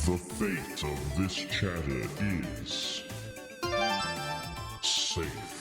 The fate of this chatter is safe.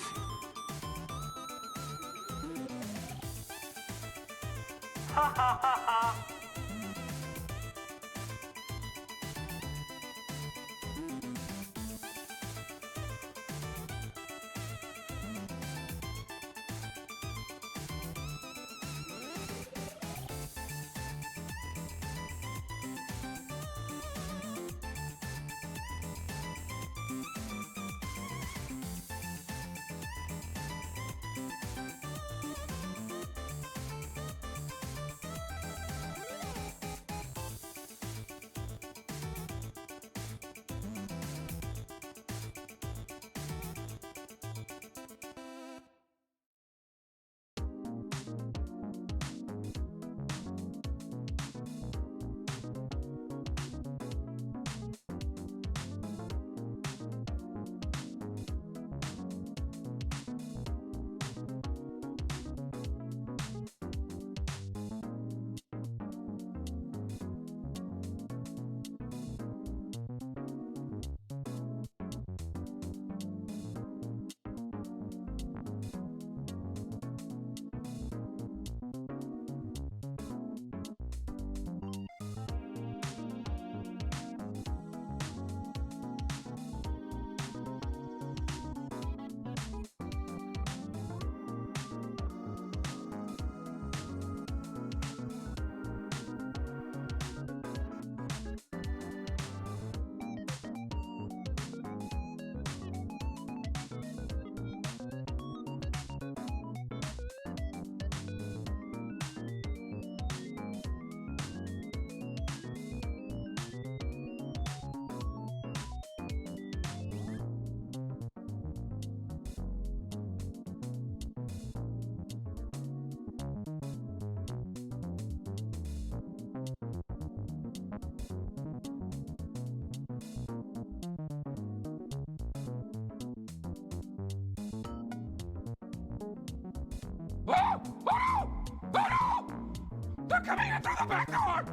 Oh! Oh no! Oh no! They're coming in through the back door!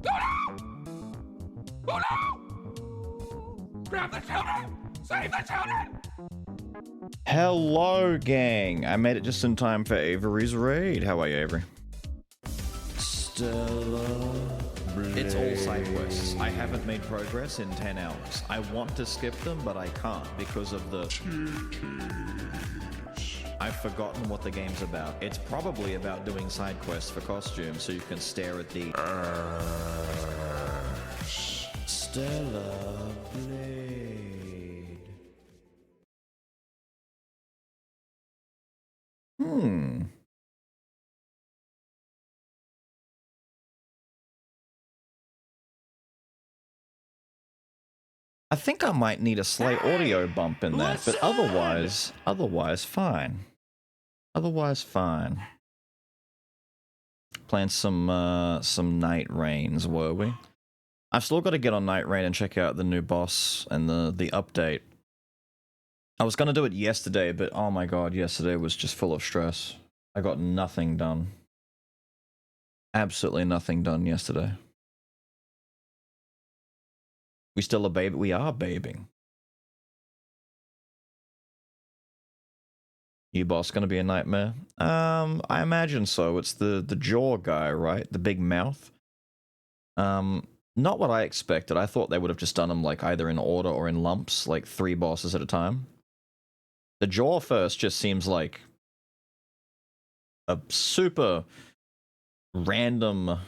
Oh no! Oh no! Grab the children! Save the children! Hello, gang. I made it just in time for Avery's raid. How are you, Avery? Stella. It's all side quests. I haven't made progress in 10 hours. I want to skip them, but I can't because of the... I've forgotten what the game's about. It's probably about doing side quests for costumes so you can stare at the... Stella Blade. I think I might need a slight audio bump in that, but otherwise fine. Otherwise fine. Playing some Night Rains, were we? I've still got to get on Night Rain and check out the new boss and the update. I was gonna do it yesterday, but oh my god, yesterday was just full of stress. I got nothing done. Absolutely nothing done yesterday. We still a baby? We are babing. You boss gonna be a nightmare? I imagine so. It's the jaw guy, right? The big mouth. Not what I expected. I thought they would have just done them like either in order or in lumps, like 3 bosses at a time. The jaw first just seems like a super random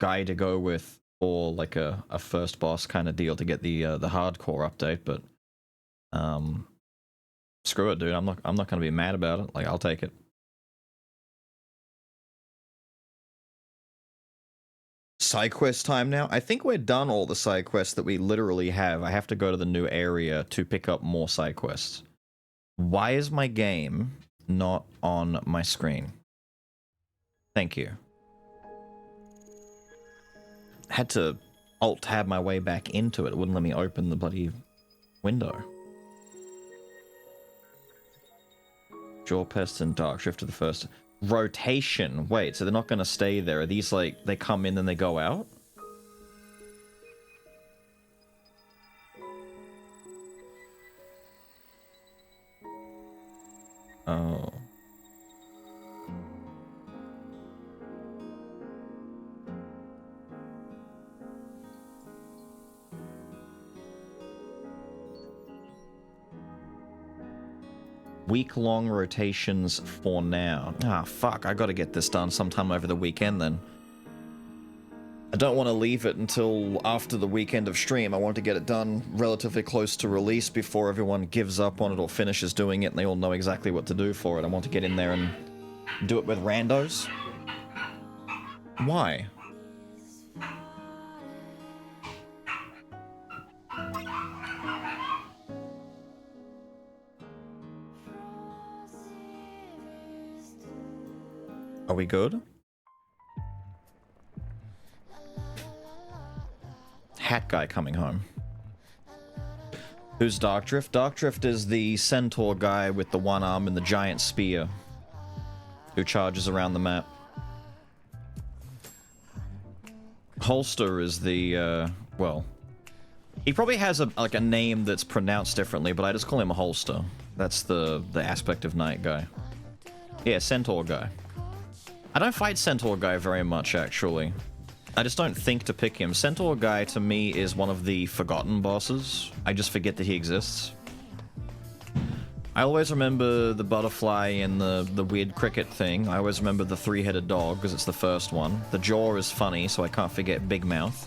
guy to go with for like a first boss kind of deal to get the hardcore update, but screw it, dude. I'm not gonna be mad about it. Like, I'll take it. Side quest time now? I think we're done all the side quests that we literally have. I have to go to the new area to pick up more side quests. Why is my game not on my screen? Thank you. Had to alt-tab my way back into it. It wouldn't let me open the bloody window. Jaw Pest and Dark Shift are the first. Rotation. Wait, so they're not going to stay there. Are these like, they come in and they go out? Oh. Week-long rotations for now. Ah, fuck, I gotta get this done sometime over the weekend then. I don't want to leave it until after the weekend of stream. I want to get it done relatively close to release before everyone gives up on it or finishes doing it and they all know exactly what to do for it. I want to get in there and do it with randos. Why? Are we good? Hat guy coming home. Who's Darkdrift? Darkdrift is the centaur guy with the one arm and the giant spear who charges around the map. Holster is the, well, he probably has a name that's pronounced differently, but I just call him a Holster. That's the aspect of Night guy. Yeah, centaur guy. I don't fight Centaur Guy very much, actually. I just don't think to pick him. Centaur Guy, to me, is one of the forgotten bosses. I just forget that he exists. I always remember the butterfly and the weird cricket thing. I always remember the three-headed dog, because it's the first one. The jaw is funny, so I can't forget Big Mouth.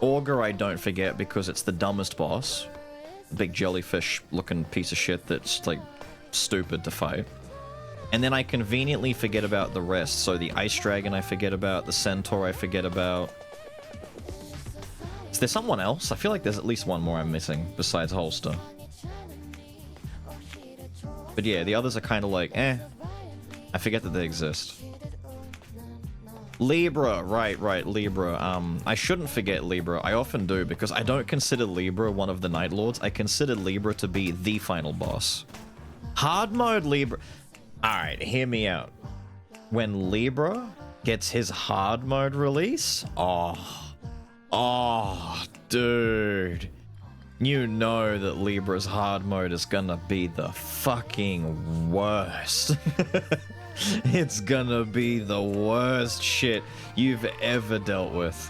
Augur I don't forget, because it's the dumbest boss. Big jellyfish-looking piece of shit that's, like, stupid to fight. And then I conveniently forget about the rest. So the Ice Dragon I forget about, the Centaur I forget about. Is there someone else? I feel like there's at least one more I'm missing, besides Holster. But yeah, the others are kind of like, eh. I forget that they exist. Libra, right, Libra. I shouldn't forget Libra. I often do, because I don't consider Libra one of the Night Lords. I consider Libra to be the final boss. Hard mode Libra... Alright, hear me out. When Libra gets his hard mode release, oh, dude. You know that Libra's hard mode is gonna be the fucking worst. It's gonna be the worst shit you've ever dealt with.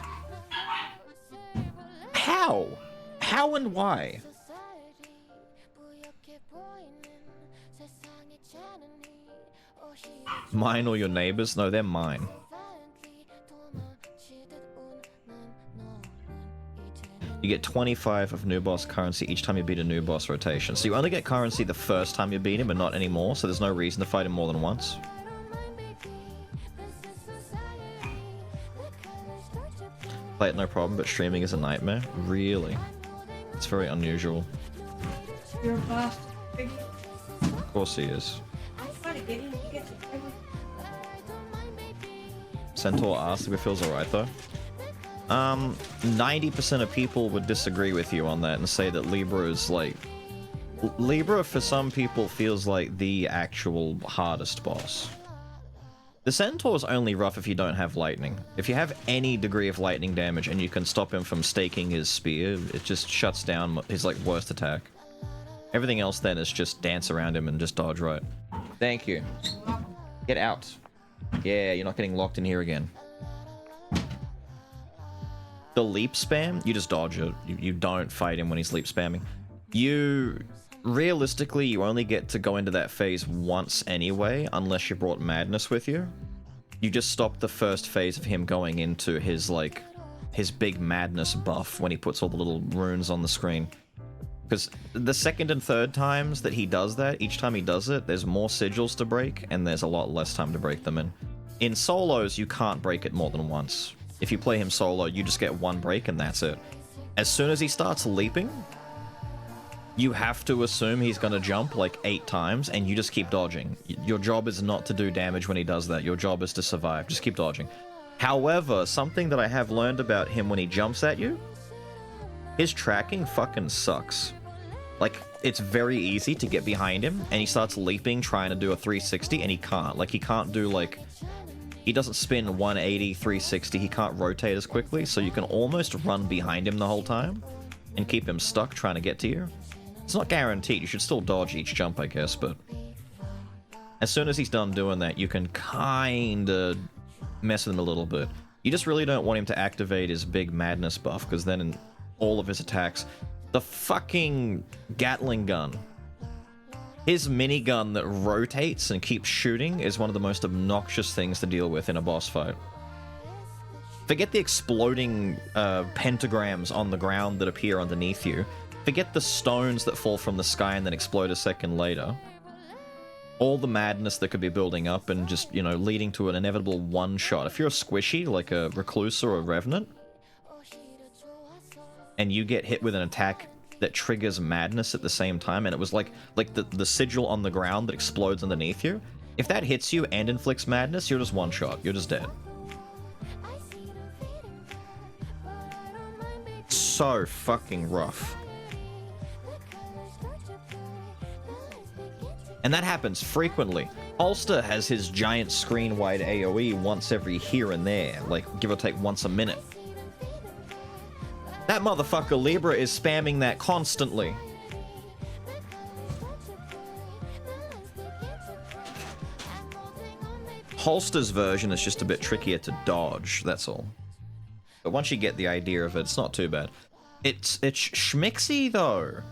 How? How and why? Mine or your neighbors? No, they're mine. You get 25 of new boss currency each time you beat a new boss rotation. So you only get currency the first time you beat him, but not anymore, so there's no reason to fight him more than once. Play it no problem, but streaming is a nightmare? Really? It's very unusual. You're a boss. Of course he is. Centaur asked if it feels alright though. 90% of people would disagree with you on that and say that Libra is like... Libra for some people feels like the actual hardest boss. The Centaur's only rough if you don't have lightning. If you have any degree of lightning damage and you can stop him from staking his spear, it just shuts down his like worst attack. Everything else then is just dance around him and just dodge right. Thank you. Get out. Yeah, you're not getting locked in here again. The leap spam, you just dodge it. You don't fight him when he's leap spamming. Realistically, you only get to go into that phase once anyway, unless you brought Madness with you. You just stop the first phase of him going into his, like, his big Madness buff when he puts all the little runes on the screen. Because the second and third times that he does that, each time he does it, there's more sigils to break, and there's a lot less time to break them in. In solos, you can't break it more than once. If you play him solo, you just get one break and that's it. As soon as he starts leaping, you have to assume he's gonna jump like 8 times, and you just keep dodging. Your job is not to do damage when he does that. Your job is to survive. Just keep dodging. However, something that I have learned about him when he jumps at you, his tracking fucking sucks. Like, it's very easy to get behind him, and he starts leaping, trying to do a 360, and he can't. Like, he can't do, like... He doesn't spin 180, 360, he can't rotate as quickly, so you can almost run behind him the whole time, and keep him stuck trying to get to you. It's not guaranteed, you should still dodge each jump, I guess, but... As soon as he's done doing that, you can kinda mess with him a little bit. You just really don't want him to activate his big madness buff, because then in all of his attacks... The fucking Gatling gun. His minigun that rotates and keeps shooting is one of the most obnoxious things to deal with in a boss fight. Forget the exploding pentagrams on the ground that appear underneath you. Forget the stones that fall from the sky and then explode a second later. All the madness that could be building up and just, you know, leading to an inevitable one-shot. If you're a squishy, like a Recluse or a Revenant, and you get hit with an attack that triggers madness at the same time, and it was like the sigil on the ground that explodes underneath you, if that hits you and inflicts madness, you're just one shot. You're just dead. So fucking rough. And that happens frequently. Holster has his giant screen-wide AoE once every here and there, like give or take once a minute. That motherfucker Libra is spamming that constantly. Holster's version is just a bit trickier to dodge, that's all. But once you get the idea of it, it's not too bad. It's schmixy, though.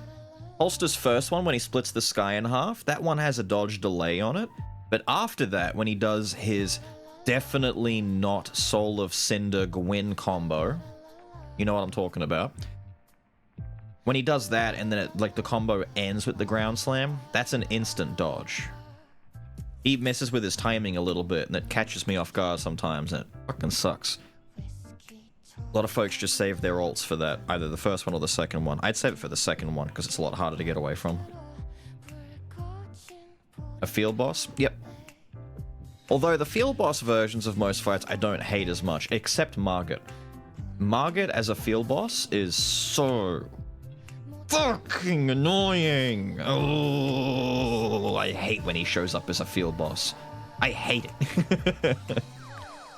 Holster's first one, when he splits the sky in half, that one has a dodge delay on it. But after that, when he does his definitely not Soul of Cinder Gwyn combo... You know what I'm talking about. When he does that and then like the combo ends with the ground slam, that's an instant dodge. He messes with his timing a little bit and it catches me off guard sometimes and it fucking sucks. A lot of folks just save their ults for that, either the first one or the second one. I'd save it for the second one because it's a lot harder to get away from. A field boss? Yep. Although the field boss versions of most fights I don't hate as much, except Margit. Margit as a field boss is so fucking annoying. Oh, I hate when he shows up as a field boss. I hate it.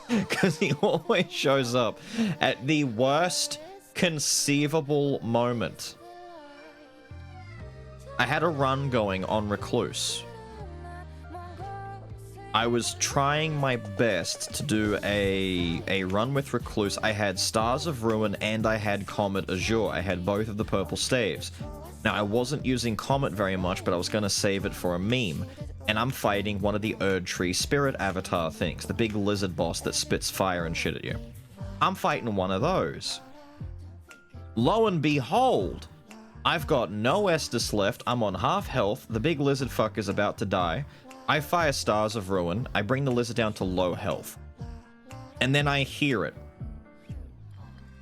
Because he always shows up at the worst conceivable moment. I had a run going on Recluse. I was trying my best to do a run with Recluse. I had Stars of Ruin and I had Comet Azure. I had both of the purple staves. Now, I wasn't using Comet very much, but I was going to save it for a meme. And I'm fighting one of the Erdtree Spirit Avatar things, the big lizard boss that spits fire and shit at you. I'm fighting one of those. Lo and behold, I've got no Estus left, I'm on half health, the big lizard fuck is about to die. I fire Stars of Ruin, I bring the lizard down to low health. And then I hear it.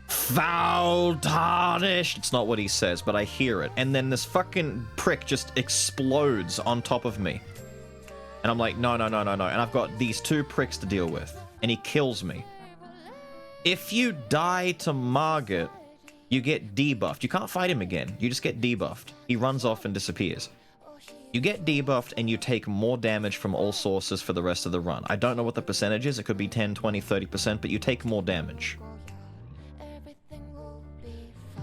Foul tarnished! It's not what he says, but I hear it. And then this fucking prick just explodes on top of me. And I'm like, no. And I've got these two pricks to deal with. And he kills me. If you die to Margit, you get debuffed. You can't fight him again. You just get debuffed. He runs off and disappears. You get debuffed and you take more damage from all sources for the rest of the run. I don't know what the percentage is. It could be 10, 20, 30%, but you take more damage.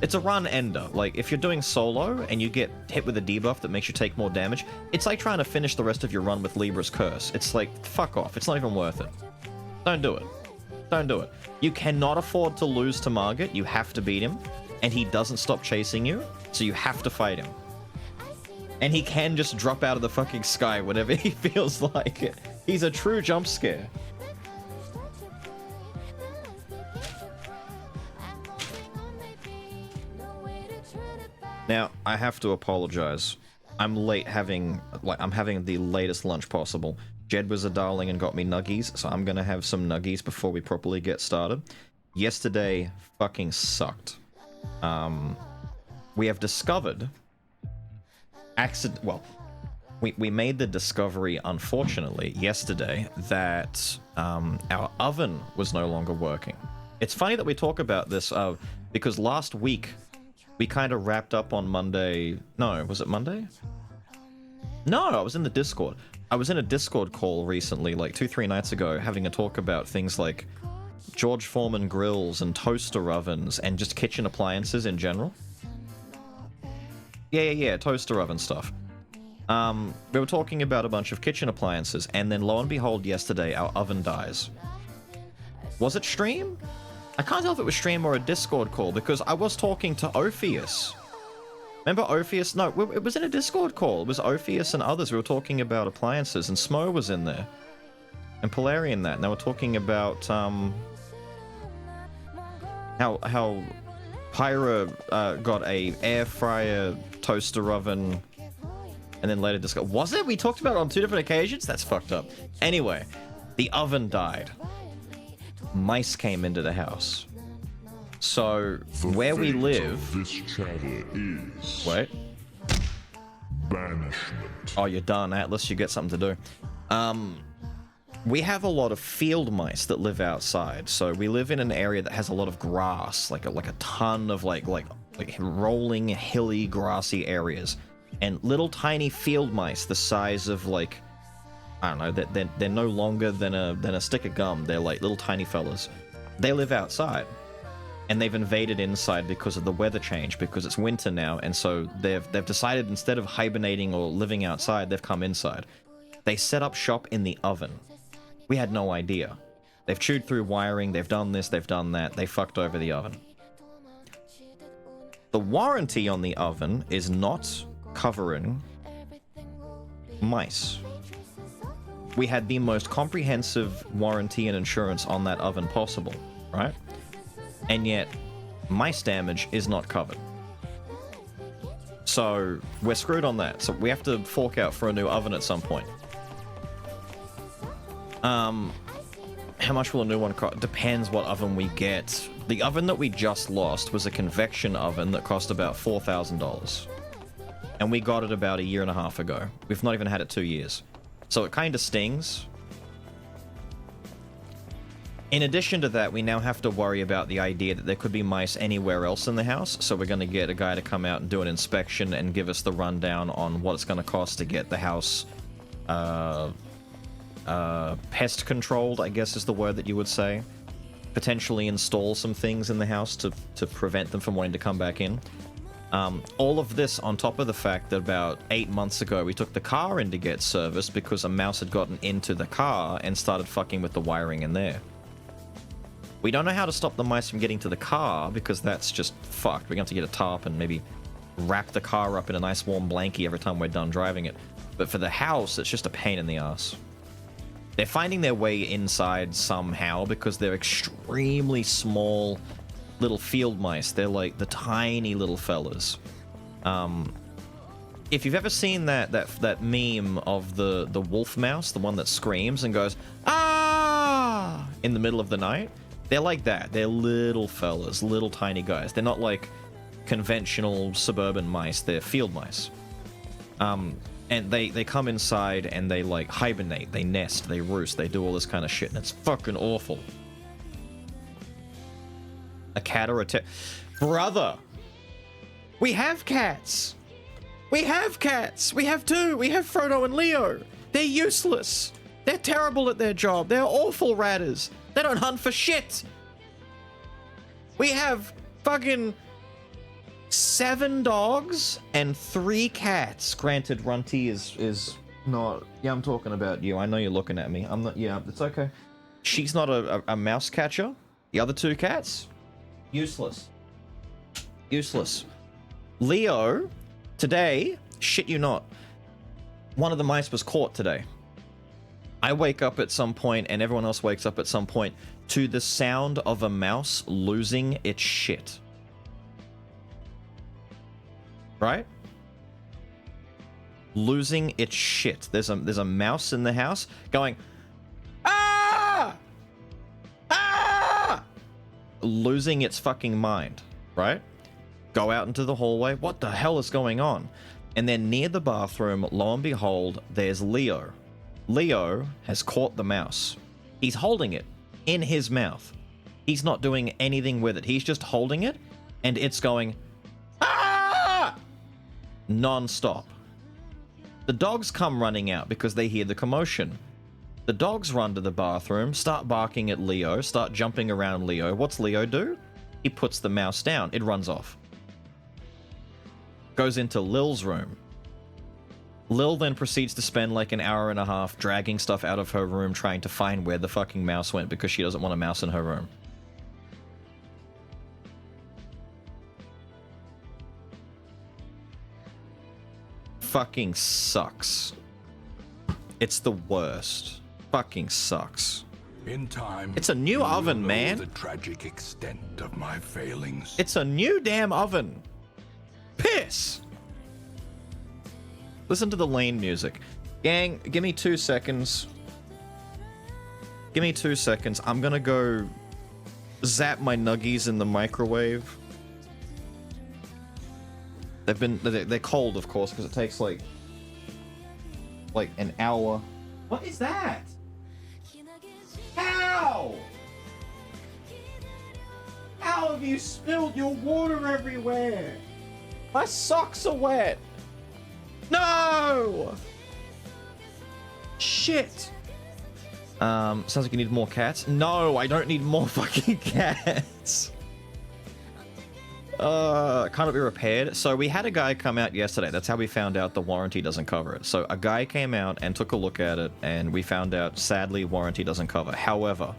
It's a run ender. Like, if you're doing solo and you get hit with a debuff that makes you take more damage, it's like trying to finish the rest of your run with Libra's Curse. It's like, fuck off. It's not even worth it. Don't do it. Don't do it. You cannot afford to lose to Margit. You have to beat him. And he doesn't stop chasing you, so you have to fight him. And he can just drop out of the fucking sky whenever he feels like it. He's a true jump scare. Now, I have to apologize. I'm late having, I'm having the latest lunch possible. Jed was a darling and got me nuggies, so I'm gonna have some nuggies before we properly get started. Yesterday fucking sucked. We have discovered... we made the discovery, unfortunately, yesterday, that our oven was no longer working. It's funny that we talk about this, because last week we kind of wrapped up on Monday. No, was it Monday? No, I was in the Discord. I was in a Discord call recently, like 2-3 nights ago, having a talk about things like George Foreman grills and toaster ovens and just kitchen appliances in general. Yeah, toaster oven stuff. We were talking about a bunch of kitchen appliances, and then lo and behold, yesterday our oven dies. Was it stream? I can't tell if it was stream or a Discord call, because I was talking to Ophius. Remember Ophius? No, it was in a Discord call. It was Ophius and others. We were talking about appliances, and Smo was in there. And Polarian that, and they were talking about, how Pyra got a air fryer, toaster oven, and then later discussed. Was it? We talked about it on 2 different occasions? That's fucked up. Anyway, the oven died. Mice came into the house. So, The where we fate live... of this chatter is Wait. banishment. Oh, you're done, Atlas. You get something to do. We have a lot of field mice that live outside. So we live in an area that has a lot of grass, like a ton of like rolling, hilly, grassy areas, and little tiny field mice the size of like, I don't know, they're no longer than a stick of gum. They're like little tiny fellas. They live outside, and they've invaded inside because of the weather change, because it's winter now, and so they've decided instead of hibernating or living outside, they've come inside. They set up shop in the oven. We had no idea. They've chewed through wiring, they've done this, they've done that, they fucked over the oven. The warranty on the oven is not covering mice. We had the most comprehensive warranty and insurance on that oven possible, right? And yet, mice damage is not covered. So, we're screwed on that. So we have to fork out for a new oven at some point. How much will a new one cost? Depends what oven we get. The oven that we just lost was a convection oven that cost about $4,000. And we got it about 1.5 years ago. We've not even had it 2 years. So it kind of stings. In addition to that, we now have to worry about the idea that there could be mice anywhere else in the house, so we're going to get a guy to come out and do an inspection and give us the rundown on what it's going to cost to get the house pest controlled, I guess is the word that you would say. Potentially install some things in the house to prevent them from wanting to come back in. All of this on top of the fact that about 8 months ago we took the car in to get serviced because a mouse had gotten into the car and started fucking with the wiring in there. We don't know how to stop the mice from getting to the car because that's just fucked. We're going to have to get a tarp and maybe wrap the car up in a nice warm blankie every time we're done driving it. But for the house, it's just a pain in the ass. They're finding their way inside somehow because they're extremely small little field mice. They're like the tiny little fellas. If you've ever seen that meme of the wolf mouse, the one that screams and goes, ah, in the middle of the night, they're like that. They're little fellas, little tiny guys. They're not like conventional suburban mice. They're field mice. And they come inside and they like hibernate, they nest, they roost, they do all this kind of shit, and it's fucking awful. A cat or a brother! We have cats! We have cats! We have 2! We have Frodo and Leo! They're useless! They're terrible at their job! They're awful ratters! They don't hunt for shit! We have fucking 7 dogs and 3 cats. Granted, Runty is not... Yeah, I'm talking about you. I know you're looking at me. I'm not... Yeah, it's okay. She's not a mouse catcher. The other 2 cats? Useless. Useless. Leo, today, shit you not, one of the mice was caught today. I wake up at some point, and everyone else wakes up at some point, to the sound of a mouse losing its shit. Right? Losing its shit. There's a mouse in the house going, ah! Ah! Losing its fucking mind, right? Go out into the hallway. What the hell is going on? And then near the bathroom, lo and behold, there's Leo. Leo has caught the mouse. He's holding it in his mouth. He's not doing anything with it. He's just holding it, and it's going, ah! Non-stop. The dogs come running out because they hear the commotion. The dogs run to the bathroom, start barking at Leo, start jumping around Leo. What's Leo do? He puts the mouse down. It runs off. Goes into Lil's room. Lil then proceeds to spend like an hour and a half dragging stuff out of her room trying to find where the fucking mouse went because she doesn't want a mouse in her room. Fucking sucks. It's the worst. Fucking sucks. In time, It's a new you oven, will know man. the tragic extent of my failings. It's a new damn oven. Piss! Listen to the Lane music. Gang, give me 2 seconds. Give me 2 seconds. I'm gonna go zap my nuggies in the microwave. They're cold, of course, because it takes like an hour. What is that? How? How have you spilled your water everywhere? My socks are wet. No! Shit. Sounds like you need more cats. No, I don't need more fucking cats. Can't it be repaired? So we had a guy come out yesterday. That's how we found out the warranty doesn't cover it. So a guy came out and took a look at it, and we found out, sadly, warranty doesn't cover. However,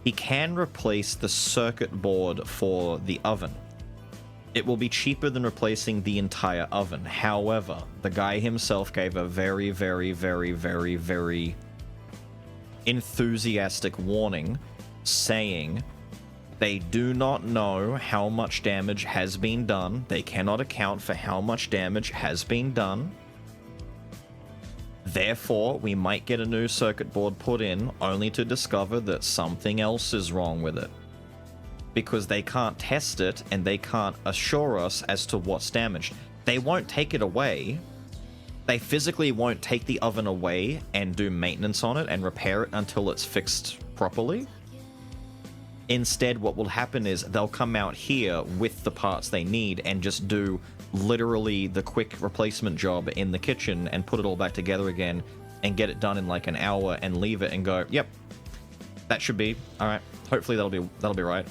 he can replace the circuit board for the oven. It will be cheaper than replacing the entire oven. However, the guy himself gave a very, very, very, very, very enthusiastic warning saying they do not know how much damage has been done. They cannot account for how much damage has been done. Therefore, we might get a new circuit board put in only to discover that something else is wrong with it. Because they can't test it and they can't assure us as to what's damaged. They won't take it away. They physically won't take the oven away and do maintenance on it and repair it until it's fixed properly. Instead, what will happen is they'll come out here with the parts they need and just do literally the quick replacement job in the kitchen and put it all back together again and get it done in like an hour and leave it and go, yep, that should be all right. Hopefully that'll be right.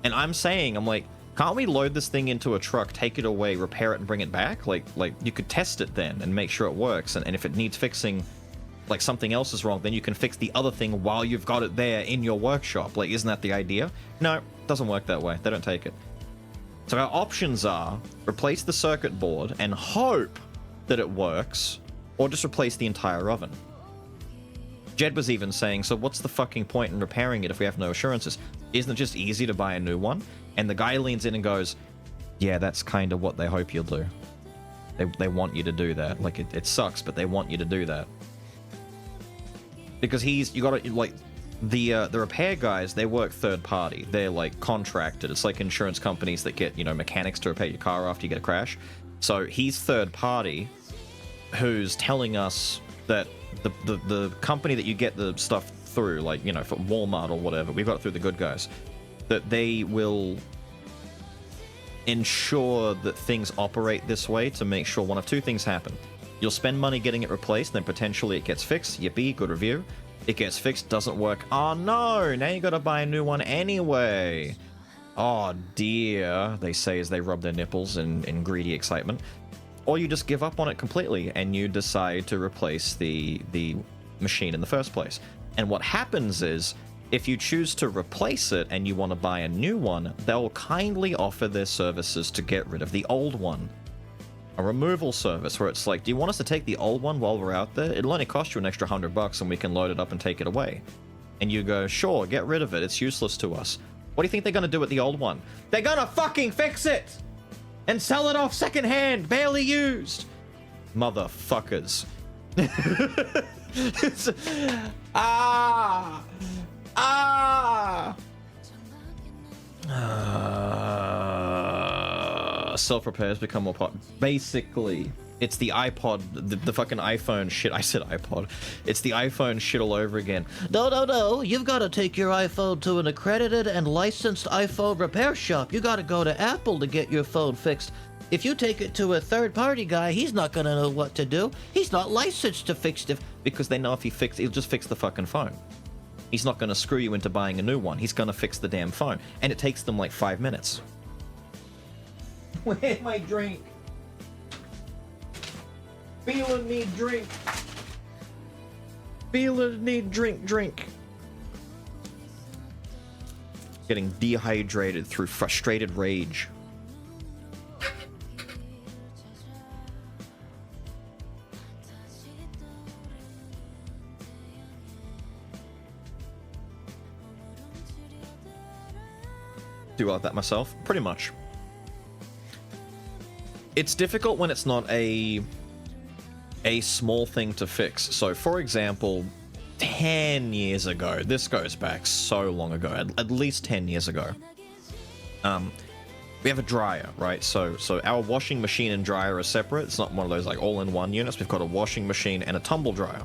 And I'm saying, I'm like, can't we load this thing into a truck, take it away, repair it, and bring it back? Like you could test it then and make sure it works. And if it needs fixing, like something else is wrong, then you can fix the other thing while you've got it there in your workshop. Like, isn't that the idea? No, it doesn't work that way. They don't take it. So our options are replace the circuit board and hope that it works, or just replace the entire oven. Jed was even saying, so what's the fucking point in repairing it if we have no assurances? Isn't it just easy to buy a new one? And the guy leans in and goes, yeah, that's kind of what they hope you'll do. They want you to do that. Like, it sucks, but they want you to do that. Because you gotta, like, the repair guys, they work third party. They're, like, contracted. It's like insurance companies that get, mechanics to repair your car after you get a crash. So he's third party who's telling us that the company that you get the stuff through, like, for Walmart or whatever, we've got it through the good guys, that they will ensure that things operate this way to make sure one of two things happen. You'll spend money getting it replaced, then potentially it gets fixed. Yippee, good review. It gets fixed, doesn't work. Oh no, now you gotta buy a new one anyway. Oh dear, they say as they rub their nipples in greedy excitement. Or you just give up on it completely and you decide to replace the machine in the first place. And what happens is, if you choose to replace it and you want to buy a new one, they'll kindly offer their services to get rid of the old one. A removal service where it's like, do you want us to take the old one while we're out there? It'll only cost you an extra $100 and we can load it up and take it away. And you go, sure, get rid of it. It's useless to us. What do you think they're going to do with the old one? They're going to fucking fix it! And sell it off secondhand, barely used. Motherfuckers. Self-repair has become more popular. Basically, it's the iPod, the fucking iPhone shit. I said iPod. It's the iPhone shit all over again. No. You've got to take your iPhone to an accredited and licensed iPhone repair shop. You got to go to Apple to get your phone fixed. If you take it to a third-party guy, he's not gonna know what to do. He's not licensed to fix the... Because they know if he'll just fix the fucking phone. He's not going to screw you into buying a new one. He's going to fix the damn phone. And it takes them like 5 minutes. Where's my drink? Feeling need drink. Feeling need drink. Getting dehydrated through frustrated rage. Do like that myself? Pretty much. It's difficult when it's not a small thing to fix. So, for example, 10 years ago, this goes back so long ago, at least 10 years ago, we have a dryer, right? So our washing machine and dryer are separate. It's not one of those like all-in-one units. We've got a washing machine and a tumble dryer.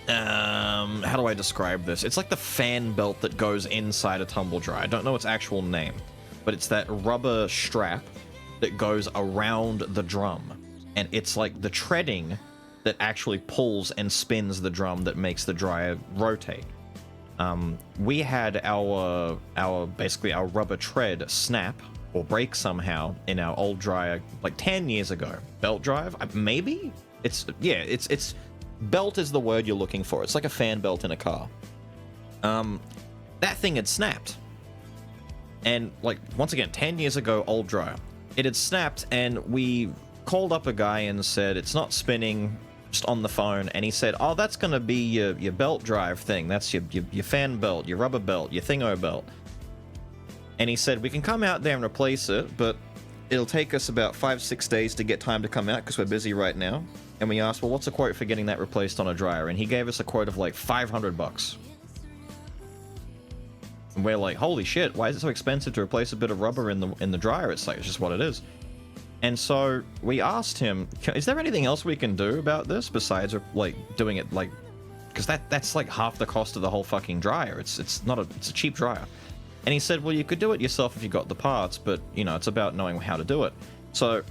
How do I describe this? It's like the fan belt that goes inside a tumble dryer. I don't know its actual name, but it's that rubber strap that goes around the drum. And it's like the treading that actually pulls and spins the drum that makes the dryer rotate. We had our basically our rubber tread snap or break somehow in our old dryer like 10 years ago. Belt drive? Maybe? It's belt is the word you're looking for. It's like a fan belt in a car. That thing had snapped. And like, once again, 10 years ago, old dryer. It had snapped, and we called up a guy and said, it's not spinning, just on the phone. And he said, oh, that's going to be your belt drive thing. That's your fan belt, your rubber belt, your thingo belt. And he said, we can come out there and replace it, but it'll take us about 5-6 days to get time to come out because we're busy right now. And we asked, well, what's a quote for getting that replaced on a dryer? And he gave us a quote of like $500. And we're like, holy shit, why is it so expensive to replace a bit of rubber in the dryer? It's like, it's just what it is. And so we asked him, is there anything else we can do about this besides like doing it like, because that's like half the cost of the whole fucking dryer. It's a cheap dryer. And he said, well, you could do it yourself if you got the parts, but you know, it's about knowing how to do it. So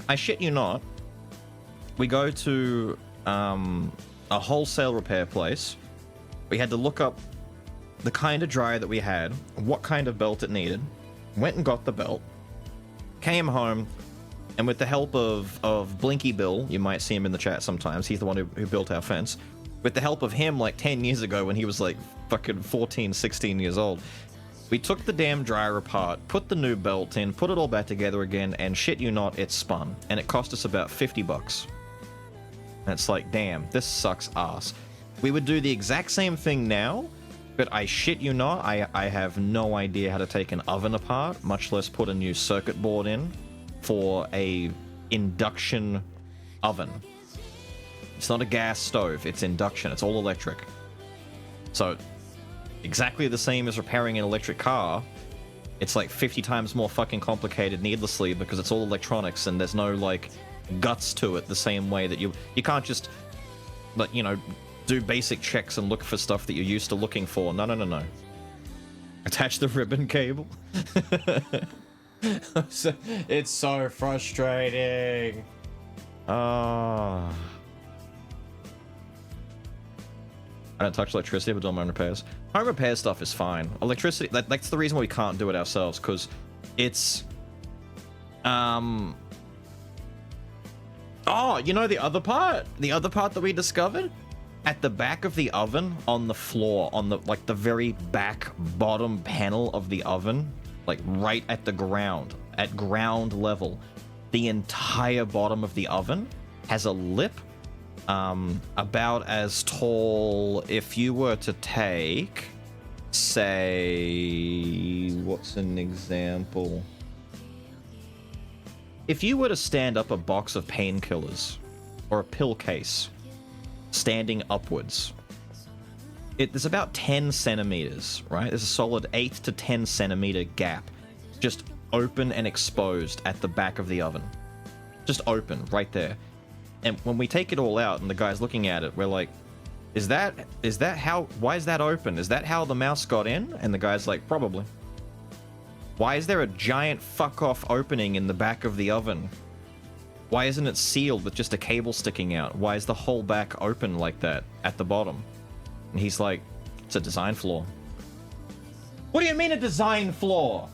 I shit you not, we go to a wholesale repair place. We had to look up the kind of dryer that we had, what kind of belt it needed, went and got the belt, came home, and with the help of Blinky Bill, you might see him in the chat sometimes, he's the one who built our fence, with the help of him like 10 years ago when he was like fucking 14, 16 years old, we took the damn dryer apart, put the new belt in, put it all back together again, and shit you not, it spun. And it cost us about $50. And it's like, damn, this sucks ass. We would do the exact same thing now, but I shit you not, I have no idea how to take an oven apart, much less put a new circuit board in for a induction oven. It's not a gas stove, it's induction, it's all electric. So, exactly the same as repairing an electric car, it's like 50 times more fucking complicated needlessly because it's all electronics and there's no like guts to it the same way that you can't just, like, you know, do basic checks and look for stuff that you're used to looking for. No. Attach the ribbon cable. It's so frustrating. I don't touch electricity, but do my own repairs. Home repair stuff is fine. Electricity, that's the reason why we can't do it ourselves, because it's... Oh, you know the other part? The other part that we discovered? At the back of the oven, on the floor, on the, like, the very back bottom panel of the oven, like, right at the ground, at ground level, the entire bottom of the oven has a lip about as tall, if you were to take, say, what's an example? If you were to stand up a box of painkillers, or a pill case, standing upwards, there's about 10 centimeters, right? There's a solid 8 to 10 centimeter gap, just open and exposed at the back of the oven. Just open, right there. And when we take it all out and the guy's looking at it, we're like, is that how, why is that open? Is that how the mouse got in? And the guy's like, probably. Why is there a giant fuck-off opening in the back of the oven? Why isn't it sealed with just a cable sticking out? Why is the whole back open like that at the bottom? And he's like, it's a design flaw. What do you mean a design flaw?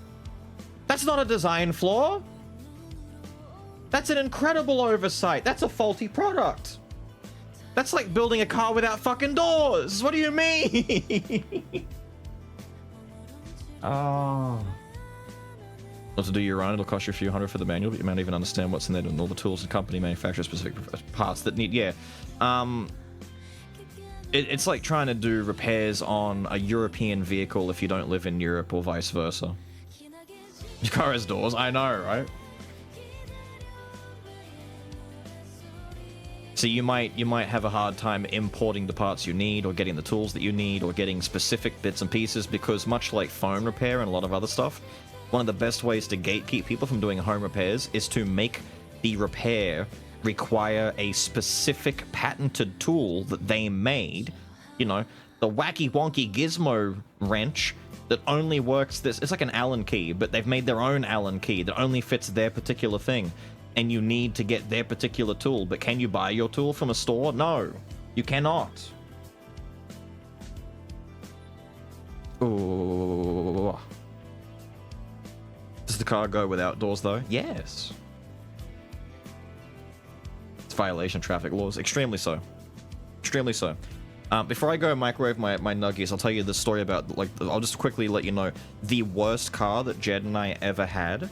That's not a design flaw. That's an incredible oversight. That's a faulty product. That's like building a car without fucking doors. What do you mean? Oh. Not to do your own, it'll cost you a few hundred for the manual, but you might not even understand what's in there and all the tools and company manufacture specific parts that need. Yeah. It's like trying to do repairs on a European vehicle if you don't live in Europe or vice versa. Your car has doors, I know, right? So you might have a hard time importing the parts you need, or getting the tools that you need, or getting specific bits and pieces, because much like phone repair and a lot of other stuff, one of the best ways to gatekeep people from doing home repairs is to make the repair require a specific patented tool that they made. You know, the wacky wonky gizmo wrench that only works this. It's like an Allen key, but they've made their own Allen key that only fits their particular thing. And you need to get their particular tool. But can you buy your tool from a store? No, you cannot. Ooh. Does the car go without doors though? Yes. It's violation of traffic laws. Extremely so. Extremely so. Before I go microwave my nuggies, I'll tell you the story about, like, I'll just quickly let you know the worst car that Jed and I ever had.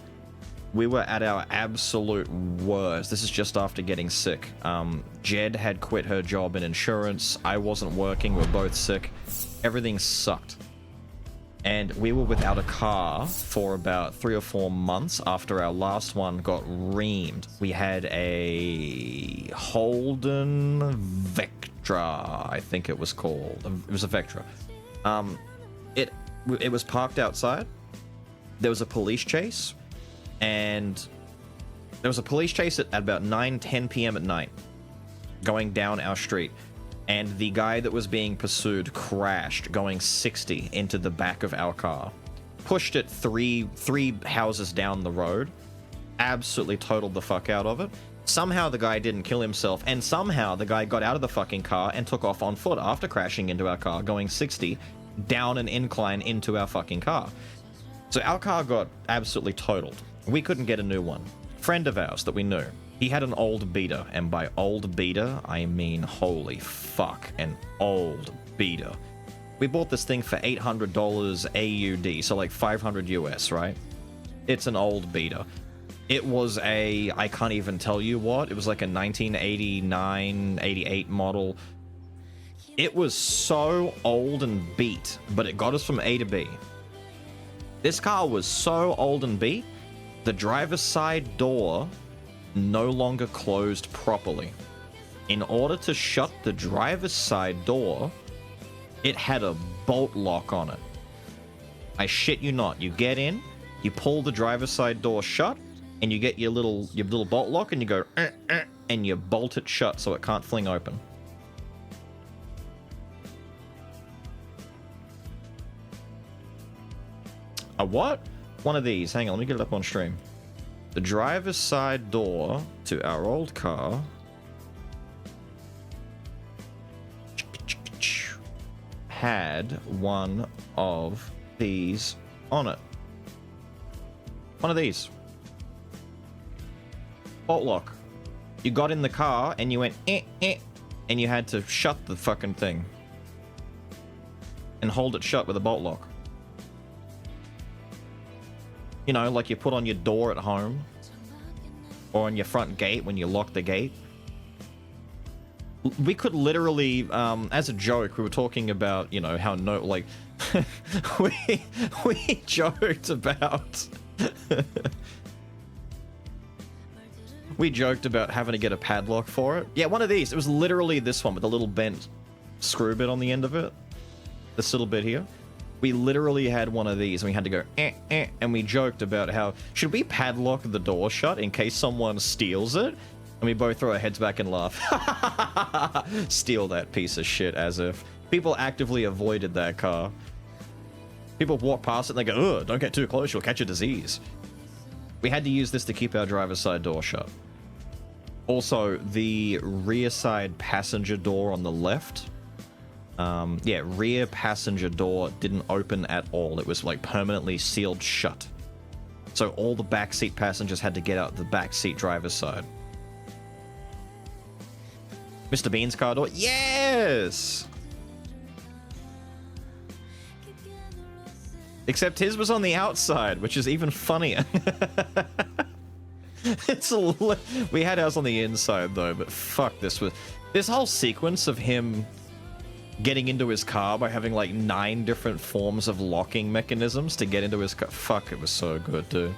We were at our absolute worst. This is just after getting sick. Jed had quit her job in insurance. I wasn't working. We were both sick. Everything sucked. And we were without a car for about 3 or 4 months after our last one got reamed. We had a Holden Vectra, I think it was called. It was a Vectra. It was parked outside. There was a police chase. And there was a police chase at about 9-10 p.m. at night going down our street. And the guy that was being pursued crashed going 60 into the back of our car. Pushed it three houses down the road. Absolutely totaled the fuck out of it. Somehow the guy didn't kill himself. And somehow the guy got out of the fucking car and took off on foot after crashing into our car going 60 down an incline into our fucking car. So our car got absolutely totaled. We couldn't get a new one. Friend of ours that we knew, he had an old beater, and by old beater, I mean holy fuck, an old beater. We bought this thing for $800 AUD, so like 500 US, right? It's an old beater. It was I can't even tell you what, it was like a 1989, 88 model. It was so old and beat, but it got us from A to B. This car was so old and beat, the driver's side door no longer closed properly. In order to shut the driver's side door, it had a bolt lock on it. I shit you not. You get in, you pull the driver's side door shut, and you get your little bolt lock, and you go, and you bolt it shut so it can't fling open. A what? One of these. Hang on, let me get it up on stream. The driver's side door to our old car had one of these on it. One of these. Bolt lock. You got in the car and you went and you had to shut the fucking thing and hold it shut with a bolt lock. You know, like you put on your door at home or on your front gate when you lock the gate. We could literally, as a joke, we were talking about, you know, how we joked about we joked about having to get a padlock for it. Yeah, one of these. It was literally this one with the little bent screw bit on the end of it. This little bit here. We literally had one of these and we had to go and we joked about how should we padlock the door shut in case someone steals it? And we both throw our heads back and laugh. Steal that piece of shit, as if people actively avoided that car. People walk past it and they go, ugh, don't get too close, you'll catch a disease. We had to use this to keep our driver's side door shut. Also, the rear side passenger door on the left, yeah, rear passenger door didn't open at all. It was like permanently sealed shut. So all the backseat passengers had to get out the backseat driver's side. Mr. Bean's car door, yes! Except his was on the outside, which is even funnier. We had ours on the inside though, but fuck, this whole sequence of him getting into his car by having like 9 different forms of locking mechanisms to get into his car. Fuck, it was so good, dude.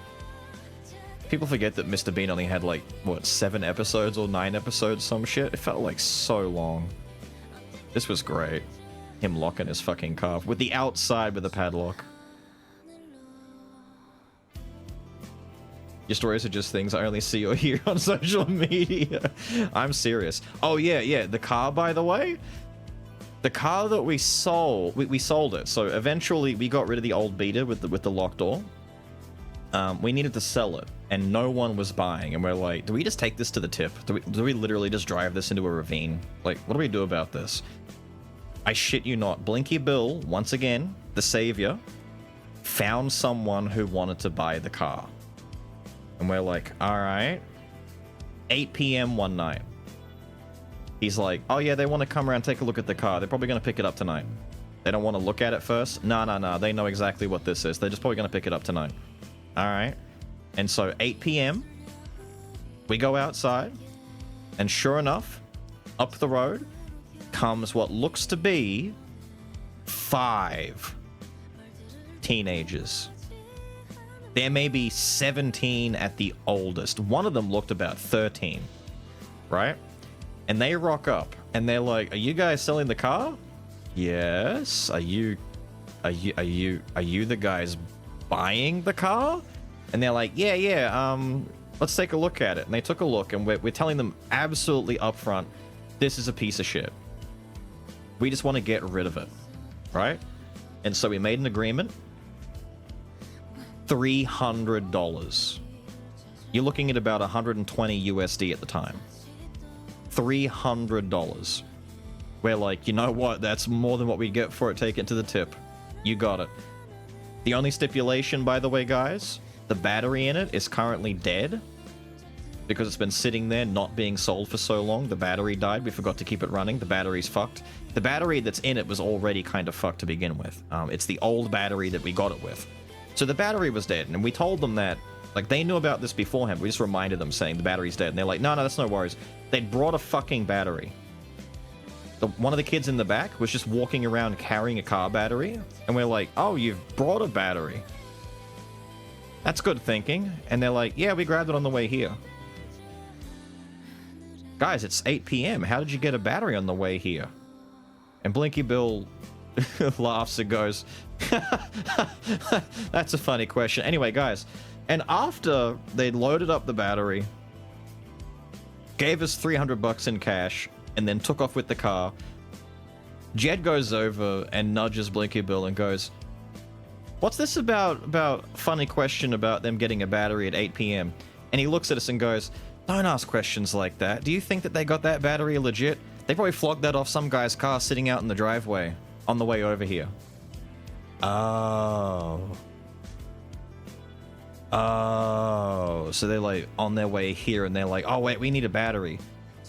People forget that Mr. Bean only had like, what, 7 episodes or 9 episodes, some shit? It felt like so long. This was great. Him locking his fucking car with the outside with the padlock. Your stories are just things I only see or hear on social media. I'm serious. Oh yeah, the car, by the way. The car that we sold, we sold it. So eventually we got rid of the old Beater with the locked door. We needed to sell it, and no one was buying. And we're like, do we just take this to the tip? Do we literally just drive this into a ravine? Like, what do we do about this? I shit you not. Blinky Bill, once again, the savior, found someone who wanted to buy the car. And we're like, all right. 8 p.m. one night. He's like, oh yeah, they want to come around and take a look at the car. They're probably going to pick it up tonight. They don't want to look at it first? No. They know exactly what this is. They're just probably going to pick it up tonight. All right. And so 8 p.m. we go outside. And sure enough, up the road comes what looks to be 5 teenagers. There may be 17 at the oldest. One of them looked about 13, right? And they rock up and they're like, "Are you guys selling the car?" "Yes." Are you the guys buying the car?" And they're like, yeah, let's take a look at it. And they took a look, and we're telling them absolutely upfront, this is a piece of shit. We just want to get rid of it, right? And so we made an agreement. $300. You're looking at about 120 USD at the time. $300. We're like, you know what? That's more than what we get for it. Take it to the tip. You got it. The only stipulation, by the way, guys, the battery in it is currently dead because it's been sitting there not being sold for so long. The battery died. We forgot to keep it running. The battery's fucked. The battery that's in it was already kind of fucked to begin with. It's the old battery that we got it with. So the battery was dead, and we told them that, like, they knew about this beforehand. We just reminded them saying the battery's dead, and they're like, no, that's no worries. They'd brought a fucking battery. One of the kids in the back was just walking around carrying a car battery, and we're like, oh, you've brought a battery. That's good thinking. And they're like, yeah, we grabbed it on the way here. Guys, it's 8 p.m. How did you get a battery on the way here? And Blinky Bill laughs and goes, that's a funny question. Anyway, guys, and after they loaded up the battery, gave us $300 in cash, and then took off with the car, Jed goes over and nudges Blinky Bill and goes, what's this about funny question about them getting a battery at 8 p.m.? And he looks at us and goes, don't ask questions like that. Do you think that they got that battery legit? They probably flogged that off some guy's car sitting out in the driveway on the way over here. Oh, so they're like on their way here and they're like, oh wait, we need a battery.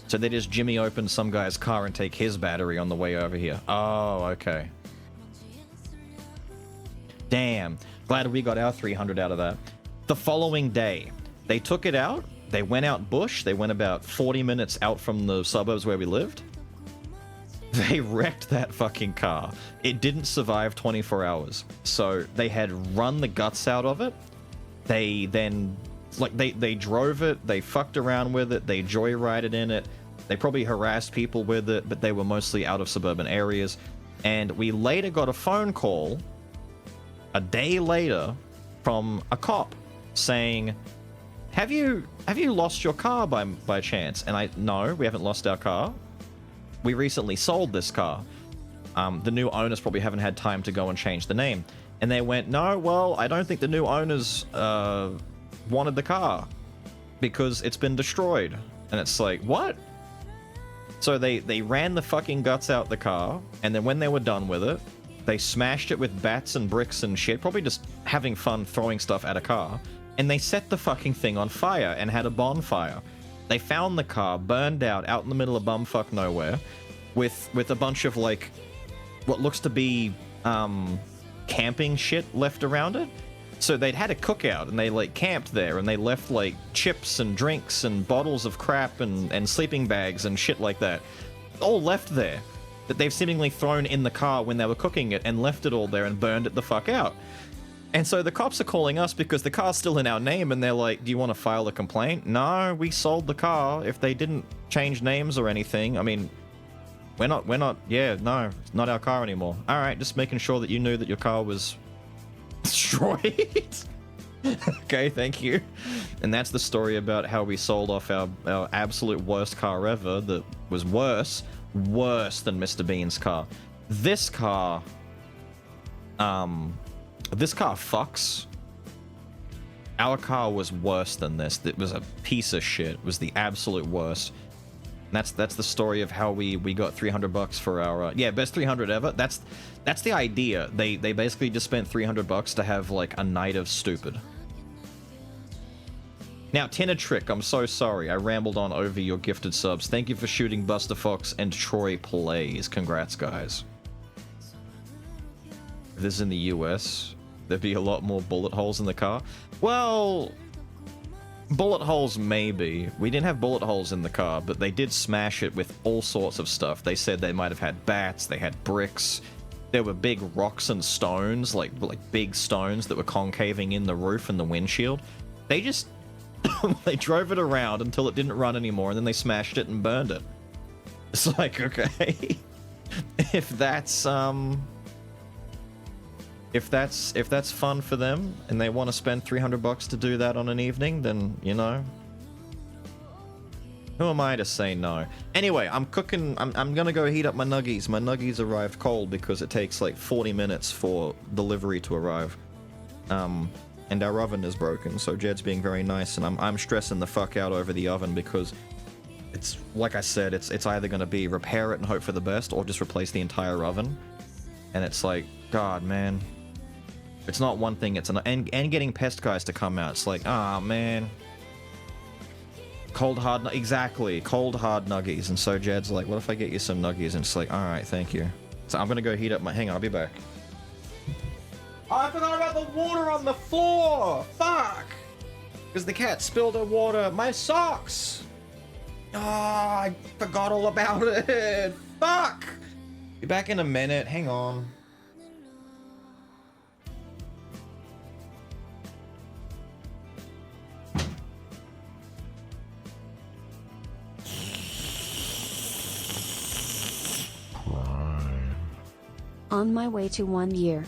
So they just Jimmy open some guy's car and take his battery on the way over here. Oh, okay. Damn, glad we got our 300 out of that. The following day, they took it out. They went out bush. They went about 40 minutes out from the suburbs where we lived. They wrecked that fucking car. It didn't survive 24 hours. So they had run the guts out of it. They then, like, they drove it. They fucked around with it. They joyrided in it. They probably harassed people with it, but they were mostly out of suburban areas. And we later got a phone call a day later from a cop saying, have you lost your car by chance? And no, we haven't lost our car. We recently sold this car. The new owners probably haven't had time to go and change the name. And they went, no, well, I don't think the new owners wanted the car because it's been destroyed. And it's like, what? So they ran the fucking guts out the car, and then when they were done with it, they smashed it with bats and bricks and shit, probably just having fun throwing stuff at a car, and they set the fucking thing on fire and had a bonfire. They found the car burned out in the middle of bumfuck nowhere with a bunch of, like, what looks to be camping shit left around it. So they'd had a cookout and they, like, camped there, and they left, like, chips and drinks and bottles of crap and sleeping bags and shit like that all left there that they've seemingly thrown in the car when they were cooking it and left it all there and burned it the fuck out. And so the cops are calling us because the car's still in our name, and they're like, do you want to file a complaint? No, we sold the car. If they didn't change names or anything, I mean, we're not, yeah, no, it's not our car anymore. All right, just making sure that you knew that your car was destroyed. Okay, thank you. And that's the story about how we sold off our absolute worst car ever that was worse than Mr. Bean's car. This car fucks. Our car was worse than this. It was a piece of shit. It was the absolute worst. And that's the story of how we got $300 for our best 300 ever. That's the idea. They basically just spent $300 to have, like, a night of stupid. Now, Tina Trick, I'm so sorry. I rambled on over your gifted subs. Thank you for shooting Buster Fox and Troy Plays. Congrats, guys. If this is in the US, there'd be a lot more bullet holes in the car. Well, bullet holes maybe. We didn't have bullet holes in the car, but they did smash it with all sorts of stuff. They said they might have had bats, they had bricks. There were big rocks and stones, like big stones that were concaving in the roof and the windshield. They just they drove it around until it didn't run anymore, and then they smashed it and burned it. It's like, okay, if that's fun for them and they want to spend $300 to do that on an evening, then, you know, who am I to say no? Anyway, I'm cooking. I'm gonna go heat up my nuggies. My nuggies arrived cold because it takes like 40 minutes for delivery to arrive. And our oven is broken, so Jed's being very nice, and I'm stressing the fuck out over the oven because it's, like I said, it's either gonna be repair it and hope for the best, or just replace the entire oven. And it's like, God, man. It's not one thing, it's and getting pest guys to come out. It's like, ah, man. Cold hard nuggies. And so Jed's like, what if I get you some nuggies? And it's like, all right, thank you. So I'm gonna go heat up my, hang on, I'll be back. Oh, I forgot about the water on the floor. Fuck. Because the cat spilled her water. My socks. Oh, I forgot all about it. Fuck. Be back in a minute. Hang on. On my way to 1 year.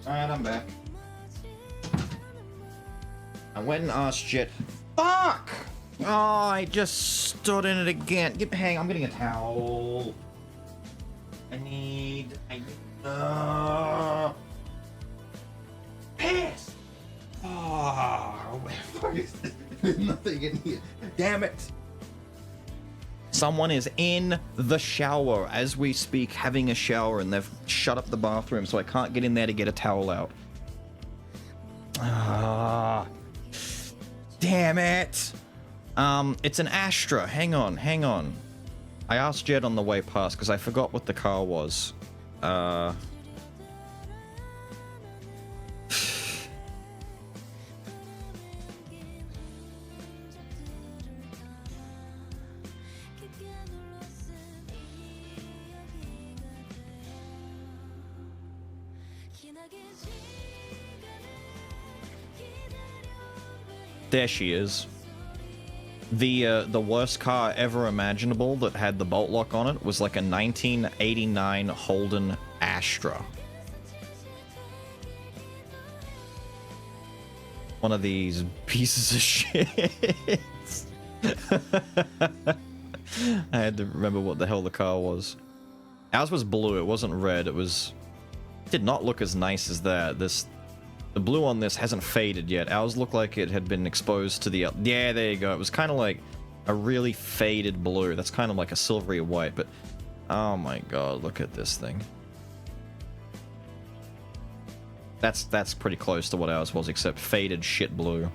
Alright, I'm back. I went and asked Jet. Fuck! Oh, I just stood in it again. Hang, I'm getting a towel. I need piss! Oh, where the fuck is this? There's nothing in here. Damn it! Someone is in the shower as we speak, having a shower, and they've shut up the bathroom, so I can't get in there to get a towel out. Ah, damn it! It's an Astra. Hang on. I asked Jed on the way past because I forgot what the car was. There she is. The worst car ever imaginable that had the bolt lock on it was like a 1989 Holden Astra. One of these pieces of shit. I had to remember what the hell the car was. Ours was blue, it wasn't red, it did not look as nice as that. The blue on this hasn't faded yet. Ours looked like it had been exposed to the... Yeah, there you go. It was kind of like a really faded blue. That's kind of like a silvery white, but... Oh my god, look at this thing. That's pretty close to what ours was, except faded shit blue.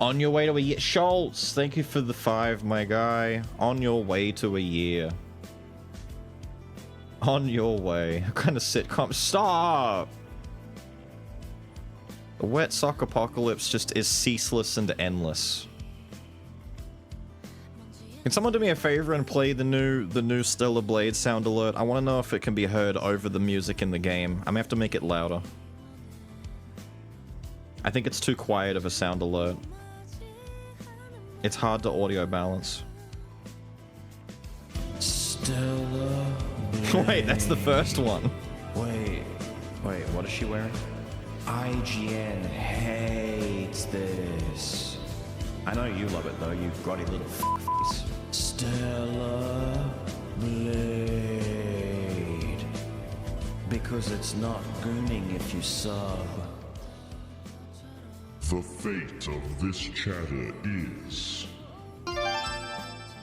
On your way to a year... Schultz, thank you for the 5, my guy. On your way to a year. On your way. What kind of sitcom? Stop! The wet sock apocalypse just is ceaseless and endless. Can someone do me a favor and play the new Stellar Blade sound alert? I want to know if it can be heard over the music in the game. I'm gonna have to make it louder. I think it's too quiet of a sound alert. It's hard to audio balance. Stellar Wait, that's the first one. Wait, what is she wearing? IGN hates this. I know you love it though, you grotty little f***face. Stellar Blade. Because it's not gooning if you sub. The fate of this chatter is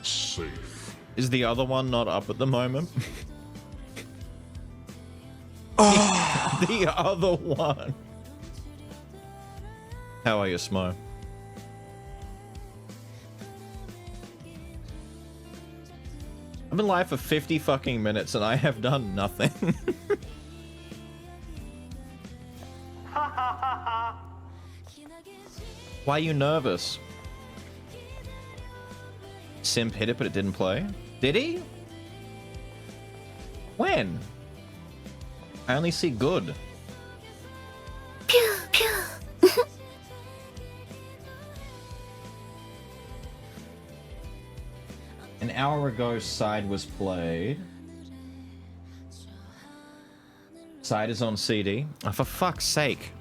safe. Is the other one not up at the moment? The other one. How are you, Smo? I've been live for 50 fucking minutes and I have done nothing. Why are you nervous? Simp hit it, but it didn't play. Did he? When? I only see good. hour ago, Side was played. Side is on CD. Oh, for fuck's sake.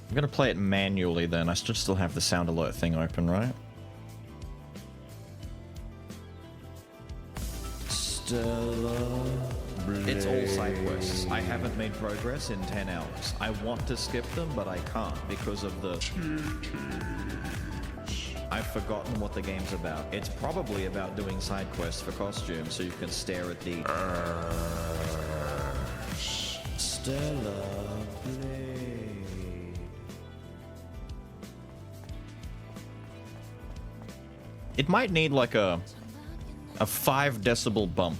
I'm gonna play it manually then. I should still have the sound alert thing open, right? Stella Blade. It's all side quests. I haven't made progress in 10 hours. I want to skip them, but I can't because of the... I've forgotten what the game's about. It's probably about doing side quests for costumes so you can stare at the... Stella Blade. It might need like a 5 decibel bump.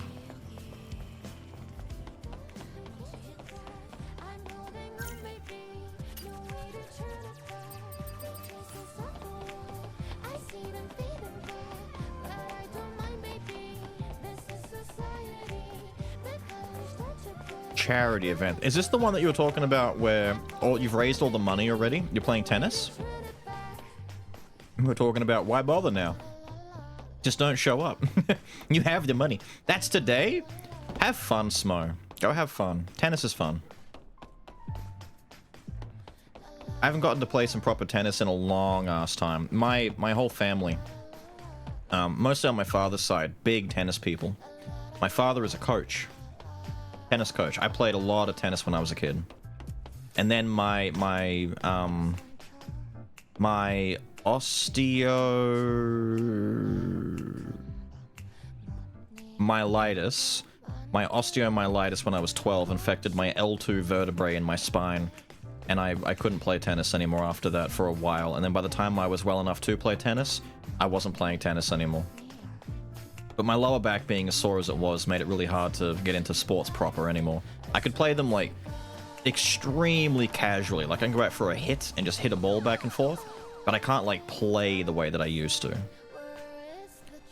Charity event. Is this the one that you were talking about where you've raised all the money already? You're playing tennis? We're talking about why bother now? Just don't show up. You have the money. That's today? Have fun, Smo. Go have fun. Tennis is fun. I haven't gotten to play some proper tennis in a long ass time. My whole family, mostly on my father's side, big tennis people. My father is a coach. Tennis coach. I played a lot of tennis when I was a kid. And then my osteomyelitis when I was 12 infected my L2 vertebrae in my spine, and I couldn't play tennis anymore after that for a while. And then by the time I was well enough to play tennis, I wasn't playing tennis anymore. But my lower back being as sore as it was made it really hard to get into sports proper anymore. I could play them like extremely casually, like I can go out for a hit and just hit a ball back and forth, but I can't like play the way that I used to.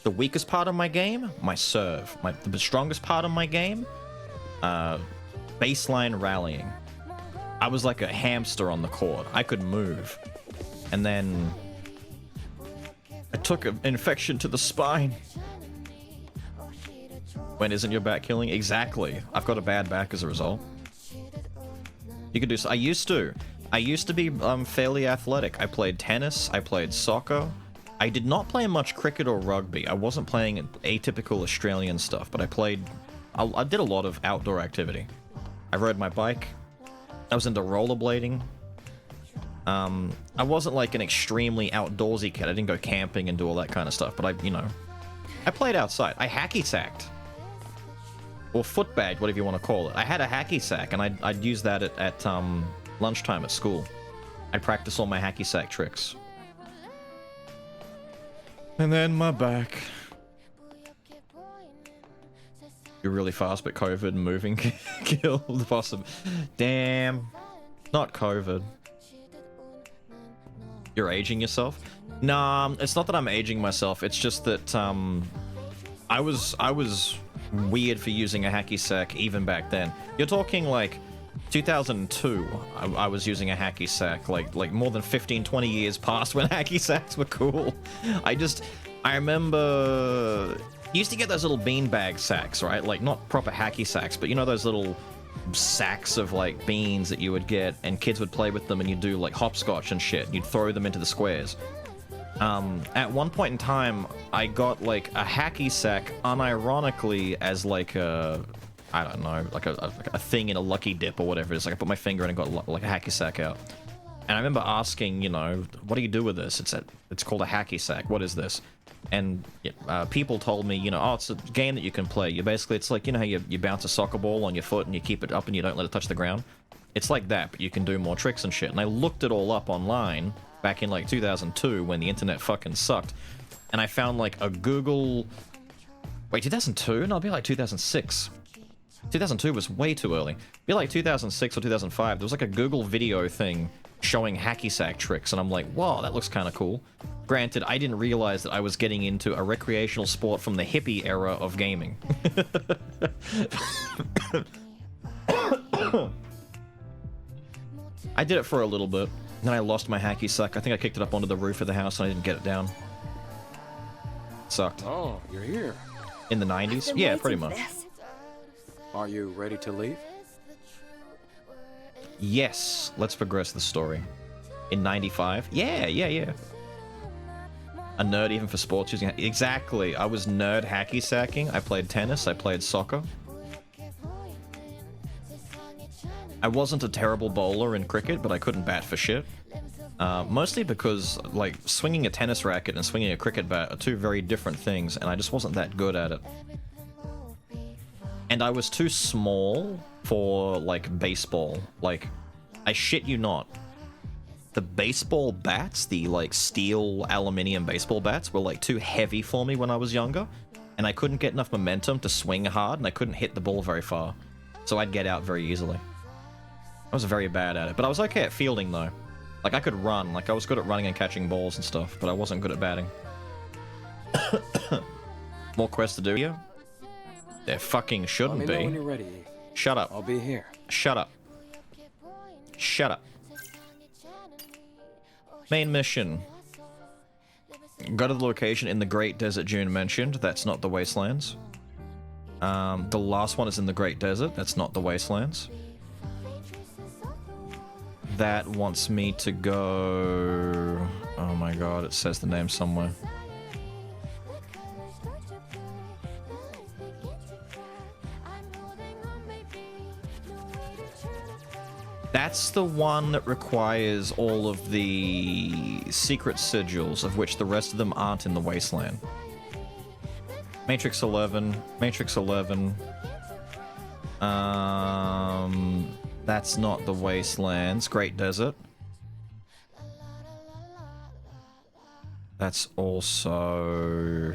The weakest part of my game, my serve. The strongest part of my game, baseline rallying. I was like a hamster on the court. I could move. And then I took an infection to the spine. When isn't your back killing? Exactly. I've got a bad back as a result. You could do so. I used to be fairly athletic. I played tennis. I played soccer. I did not play much cricket or rugby. I wasn't playing atypical Australian stuff, but I did a lot of outdoor activity. I rode my bike. I was into rollerblading. I wasn't like an extremely outdoorsy kid. I didn't go camping and do all that kind of stuff, but I played outside. I hacky sacked. Or footbagged, whatever you want to call it. I had a hacky sack, and I'd use that at lunchtime at school. I'd practice all my hacky sack tricks. And then my back. You're really fast, but COVID and moving killed the possible. Damn. Not COVID. You're aging yourself? Nah, it's not that I'm aging myself. It's just that I was weird for using a hacky sack even back then. You're talking like 2002. I was using a hacky sack like more than 15-20 years past when hacky sacks were cool. I remember you used to get those little beanbag sacks, right? Like not proper hacky sacks, but you know those little sacks of like beans that you would get, and kids would play with them, and you'd do like hopscotch and shit. You'd throw them into the squares. At one point in time, I got like a hacky sack unironically as like a, I don't know, like a thing in a Lucky Dip or whatever it is. Like I put my finger in and got like a hacky sack out. And I remember asking, what do you do with this? It's called a hacky sack. What is this? And people told me, oh, it's a game that you can play. It's like, how you bounce a soccer ball on your foot and you keep it up and you don't let it touch the ground. It's like that, but you can do more tricks and shit. And I looked it all up online back in like 2002 when the internet fucking sucked. And I found like a Google... Wait, 2002? No, it'd be like 2006. 2002 was way too early. It'd be like 2006 or 2005. There was like a Google video thing showing hacky sack tricks, and I'm like, whoa, that looks kind of cool. Granted, I didn't realize that I was getting into a recreational sport from the hippie era of gaming. I did it for a little bit. Then I lost my hacky sack. I think I kicked it up onto the roof of the house and I didn't get it down. Sucked. Oh, you're here. In the 90s? Been Yeah, waiting pretty for much. this. Are you ready to leave? Yes, let's progress the story. In 95? Yeah. A nerd even for sports using... Exactly. I was nerd hacky sacking. I played tennis. I played soccer. I wasn't a terrible bowler in cricket, but I couldn't bat for shit. Mostly because, like, swinging a tennis racket and swinging a cricket bat are two very different things, and I just wasn't that good at it. And I was too small for, like, baseball. Like, I shit you not. The baseball bats, the, like, steel aluminium baseball bats, were, like, too heavy for me when I was younger, and I couldn't get enough momentum to swing hard, and I couldn't hit the ball very far. So I'd get out very easily. I was very bad at it, but I was okay at fielding, though. Like, I could run. Like, I was good at running and catching balls and stuff, but I wasn't good at batting. More quests to do here? There fucking shouldn't Let me know when be. you're ready. Shut up. I'll be here. Shut up. Shut up. Main mission. Go to the location in the Great Desert June mentioned. That's not the Wastelands. The last one is in the Great Desert. That's not the Wastelands. That wants me to go... Oh my god, it says the name somewhere. That's the one that requires all of the secret sigils, of which the rest of them aren't in the Wasteland. Matrix 11. Matrix 11. That's not the Wastelands. Great Desert. That's also...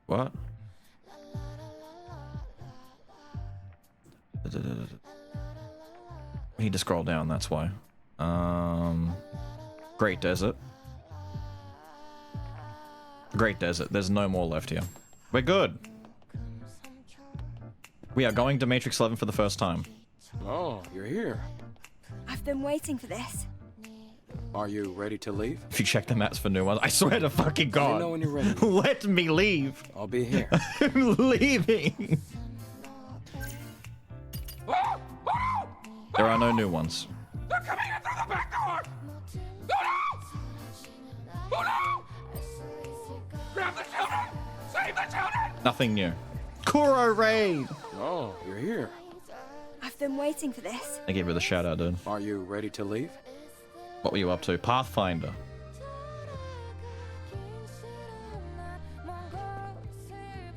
What? We need to scroll down, that's why. Great Desert. Great Desert. There's no more left here. We're good. We are going to Matrix 11 for the first time. Oh, you're here. I've been waiting for this. Are you ready to leave? If you check the maps for new ones, I swear to fucking God. Let me know when you're ready. Let me leave. I'll be here. I'm leaving. Oh, no! There are no new ones. They're coming in through the back door! Oh no! Oh no! Grab the children! Save the children! Nothing new. Kuro Raid! Oh, you're here. I've been waiting for this. I gave her the shout out, dude. Are you ready to leave? What were you up to? Pathfinder.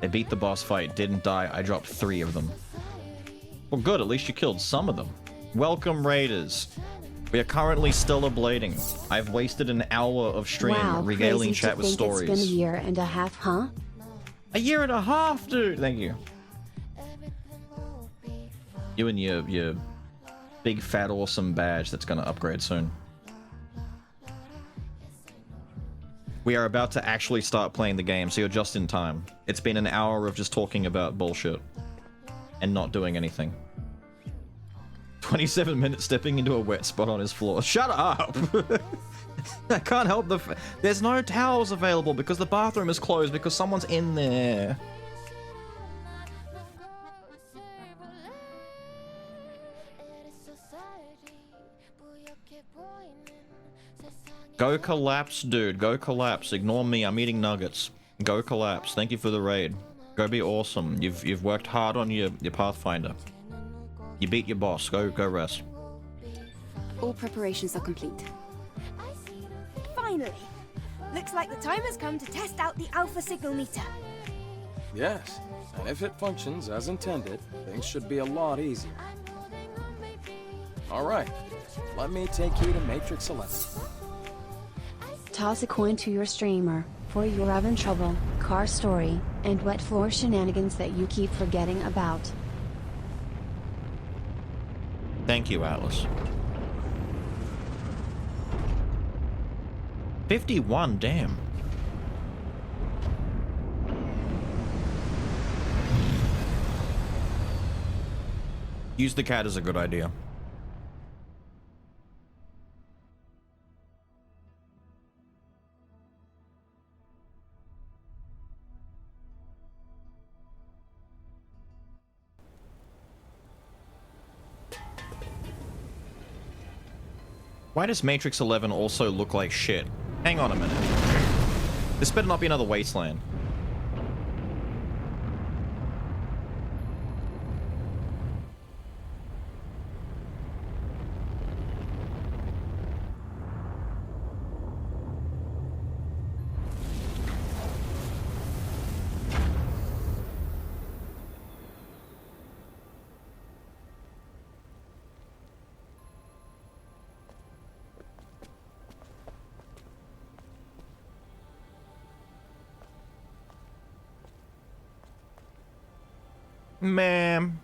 They beat the boss fight, didn't die. I dropped 3 of them. Well, good. At least you killed some of them. Welcome, Raiders. We are currently still ablating. I've wasted an hour of stream Wow, regaling crazy chat to with think stories. It's been a year and a half, huh? A year and a half, dude. Thank you. You and your big fat awesome badge that's gonna upgrade soon. We are about to actually start playing the game, so you're just in time. It's been an hour of just talking about bullshit and not doing anything. 27 minutes stepping into a wet spot on his floor. Shut up! I can't help there's no towels available because the bathroom is closed because someone's in there. Go collapse, dude. Go collapse. Ignore me. I'm eating nuggets. Go collapse. Thank you for the raid. Go be awesome. You've worked hard on your Pathfinder. You beat your boss. Go rest. All preparations are complete. Finally! Looks like the time has come to test out the Alpha Signal Meter. Yes. And if it functions as intended, things should be a lot easier. Alright. Let me take you to Matrix 11. Toss a coin to your streamer for your having trouble, car story, and wet floor shenanigans that you keep forgetting about. Thank you, Atlas. 51, damn. Use the cat is a good idea. Why does Matrix 11 also look like shit? Hang on a minute. This better not be another wasteland. Ma'am.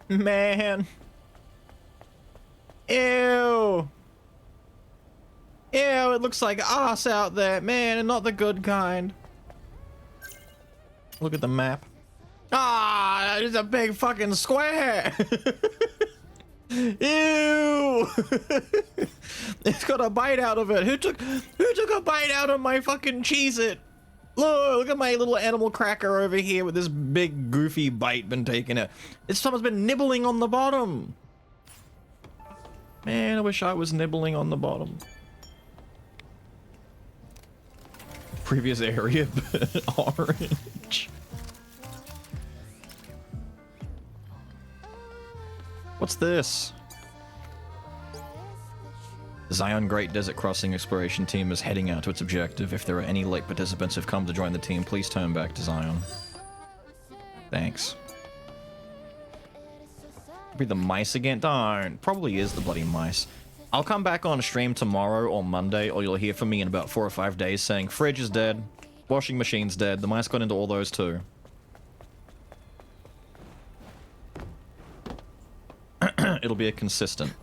Man. Ew. Ew, it looks like ass out there, man, and not the good kind. Look at the map. Ah, it's a big fucking square. Ew! It's got a bite out of it. Who took a bite out of my fucking Cheez-It? Look at my little animal cracker over here with this big goofy bite been taken out. Someone's been nibbling on the bottom. Man, I wish I was nibbling on the bottom. Previous area, orange. What's this? Zion Great Desert Crossing Exploration Team is heading out to its objective. If there are any late participants who've come to join the team, please turn back to Zion. Thanks. Be the mice again? Don't. Probably is the bloody mice. I'll come back on stream tomorrow or Monday, or you'll hear from me in about 4 or 5 days saying fridge is dead, washing machine's dead, the mice got into all those too. It'll be a consistent.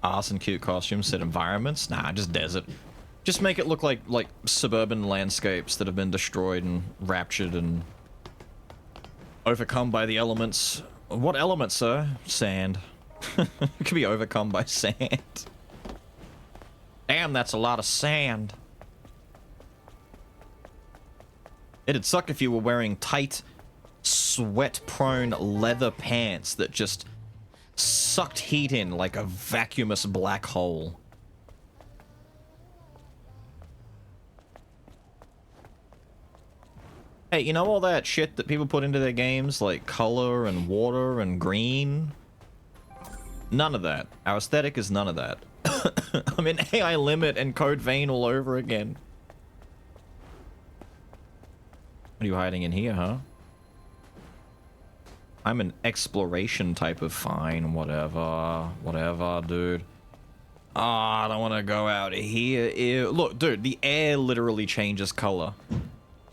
Arse and cute costumes, set environments? Nah, just desert. Just make it look like suburban landscapes that have been destroyed and raptured and overcome by the elements. What elements, sir? Sand. It could be overcome by sand. Damn, that's a lot of sand. It'd suck if you were wearing tight, sweat-prone leather pants that just sucked heat in like a vacuumous black hole. Hey, you know all that shit that people put into their games, like color and water and green? None of that. Our aesthetic is none of that. I'm in AI Limit and Code Vein all over again. What are you hiding in here, huh? I'm an exploration type of fine, whatever. Whatever, dude. Ah, I don't want to go out here. Ew. Look, dude, the air literally changes color.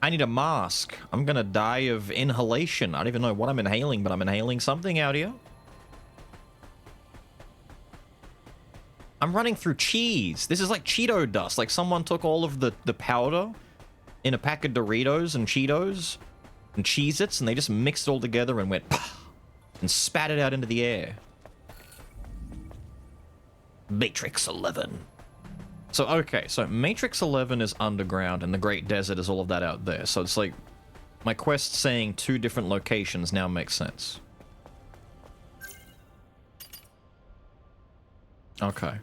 I need a mask. I'm gonna die of inhalation. I don't even know what I'm inhaling, but I'm inhaling something out here. I'm running through cheese. This is like Cheeto dust. Like someone took all of the powder in a pack of Doritos and Cheetos and Cheez-Its, and they just mixed it all together and went pah, and spat it out into the air. Matrix 11. So, okay, so Matrix 11 is underground, and the Great Desert is all of that out there. So it's like, my quest saying 2 different locations now makes sense. Okay.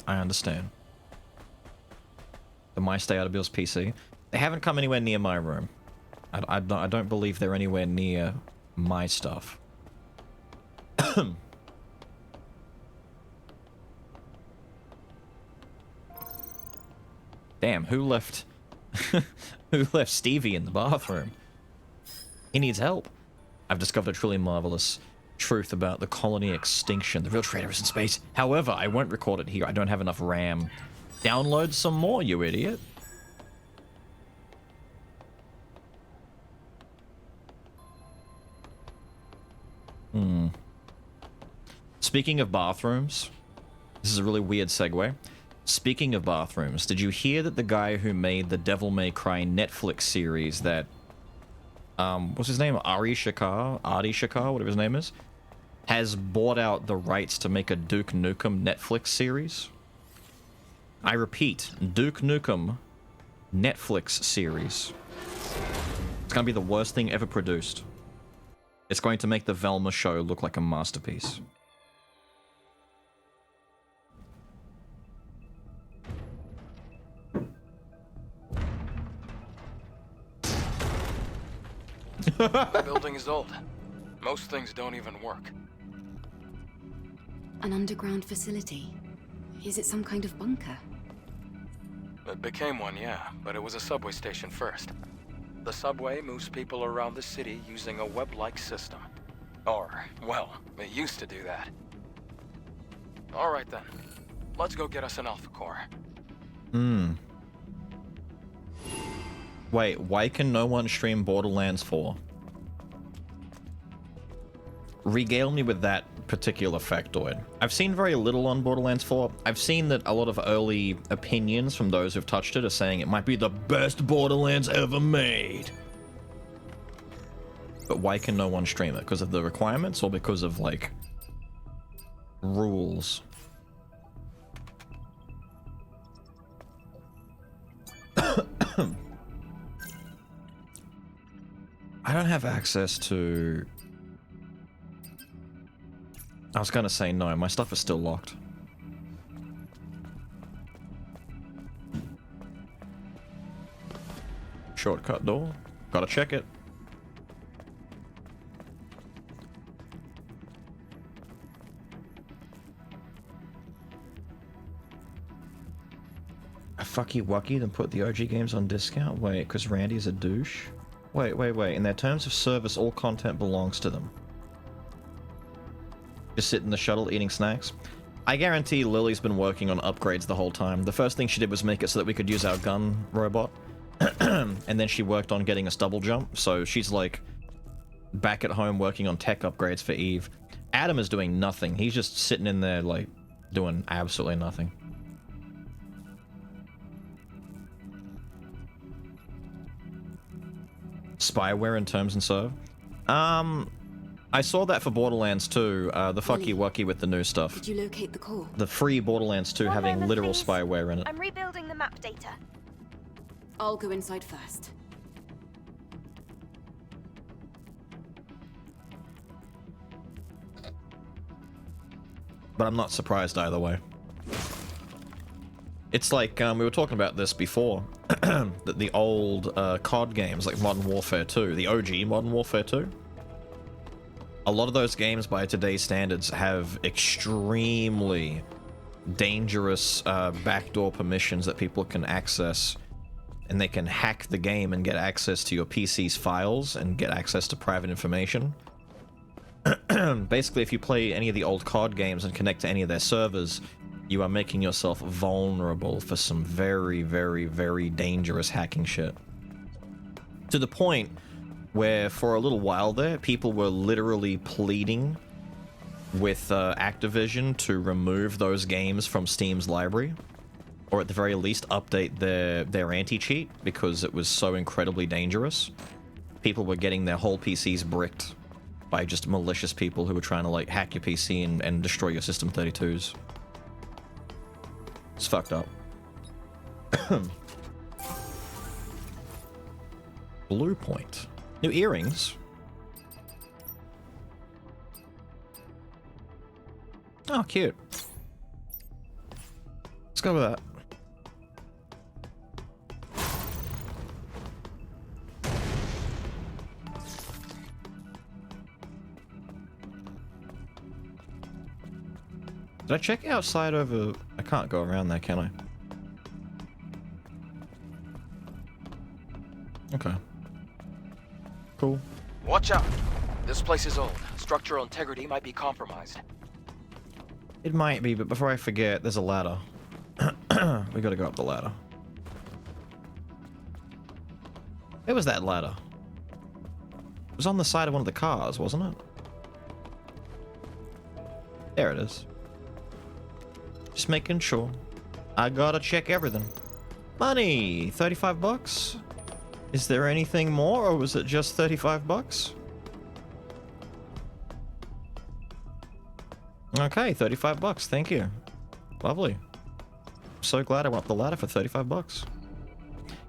I understand. The mice stay out of Bill's PC. They haven't come anywhere near my room. I don't believe they're anywhere near my stuff. Damn, who left Stevie in the bathroom? He needs help. I've discovered a truly marvelous truth about the colony extinction. The real traitor is in space. However, I won't record it here. I don't have enough RAM. Download some more, you idiot. Speaking of bathrooms, this is a really weird segue. Speaking of bathrooms, did you hear that the guy who made the Devil May Cry Netflix series that, what's his name? Adi Shankar, whatever his name is, has bought out the rights to make a Duke Nukem Netflix series? I repeat, Duke Nukem Netflix series. It's gonna be the worst thing ever produced. It's going to make the Velma show look like a masterpiece. The building is old. Most things don't even work. An underground facility? Is it some kind of bunker? It became one, yeah, but it was a subway station first. The subway moves people around the city using a web-like system. Or, well, it used to do that. All right then. Let's go get us an Alpha Core. Wait, why can no one stream Borderlands 4? Regale me with that particular factoid. I've seen very little on Borderlands 4. I've seen that a lot of early opinions from those who've touched it are saying it might be the best Borderlands ever made. But why can no one stream it? Because of the requirements or because of, like, rules? I don't have access to... I was gonna say no, my stuff is still locked. Shortcut door. Gotta check it. A fucky wucky then put the OG games on discount? Wait, because Randy's a douche? Wait. In their terms of service, all content belongs to them. Just sit in the shuttle eating snacks. I guarantee Lily's been working on upgrades the whole time. The first thing she did was make it so that we could use our gun robot. And then she worked on getting us double jump. So she's like back at home working on tech upgrades for Eve. Adam is doing nothing. He's just sitting in there like doing absolutely nothing. Spyware in terms and serve. I saw that for Borderlands 2, the fucky wucky with the new stuff. Did you locate the core? The free Borderlands 2 One having moment, literal please. spyware in it. I'm rebuilding the map data. I'll go inside first. But I'm not surprised either way. It's like, we were talking about this before, that the old COD games, like Modern Warfare 2, the OG Modern Warfare 2, a lot of those games by today's standards have extremely dangerous backdoor permissions that people can access, and they can hack the game and get access to your PC's files and get access to private information. Basically, if you play any of the old COD games and connect to any of their servers, you are making yourself vulnerable for some very, very, very dangerous hacking shit. To the point where, for a little while there, people were literally pleading with Activision to remove those games from Steam's library, or at the very least update their anti-cheat, because it was so incredibly dangerous. People were getting their whole PCs bricked by just malicious people who were trying to like hack your PC and destroy your System 32s. It's fucked up. Blue Point. New earrings. Oh, cute. Let's go with that. Did I check outside over... I can't go around there, can I? Okay. Cool. Watch out! This place is old. Structural integrity might be compromised. It might be, but before I forget, there's a ladder. We gotta go up the ladder. Where was that ladder? It was on the side of one of the cars, wasn't it? There it is. Just making sure. I gotta check everything. Money! 35 bucks? Is there anything more, or was it just 35 bucks? Okay, 35 bucks. Thank you. Lovely. So glad I went up the ladder for 35 bucks.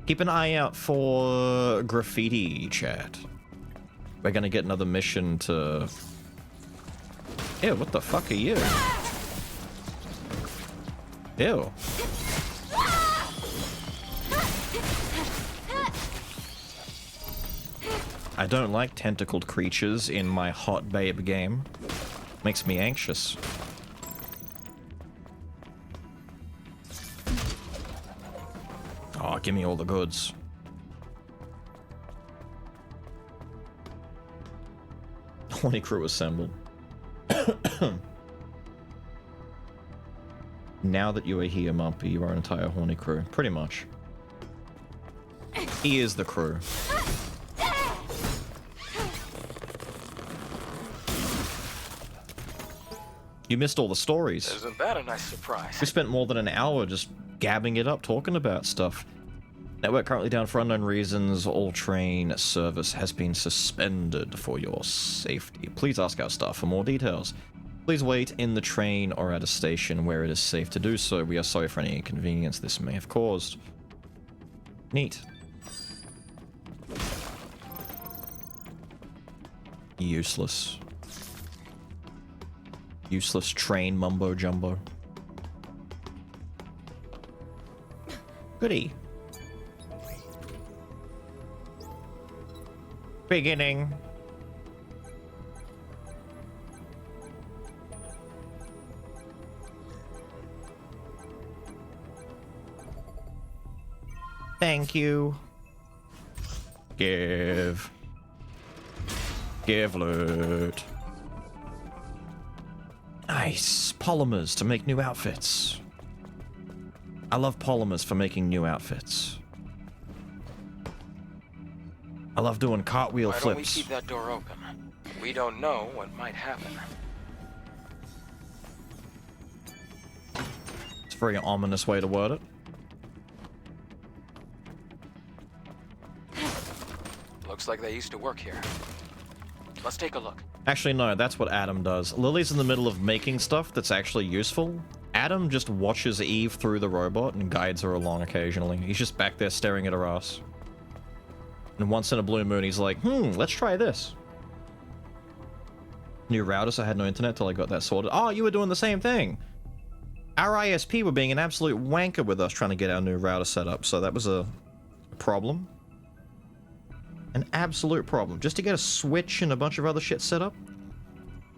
Keep an eye out for graffiti, chat. We're gonna get another mission to... Ew, what the fuck are you? Ew. I don't like tentacled creatures in my hot babe game. Makes me anxious. Oh, give me all the goods. Horny crew assembled. Now that you are here, Mumpy, you are an entire horny crew. Pretty much. He is the crew. You missed all the stories. Isn't that a nice surprise? We spent more than an hour just gabbing it up, talking about stuff. Network currently down for unknown reasons. All train service has been suspended for your safety. Please ask our staff for more details. Please wait in the train or at a station where it is safe to do so. We are sorry for any inconvenience this may have caused. Neat. Useless. Useless train mumbo jumbo. Goody. Beginning. Thank you. Give. Give loot. Nice. Polymers to make new outfits. I love polymers for making new outfits. I love doing cartwheel Why don't we flips. keep that door open? We don't know what might happen. It's a very ominous way to word it. Looks like they used to work here. Let's take a look. Actually, no, that's what Adam does. Lily's in the middle of making stuff that's actually useful. Adam just watches Eve through the robot and guides her along occasionally. He's just back there staring at her ass. And once in a blue moon, he's like, let's try this. New routers, I had no internet till I got that sorted. Oh, you were doing the same thing. Our ISP were being an absolute wanker with us trying to get our new router set up, so that was a problem. An absolute problem. Just to get a switch and a bunch of other shit set up.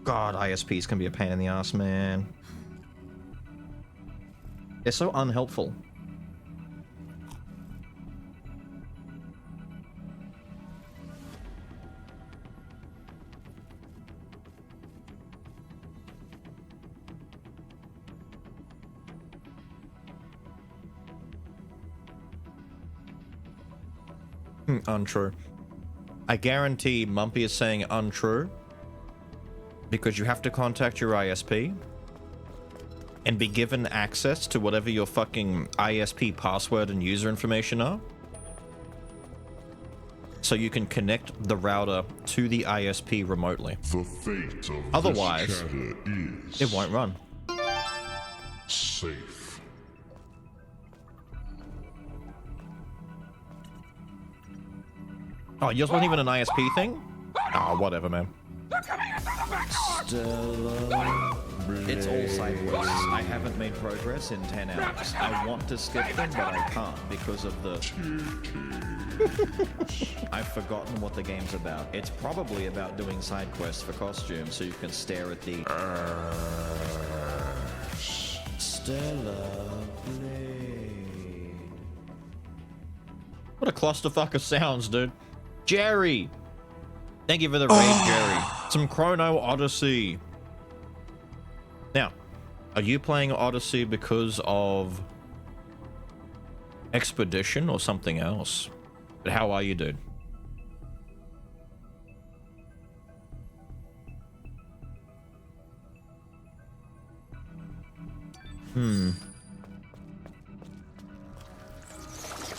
God, ISPs can be a pain in the ass, man. They're so unhelpful. Untrue. I guarantee Mumpy is saying untrue because you have to contact your ISP and be given access to whatever your fucking ISP password and user information are, so you can connect the router to the ISP remotely. The fate of Otherwise, this chatter is it won't run. safe. Oh, yours wasn't even an ISP thing? Oh, whatever, man. Stella. It's all side quests. I haven't made progress in 10 hours. I want to skip them, but I can't because of the... I've forgotten what the game's about. It's probably about doing side quests for costumes so you can stare at the... Stella Blade. What a clusterfuck of sounds, dude. Jerry! Thank you for the raid, Jerry. Some Chrono Odyssey. Now, are you playing Odyssey because of Expedition or something else? But how are you, dude?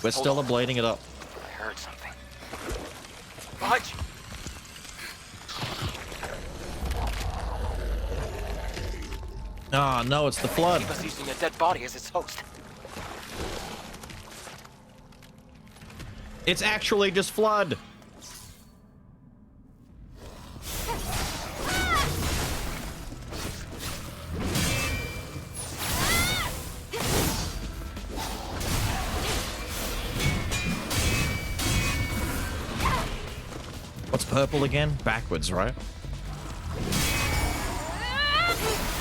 We're still blading it up. I heard something. Behind you! Ah, no, it's the flood. Keep us using a dead body as its host. It's actually just flood. What's purple again? Backwards, right?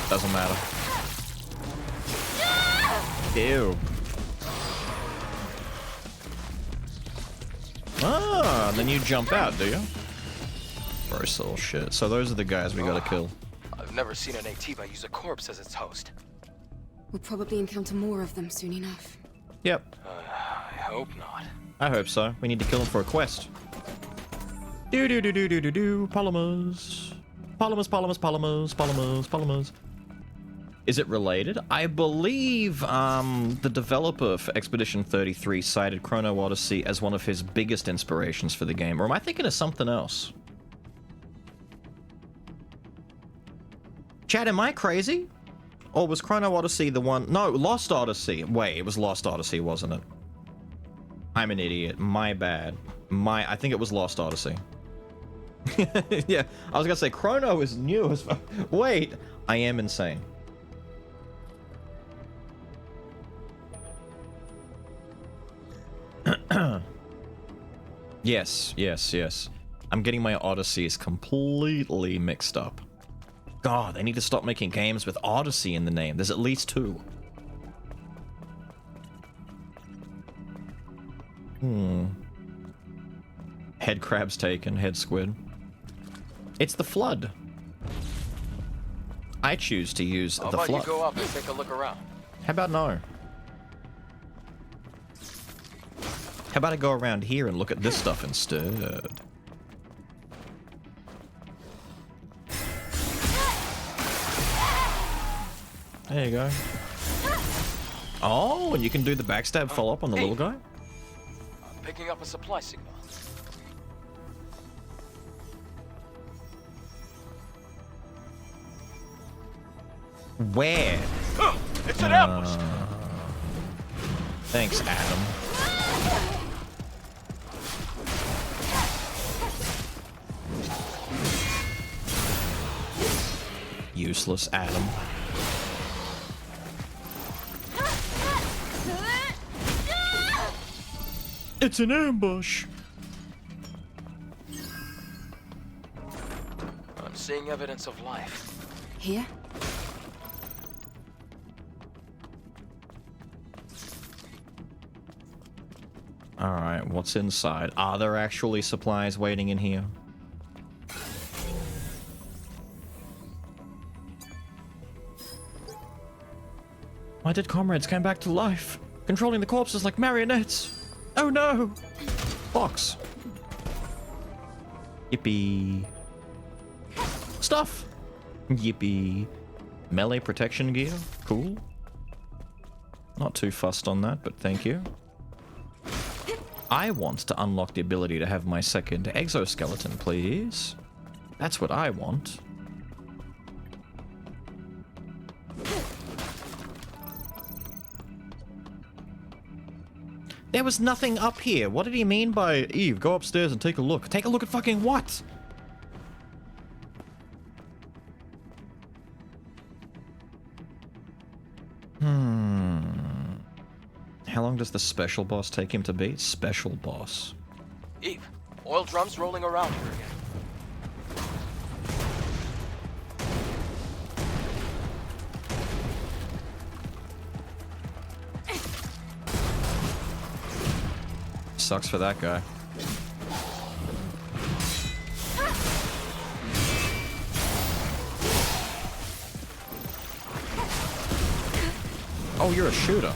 Doesn't matter. Ew. Ah, then you jump out, do you? Gross little shit. So those are the guys we gotta kill. I've never seen an Atiba use a corpse as its host. We'll probably encounter more of them soon enough. Yep. I hope not. I hope so. We need to kill them for a quest. Do. Polymers. Polymers. Is it related? I believe the developer for Expedition 33 cited Chrono Odyssey as one of his biggest inspirations for the game. Or am I thinking of something else? Chad, am I crazy? Or was Chrono Odyssey the one... No, Lost Odyssey. Wait, it was Lost Odyssey, wasn't it? I'm an idiot. My bad. I think it was Lost Odyssey. Yeah, I was gonna say Chrono is new as fuck. Wait, I am insane. Yes. I'm getting my Odysseys completely mixed up. God, they need to stop making games with Odyssey in the name. There's at least 2. Head crab's taken, head squid. It's the flood. I choose to use the How about flood. you go up and take a look around? How about no? How about I go around here and look at this stuff instead? There you go. Oh, and you can do the backstab follow-up on the little guy? I'm picking up a supply signal. Where? Oh, it's an ambush! Thanks, Adam. Useless Adam. It's an ambush! I'm seeing evidence of life. Here? Alright, what's inside? Are there actually supplies waiting in here? My dead comrades came back to life, controlling the corpses like marionettes. Oh no! Box. Yippee. Stuff! Yippee. Melee protection gear? Cool. Not too fussed on that, but thank you. I want to unlock the ability to have my second exoskeleton, please. That's what I want. There was nothing up here. What did he mean by, Eve, go upstairs and take a look? Take a look at fucking what? How long does the special boss take him to beat? Special boss. Eve, oil drums rolling around here again. Sucks for that guy. Oh, you're a shooter.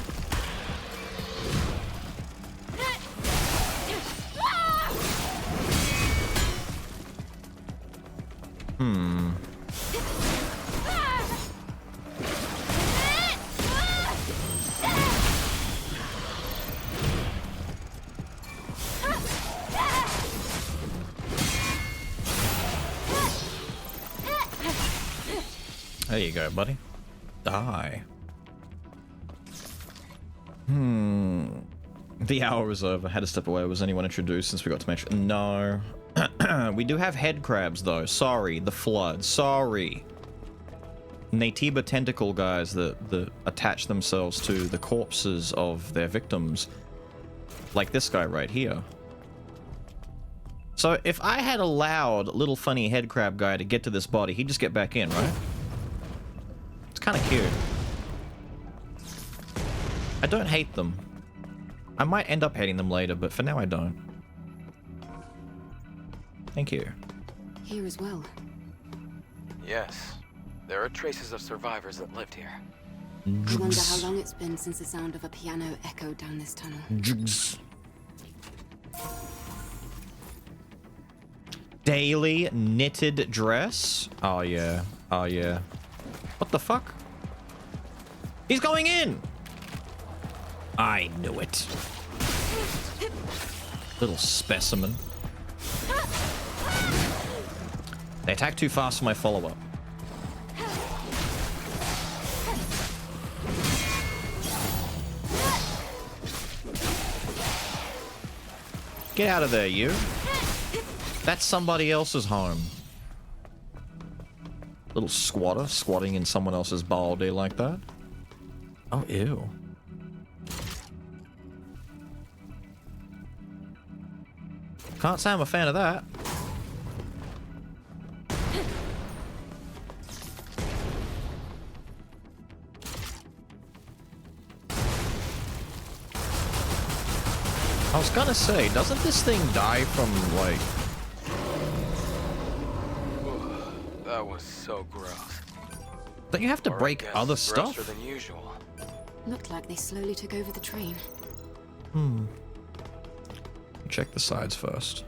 There you go, buddy. Die. The hour was over. Had to step away. Was anyone introduced since we got to mention? No. We do have head crabs, though. Sorry. The flood. Sorry. Natiba tentacle guys that attach themselves to the corpses of their victims. Like this guy right here. So if I had allowed little funny head crab guy to get to this body, he'd just get back in, right? It's kind of cute. I don't hate them. I might end up hating them later, but for now I don't. Thank you. Here as well. Yes. There are traces of survivors that lived here. I wonder how long it's been since the sound of a piano echoed down this tunnel. Daily knitted dress? Oh yeah. Oh yeah. What the fuck? He's going in! I knew it. Little specimen. They attack too fast for my follow-up. Get out of there, you. That's somebody else's home. Little squatter squatting in someone else's baldy like that. Oh, ew. Can't say I'm a fan of that. I was gonna say, doesn't this thing die from, like... That was so gross. Don't you have to Or I break guess other grosser stuff? than usual. Looked like they slowly took over the train. Check the sides first.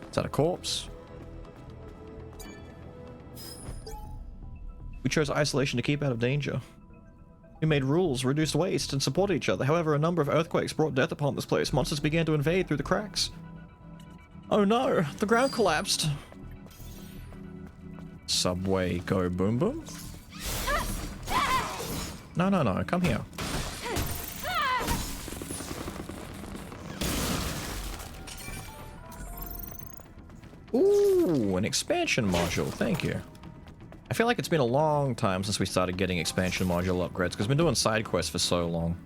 Is that a corpse? We chose isolation to keep out of danger. We made rules, reduced waste, and supported each other. However, a number of earthquakes brought death upon this place. Monsters began to invade through the cracks. Oh no, the ground collapsed. Subway go boom boom? No, no, no, come here. Ooh, an expansion module, thank you. I feel like it's been a long time since we started getting expansion module upgrades, because we've been doing side quests for so long.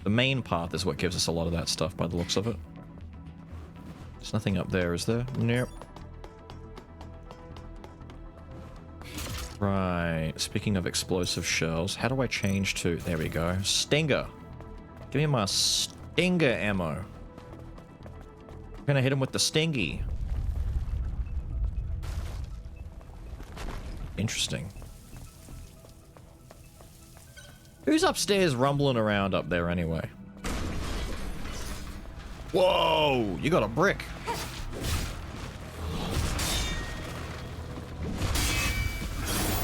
The main path is what gives us a lot of that stuff by the looks of it. There's nothing up there, is there? Nope. Right, speaking of explosive shells, how do I change to... There we go. Stinger. Give me my Stinger ammo. I'm gonna hit him with the Stingy. Interesting. Who's upstairs rumbling around up there anyway? Whoa! You got a brick.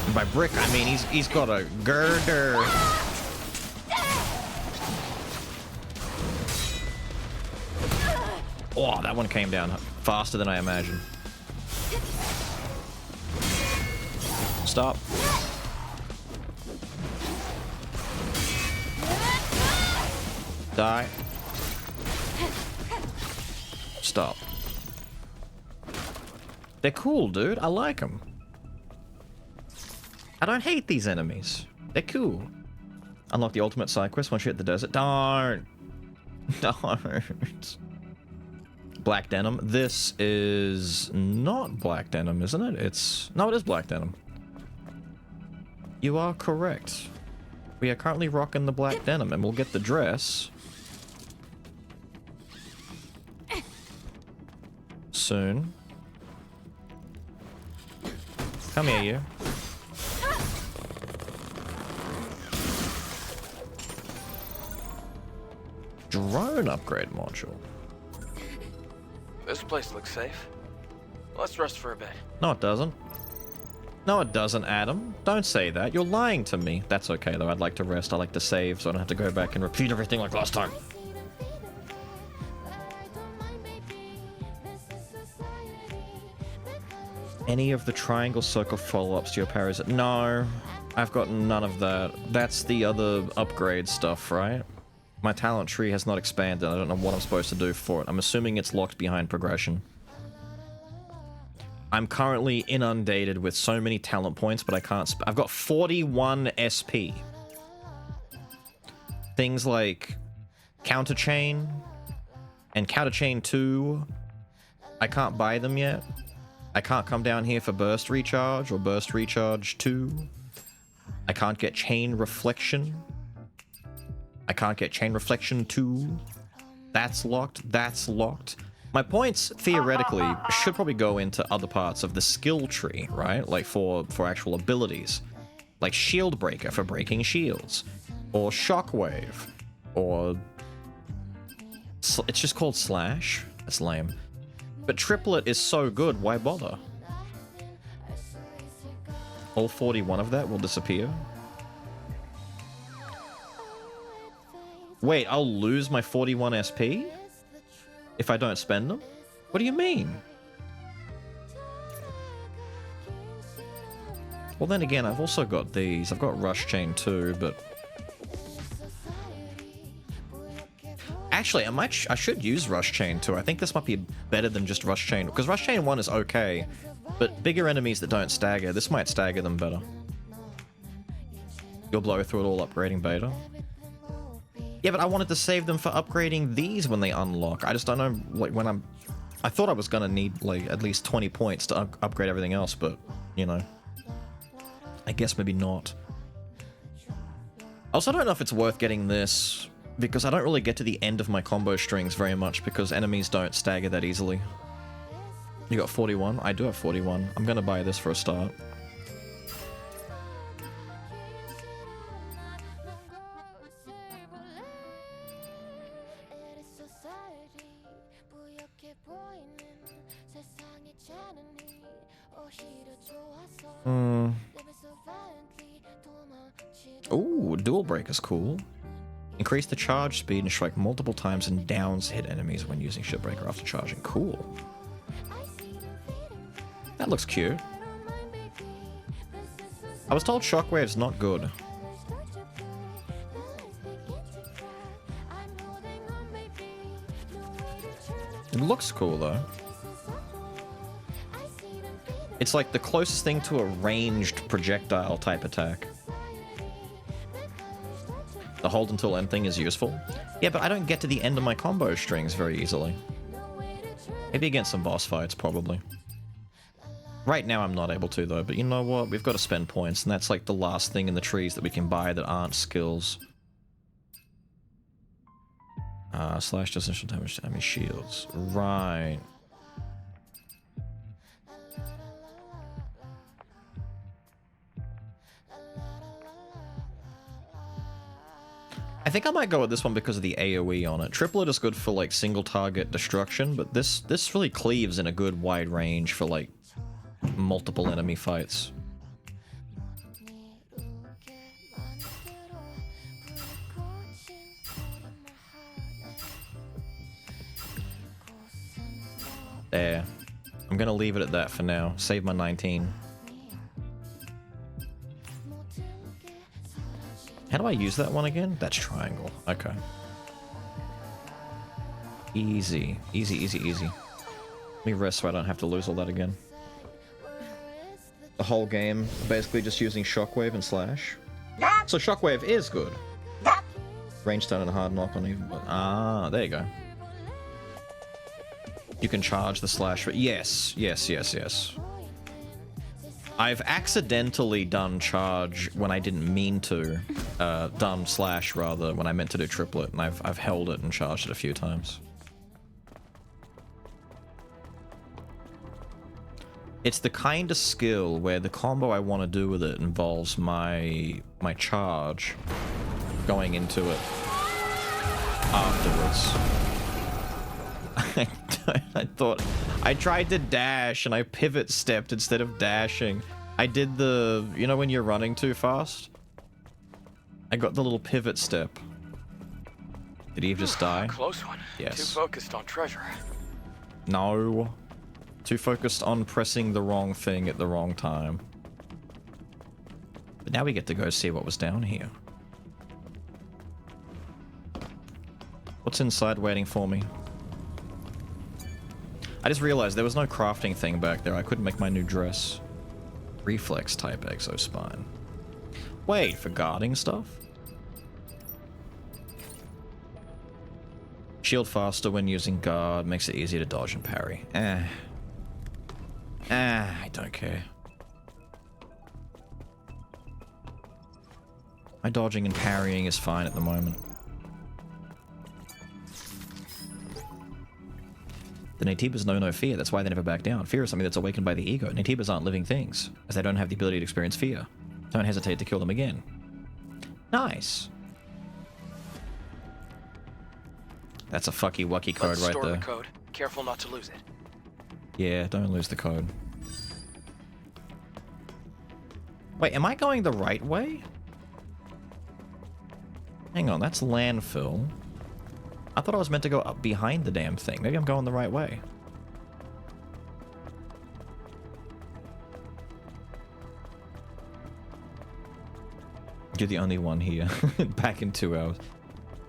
And by brick, I mean he's got a girder. Oh, that one came down faster than I imagined. Stop. Die. Stop. They're cool, dude. I like them. I don't hate these enemies. They're cool. Unlock the ultimate side quest once you hit the desert. Darn. Darn. Black denim. This is not black denim, isn't it? It's... No, it is black denim. You are correct. We are currently rocking the black denim, and we'll get the dress soon. Come here, you. Drone upgrade module. This place looks safe. Let's rest for a bit. No, it doesn't. No, it doesn't, Adam. Don't say that. You're lying to me. That's okay, though. I'd like to rest. I like to save, so I don't have to go back and repeat everything like last time. Any of the triangle circle follow-ups to your parries? No, I've got none of that. That's the other upgrade stuff, right? My talent tree has not expanded. I don't know what I'm supposed to do for it. I'm assuming it's locked behind progression. I'm currently inundated with so many talent points, but I can't... I've got 41 SP. Things like Counter Chain and Counter Chain 2. I can't buy them yet. I can't come down here for Burst Recharge or Burst Recharge 2. I can't get Chain Reflection. I can't get Chain Reflection 2. That's locked. That's locked. My points, theoretically, should probably go into other parts of the skill tree, right? Like for actual abilities. Like Shield Breaker for breaking shields. Or Shockwave. Or... It's just called Slash. That's lame. But Triplet is so good, why bother? All 41 of that will disappear. Wait, I'll lose my 41 SP? If I don't spend them? What do you mean? Well then again, I've also got these. I've got Rush Chain too, but... Actually, I should use Rush Chain too. I think this might be better than just Rush Chain, because Rush Chain 1 is okay, but bigger enemies that don't stagger, this might stagger them better. You'll blow through it all upgrading beta. Yeah, but I wanted to save them for upgrading these when they unlock. I just don't know, like, when I'm... I thought I was gonna need, like, at least 20 points to upgrade everything else, but, you know. I guess maybe not. I also don't know if it's worth getting this, because I don't really get to the end of my combo strings very much, because enemies don't stagger that easily. You got 41? I do have 41. I'm gonna buy this for a start. Ooh, Dual Break is cool. Increase the charge speed and strike multiple times and downs hit enemies when using Shipbreaker after charging. Cool. That looks cute. I was told Shockwave's not good. It looks cool though. It's like the closest thing to a ranged projectile type attack. The hold until end thing is useful. Yeah, but I don't get to the end of my combo strings very easily. Maybe against some boss fights, probably. Right now I'm not able to though, but you know what? We've got to spend points, and that's like the last thing in the trees that we can buy that aren't skills. Slash does initial damage to enemy shields. Right. I think I might go with this one because of the AoE on it. Triplet is good for like single target destruction, but this really cleaves in a good wide range for like multiple enemy fights. There. I'm gonna leave it at that for now. Save my 19. How do I use that one again? That's triangle. Okay. Easy. Easy, easy, easy. Let me rest so I don't have to lose all that again. The whole game, basically just using Shockwave and Slash. So Shockwave is good. Range stun and hard knock on even, but... Ah, there you go. You can charge the Slash, but yes, yes, yes, yes. I've accidentally done charge when I didn't mean to. Done Slash, rather, when I meant to do Triplet, and I've held it and charged it a few times. It's the kind of skill where the combo I want to do with it involves my charge going into it afterwards. I thought... I tried to dash and I pivot stepped instead of dashing. I did the... You know when you're running too fast? I got the little pivot step. Did Eve just die? Close one. Yes. Too focused on treasure. No. Too focused on pressing the wrong thing at the wrong time. But now we get to go see what was down here. What's inside waiting for me? I just realized there was no crafting thing back there. I couldn't make my new dress. Reflex type exospine. Wait, for guarding stuff? Shield faster when using guard. Makes it easier to dodge and parry. I don't care. My dodging and parrying is fine at the moment. The Naytibas know no fear, that's why they never back down. Fear is something that's awakened by the ego. Naytibas aren't living things, as they don't have the ability to experience fear. Don't hesitate to kill them again. Nice. That's a fucky wucky code right store there. The code. Careful not to lose it. Yeah, don't lose the code. Wait, am I going the right way? Hang on, that's landfill. I thought I was meant to go up behind the damn thing. Maybe I'm going the right way. You're the only one here. Back in 2 hours.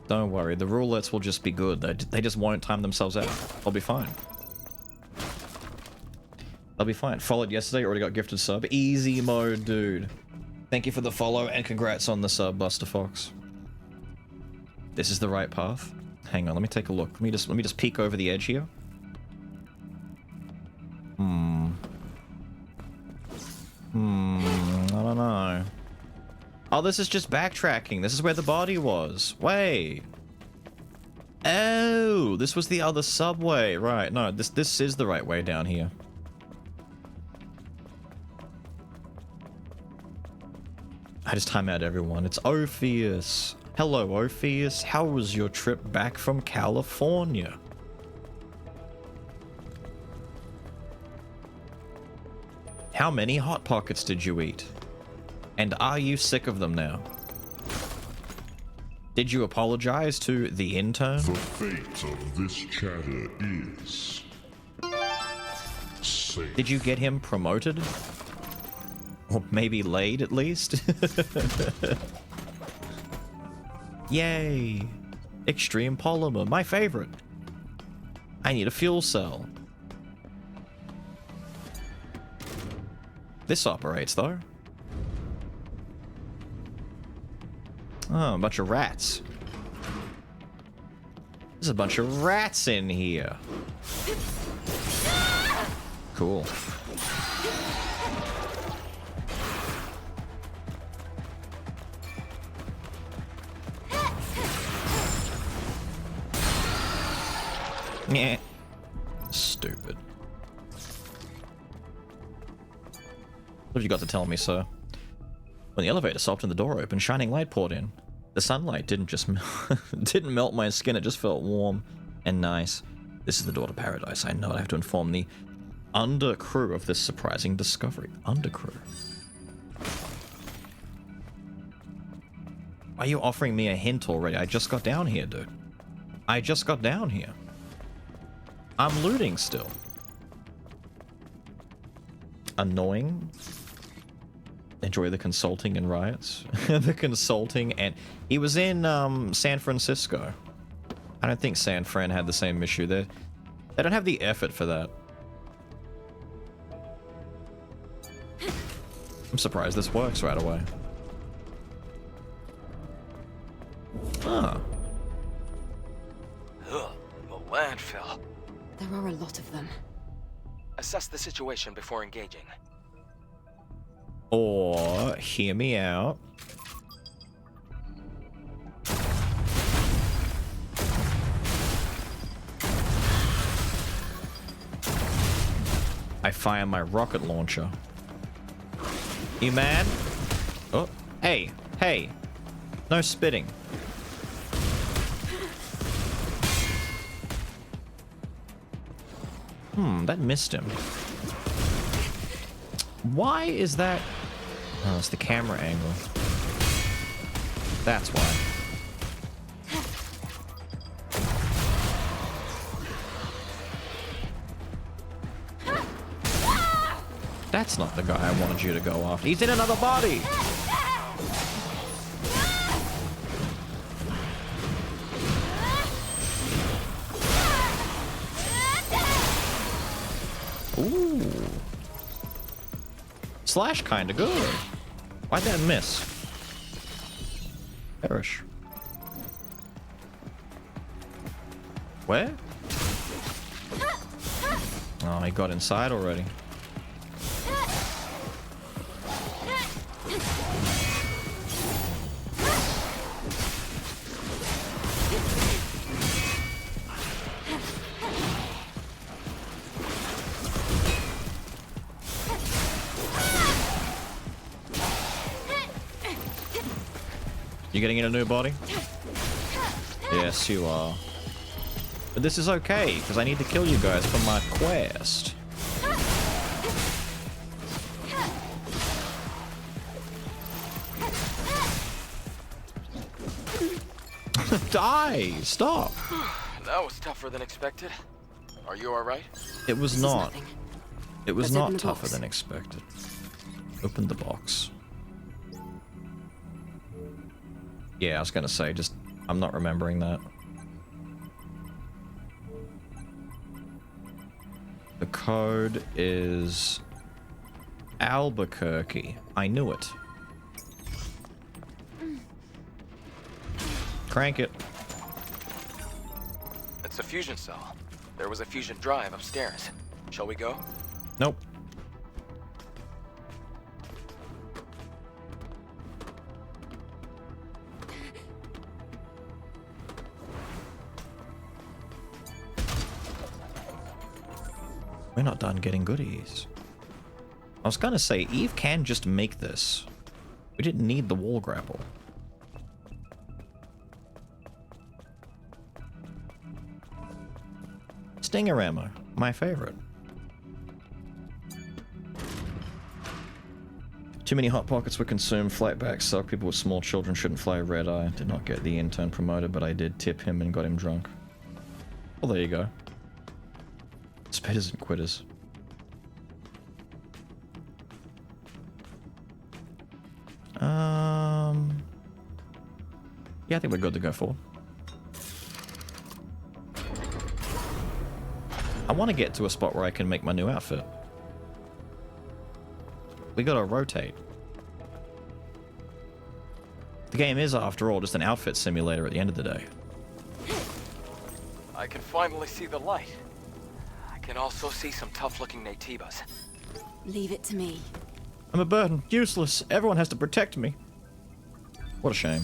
Don't worry, the roulettes will just be good. They just won't time themselves out. I'll be fine. I'll be fine. Followed yesterday, already got gifted sub. Easy mode, dude. Thank you for the follow and congrats on the sub, Buster Fox. This is the right path. Hang on, let me take a look. Let me just peek over the edge here. I don't know. Oh, this is just backtracking. This is where the body was. Wait. Oh, this was the other subway. Right, no, this is the right way down here. I just time out everyone. It's Ophius. Hello, Ophius. How was your trip back from California? How many Hot Pockets did you eat? And are you sick of them now? Did you apologize to the intern? The fate of this chatter is... safe. Did you get him promoted? Or maybe laid at least? Yay! Extreme polymer, my favorite. I need a fuel cell. This operates though. Oh, a bunch of rats. There's a bunch of rats in here. Cool. Yeah. Stupid. What have you got to tell me, sir? When the elevator stopped and the door opened, shining light poured in. The sunlight didn't just didn't melt my skin, it just felt warm and nice. This is the door to paradise. I know I have to inform the undercrew of this surprising discovery. Undercrew. Why are you offering me a hint already? I just got down here, dude. I just got down here. I'm looting still. Annoying. Enjoy the consulting and riots. The consulting and... He was in San Francisco. I don't think San Fran had the same issue there. They don't have the effort for that. I'm surprised this works right away. Ah. Ugh, the landfill. There are a lot of them. Assess the situation before engaging. Or, hear me out. I fire my rocket launcher. You mad? Oh, hey, hey. No spitting. That missed him. Why is that? Oh, it's the camera angle. That's why. That's not the guy I wanted you to go after. He's in another body! Ooh. Slash kinda good. Why'd that miss? Perish. Where? Oh, he got inside already. You getting in a new body? Yes, you are. But this is okay, because I need to kill you guys for my quest. Die! Stop! That was tougher than expected. Are you alright? It was not. It was Let's open not the tougher box. than expected. Open the box. Yeah, I was gonna say, just... I'm not remembering that. The code is... Albuquerque. I knew it. Crank it. It's a fusion cell. There was a fusion drive upstairs. Shall we go? Nope. We're not done getting goodies. I was gonna say, Eve can just make this. We didn't need the wall grapple. Stinger ammo, my favorite. Too many hot pockets were consumed. Flight back suck. People with small children shouldn't fly red eye. Did not get the intern promoted, but I did tip him and got him drunk. Well, there you go. Spitters and quitters. Yeah, I think we're good to go for. I want to get to a spot where I can make my new outfit. We gotta rotate. The game is, after all, just an outfit simulator at the end of the day. I can finally see the light. I can also see some tough-looking Naytibas. Leave it to me. I'm a burden. Useless. Everyone has to protect me. What a shame.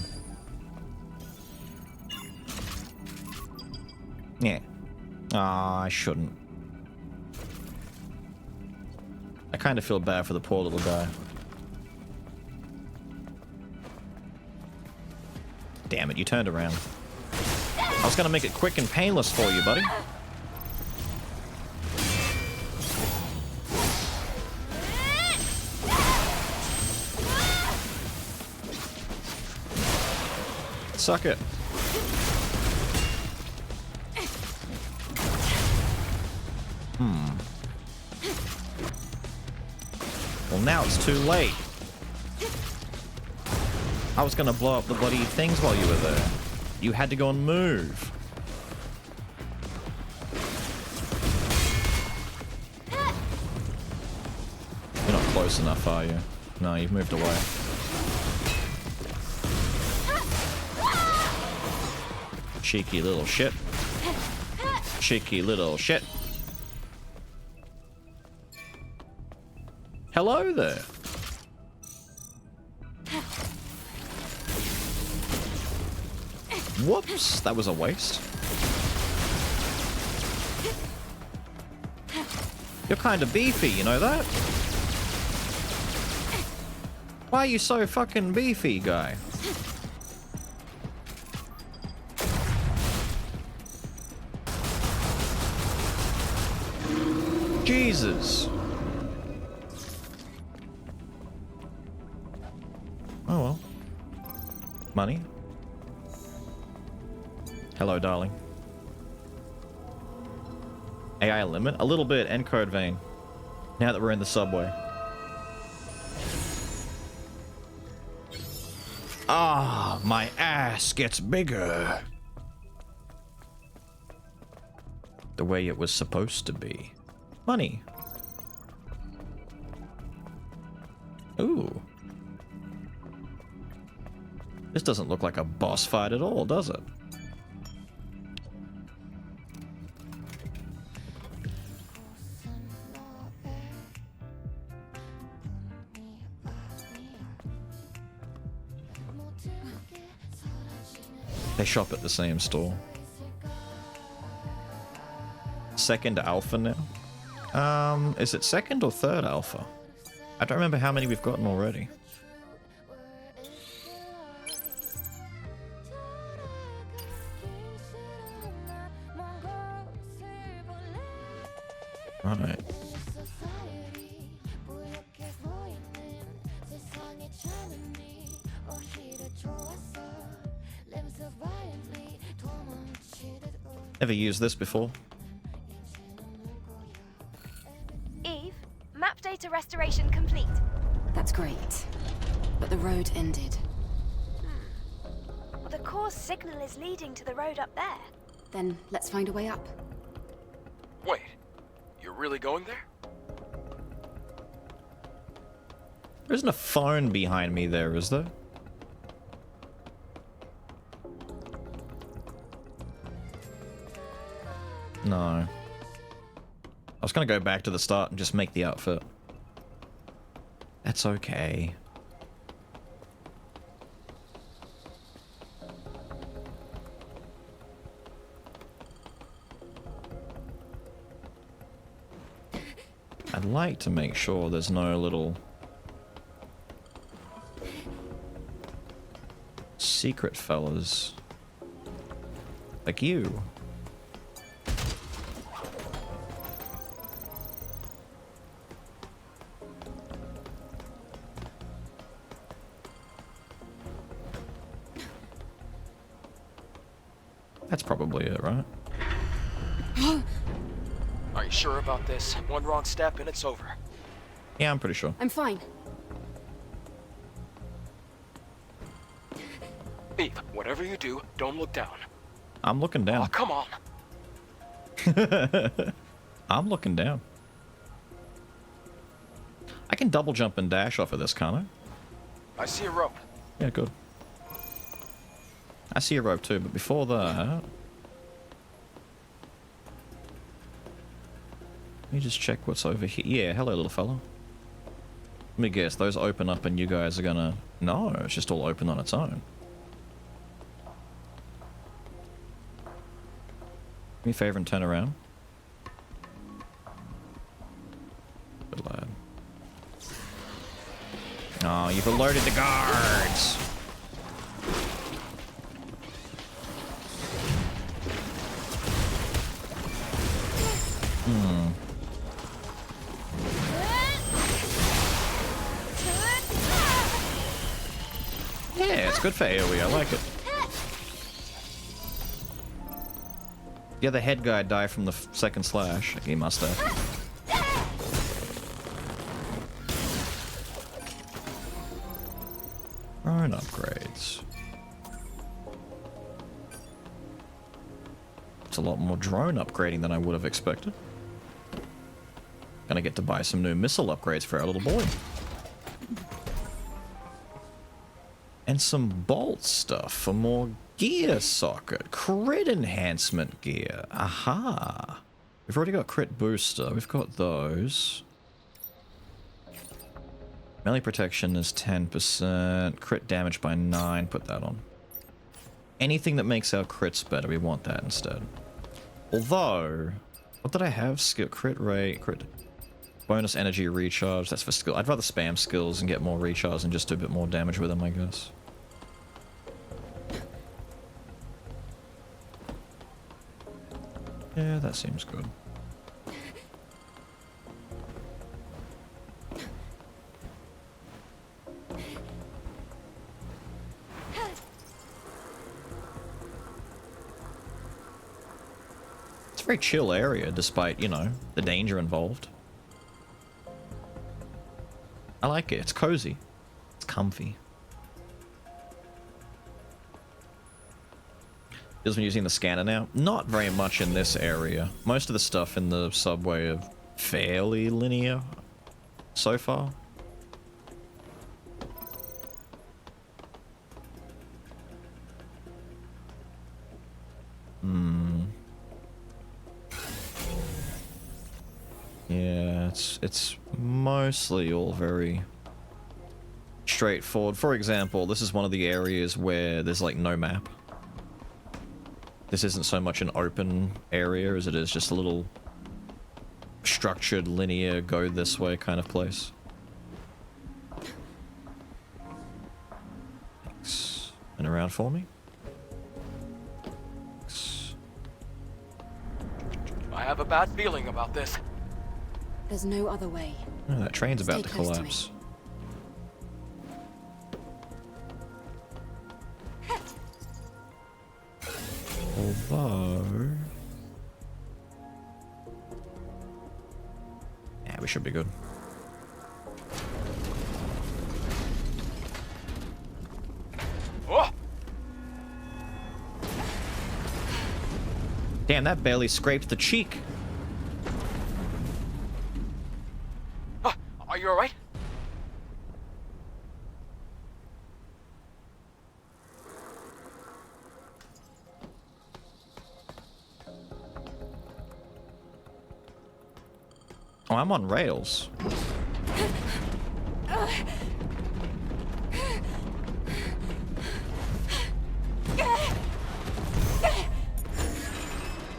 Yeah. Ah, I shouldn't. I kind of feel bad for the poor little guy. Damn it, you turned around. I was gonna make it quick and painless for you, buddy. Suck it. Well, now it's too late. I was gonna blow up the bloody things while you were there. You had to go and move. You're not close enough, are you? No, you've moved away. Cheeky little shit. Cheeky little shit. Hello there. Whoops, that was a waste. You're kind of beefy, you know that? Why are you so fucking beefy, guy? Jesus. Oh well. Money. Hello, darling. AI limit? A little bit, and code vein. Now that we're in the subway. Ah, my ass gets bigger. The way it was supposed to be. Money. Ooh. This doesn't look like a boss fight at all, does it? They shop at the same store. Second alpha now? Is it second or third alpha? I don't remember how many we've gotten already. Right. Ever used this before? Eve, map data restoration complete. That's great. But the road ended. Well, the core signal is leading to the road up there. Then let's find a way up. Wait, you're really going there? There isn't a phone behind me there, is there? No. I was gonna go back to the start and just make the outfit. That's okay. I'd like to make sure there's no little secret fellas like you. That's probably it, right? Are you sure about this? One wrong step and it's over. Yeah, I'm pretty sure. I'm fine. Eve, whatever you do, don't look down. I'm looking down. Oh, come on. I'm looking down. I can double jump and dash off of this, can't I? I see a rope. Yeah, good. I see a rope too, but before that... Let me just check what's over here. Yeah, hello little fella. Let me guess, those open up and you guys are gonna... No, it's just all open on its own. Do me a favor and turn around. Good lad. Oh, you've alerted the guards! Yeah, it's good for AoE, I like it. Yeah, the head guy died from the second slash. He must have. Drone upgrades. It's a lot more drone upgrading than I would have expected. Gonna get to buy some new missile upgrades for our little boy. And some bolt stuff for more gear socket. Crit enhancement gear. Aha. We've already got crit booster. We've got those. Melee protection is 10%. Crit damage by 9. Put that on. Anything that makes our crits better, we want that instead. Although, what did I have? Skill, crit rate, crit... Bonus energy recharge. That's for skill. I'd rather spam skills and get more recharge and just do a bit more damage with them, I guess. Yeah, that seems good. It's a very chill area, despite, you know, the danger involved. I like it. It's cozy. It's comfy. Is when using the scanner now? Not very much in this area. Most of the stuff in the subway are fairly linear so far. Yeah, it's mostly all very straightforward. For example, this is one of the areas where there's like no map. This isn't so much an open area as it is just a little structured, linear, go this way kind of place. Thanks. And around for me. Thanks. I have a bad feeling about this. There's no other way. Oh, that train's about Stay to close to me. collapse. Although... yeah, we should be good. Oh! Damn, that barely scraped the cheek. Are you alright? Oh, I'm on rails.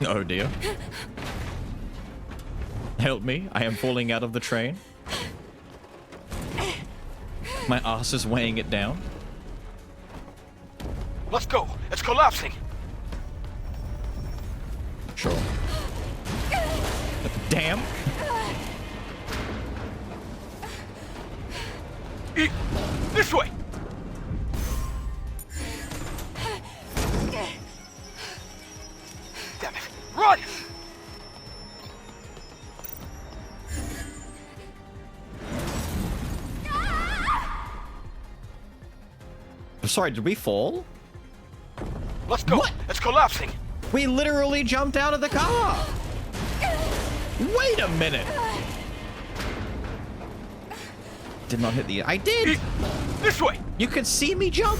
Oh dear. Help me, I am falling out of the train. My ass is weighing it down. Let's go. It's collapsing. Sure. Damn. This way. Damn it. Run! I'm sorry, did we fall? Let's go. What? It's collapsing. We literally jumped out of the car. Wait a minute. Did not hit the... I did. This way. You could see me jump.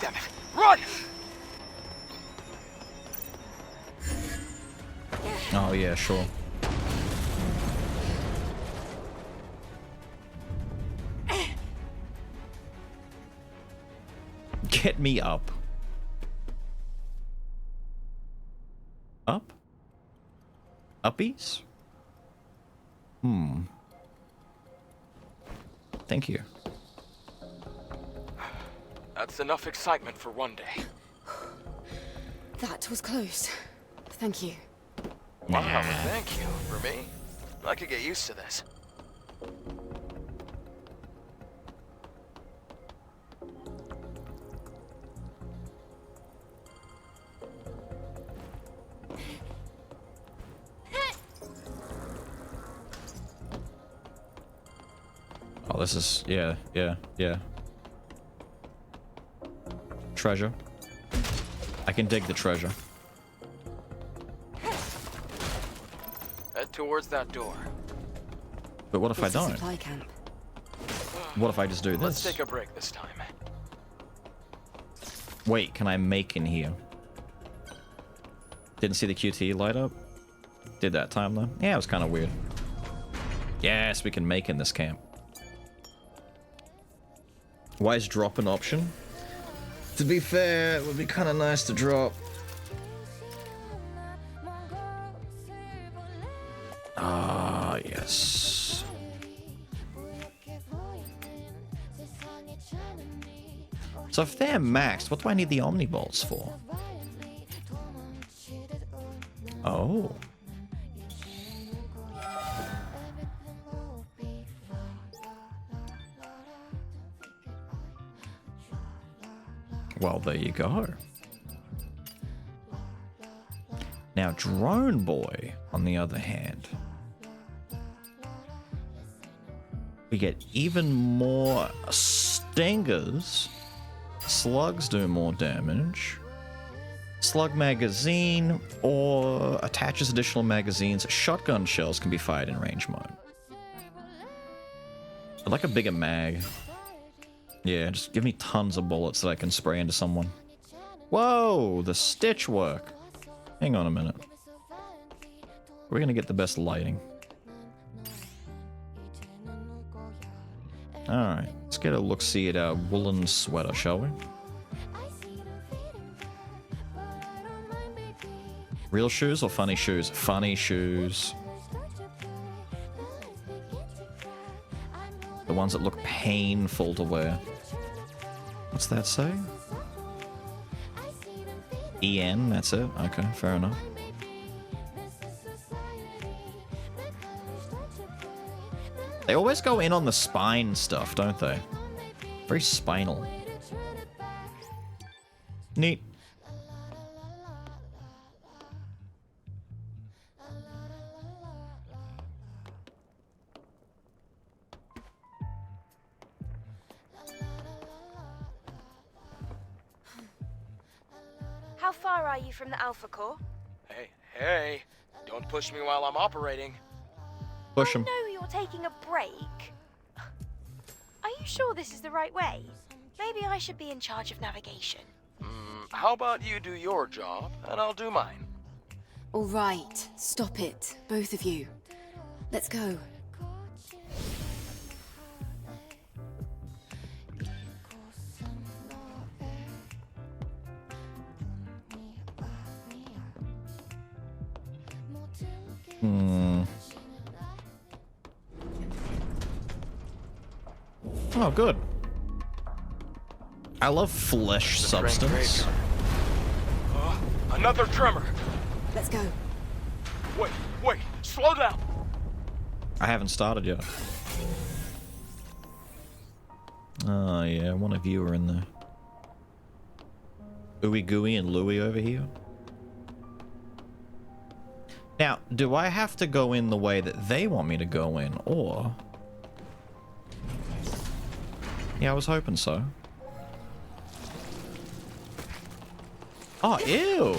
Damn it. Run! Oh yeah, sure. Get me up. Up? Uppies? Thank you. That's enough excitement for one day. That was close. Thank you. Wow, thank you. For me, I could get used to this. Oh, this is... yeah. Treasure. I can dig the treasure. Head towards that door. But what if I It's a don't? supply camp. What if I just do Let's this? take a break this time. Wait, can I make in here? Didn't see the QT light up? Did that time though? Yeah, it was kind of weird. Yes, we can make in this camp. Why is drop an option? To be fair, it would be kind of nice to drop. Ah, yes. So if they're maxed, what do I need the Omnibolts for? Oh. Well, there you go. Now, Drone Boy, on the other hand, we get even more stingers Slugs do more damage. Slug magazine or attaches additional magazines. Shotgun shells can be fired in range mode. I'd like a bigger mag. Yeah, just give me tons of bullets that I can spray into someone. Whoa, the stitch work. Hang on a minute. We're gonna get the best lighting. Alright, let's get a look-see at our woolen sweater, shall we? Real shoes or funny shoes? Funny shoes. The ones that look painful to wear. What's that say? EN, that's it? Okay, fair enough. They always go in on the spine stuff, don't they? Very spinal. Neat. How far are you from the Alpha Core? Hey, don't push me while I'm operating. Push him. I know you're taking a break. Are you sure this is the right way? Maybe I should be in charge of navigation. How about you do your job, and I'll do mine? All right, stop it, both of you. Let's go. Oh, good. I love flesh substance. Another tremor. Let's go. Wait, slow down. I haven't started yet. Oh, yeah, one of you are in there. Ooey Gooey and Louie over here. Now, do I have to go in the way that they want me to go in, or... Yeah, I was hoping so. Oh, ew!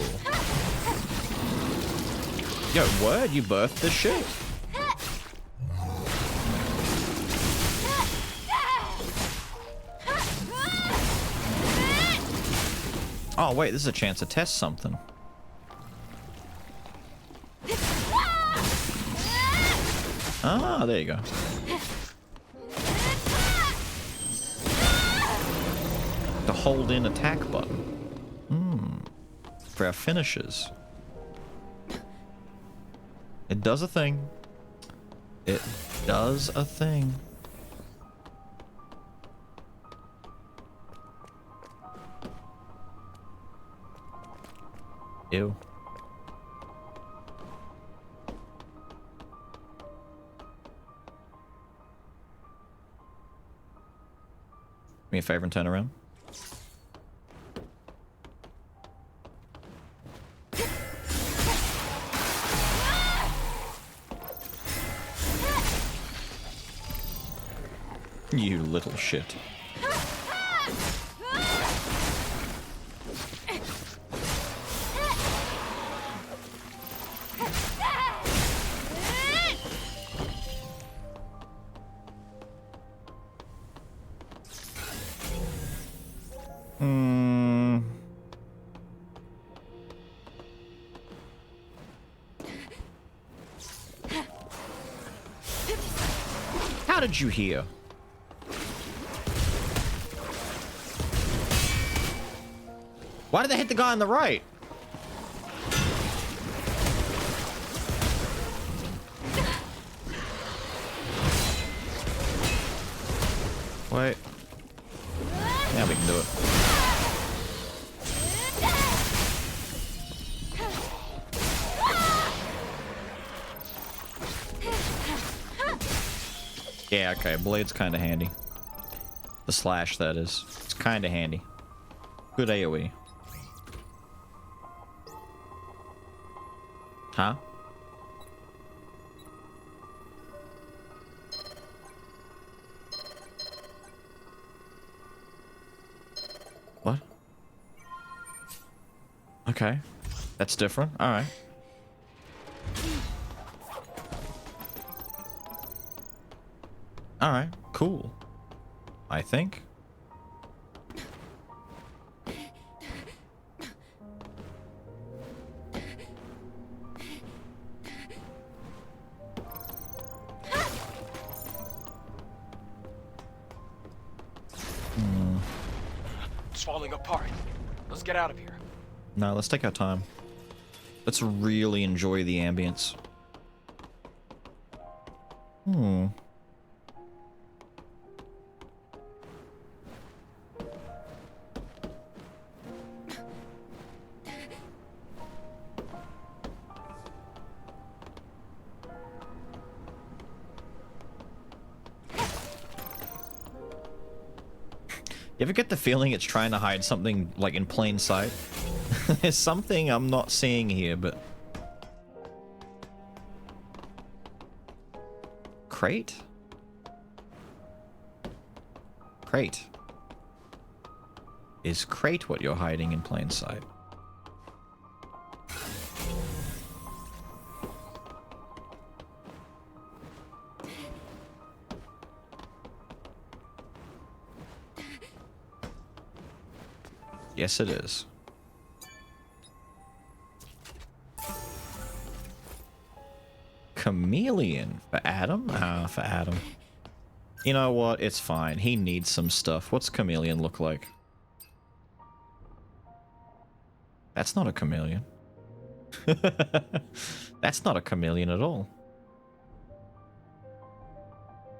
Yo, word, you birthed this shit. Oh, wait, this is a chance to test something. Ah, there you go. The hold in attack button. For our finishes. It does a thing. It does a thing. Ew. Me a favor and turn around. You little shit. How did you hear? Why did they hit the guy on the right? Wait. Yeah, we can do it. Yeah, okay, blade's kind of handy. The slash, that is. It's kind of handy. Good AoE. Huh? Okay. That's different. Alright. Alright, cool. I think. It's falling apart. Let's get out of here. No, let's take our time. Let's really enjoy the ambience. Hmm. You ever get the feeling it's trying to hide something, like, in plain sight? There's something I'm not seeing here, but... Crate? Crate. Is crate what you're hiding in plain sight? Yes, it is. Chameleon for Adam? Ah, for Adam. You know what? It's fine. He needs some stuff. What's Chameleon look like? That's not a chameleon. That's not a chameleon at all.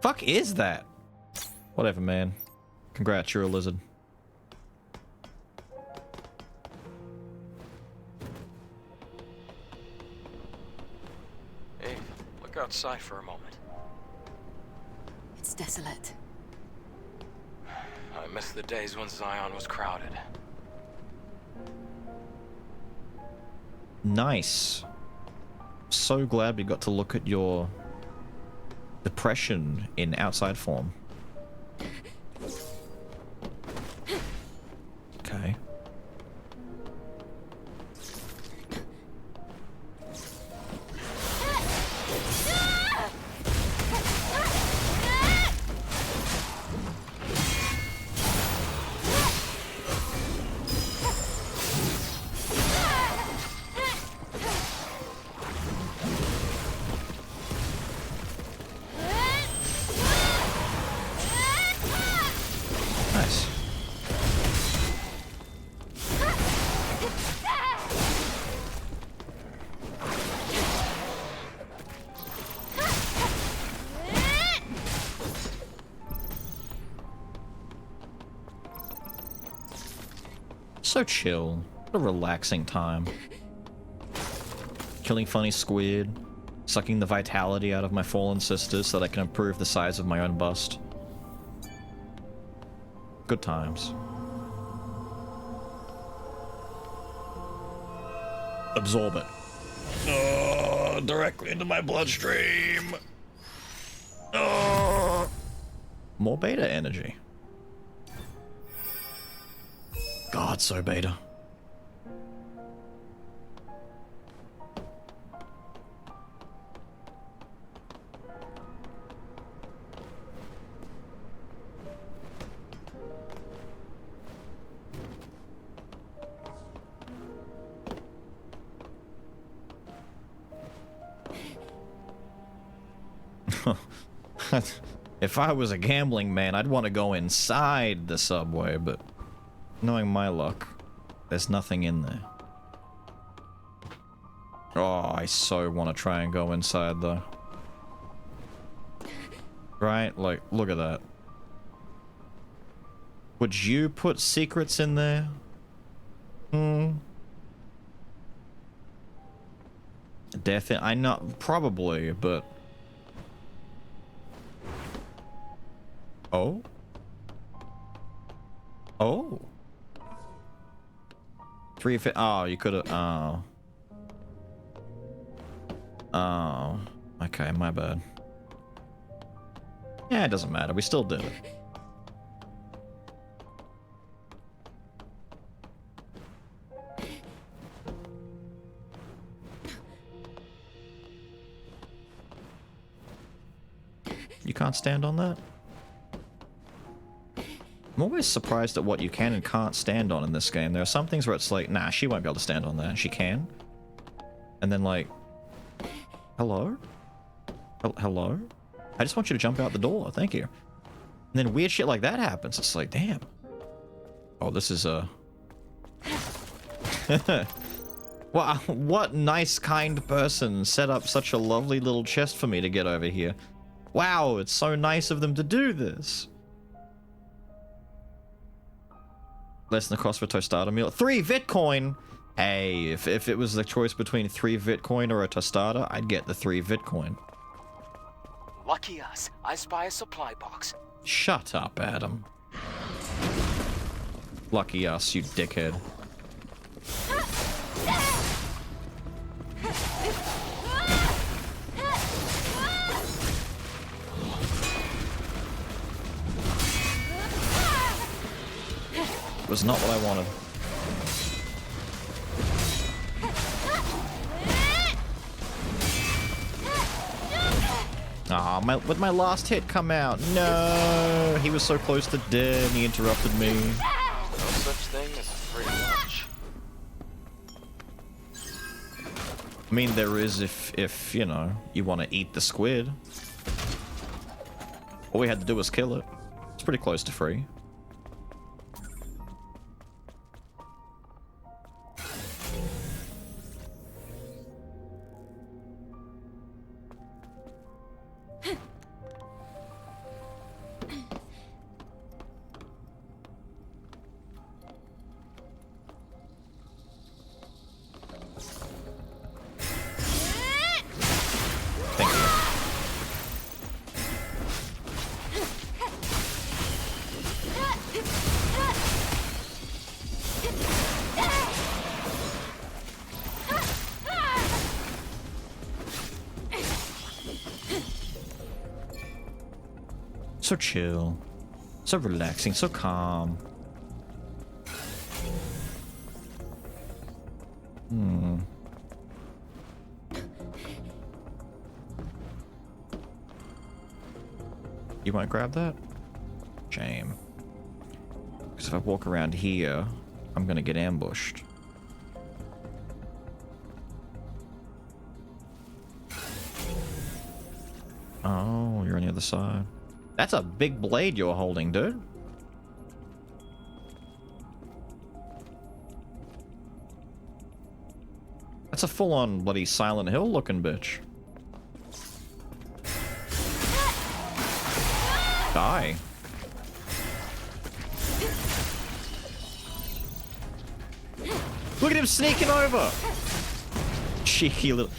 Fuck is that? Whatever, man. Congrats, you're a lizard. Hey, look outside for a moment. It's desolate. I miss the days when Zion was crowded. Nice. So glad we got to look at your depression in outside form. Okay. Nice. So chill. What a relaxing time. Killing funny squid. Sucking the vitality out of my fallen sisters so that I can improve the size of my own bust. Good times. Absorb it. Oh, directly into my bloodstream. Oh. More beta energy. God, so beta. If I was a gambling man, I'd want to go inside the subway, but knowing my luck, there's nothing in there. Oh, I so want to try and go inside, though. Right? Like, look at that. Would you put secrets in there? Definitely. I know, probably, but... Oh? Oh? 3 of it. Oh, you could have. Oh. Oh. Okay, my bad. Yeah, it doesn't matter. We still did it. You can't stand on that? I'm always surprised at what you can and can't stand on in this game. There are some things where it's like, nah, she won't be able to stand on that. She can. And then like, hello? Hello? I just want you to jump out the door. Thank you. And then weird shit like that happens. It's like, damn. Oh, this is a... Wow, what nice, kind person set up such a lovely little chest for me to get over here. Wow, it's so nice of them to do this. Less than the cost for a tostada meal. 3 Vitcoin! Hey, if it was the choice between 3 Vitcoin or a tostada, I'd get the 3 Vitcoin. Lucky us. I spy a supply box. Shut up, Adam. Lucky us, you dickhead. Was not what I wanted. Ah, would my last hit come out? No, he was so close to dead and he interrupted me. No such thing as a free lunch. I mean, there is if you know, you want to eat the squid. All we had to do was kill it. It's pretty close to free. So chill, so relaxing, so calm. You won't grab that? Shame. Because if I walk around here, I'm gonna get ambushed. Oh, you're on the other side. That's a big blade you're holding, dude. That's a full-on bloody Silent Hill looking bitch. Die. Look at him sneaking over. Cheeky little...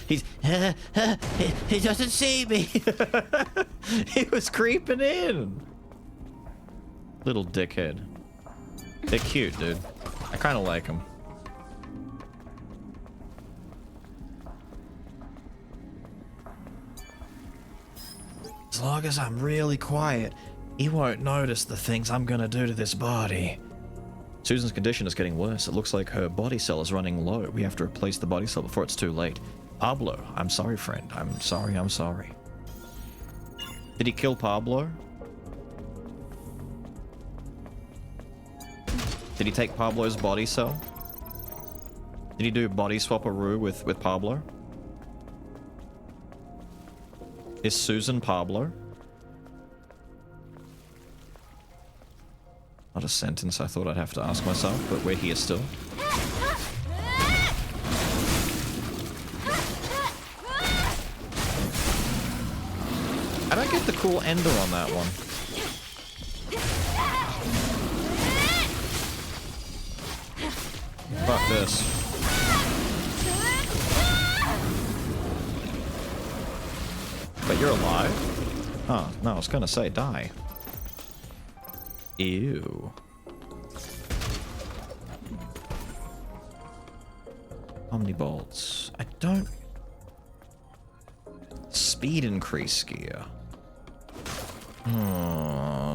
He doesn't see me. He was creeping in. Little dickhead. They're cute, dude. I kind of like them. As long as I'm really quiet, he won't notice the things I'm gonna do to this body. Susan's condition is getting worse. It looks like her body cell is running low. We have to replace the body cell before it's too late. Pablo, I'm sorry, friend. I'm sorry, I'm sorry. Did he kill Pablo? Did he take Pablo's body cell? Did he do body swap-a-roo with Pablo? Is Susan Pablo? Not a sentence I thought I'd have to ask myself, but we're here still. I don't get the cool ender on that one. Fuck this. But you're alive? Oh, no, I was gonna say die. Ew. Omnibolts. I don't... Speed increase gear.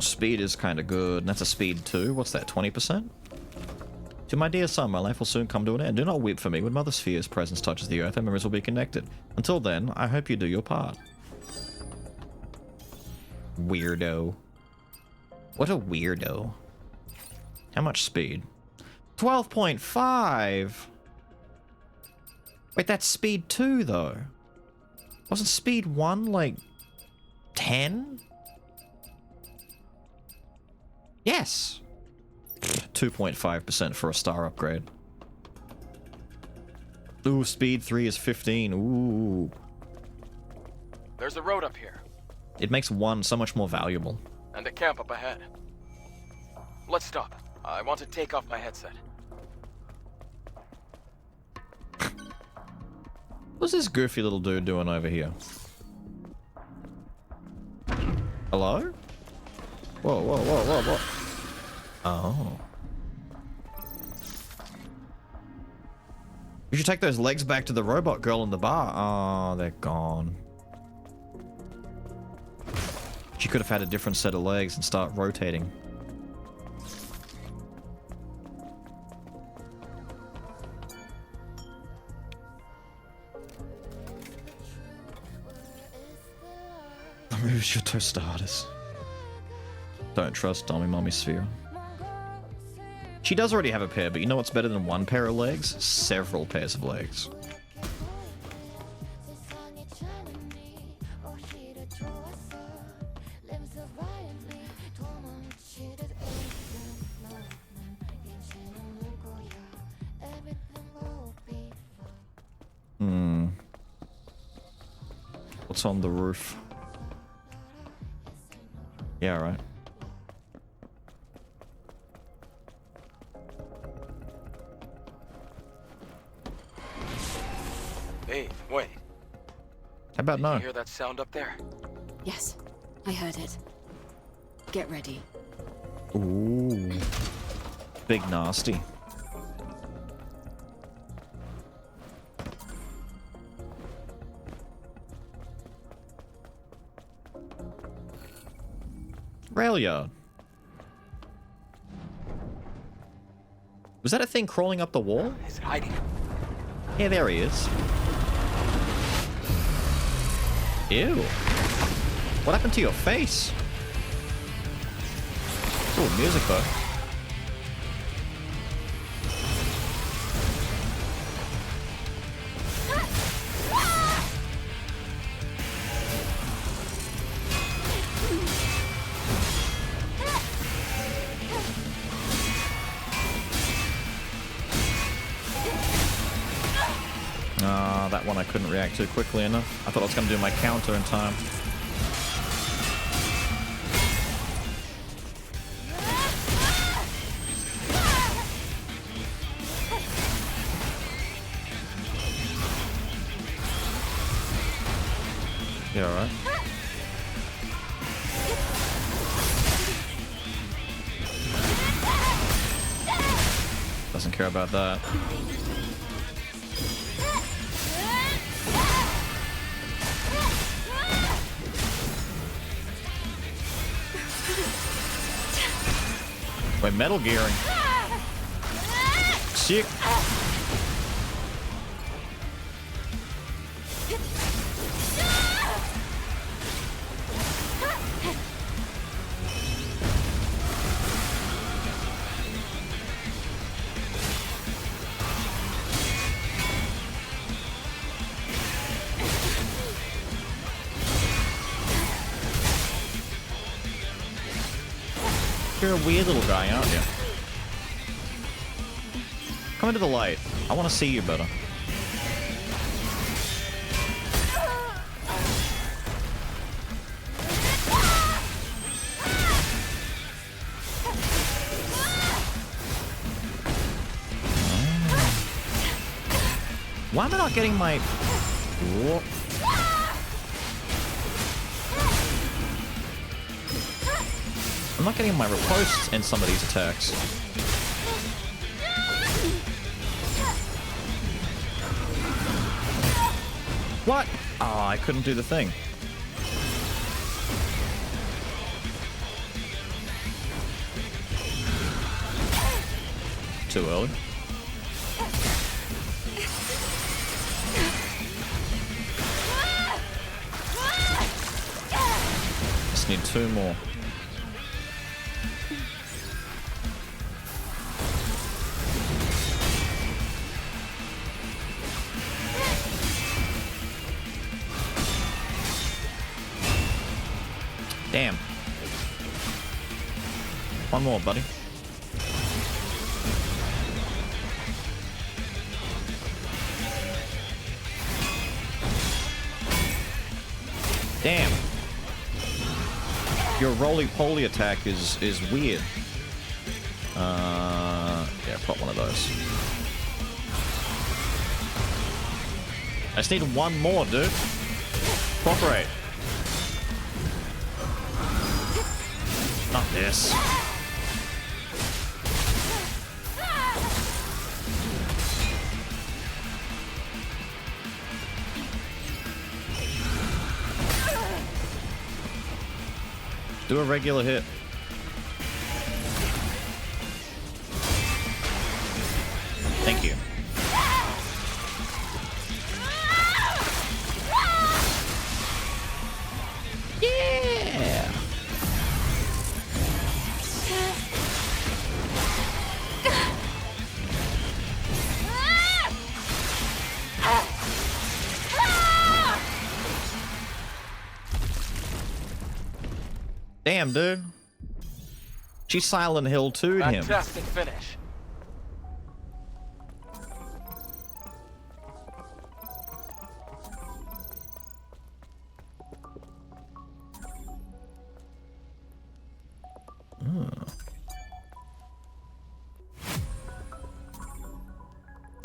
Speed is kind of good. That's a speed 2. What's that, 20%? To my dear son, my life will soon come to an end. Do not weep for me. When Mother Sphere's presence touches the earth, our memories will be connected. Until then, I hope you do your part. Weirdo. What a weirdo. How much speed? 12.5! Wait, that's speed 2, though. Wasn't speed 1, like, 10? Yes! 2.5% for a star upgrade. Ooh, speed 3 is 15. Ooh. There's a road up here. It makes 1 so much more valuable. And a camp up ahead. Let's stop. I want to take off my headset. What's this goofy little dude doing over here? Hello? Whoa, whoa, whoa, whoa, whoa. Oh. You should take those legs back to the robot girl in the bar. Oh, they're gone. She could have had a different set of legs and start rotating. Who's your Tostadas? Don't trust Dummy Mommy Sphere. She does already have a pair, but you know what's better than 1 pair of legs? Several pairs of legs. What's on the roof? Yeah, right. Hey, wait. How about no? You hear that sound up there? Yes, I heard it. Get ready. Ooh. Big nasty. Rail yard. Was that a thing crawling up the wall? Is it hiding? Yeah, there he is. Ew. What happened to your face? Cool music though. That one I couldn't react to quickly enough. I thought I was going to do my counter in time. You alright? Doesn't care about that. Wait, Metal Gearing. Sick. You're a weird little guy, aren't you? Come into the light. I want to see you better. Why am I not getting my... Whoa. I'm not getting my riposte in some of these attacks. What? Oh, I couldn't do the thing. Too early. just need 2 more. Damn. 1 more, buddy. Damn. Your roly-poly attack is weird. Yeah, pop one of those. I just need 1 more, dude. Cooperate. Not this. Do a regular hit. Thank you. Yeah. Damn, dude. She Silent Hill 2'd him. Fantastic finish.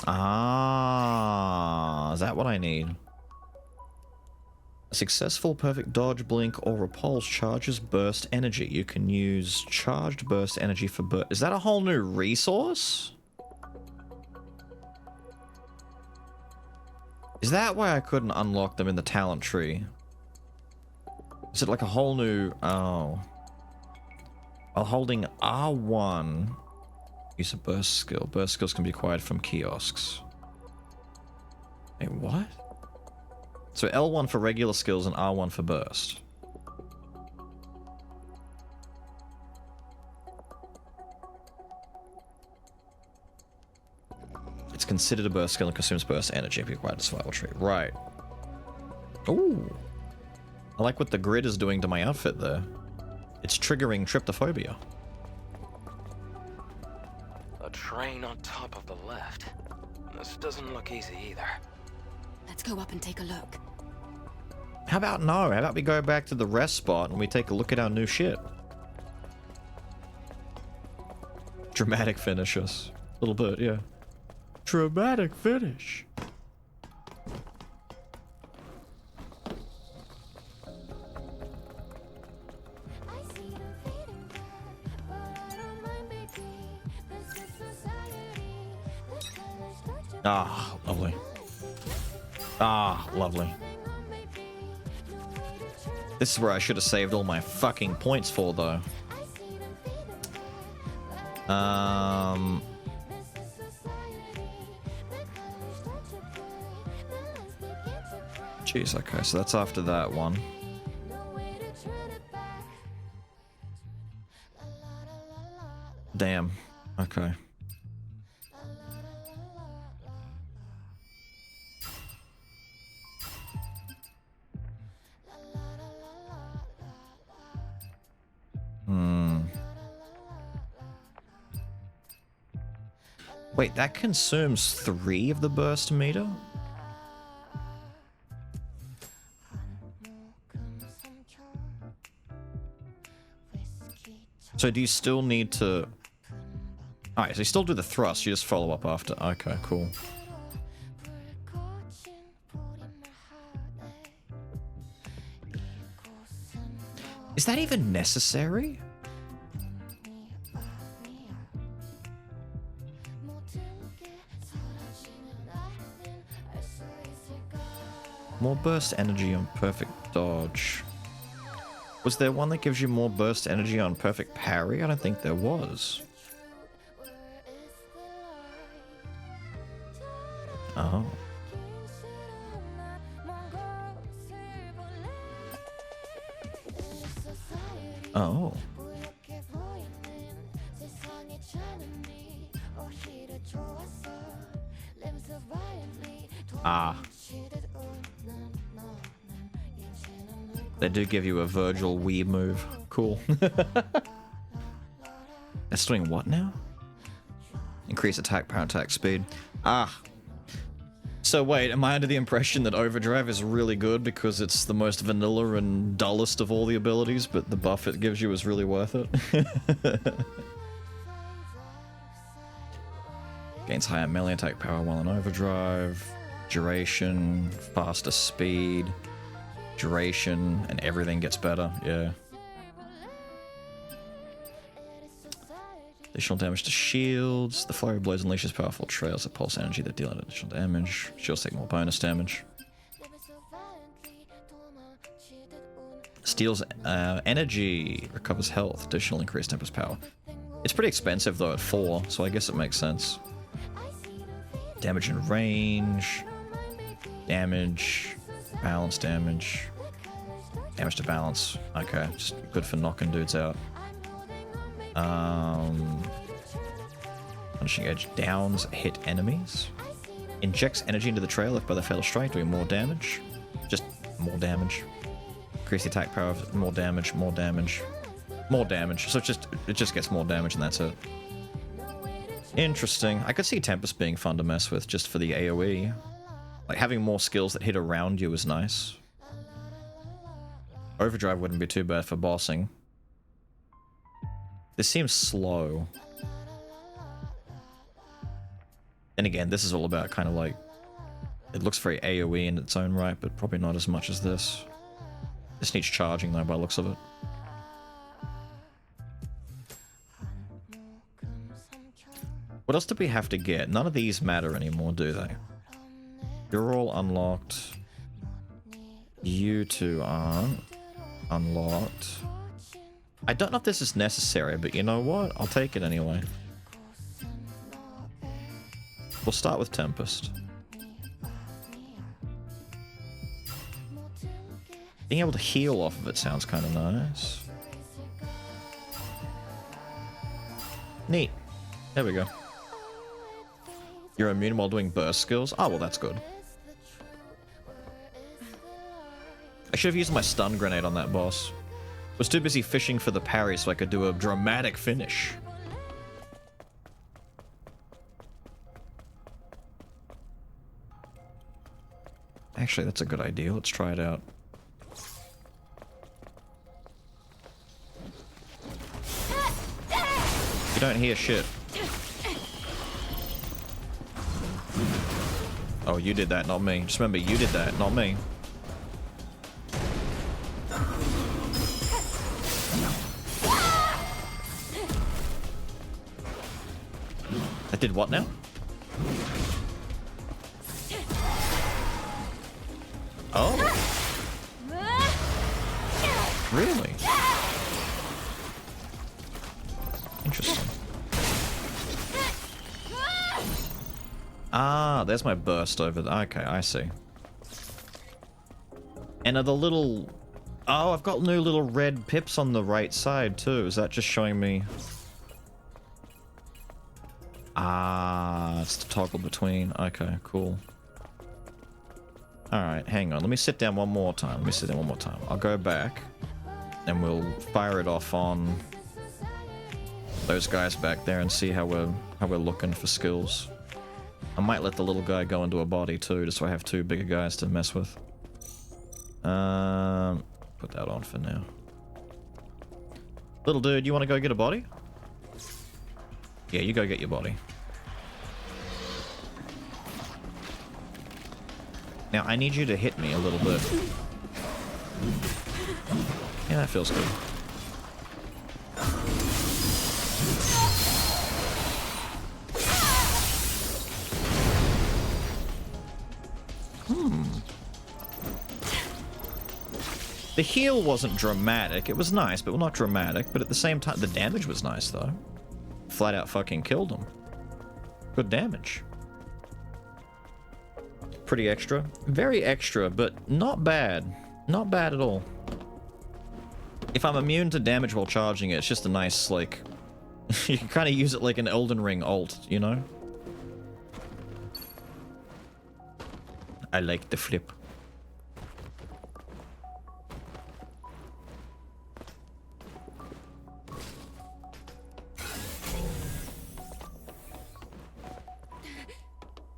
Ah, is that what I need? A successful perfect dodge, blink, or repulse charges burst energy. You can use charged burst energy for burst. Is that a whole new resource? Is that why I couldn't unlock them in the talent tree? Is it like a whole new... Oh. While holding R1, use a burst skill. Burst skills can be acquired from kiosks. Wait, what? So L1 for regular skills and R1 for burst. It's considered a burst skill and consumes burst energy if you acquire the survival tree. Right. Ooh. I like what the grid is doing to my outfit there. It's triggering tryptophobia. A train on top of the left. This doesn't look easy either. Let's go up and take a look. How about no? How about we go back to the rest spot and we take a look at our new shit? Dramatic finish us. A little bit, yeah. Dramatic finish. Ah, lovely. Ah, lovely. This is where I should have saved all my fucking points for, though. Jeez, okay, so that's after that one. Damn. Okay. Wait, that consumes 3 of the burst meter? So do you still need to... Alright, so you still do the thrust, you just follow up after. Okay, cool. Is that even necessary? More burst energy on perfect dodge. Was there one that gives you more burst energy on perfect parry? I don't think there was. Oh. Oh. Ah. They do give you a Virgil Wii move. Cool. It's doing what now? Increase attack, power attack speed. Ah. So wait, am I under the impression that Overdrive is really good because it's the most vanilla and dullest of all the abilities, but the buff it gives you is really worth it? Gains higher melee attack power while in Overdrive. Duration, faster speed, duration, and everything gets better, yeah. Additional damage to shields. The flurry of blows unleashes powerful trails of pulse energy that deal additional damage. Shields take more bonus damage. Steals energy. Recovers health. Additional increased tempest power. It's pretty expensive though at 4, so I guess it makes sense. Damage and range. Damage. Balance damage. Damage to balance. Okay, just good for knocking dudes out. Punishing Edge downs hit enemies. Injects energy into the trail if by the fatal strike, doing more damage. Just more damage. Increase the attack power of more damage, more damage, more damage. So it just gets more damage and that's it. Interesting. I could see Tempest being fun to mess with just for the AoE. Like having more skills that hit around you is nice. Overdrive wouldn't be too bad for bossing. This seems slow. And again, this is all about kind of like... It looks very AoE in its own right, but probably not as much as this. This needs charging though by the looks of it. What else do we have to get? None of these matter anymore, do they? You're all unlocked. You two aren't unlocked. I don't know if this is necessary, but you know what? I'll take it anyway. We'll start with Tempest. Being able to heal off of it sounds kind of nice. Neat. There we go. You're immune while doing burst skills? Oh, well, that's good. I should have used my stun grenade on that boss. Was too busy fishing for the parry so I could do a dramatic finish. Actually, that's a good idea. Let's try it out. You don't hear shit. Oh, you did that, not me. Just remember, you did that, not me. That did what now? Oh. Really? Interesting. Ah, there's my burst over there. Okay, I see. And are the little... Oh, I've got new little red pips on the right side too. Is that just showing me... Ah, it's to toggle between. Okay, cool. Alright, hang on. Let me sit down one more time. I'll go back. And we'll fire it off on those guys back there and see how we're looking for skills. I might let the little guy go into a body too, just so I have two bigger guys to mess with. Put that on for now. Little dude, you want to go get a body? Yeah, you go get your body. Now, I need you to hit me a little bit. Yeah, that feels good. The heal wasn't dramatic. It was nice, but not dramatic. But at the same time, the damage was nice, though. Flat out fucking killed him. Good damage. Pretty extra. Very extra, but not bad. Not bad at all. If I'm immune to damage while charging it, it's just a nice, like... you can kind of use it like an Elden Ring ult, you know? I like the flip.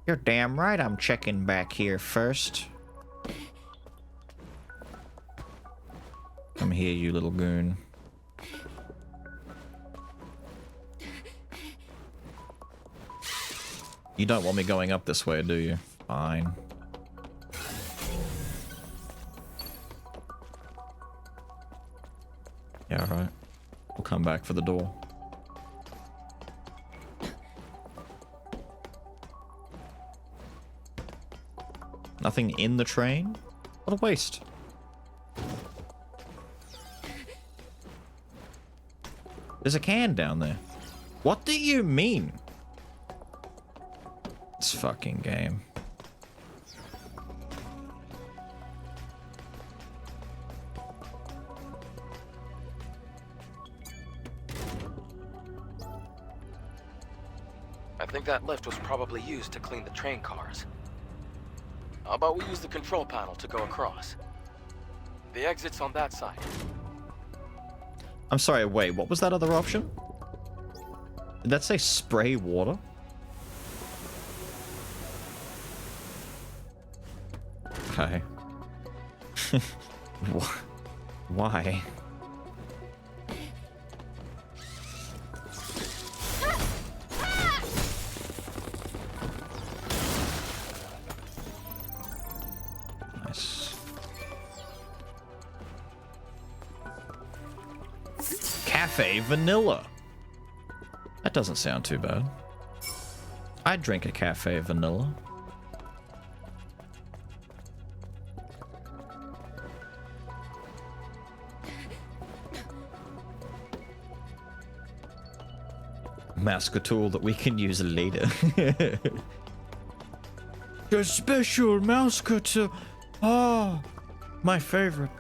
You're damn right I'm checking back here first. Come here, you little goon. You don't want me going up this way, do you? Fine. Yeah, alright. We'll come back for the door. Nothing in the train? What a waste. There's a can down there. What do you mean? This fucking game. I think that lift was probably used to clean the train cars. How about we use the control panel to go across? The exit's on that side. I'm sorry, wait, what was that other option? Did that say spray water? Okay. Why? Nice. Cafe vanilla. That doesn't sound too bad. I'd drink a cafe vanilla. Mask a tool that we can use later. The special mouse cutter. Ah, my favorite.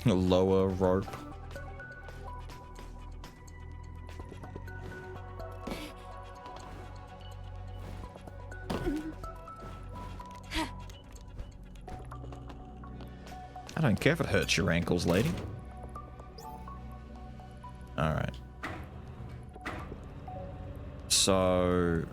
A lower rope. I don't care if it hurts your ankles, lady. Alright. So...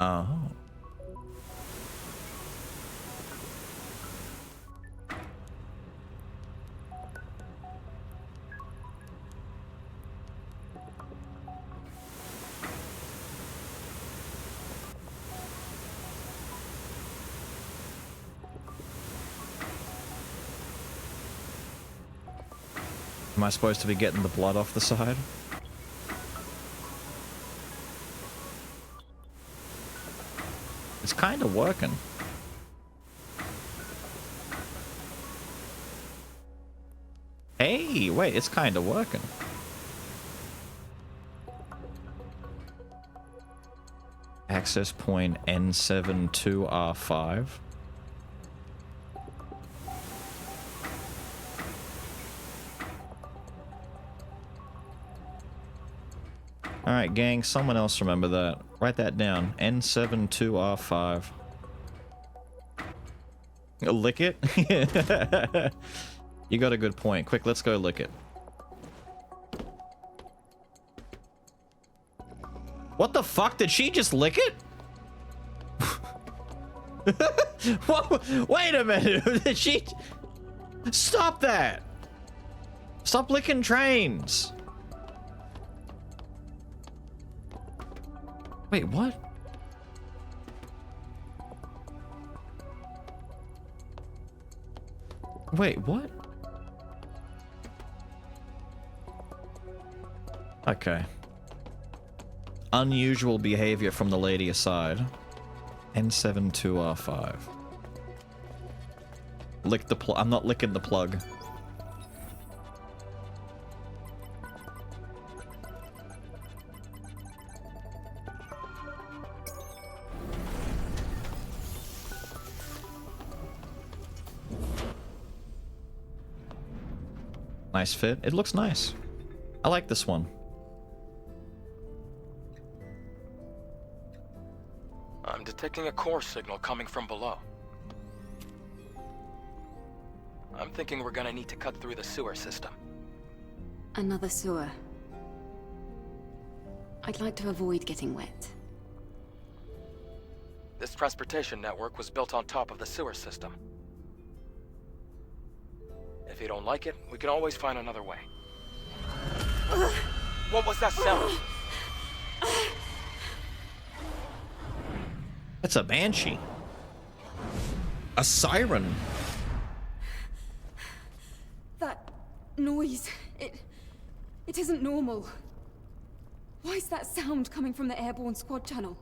Oh. Am I supposed to be getting the blood off the side? It's kind of working. Hey, wait, it's kind of working. Access point N72R5. Alright, gang, someone else remember that. Write that down. N72R5. Lick it? You got a good point. Quick, let's go lick it. What the fuck? Did she just lick it? What? Wait a minute. Did she... Stop that! Stop licking trains! Wait, what? Wait, what? Okay. Unusual behavior from the lady aside. N72R5. Lick the plug. I'm not licking the plug. Nice fit. It looks nice. I like this one. I'm detecting a core signal coming from below. I'm thinking we're gonna need to cut through the sewer system. Another sewer. I'd like to avoid getting wet. This transportation network was built on top of the sewer system. If you don't like it, we can always find another way. What was that sound? It's a banshee. A siren. That noise, it isn't normal. Why is that sound coming from the airborne squad channel?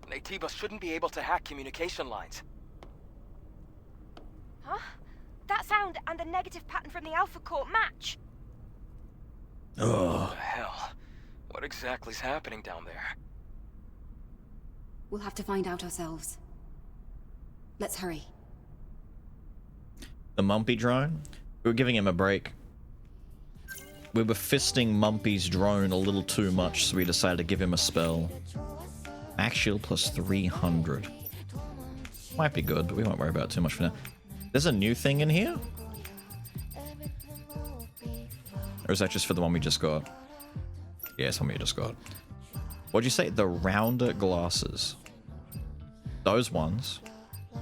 Naytiba shouldn't be able to hack communication lines. Huh? That sound and the negative pattern from the Alpha Core match. What the hell? What exactly is happening down there? We'll have to find out ourselves. Let's hurry. The Mumpy drone? We were giving him a break. We were fisting Mumpy's drone a little too much, so we decided to give him a spell. Max shield plus 300. Might be good, but we won't worry about it too much for now. There's a new thing in here? Or is that just for the one we just got? Yeah, it's the one we just got. What'd you say? The rounder glasses. Those ones.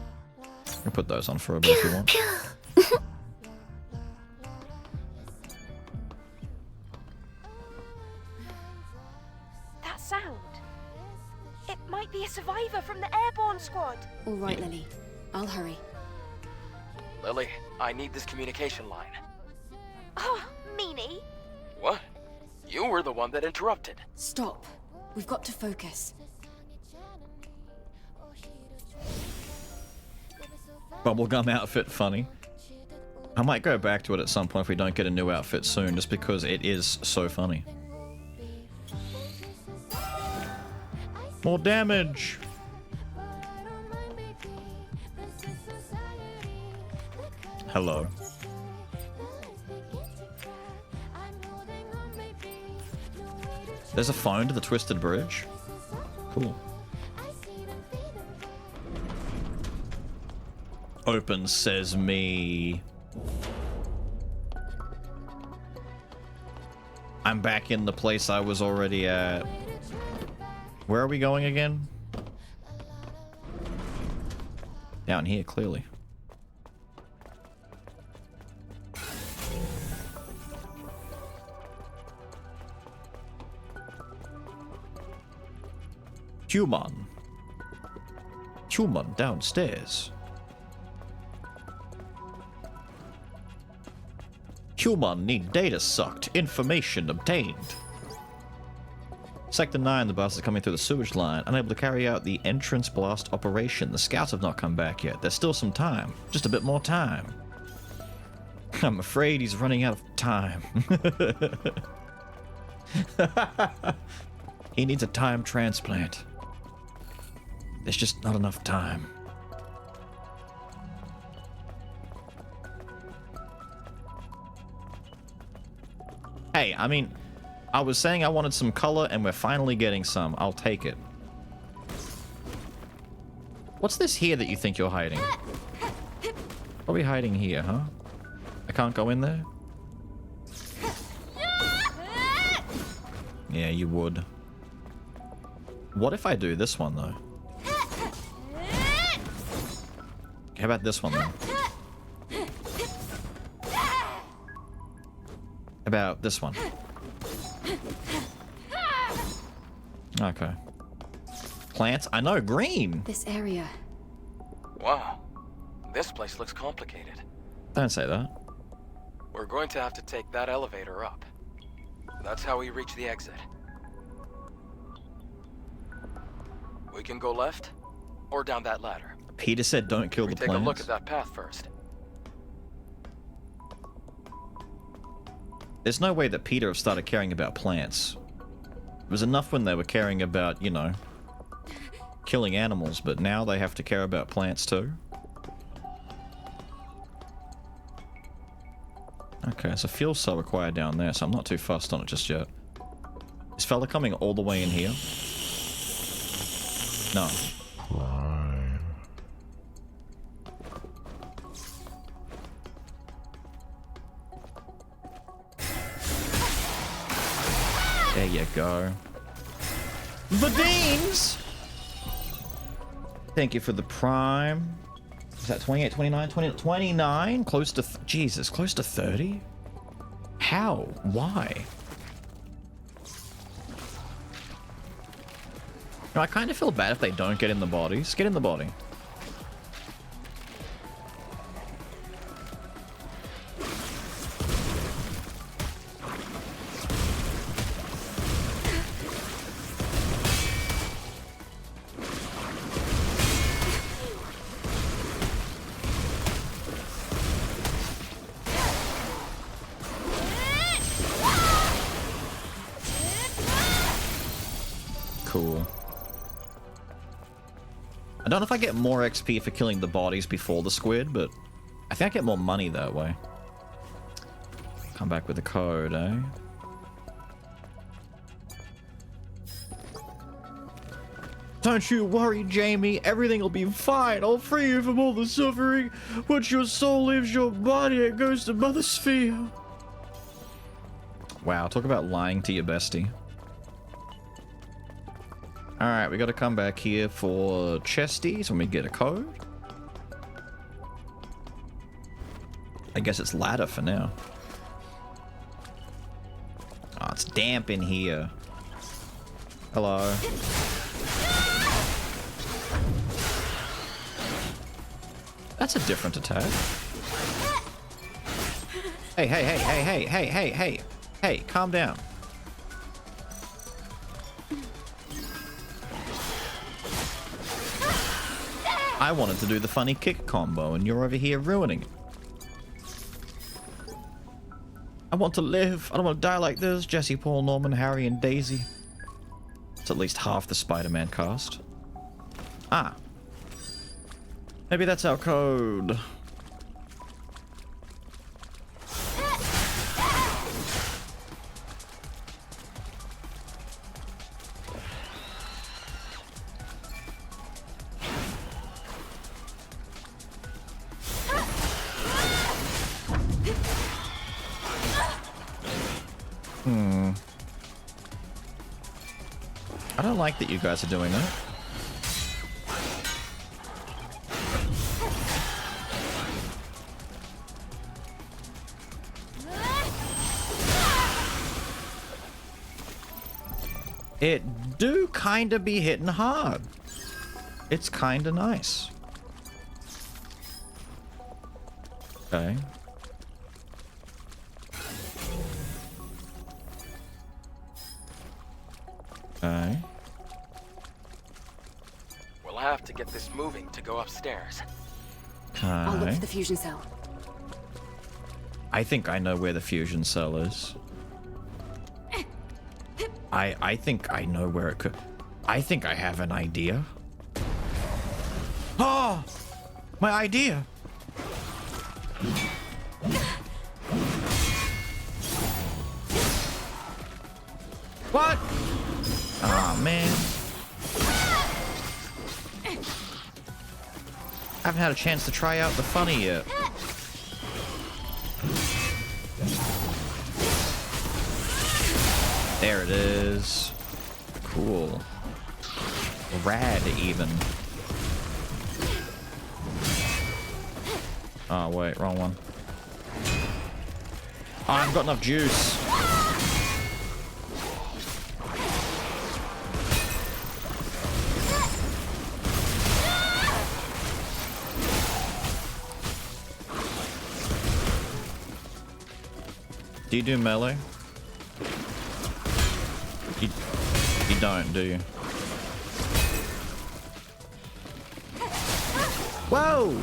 You can put those on for a bit if you want. That sound. It might be a survivor from the airborne squad. All right, Lily. I'll hurry. Lily, I need this communication line. Oh, meanie. What? You were the one that interrupted. Stop. We've got to focus. Bubblegum outfit funny. I might go back to it at some point if we don't get a new outfit soon, just because it is so funny. More damage! Hello. There's a phone to the Twisted Bridge? Cool. Open Sesame. I'm back in the place I was already at. Where are we going again? Down here, clearly. Human. Human downstairs. Human need data sucked. Information obtained. Sector 9, the bus is coming through the sewage line, unable to carry out the entrance blast operation. The scouts have not come back yet. There's still some time. Just a bit more time. I'm afraid he's running out of time. He needs a time transplant. There's just not enough time. Hey, I mean, I was saying I wanted some color, and we're finally getting some. I'll take it. What's this here that you think you're hiding? What are we hiding here, huh? I can't go in there? Yeah, you would. What if I do this one, though? How about this one, then? About this one? Okay. Plants? I know, green! This area. Wow. This place looks complicated. Don't say that. We're going to have to take that elevator up. That's how we reach the exit. We can go left, or down that ladder. Peter said don't kill the Take plants. a look at that path first. There's no way that Peter have started caring about plants. It was enough when they were caring about, you know, killing animals, but now they have to care about plants too? Okay, so fuel cell required down there, so I'm not too fussed on it just yet. Is fella coming all the way in here? No. Prime. There you go. The beans! Thank you for the prime. Is that 28, 29, 20, 29? Close to, Jesus, close to 30? How? Why? No, I kind of feel bad if they don't get in the bodies. Get in the body. Cool. I don't know if I get more XP for killing the bodies before the squid, but I think I get more money that way. Come back with the code, eh? Don't you worry, Jamie. Everything will be fine. I'll free you from all the suffering. Once your soul leaves your body, it goes to Mother Sphere. Wow, talk about lying to your bestie. Alright, we gotta come back here for chesties when we get a code. I guess it's ladder for now. Oh, it's damp in here. Hello. That's a different attack. Hey, hey, hey, hey, hey, hey, hey, hey. Hey, calm down. I wanted to do the funny kick combo, and you're over here ruining it. I want to live. I don't want to die like this. Jesse, Paul, Norman, Harry, and Daisy. It's at least half the Spider-Man cast. Ah. Maybe that's our code. I don't like that you guys are doing that. It do kinda be hitting hard. It's kinda nice. Okay. Okay. We'll have to get this moving to go upstairs. I'll look Okay. for the fusion cell. I think I know where the fusion cell is. I think I know where it could. I think I have an idea. Oh! My idea! What? Aw, man. I haven't had a chance to try out the funny yet. There it is. Cool. Rad, even. Oh, wait, wrong one. Oh, I haven't got enough juice. Do you do melee? You don't, do you? Whoa!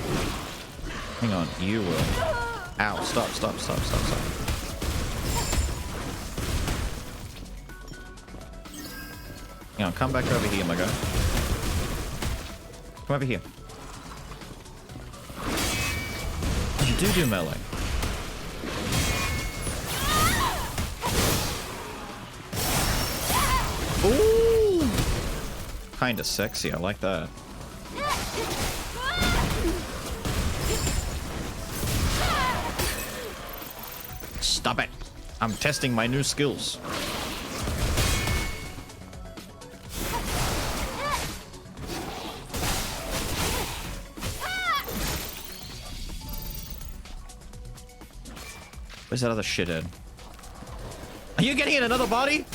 Hang on, you will. Ow, stop. Hang on, come back over here, my guy. Come over here. You do melee. Kinda sexy, I like that. Stop it! I'm testing my new skills. Where's that other shithead? Are you getting in another body?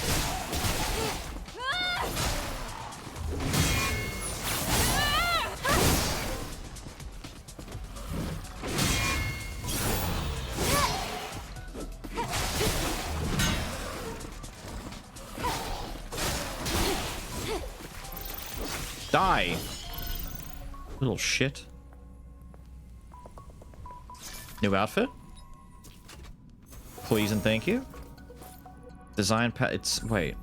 Die! Little shit. New outfit? Please and thank you. Design it's wait.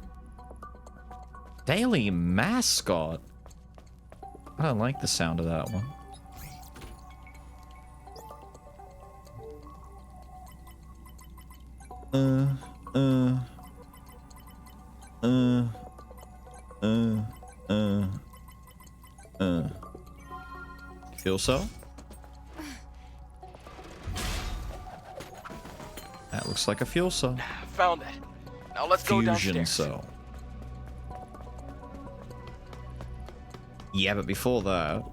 Daily mascot. I don't like the sound of that one. Feel so? That looks like a fuel cell. Found it. Now let's go Fusion downstairs. cell. Yeah, but before that...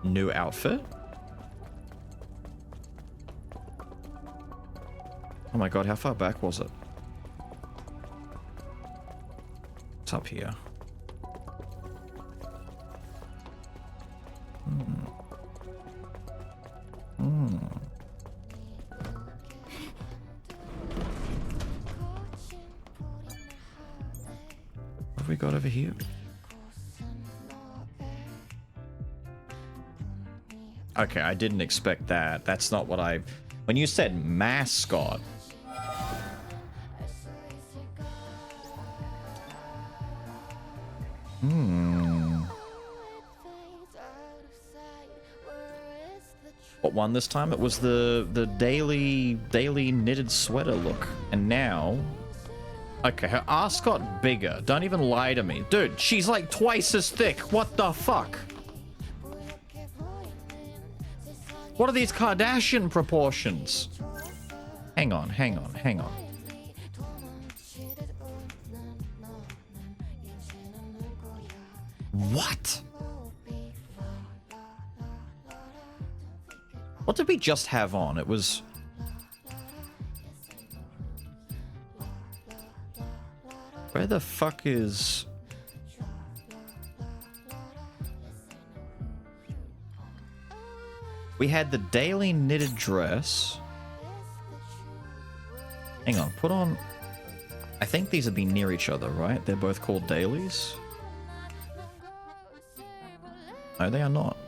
New outfit? Oh my god, how far back was it? It's up here. What have we got over here? Okay, I didn't expect that. That's not what I... When you said mascot... What one this time? It was the daily knitted sweater look. And now... Okay, her ass got bigger. Don't even lie to me. Dude, she's like twice as thick. What the fuck? What are these Kardashian proportions? Hang on, hang on, hang on. What? What did we just have on? It was... Where the fuck is... We had the daily knitted dress. Hang on, put on... I think these would be near each other, right? They're both called dailies? No, they are not.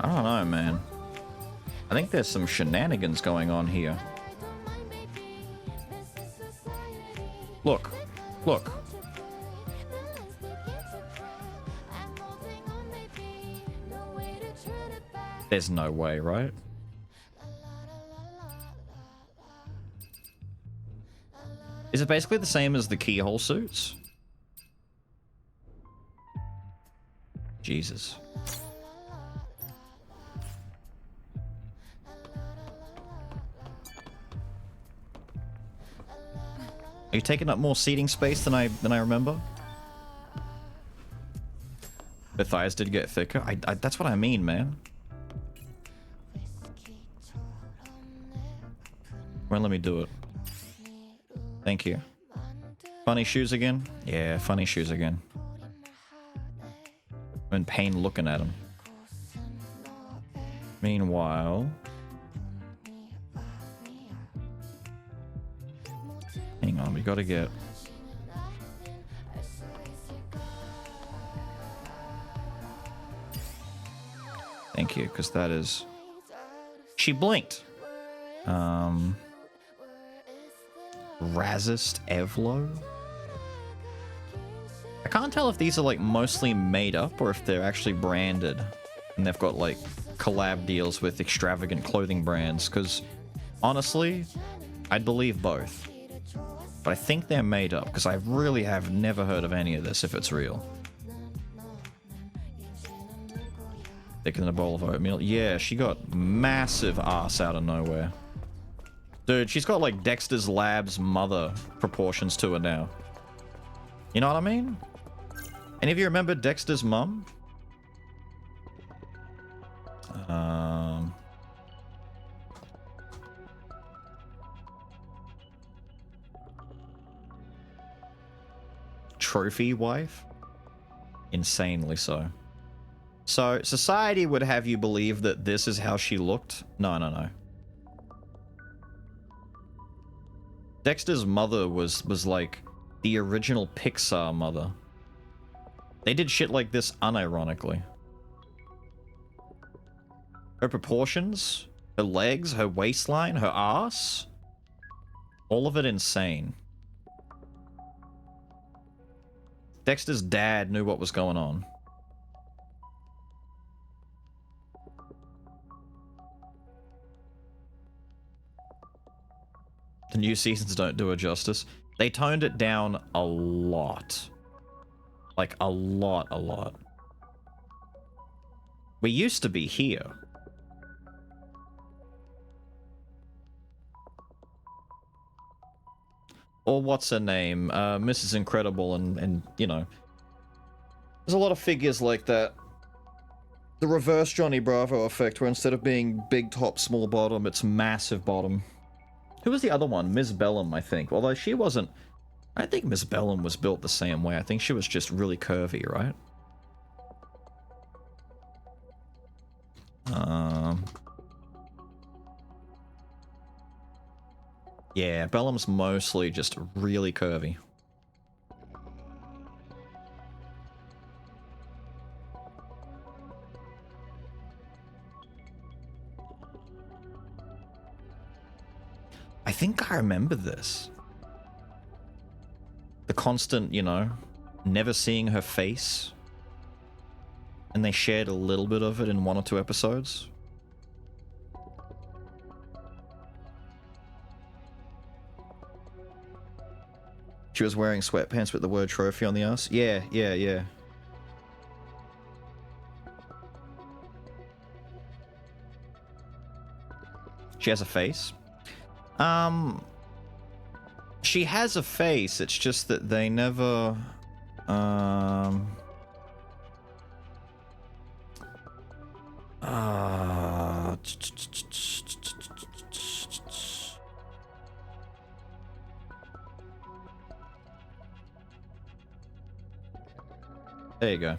I don't know, man. I think there's some shenanigans going on here. Look. Look. There's no way, right? Is it basically the same as the keyhole suits? Jesus. Are you taking up more seating space than I remember? The thighs did get thicker. That's what I mean, man. Well, let me do it. Thank you. Funny shoes again? Yeah, funny shoes again. I'm in pain looking at them. Meanwhile... Hang on, we gotta get... Thank you, because that is... She blinked. Razist Evlo? I can't tell if these are like mostly made up or if they're actually branded and they've got like collab deals with extravagant clothing brands, because honestly, I'd believe both. But I think they're made up because I really have never heard of any of this if it's real. Thicker than a bowl of oatmeal. Yeah, she got massive ass out of nowhere. Dude, she's got like Dexter's Lab's mother proportions to her now. You know what I mean? Any of you remember Dexter's mum? Trophy wife? Insanely so. So, society would have you believe that this is how she looked? No, no, no. Dexter's mother was like the original Pixar mother. They did shit like this unironically. Her proportions, her legs, her waistline, her ass, all of it insane. Dexter's dad knew what was going on. The new seasons don't do it justice. They toned it down a lot. Like, a lot. We used to be here. Or what's her name? Mrs. Incredible and, you know. There's a lot of figures like that. The reverse Johnny Bravo effect, where instead of being big top, small bottom, it's massive bottom. Who was the other one? Ms. Bellum, I think. Although she wasn't... I think Ms. Bellum was built the same way. I think she was just really curvy, right? Yeah, Bellum's mostly just really curvy. I think I remember this. The constant, you know, never seeing her face. And they shared a little bit of it in 1 or 2 episodes. She was wearing sweatpants with the word trophy on the ass. Yeah. She has a face. She has a face, it's just that they never, there you go.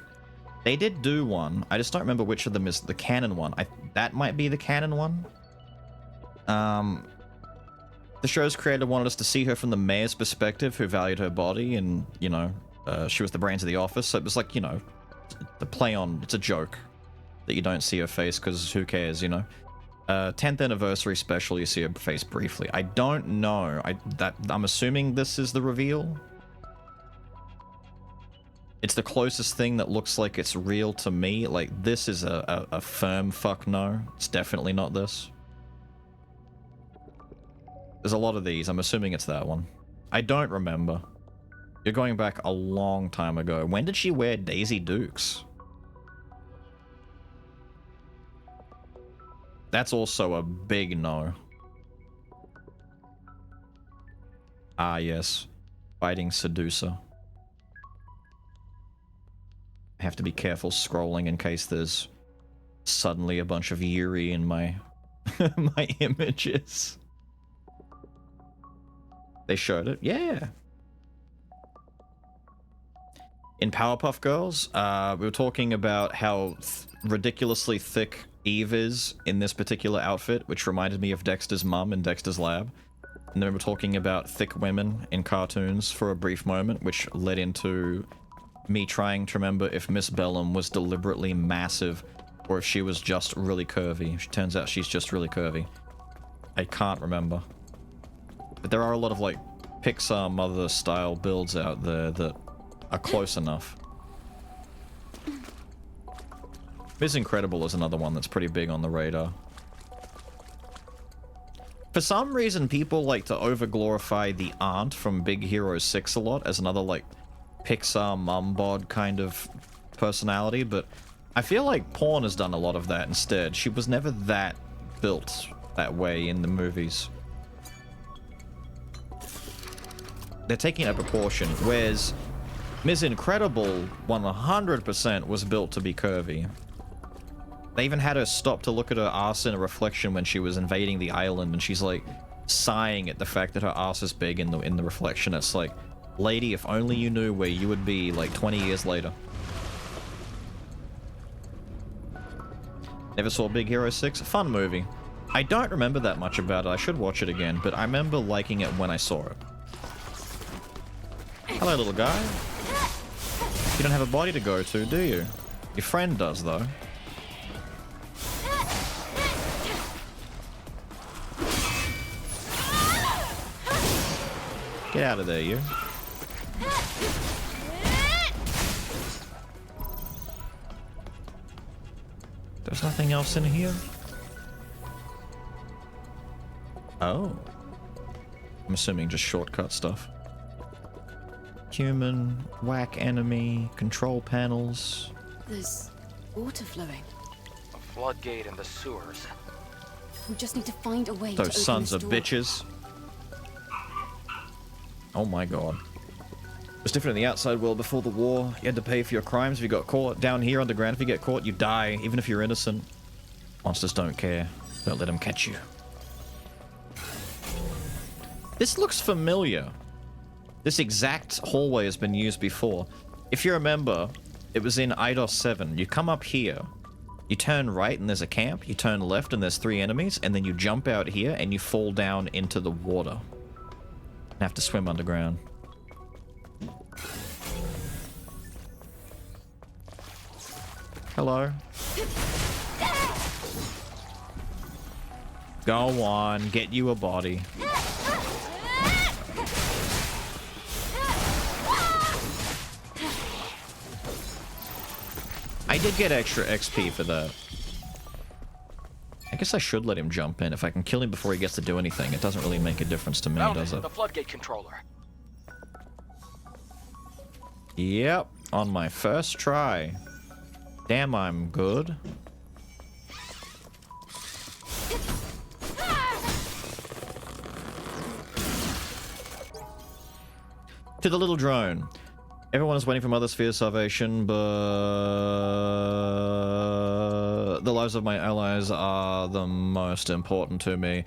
They did do one. I just don't remember which of them is the canon one. That might be the canon one. The show's creator wanted us to see her from the mayor's perspective, who valued her body, and, you know, she was the brains of the office, so it was like, you know, the play on, it's a joke that you don't see her face, because who cares, you know? 10th anniversary special, you see her face briefly. I don't know. I'm assuming this is the reveal. It's the closest thing that looks like it's real to me. Like, this is a firm fuck no. It's definitely not this. There's a lot of these. I'm assuming it's that one. I don't remember. You're going back a long time ago. When did she wear Daisy Dukes? That's also a big no. Ah, yes. Fighting Seducer. I have to be careful scrolling in case there's suddenly a bunch of Yuri in my my images. They showed it. Yeah. In Powerpuff Girls, we were talking about how ridiculously thick Eve is in this particular outfit, which reminded me of Dexter's mum in Dexter's Lab. And then we were talking about thick women in cartoons for a brief moment, which led into me trying to remember if Miss Bellum was deliberately massive or if she was just really curvy. It turns out she's just really curvy. I can't remember. But there are a lot of like Pixar mother style builds out there that are close enough. Ms. Incredible is another one that's pretty big on the radar. For some reason, people like to over-glorify the aunt from Big Hero 6 a lot as another, like, Pixar mum bod kind of personality, but I feel like Porn has done a lot of that instead. She was never that built that way in the movies. They're taking a proportion, whereas Ms. Incredible 100% was built to be curvy. They even had her stop to look at her ass in a reflection when she was invading the island, and she's like sighing at the fact that her ass is big in the reflection. It's like, lady, if only you knew where you would be like 20 years later. Never saw Big Hero 6? Fun movie. I don't remember that much about it. I should watch it again, but I remember liking it when I saw it. Hello, little guy. You don't have a body to go to, do you? Your friend does, though. Get out of there, you. There's nothing else in here? Oh. I'm assuming just shortcut stuff. Human, whack enemy, control panels. There's water flowing. A floodgate in the sewers. We just need to find a way to open Those sons this of door. bitches. Oh my god. It was different in the outside world before the war. You had to pay for your crimes if you got caught. Down here underground, if you get caught, you die, even if you're innocent. Monsters don't care. Don't let them catch you. This looks familiar. This exact hallway has been used before. If you remember, it was in Eidos 7. You come up here, you turn right and there's a camp, you turn left and there's 3 enemies, and then you jump out here and you fall down into the water. And have to swim underground. Hello. Go on, get you a body. I did get extra XP for that. I guess I should let him jump in. If I can kill him before he gets to do anything, it doesn't really make a difference to me, does it? The floodgate controller. Yep, on my first try. Damn, I'm good. To the little drone. Everyone is waiting for Mother Sphere's salvation, but the lives of my allies are the most important to me.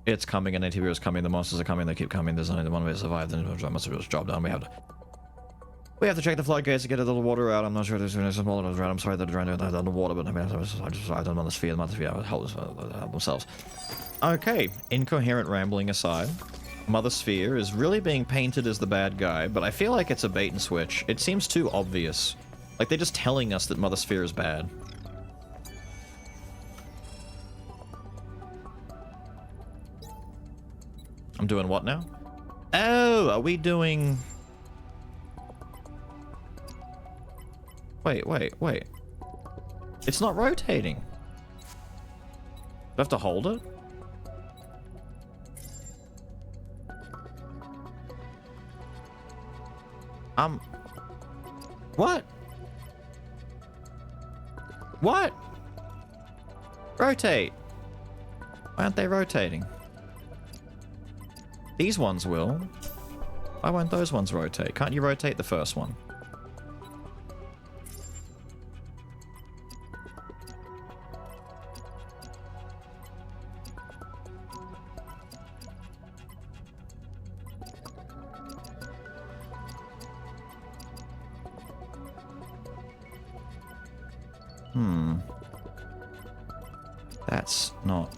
It's coming, and ATV is coming, the monsters are coming, they keep coming, there's only one way to survive, then Mother Sphere's job done, we have to check the floodgates to get a little water out. I'm not sure there's some water around. I'm sorry that they're trying to get underwater, but I mean, I don't know the sphere. The Mother Sphere help themselves. Okay, incoherent rambling aside, Mother Sphere is really being painted as the bad guy, but I feel like it's a bait and switch. It seems too obvious. Like they're just telling us that Mother Sphere is bad. I'm doing what now? Oh, are we doing... Wait. It's not rotating. Do I have to hold it? What? What? Rotate. Why aren't they rotating? These ones will. Why won't those ones rotate? Can't you rotate the first one? That's not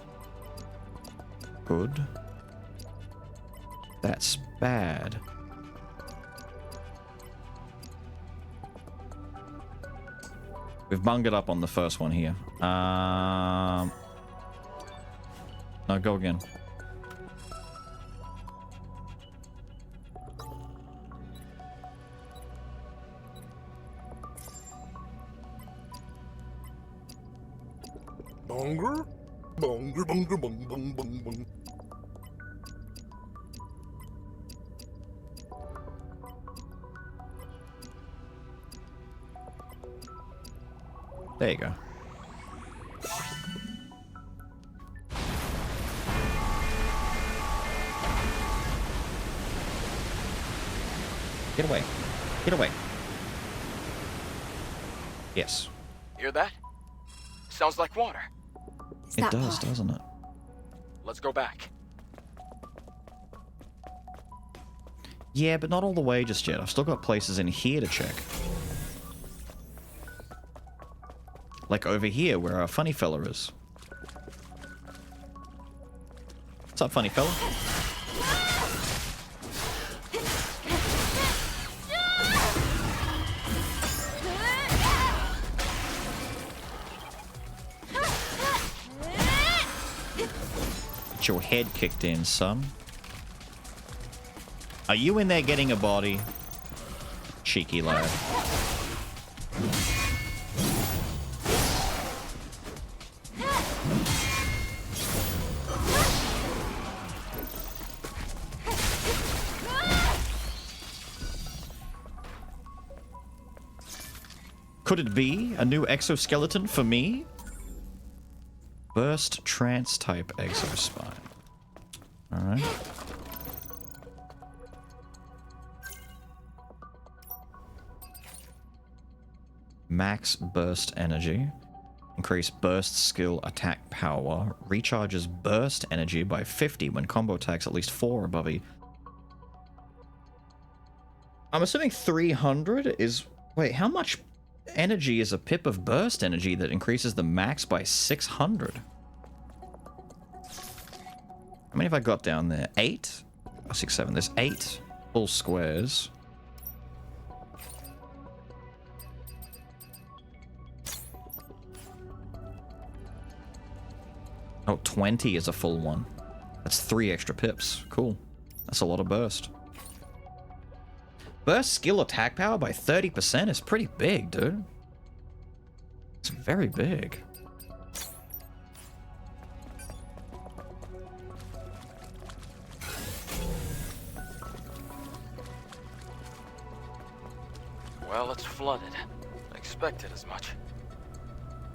good. That's bad. We've bunged it up on the first one here. No, go again. Bonger? Bonger, bonger, bong, bong, bong, bong. There you go. Get away. Get away. Yes. Hear that? Sounds like water. Is It that does, part? doesn't it? Let's go back. Yeah, but not all the way just yet. I've still got places in here to check. Like over here, where our funny fella is. What's up, funny fella? Get your head kicked in, son. Are you in there getting a body? Cheeky lad. Could it be a new exoskeleton for me? Burst trance type exospine. Alright. Max burst energy. Increase burst skill attack power. Recharges burst energy by 50 when combo attacks at least 4 or above. I'm assuming 300 is... Wait, how much energy is a pip of burst energy that increases the max by 600? How many have I got down there? 8? Oh, 6, 7. There's 8 full squares. Oh, 20 is a full one. That's 3 extra pips. Cool. That's a lot of burst. Burst skill attack power by 30% is pretty big, dude. It's very big. Well, it's flooded. I expected as much.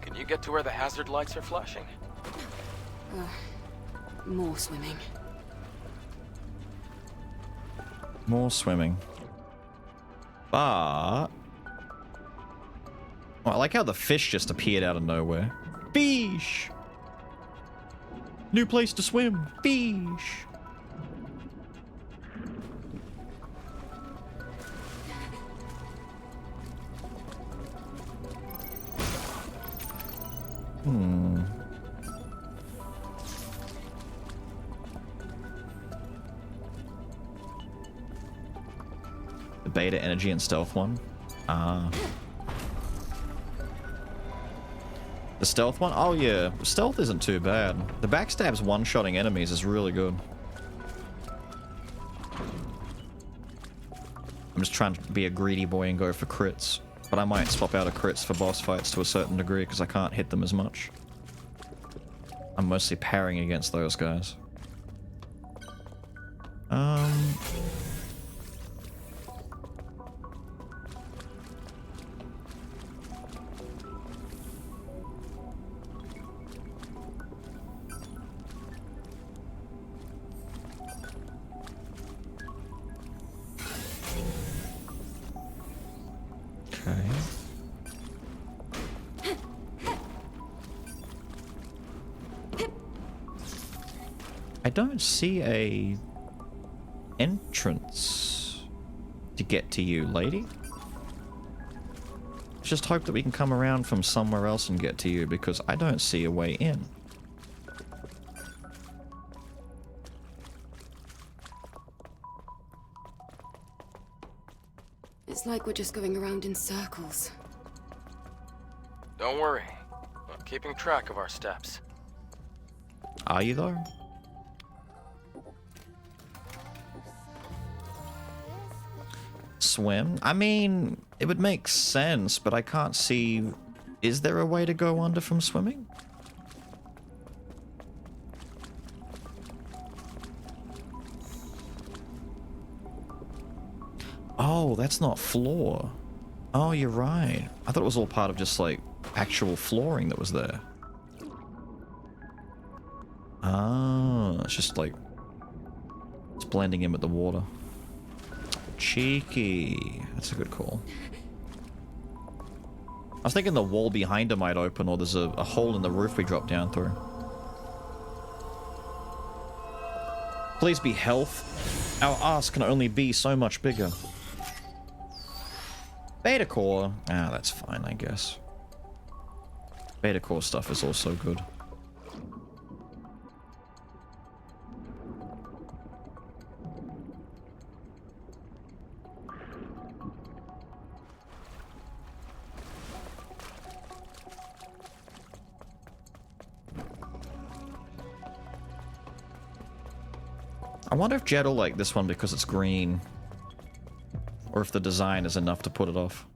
Can you get to where the hazard lights are flashing? More swimming. More swimming. But... Oh, I like how the fish just appeared out of nowhere. Fish! New place to swim. Fish! Hmm. The beta energy and stealth one. Ah. The stealth one? Oh yeah, stealth isn't too bad. The backstabs one-shotting enemies is really good. I'm just trying to be a greedy boy and go for crits. But I might swap out of crits for boss fights to a certain degree because I can't hit them as much. I'm mostly parrying against those guys. I don't see a entrance to get to you, lady. Just hope that we can come around from somewhere else and get to you, because I don't see a way in. It's like we're just going around in circles. Don't worry. I'm keeping track of our steps. Are you though? Swim? I mean, it would make sense, but I can't see... Is there a way to go under from swimming? Oh, that's not floor. Oh, you're right. I thought it was all part of just, like, actual flooring that was there. Ah, it's just, like... It's blending in with the water. Cheeky. That's a good call. I was thinking the wall behind her might open, or there's a hole in the roof we dropped down through. Please be health. Our ass can only be so much bigger. Beta core. Ah, that's fine, I guess. Beta core stuff is also good. I wonder if Jed will like this one because it's green. Or if the design is enough to put it off.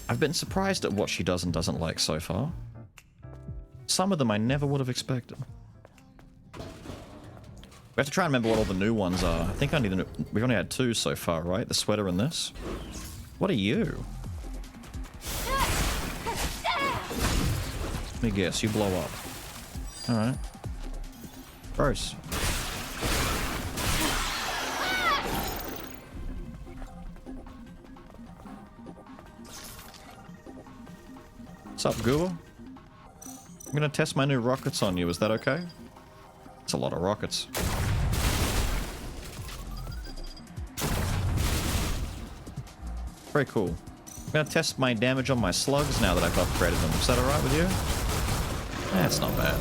I've been surprised at what she does and doesn't like so far. Some of them I never would have expected. We have to try and remember what all the new ones are. I think we've only had 2 so far, right? The sweater and this. What are you? Let me guess, you blow up. Alright. Gross. What's up, Goober? I'm gonna test my new rockets on you, is that okay? It's a lot of rockets. Very cool. I'm gonna test my damage on my slugs now that I've upgraded them. Is that alright with you? That's not bad.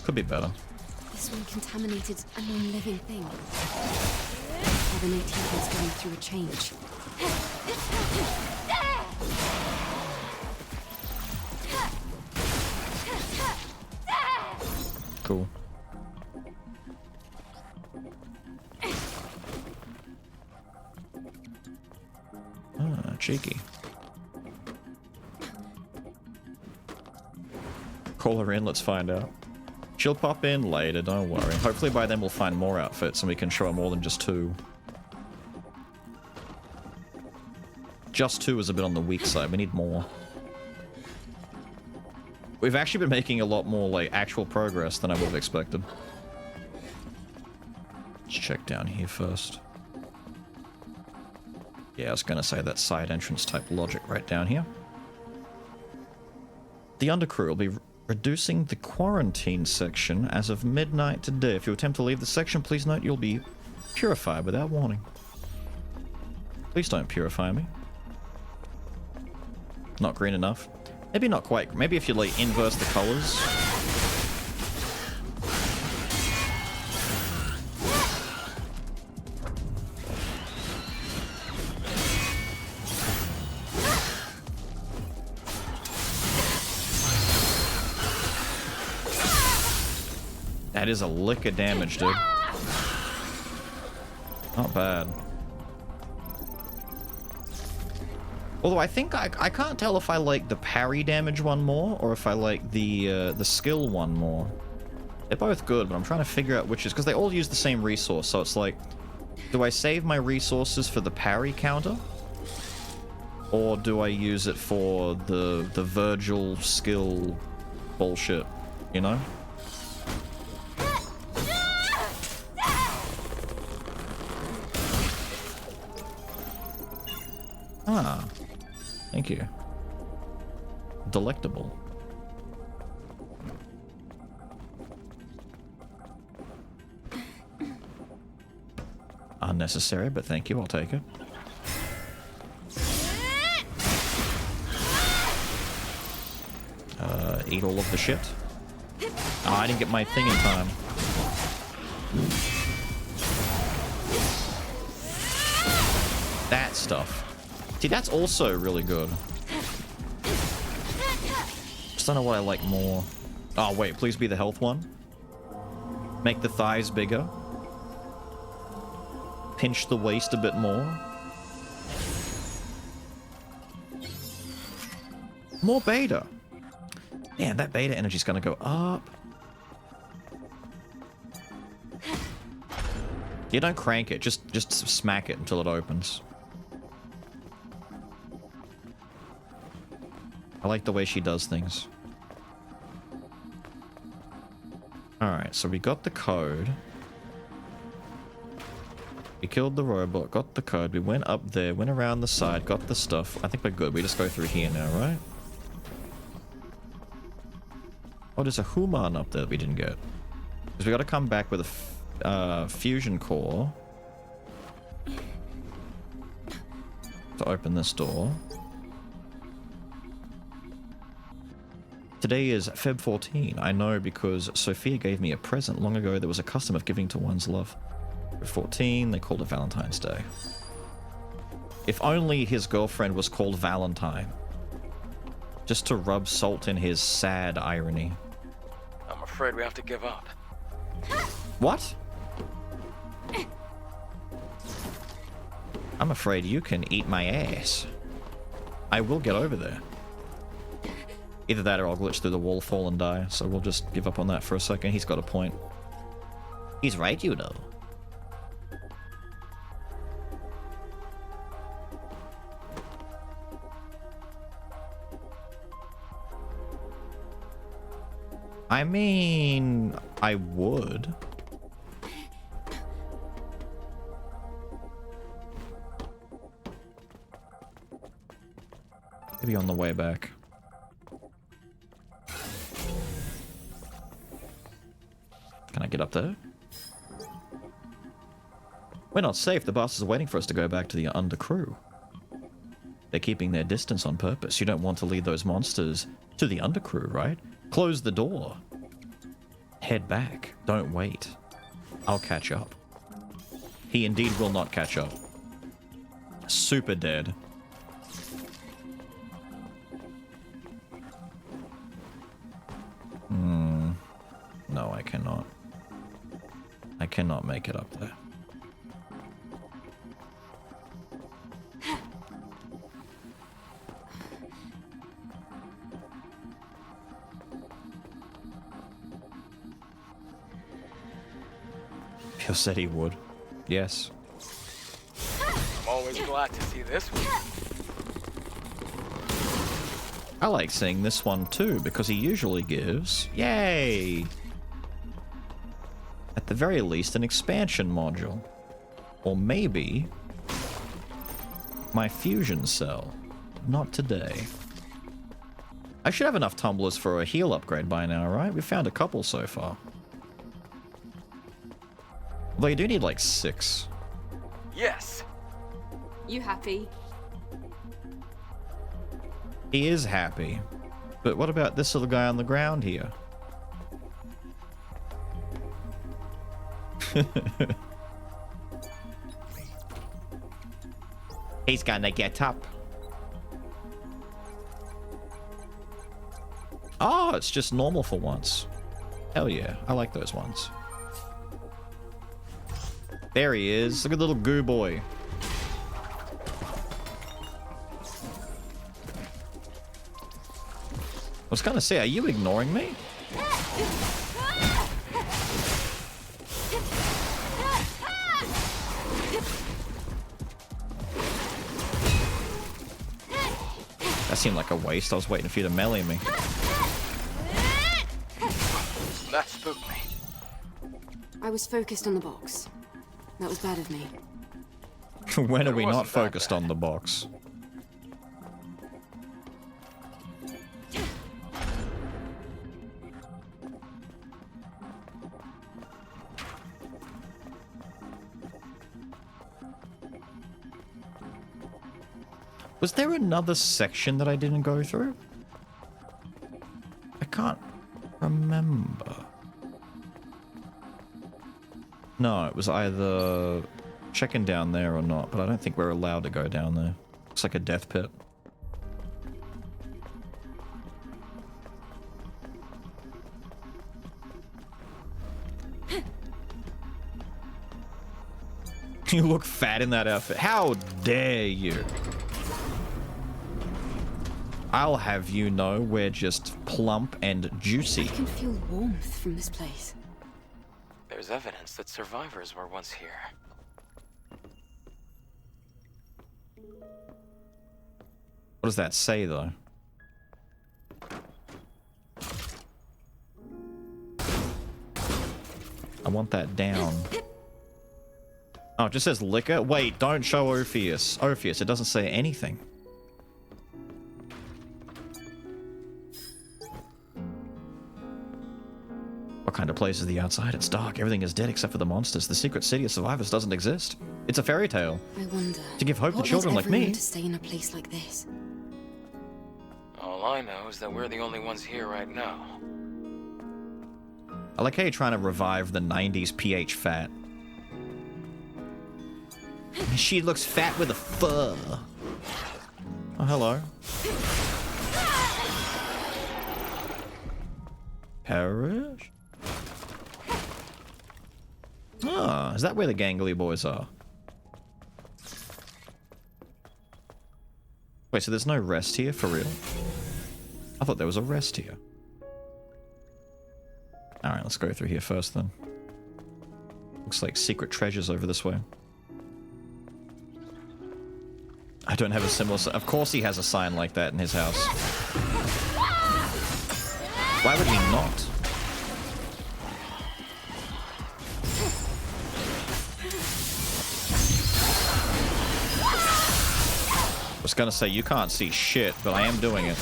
Could be better. This one contaminated a non-living thing. Carbonate is going through a change. Cool. Ah, cheeky. Call her in, let's find out. She'll pop in later, don't worry. Hopefully by then we'll find more outfits and we can show her more than just 2. Just 2 is a bit on the weak side, we need more. We've actually been making a lot more, like, actual progress than I would have expected. Let's check down here first. Yeah, I was gonna say that side entrance type logic right down here. The undercrew will be reducing the quarantine section as of midnight today. If you attempt to leave the section, please note you'll be purified without warning. Please don't purify me. Not green enough. Maybe not quite. Maybe if you, like, inverse the colors. That is a lick of damage, dude. Not bad. Although I think I can't tell if I like the parry damage one more or if I like the skill one more. They're both good, but I'm trying to figure out which is, because they all use the same resource. So it's like, do I save my resources for the parry counter, or do I use it for the Virgil skill bullshit? You know? Ah. Thank you. Delectable. Unnecessary, but thank you, I'll take it. eat all of the shit. Oh, I didn't get my thing in time. That stuff. See, that's also really good. Just don't know what I like more. Oh, wait, please be the health one. Make the thighs bigger. Pinch the waist a bit more. More beta. Man, that beta energy's gonna go up. You don't crank it, just smack it until it opens. I like the way she does things. Alright, so we got the code. We killed the robot, got the code, we went up there, went around the side, got the stuff. I think we're good. We just go through here now, right? Oh, there's a human up there that we didn't get. Because we got to come back with a fusion core to open this door. Today is Feb 14. I know because Sophia gave me a present long ago. There was a custom of giving to one's love. Feb 14, they called it Valentine's Day. If only his girlfriend was called Valentine. Just to rub salt in his sad irony. I'm afraid we have to give up. What? I'm afraid you can eat my ass. I will get over there. Either that or I'll glitch through the wall, fall and die, so we'll just give up on that for a second. He's got a point. He's right, you know. I mean, I would. Maybe on the way back. Can I get up there? We're not safe. The bastards are waiting for us to go back to the undercrew. They're keeping their distance on purpose. You don't want to lead those monsters to the undercrew, right? Close the door. Head back. Don't wait. I'll catch up. He indeed will not catch up. Super dead. No, I cannot. I cannot make it up there. Phil said he would. Yes. I'm always glad to see this one. I like seeing this one too, because he usually gives... Yay! At the very least, an expansion module. Or maybe... my fusion cell. Not today. I should have enough tumblers for a heal upgrade by now, right? We've found a couple so far. Although you do need like 6. Yes. You happy? He is happy. But what about this little guy on the ground here? He's gonna get up. Oh, it's just normal for once. Hell yeah, I like those ones. There he is. Look at the little goo boy. I was gonna say, are you ignoring me? That seemed like a waste. I was waiting for you to melee me. That spooked me. I was focused on the box. That was bad of me. When are we not wasn't that focused bad. on the box? Was there another section that I didn't go through? I can't remember. No, it was either checking down there or not, but I don't think we're allowed to go down there. Looks like a death pit. You look fat in that outfit. How dare you? I'll have you know we're just plump and juicy. I can feel warmth from this place. There's evidence that survivors were once here. What does that say, though? I want that down. Oh, it just says liquor? Wait, don't show Orpheus. Orpheus, it doesn't say anything. What kind of place is the outside? It's dark. Everything is dead except for the monsters. The secret city of survivors doesn't exist. It's a fairy tale. I wonder. To give hope to children like me. To stay in a place like this. All I know is that we're the only ones here right now. I like how you're trying to revive the 90s PH fat. She looks fat with a fur. Oh, hello. Perish? Ah, is that where the gangly boys are? Wait, so there's no rest here for real? I thought there was a rest here. Alright, let's go through here first then. Looks like secret treasures over this way. I don't have a similar sign. Of course he has a sign like that in his house. Why would he not? I was gonna say, you can't see shit, but I am doing it.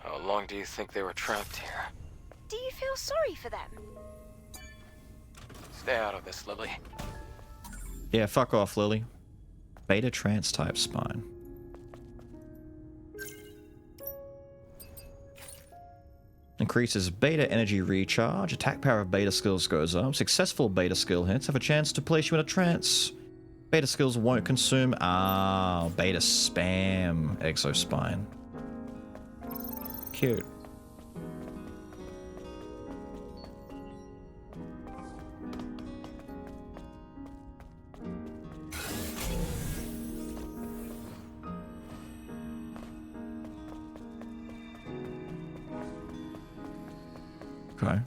How long do you think they were trapped here? Do you feel sorry for them? Stay out of this, Lily. Yeah, fuck off, Lily. Beta trance type spine. Increases beta energy recharge. Attack power of beta skills goes up. Successful beta skill hits have a chance to place you in a trance. Beta skills won't consume. Ah, beta spam. Exospine. Cute. Okay.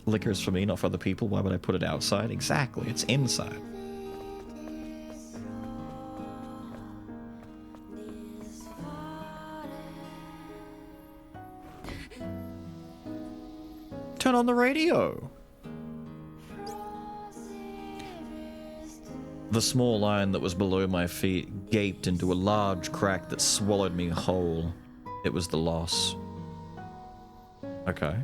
Liquor is for me, not for other people. Why would I put it outside? Exactly, it's inside. Turn on the radio. The small line that was below my feet gaped into a large crack that swallowed me whole. It was the loss. Okay.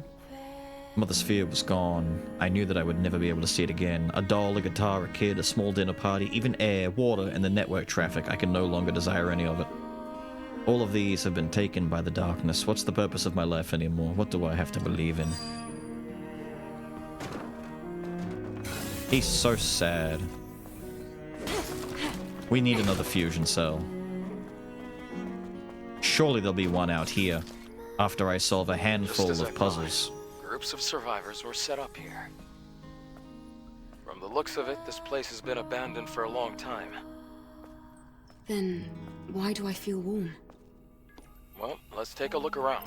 Mother Sphere was gone. I knew that I would never be able to see it again. A doll, a guitar, a kid, a small dinner party, even air, water, and the network traffic. I can no longer desire any of it. All of these have been taken by the darkness. What's the purpose of my life anymore? What do I have to believe in? He's so sad. We need another fusion cell. Surely there'll be one out here. After I solve a handful of puzzles. Groups of survivors were set up here. From the looks of it, this place has been abandoned for a long time. Then, why do I feel warm? Well, let's take a look around.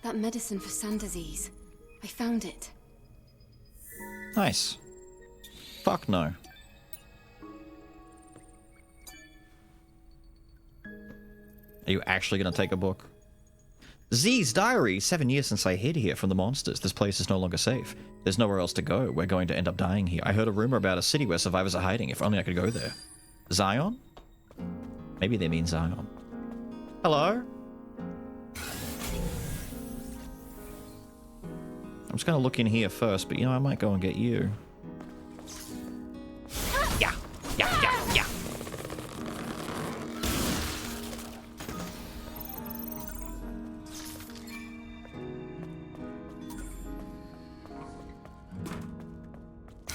That medicine for sun disease. I found it. Nice. Fuck no. Are you actually going to take a book? Z's diary. 7 years since I hid here from the monsters. This place is no longer safe. There's nowhere else to go. We're going to end up dying here. I heard a rumor about a city where survivors are hiding. If only I could go there. Zion? Maybe they mean Zion. Hello? I'm just going to look in here first, but you know, I might go and get you. Yeah.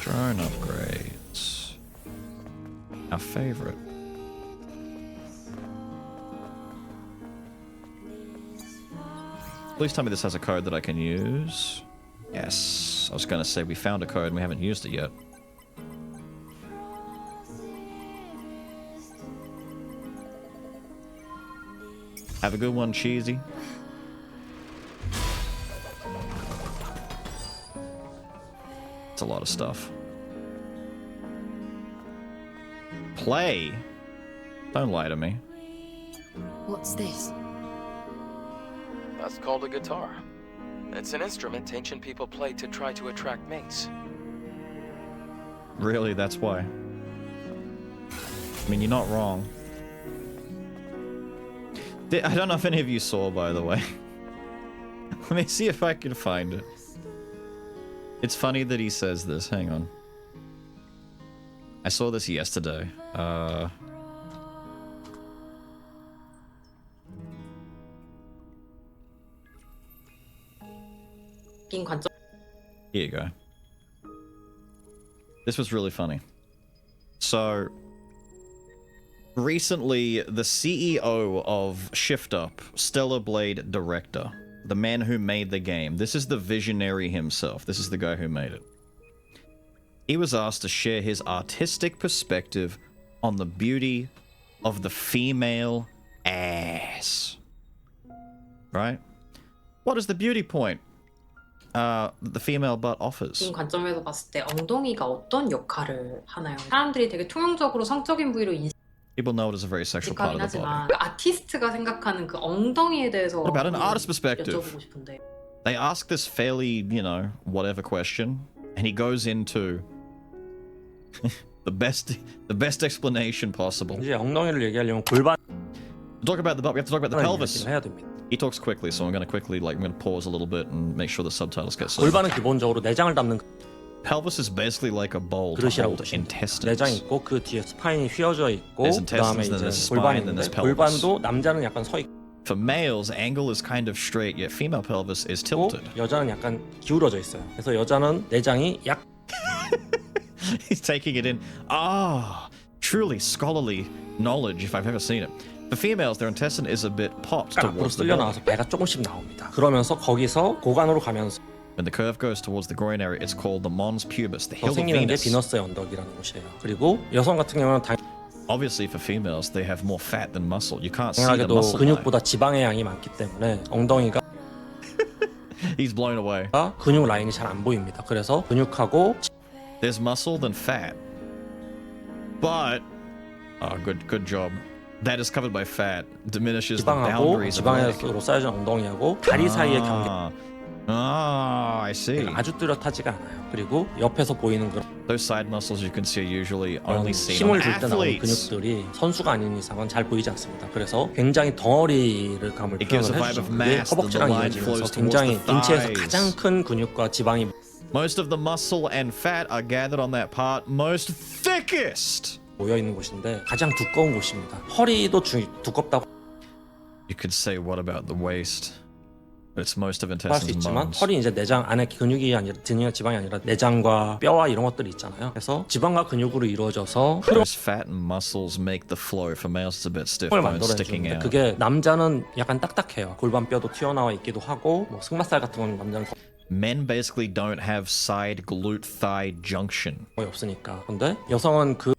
Drone upgrades. Our favorite. Please tell me this has a code that I can use. Yes. I was going to say we found a code and we haven't used it yet. Have a good one, Cheesy. It's a lot of stuff. Play? Don't lie to me. What's this? That's called a guitar. It's an instrument ancient people played to try to attract mates. Really, that's why. I mean, you're not wrong. I don't know if any of you saw, by the way. Let me see if I can find it. It's funny that he says this. Hang on. I saw this yesterday. Here you go. This was really funny. So, recently, the CEO of Shift Up, Stellar Blade director, the man who made the game, this is the visionary himself. This is the guy who made it. He was asked to share his artistic perspective on the beauty of the female ass. Right? What is the beauty point the female butt offers? 관점에서 봤을 때 엉덩이가 어떤 역할을 하나요? 사람들이 되게 통용적으로 성적인 부위로 People know it as a very sexual part 인식하긴 of the body. 하지만 그 아티스트가 생각하는 그 엉덩이에 대해서 What about an artist's perspective? 여쭤보고 싶은데. They ask this fairly, you know, whatever question, and he goes into the best explanation possible. 이제 엉덩이를 얘기하려면 골반. To talk about the butt, we have to talk about the pelvis. 해야 됩니다. He talks quickly, so I'm going to quickly, I'm going to pause a little bit and make sure the subtitles get sorted. 골반은 기본적으로 내장을 담는 Pelvis is basically like a bowl to 그릇이라고 hold 보시면 intestines. 내장이 있고 그 뒤에 스파인이 휘어져 있고 There's 그다음에 intestines, then 이제 there's 골반이 spine, then there's 있는데 pelvis. 골반도 남자는 약간 서 있고 For males, angle is kind of straight, yet female pelvis is tilted. 여자는 약간 기울어져 있어요. 그래서 여자는 내장이 약 He's taking it in. Ah, truly scholarly knowledge if I've ever seen it. For females, their intestine is a bit popped 앞으로 towards the 쓸려 belly. 나와서 배가 조금씩 나옵니다. 그러면서 거기서 고관으로 가면서 When the curve goes towards the groin area, it's called the mons pubis, the 더 hill of 생기는 게 Venus. 비너스의 언덕이라는 곳이에요. 그리고 여성 같은 경우는 Obviously, for females, they have more fat than muscle. You can't see the 당연하게도 muscle line. 근육보다 지방의 양이 많기 때문에 엉덩이가 He's blown away. 근육 라인이 잘 안 보입니다. 그래서 근육하고 There's muscle than fat. But, good job. That is covered by fat. Diminishes the 지방하고 boundaries of leg. 지방으로 쌓여진 엉덩이하고 다리 사이의 경계 I see. 아주 뚜렷하지가 않아요. 그리고 옆에서 보이는 그런 Those side muscles you can see are usually only seen 힘을 on 줄 때 나오는 athletes. 근육들이 선수가 아닌 이상은 잘 보이지 않습니다. 그래서 굉장히 덩어리를 감을 It gives a 표현을 vibe 해주죠. of 그게 mass, 허벅지랑 the line 이어지면서 flows towards 굉장히 the 인체에서 thighs. 가장 큰 근육과 지방이 Most of the muscle and fat are gathered on that part most thickest. 모여 있는 곳인데 가장 두꺼운 곳입니다. 허리도 두껍다고 You could say what about the waist? But it's most of 할 수 intestines and 있지만 bones. 허리 이제 내장 안에 근육이 아니라 근육이나 지방이 아니라 내장과 뼈와 이런 것들이 있잖아요. 그래서 지방과 근육으로 이루어져서 Those fat and muscles make the flow. For males, it's a bit stiff, 흐름을 bones sticking 만들어내주는데 out. 그게 남자는 약간 딱딱해요. 골반뼈도 튀어나와 있기도 하고 뭐 승마살 같은 건 남자는 Men basically don't have side glute thigh junction. 거의 없으니까. 근데 여성은 그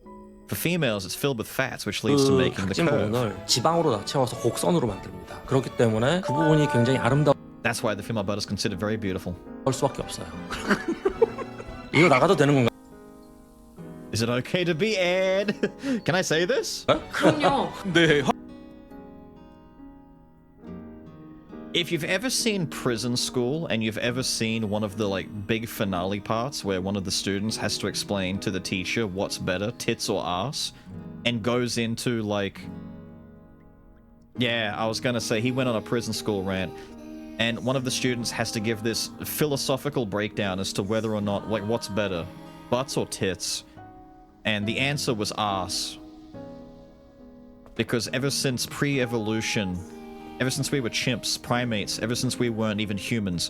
For females, it's filled with fats, which leads to making the 각진 curve. 부분을 지방으로 다 채워서 곡선으로 만듭니다. 그렇기 때문에 그 부분이 굉장히 아름다울 That's why the female butt is considered very beautiful. 수밖에 없어요. 이거 나가도 되는 건가요? Is it okay to be Ed? Can I say this? 그럼요. 네. If you've ever seen Prison School and you've ever seen one of the like big finale parts where one of the students has to explain to the teacher what's better, tits or ass, and goes into like, yeah, I was gonna say he went on a Prison School rant, and one of the students has to give this philosophical breakdown as to whether or not, like, what's better, butts or tits, and the answer was ass. Because ever since pre-evolution, ever since we were chimps, primates, ever since we weren't even humans,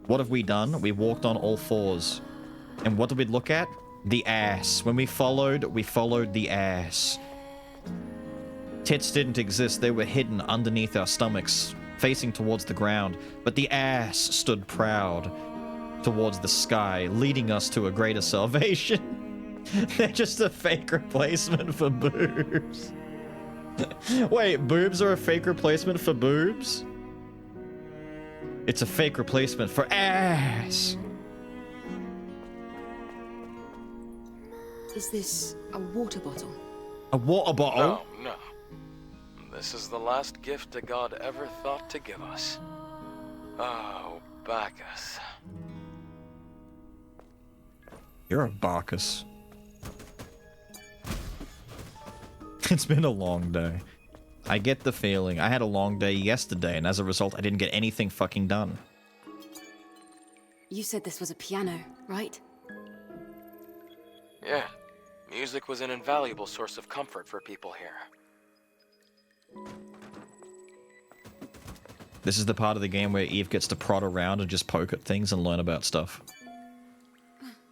what have we done? We walked on all fours. And what did we look at? The ass. When we followed the ass. Tits didn't exist. They were hidden underneath our stomachs, facing towards the ground. But the ass stood proud towards the sky, leading us to a greater salvation. They're just a fake replacement for boobs. Wait, boobs are a fake replacement for boobs? It's a fake replacement for ass. Is this a water bottle? A water bottle? No, no. This is the last gift a god ever thought to give us. Oh, Bacchus. You're a Bacchus. It's been a long day. I get the feeling. I had a long day yesterday, and as a result, I didn't get anything fucking done. You said this was a piano, right? Yeah. Music was an invaluable source of comfort for people here. This is the part of the game where Eve gets to prod around and just poke at things and learn about stuff.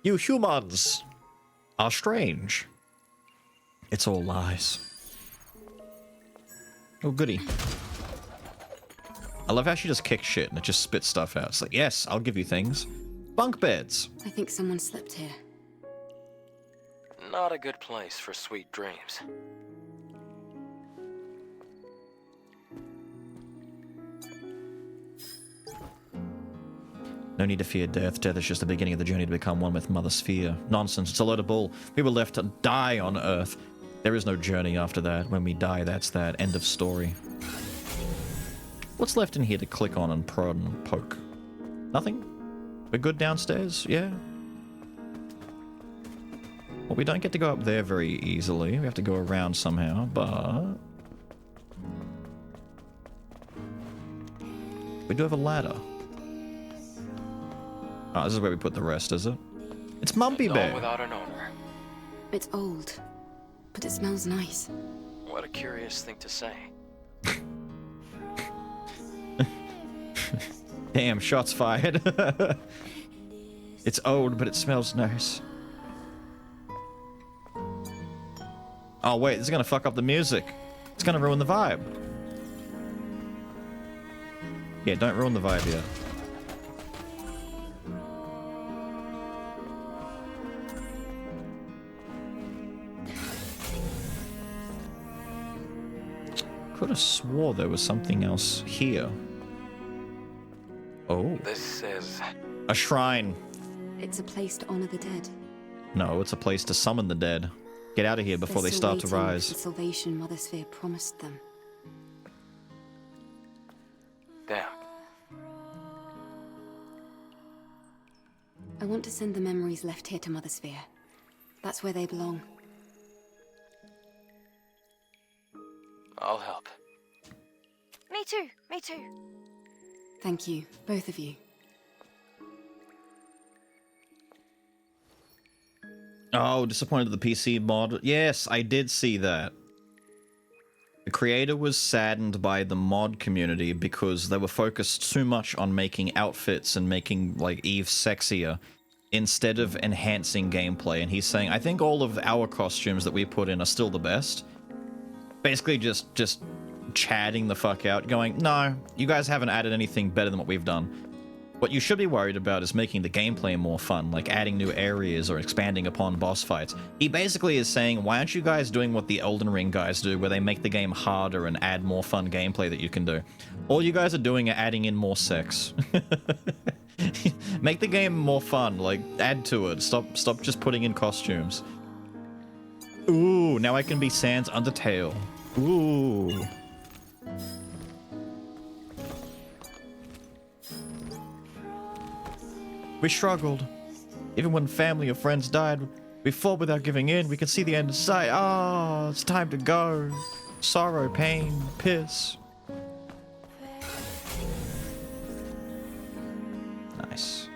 You humans are strange. It's all lies. Oh, goody. I love how she just kicks shit and it just spits stuff out. It's like, yes, I'll give you things. Bunk beds. I think someone slept here. Not a good place for sweet dreams. No need to fear death. Death is just the beginning of the journey to become one with Mother Sphere. Nonsense. It's a load of bull. We were left to die on Earth. There is no journey after that. When we die, that's that. End of story. What's left in here to click on and prod and poke? Nothing? We're good downstairs? Yeah? Well, we don't get to go up there very easily. We have to go around somehow, but... we do have a ladder. Oh, this is where we put the rest, is it? It's Mumpy Bear. Without an owner. It's old, but it smells nice. What a curious thing to say. Damn, shots fired. It's old, but it smells nice. Oh wait, this is gonna fuck up the music. It's gonna ruin the vibe. Yeah, don't ruin the vibe yet. Could have swore there was something else here. Oh. This is... a shrine. It's a place to honor the dead. No, it's a place to summon the dead. Get out of here before they start to rise. The salvation Mother Sphere promised them. Damn. I want to send the memories left here to Mother Sphere. That's where they belong. I'll help. Me too, me too. Thank you, both of you. Oh, disappointed with the PC mod. Yes, I did see that. The creator was saddened by the mod community because they were focused too much on making outfits and making, like, Eve sexier instead of enhancing gameplay. And he's saying, I think all of our costumes that we put in are still the best. Basically just chatting the fuck out, going, no, you guys haven't added anything better than what we've done. What you should be worried about is making the gameplay more fun, like adding new areas or expanding upon boss fights. He basically is saying, why aren't you guys doing what the Elden Ring guys do, where they make the game harder and add more fun gameplay that you can do? All you guys are doing are adding in more sex. Make the game more fun, like, add to it. Stop just putting in costumes. Ooh, now I can be Sans Undertale. Ooh. We struggled. Even when family or friends died, we fought without giving in. We could see the end in sight. Ah, it's time to go. Sorrow, pain, piss. Nice.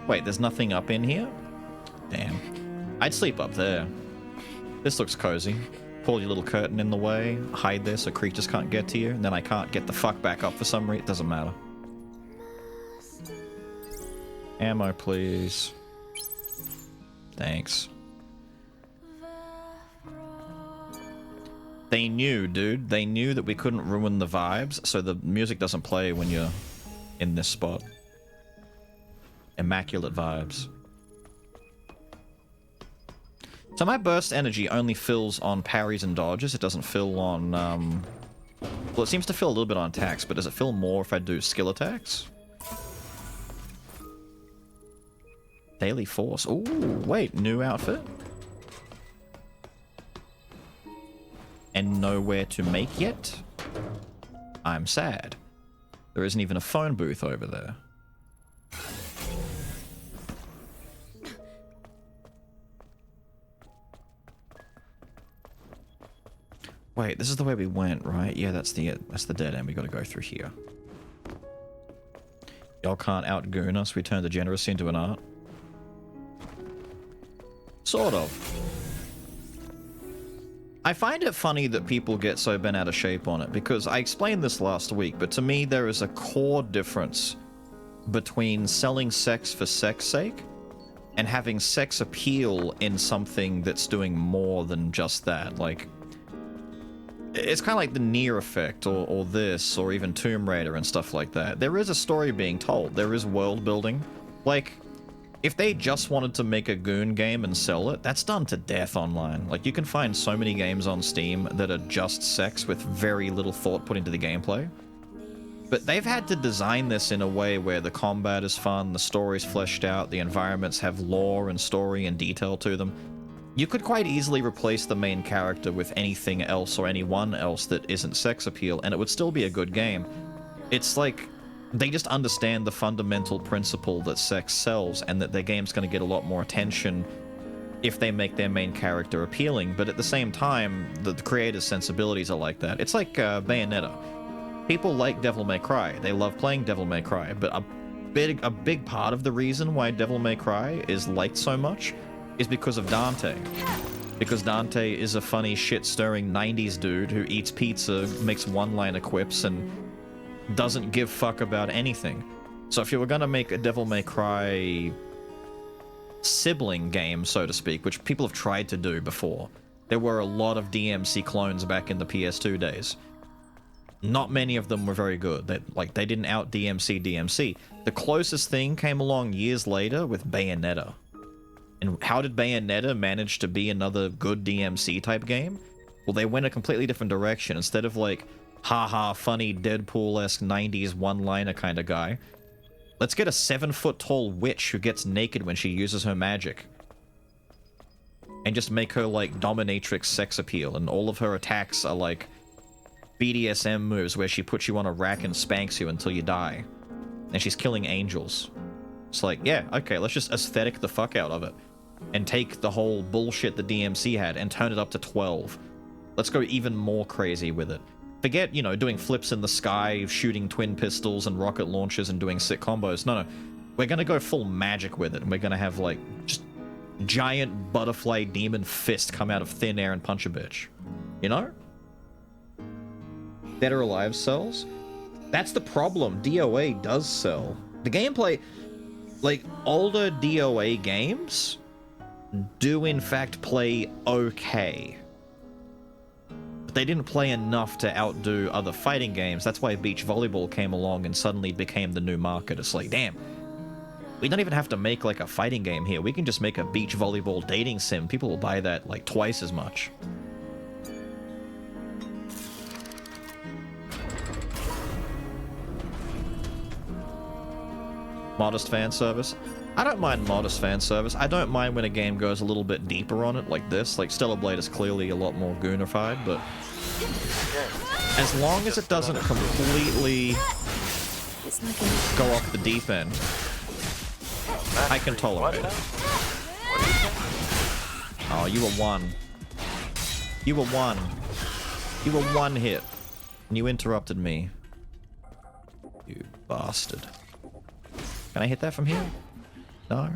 Wait, there's nothing up in here? Damn. I'd sleep up there. This looks cozy. pull your little curtain in the way, hide there so creatures can't get to you, and then I can't get the fuck back up for some reason. Doesn't matter. Ammo, please. Thanks. They knew, dude. They knew that we couldn't ruin the vibes, so the music doesn't play when you're in this spot. Immaculate vibes. So my burst energy only fills on parries and dodges. It doesn't fill on, well, it seems to fill a little bit on attacks, but does it fill more if I do skill attacks? Daily Force. Ooh, wait, new outfit? And nowhere to make yet? I'm sad. There isn't even a phone booth over there. Wait, this is the way we went, right? Yeah, that's the dead end. We gotta go through here. Y'all can't outgoon us. We turned degeneracy into an art. Sort of. I find it funny that people get so bent out of shape on it, because I explained this last week, but to me there is a core difference between selling sex for sex sake and having sex appeal in something that's doing more than just that. Like, it's kind of like the Nier effect, or this, or even Tomb Raider and stuff like that. There is a story being told. There is world building. Like, if they just wanted to make a goon game and sell it, that's done to death online. Like, you can find so many games on Steam that are just sex with very little thought put into the gameplay. But they've had to design this in a way where the combat is fun, the story's fleshed out, the environments have lore and story and detail to them. You could quite easily replace the main character with anything else or anyone else that isn't sex appeal, and it would still be a good game. It's like, they just understand the fundamental principle that sex sells, and that their game's going to get a lot more attention if they make their main character appealing, but at the same time, the creators' sensibilities are like that. It's like Bayonetta. People like Devil May Cry. They love playing Devil May Cry, but a big part of the reason why Devil May Cry is liked so much is because of Dante. Because Dante is a funny, shit-stirring 90s dude who eats pizza, makes one-liner quips, and doesn't give fuck about anything. So if you were gonna make a Devil May Cry sibling game, so to speak, which people have tried to do before, there were a lot of DMC clones back in the PS2 days. Not many of them were very good. They didn't out DMC. The closest thing came along years later with Bayonetta. And how did Bayonetta manage to be another good DMC type game? Well, they went a completely different direction. Instead of like, haha, funny Deadpool-esque 90s one-liner kind of guy, let's get a 7-foot-tall witch who gets naked when she uses her magic. And just make her like dominatrix sex appeal, and all of her attacks are like BDSM moves where she puts you on a rack and spanks you until you die. And she's killing angels. It's like, yeah, okay, let's just aesthetic the fuck out of it. And take the whole bullshit the DMC had and turn it up to 12. Let's go even more crazy with it. Forget, you know, doing flips in the sky, shooting twin pistols and rocket launchers and doing sick combos. No. We're gonna go full magic with it, and we're gonna have, like, just giant butterfly demon fist come out of thin air and punch a bitch. You know? Dead or Alive sells? That's the problem. DOA does sell. The gameplay, like, older DOA games do in fact play okay. But they didn't play enough to outdo other fighting games. That's why beach volleyball came along and suddenly became the new market. It's like, damn, we don't even have to make like a fighting game here. We can just make a beach volleyball dating sim. People will buy that like twice as much. Modest fan service. I don't mind modest fan service. I don't mind when a game goes a little bit deeper on it, like this. Like, Stellar Blade is clearly a lot more goonified, but as long as it doesn't completely go off the deep end, I can tolerate it. Oh, you were one. You were one. You were one hit. And you interrupted me. You bastard. Can I hit that from here? No.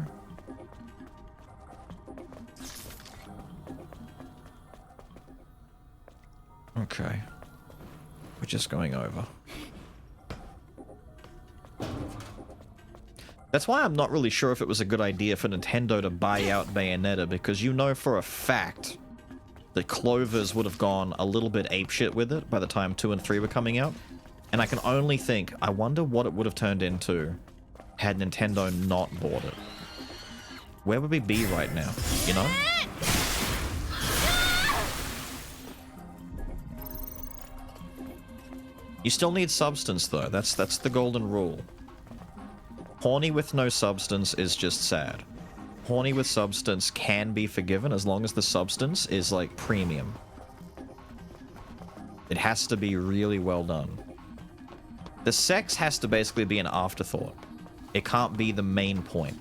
Okay. We're just going over. That's why I'm not really sure if it was a good idea for Nintendo to buy out Bayonetta, because you know for a fact that Clovers would have gone a little bit apeshit with it by the time 2 and 3 were coming out. And I can only think, I wonder what it would have turned into had Nintendo not bought it. Where would we be right now, you know? You still need substance though, that's the golden rule. Horny with no substance is just sad. Horny with substance can be forgiven as long as the substance is like premium. It has to be really well done. The sex has to basically be an afterthought. It can't be the main point.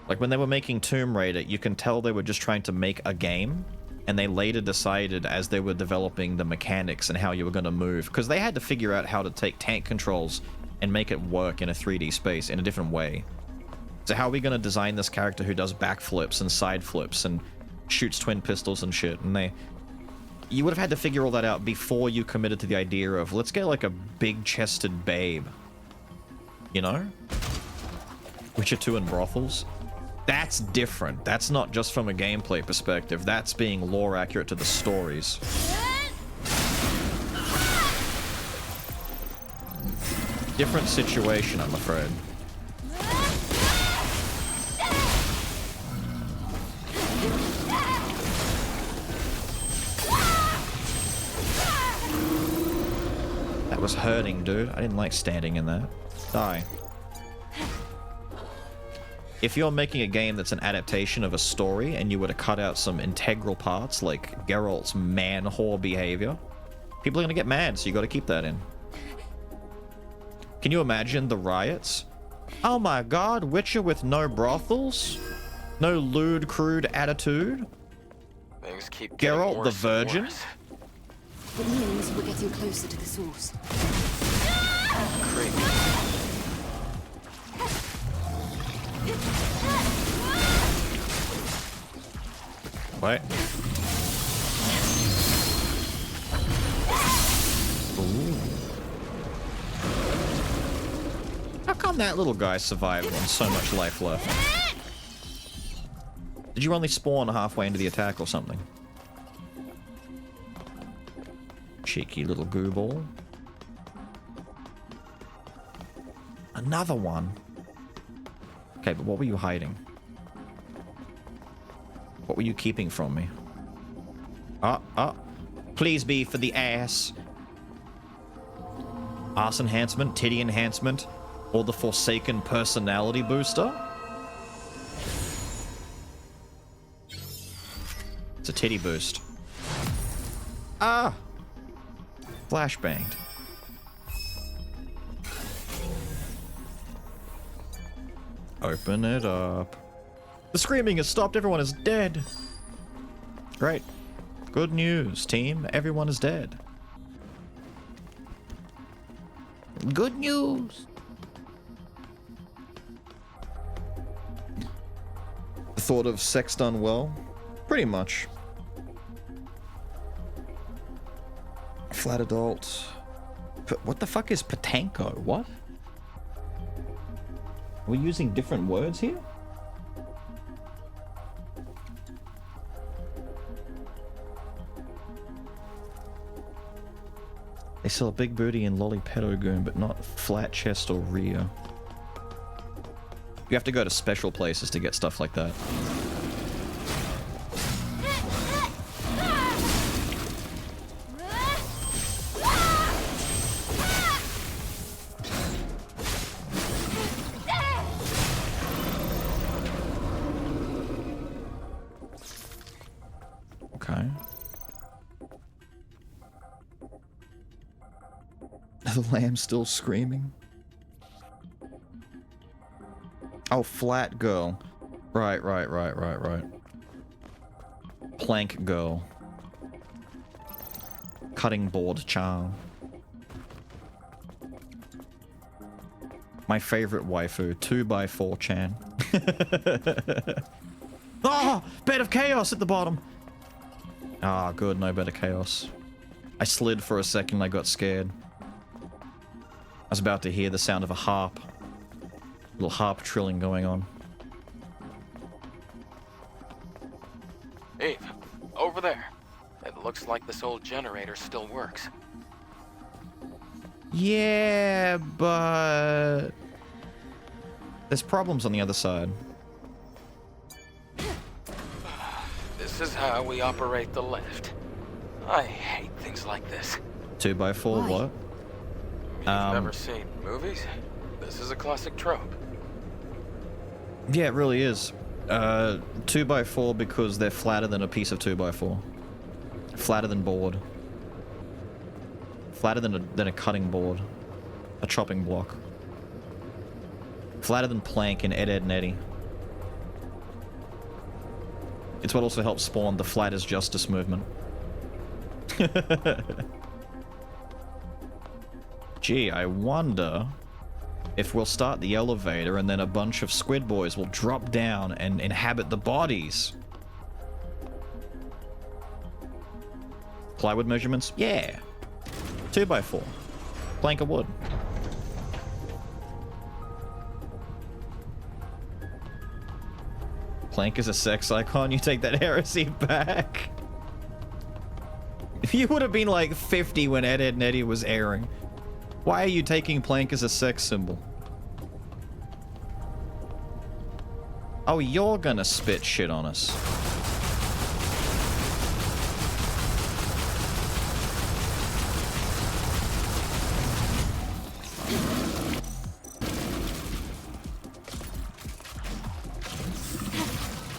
Like when they were making Tomb Raider, you can tell they were just trying to make a game, and they later decided as they were developing the mechanics and how you were going to move, because they had to figure out how to take tank controls and make it work in a 3D space in a different way. So how are we going to design this character who does backflips and side flips and shoots twin pistols and shit? And you would have had to figure all that out before you committed to the idea of, let's get like a big-chested babe. You know? Witcher 2 and brothels. That's different. That's not just from a gameplay perspective. That's being lore accurate to the stories. Different situation, I'm afraid. That was hurting, dude. I didn't like standing in that. Die. If you're making a game that's an adaptation of a story and you were to cut out some integral parts like Geralt's man-whore behavior, people are going to get mad, so you got to keep that in. Can you imagine the riots? Oh my god, Witcher with no brothels? No lewd, crude attitude? Things keep Geralt the worse and Virgin? worse. It means we're getting closer to the source. Creepy. What? Ooh. How come that little guy survived on so much life left? Did you only spawn halfway into the attack or something? Cheeky little goo ball. Another one. Okay, but what were you hiding? What were you keeping from me? Please be for the ass. Ass enhancement, titty enhancement, or the Forsaken personality booster? It's a titty boost. Ah! Flashbanged. Open it up. The screaming has stopped. Everyone is dead. Great. Good news, team. Everyone is dead. Good news. The thought of sex done well? Pretty much. Flat adult. What the fuck is Patanko? What? Are we using different words here? They sell a big booty in Lollipedo Goon, but not flat chest or rear. You have to go to special places to get stuff like that. Okay. The lamb's still screaming. Oh, flat girl. Right. Plank girl. Cutting board charm. My favorite waifu, 2x4chan. Oh! Bed of chaos at the bottom! Ah, good, no better chaos. I slid for a second, I got scared. I was about to hear the sound of a harp. A little harp trilling going on. Eve, over there. It looks like this old generator still works. Yeah, but... there's problems on the other side. This is how we operate the lift. I hate things like this. 2x4, what? You've never seen movies? This is a classic trope. Yeah, it really is. 2x4 because they're flatter than a piece of 2x4. Flatter than board. Flatter than a cutting board. A chopping block. Flatter than plank in Ed, Edd n Eddy. It's what also helps spawn the Flat as Justice movement. Gee, I wonder if we'll start the elevator and then a bunch of squid boys will drop down and inhabit the bodies. Plywood measurements? Yeah. 2x4. Plank of wood. Plank is a sex icon. You take that heresy back. You would have been like 50 when Ed, Edd n Eddy was airing. Why are you taking Plank as a sex symbol? Oh, you're gonna spit shit on us.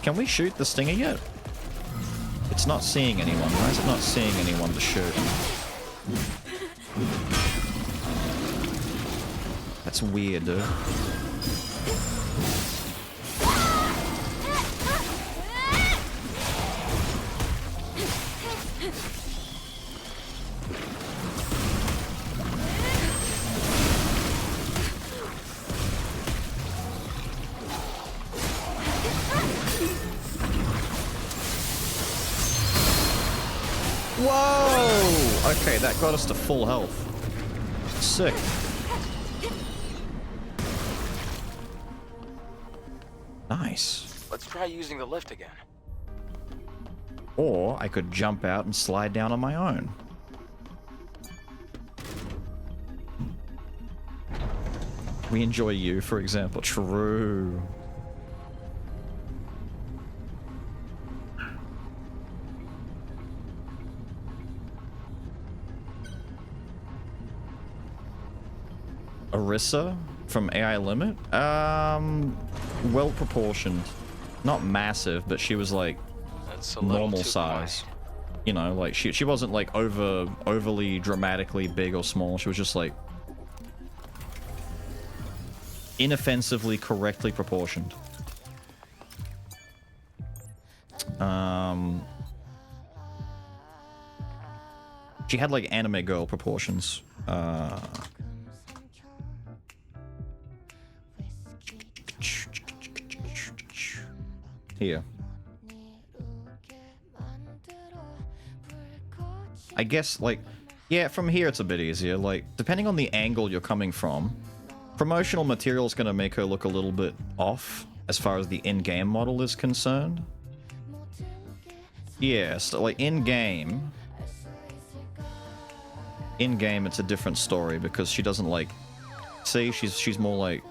Can we shoot the stinger yet? It's not seeing anyone. Why is it not seeing anyone to shoot? That's weird, dude. Whoa! Okay, that got us to full health. Sick. Nice. Let's try using the lift again. Or I could jump out and slide down on my own. We enjoy you, for example. True. Orisa from AI Limit? Well proportioned. Not massive, but she was like That's a little normal too size. quiet. You know, like she wasn't like overly dramatically big or small. She was just like inoffensively correctly proportioned. She had like anime girl proportions. Here. I guess, like, yeah, from here it's a bit easier. Like, depending on the angle you're coming from, promotional material is going to make her look a little bit off as far as the in-game model is concerned. Yeah, so, like, in-game, it's a different story because she doesn't, like, see, she's more, like,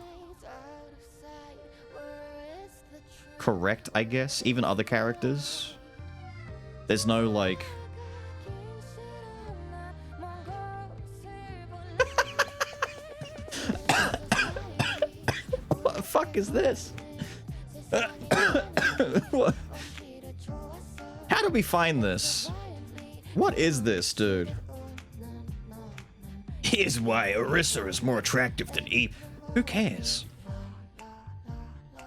correct, I guess. Even other characters. There's no, like... What the fuck is this? What? How do we find this? What is this, dude? Here's why Orisa is more attractive than Eve. Who cares?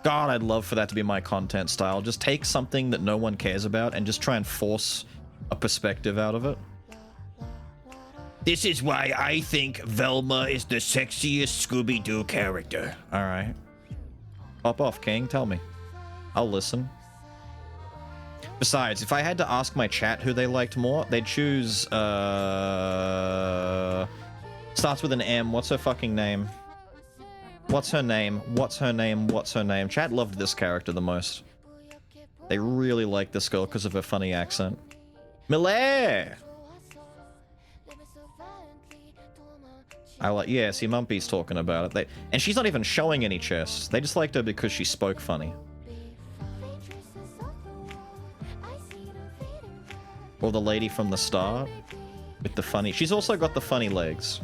God, I'd love for that to be my content style. Just take something that no one cares about and just try and force a perspective out of it. This is why I think Velma is the sexiest Scooby-Doo character. Alright. Pop off, King. Tell me. I'll listen. Besides, if I had to ask my chat who they liked more, they'd choose, starts with an M. What's her fucking name? What's her name? What's her name? What's her name? Chat loved this character the most. They really liked this girl because of her funny accent. Miller! Yeah, see, Mumpy's talking about it. And she's not even showing any chests. They just liked her because she spoke funny. Or the lady from the start with the funny... She's also got the funny legs.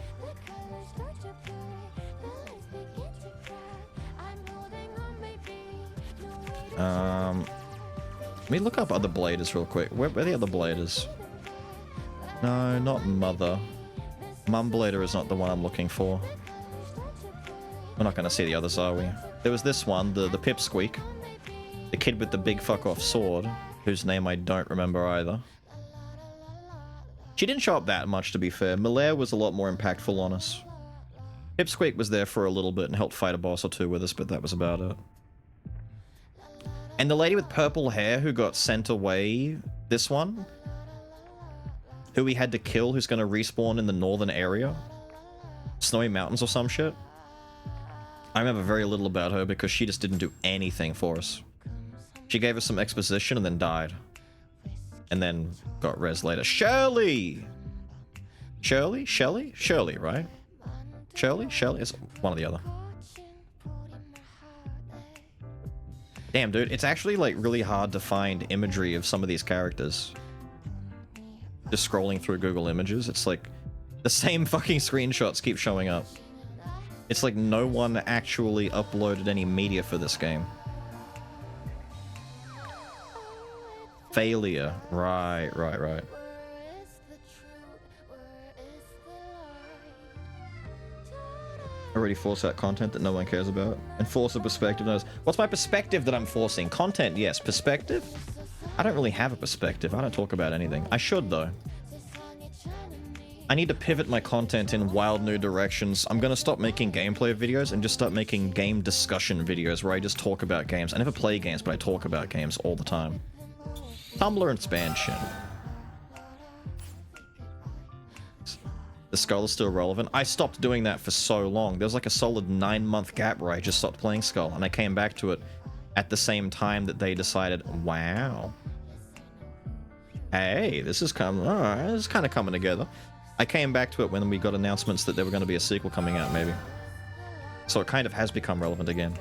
Let me look up other bladers real quick. Where are the other bladers? No, not Mother. Mum Blader is not the one I'm looking for. We're not going to see the others, are we? There was this one, the Pipsqueak. The kid with the big fuck-off sword, whose name I don't remember either. She didn't show up that much, to be fair. Miller was a lot more impactful on us. Pipsqueak was there for a little bit and helped fight a boss or two with us, but that was about it. And the lady with purple hair who got sent away, this one, who we had to kill, who's going to respawn in the northern area, Snowy Mountains or some shit. I remember very little about her because she just didn't do anything for us. She gave us some exposition and then died. And then got res later. Shirley! Shirley? Shelly? Shirley, right? Shirley? Shelly? It's one or the other. Damn, dude, it's actually, like, really hard to find imagery of some of these characters. Just scrolling through Google Images, it's like the same fucking screenshots keep showing up. It's like no one actually uploaded any media for this game. Failure. Right. Already force out content that no one cares about. And force a perspective knows. What's my perspective that I'm forcing? Content, yes. Perspective? I don't really have a perspective. I don't talk about anything. I should, though. I need to pivot my content in wild new directions. I'm gonna stop making gameplay videos and just start making game discussion videos where I just talk about games. I never play games, but I talk about games all the time. Tumblr expansion. The Skull is still relevant. I stopped doing that for so long. There was like a solid 9-month gap where I just stopped playing Skull, and I came back to it at the same time that they decided, wow. Hey, this is coming. Alright, this is kind of coming together. I came back to it when we got announcements that there were going to be a sequel coming out, maybe. So it kind of has become relevant again.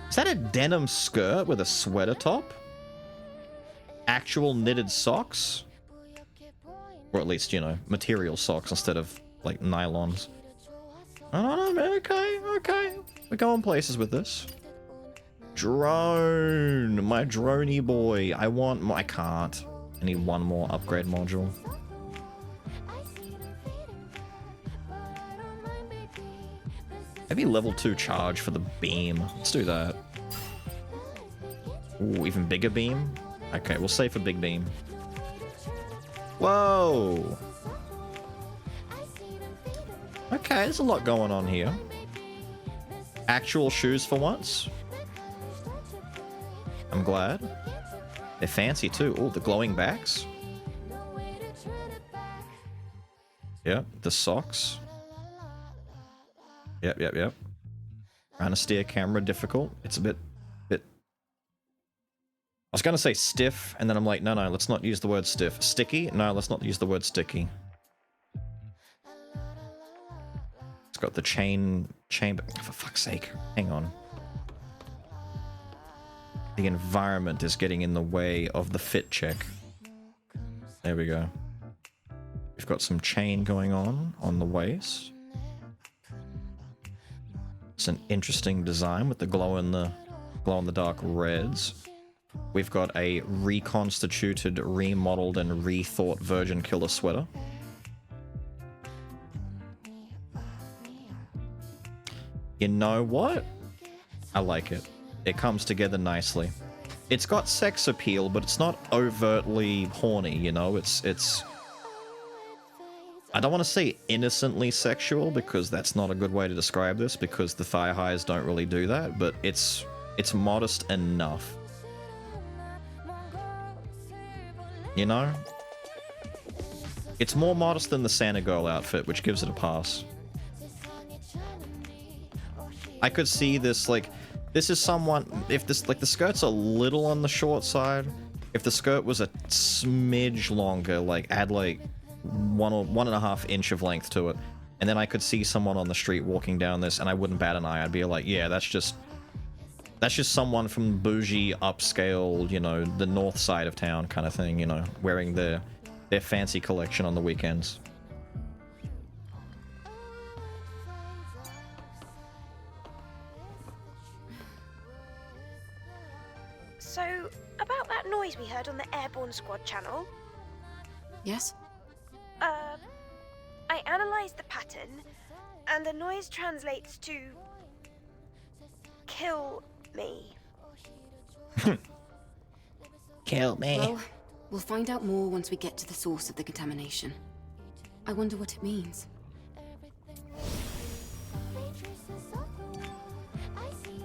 Is that a denim skirt with a sweater top? Actual knitted socks? Or at least, you know, material socks instead of, like, nylons. I don't know, okay. We're going places with this. Drone! My droney boy. I can't. I need one more upgrade module. Maybe level 2 charge for the beam. Let's do that. Ooh, even bigger beam? Okay, we'll save for big beam. Whoa! Okay, there's a lot going on here. Actual shoes for once. I'm glad. They're fancy too. Oh, the glowing backs. Yep, the socks. Yep. Trying to steer camera difficult. It's a bit... I was gonna say stiff, and then I'm like, no, let's not use the word stiff. Sticky? No, let's not use the word sticky. It's got the chamber. For fuck's sake. Hang on. The environment is getting in the way of the fit check. There we go. We've got some chain going on the waist. It's an interesting design with the glow in the dark reds. We've got a reconstituted, remodeled, and rethought Virgin Killer sweater. You know what? I like it. It comes together nicely. It's got sex appeal, but it's not overtly horny, you know? It's... I don't want to say innocently sexual, because that's not a good way to describe this, because the thigh highs don't really do that, but it's modest enough. You know? It's more modest than the Santa Girl outfit, which gives it a pass. I could see this, like, this is someone, if this, like, the skirt's a little on the short side, if the skirt was a smidge longer, like, add, like, 1.5 inch of length to it, and then I could see someone on the street walking down this, and I wouldn't bat an eye. I'd be like, yeah, that's just someone from bougie, upscale, you know, the north side of town kind of thing, you know, wearing their fancy collection on the weekends. So, about that noise we heard on the Airborne Squad channel. Yes? I analysed the pattern, and the noise translates to... kill me. Kill me. Well, we'll find out more once we get to the source of the contamination. I wonder what it means.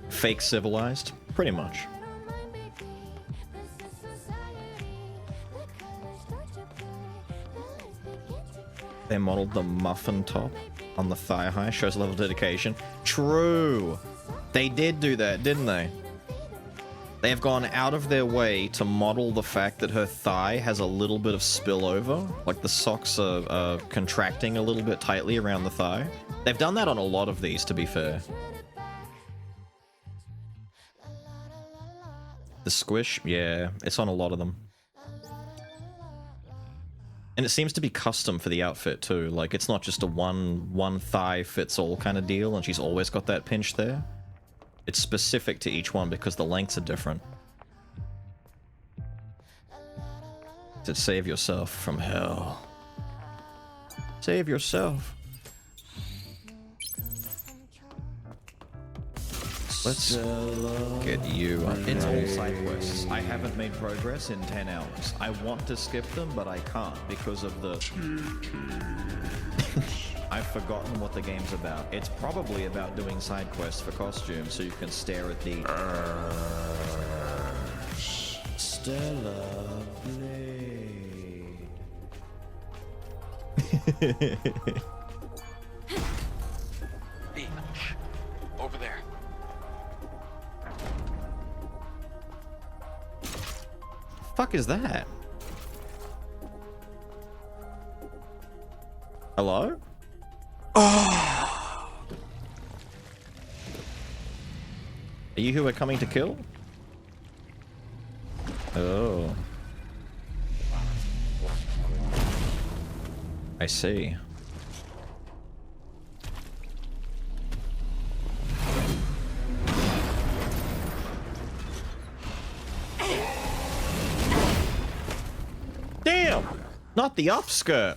Fake civilized? Pretty much. They modeled the muffin top on the thigh high, shows a level of dedication. True! They did do that, didn't they? They have gone out of their way to model the fact that her thigh has a little bit of spillover. Like the socks are contracting a little bit tightly around the thigh. They've done that on a lot of these, to be fair. The squish? Yeah, it's on a lot of them. And it seems to be custom for the outfit too. Like, it's not just a one thigh fits all kind of deal, and she's always got that pinch there. It's specific to each one because the lengths are different. To save yourself from hell. Save yourself. Let's get you. It's all side quests. I haven't made progress in 10 hours. I want to skip them, but I can't because of the... I've forgotten what the game's about. It's probably about doing side quests for costumes so you can stare at the... Stella Blade. Over there. Fuck is that? Hello? Are you who we're coming to kill? Oh. I see. Damn! Not the upskirt.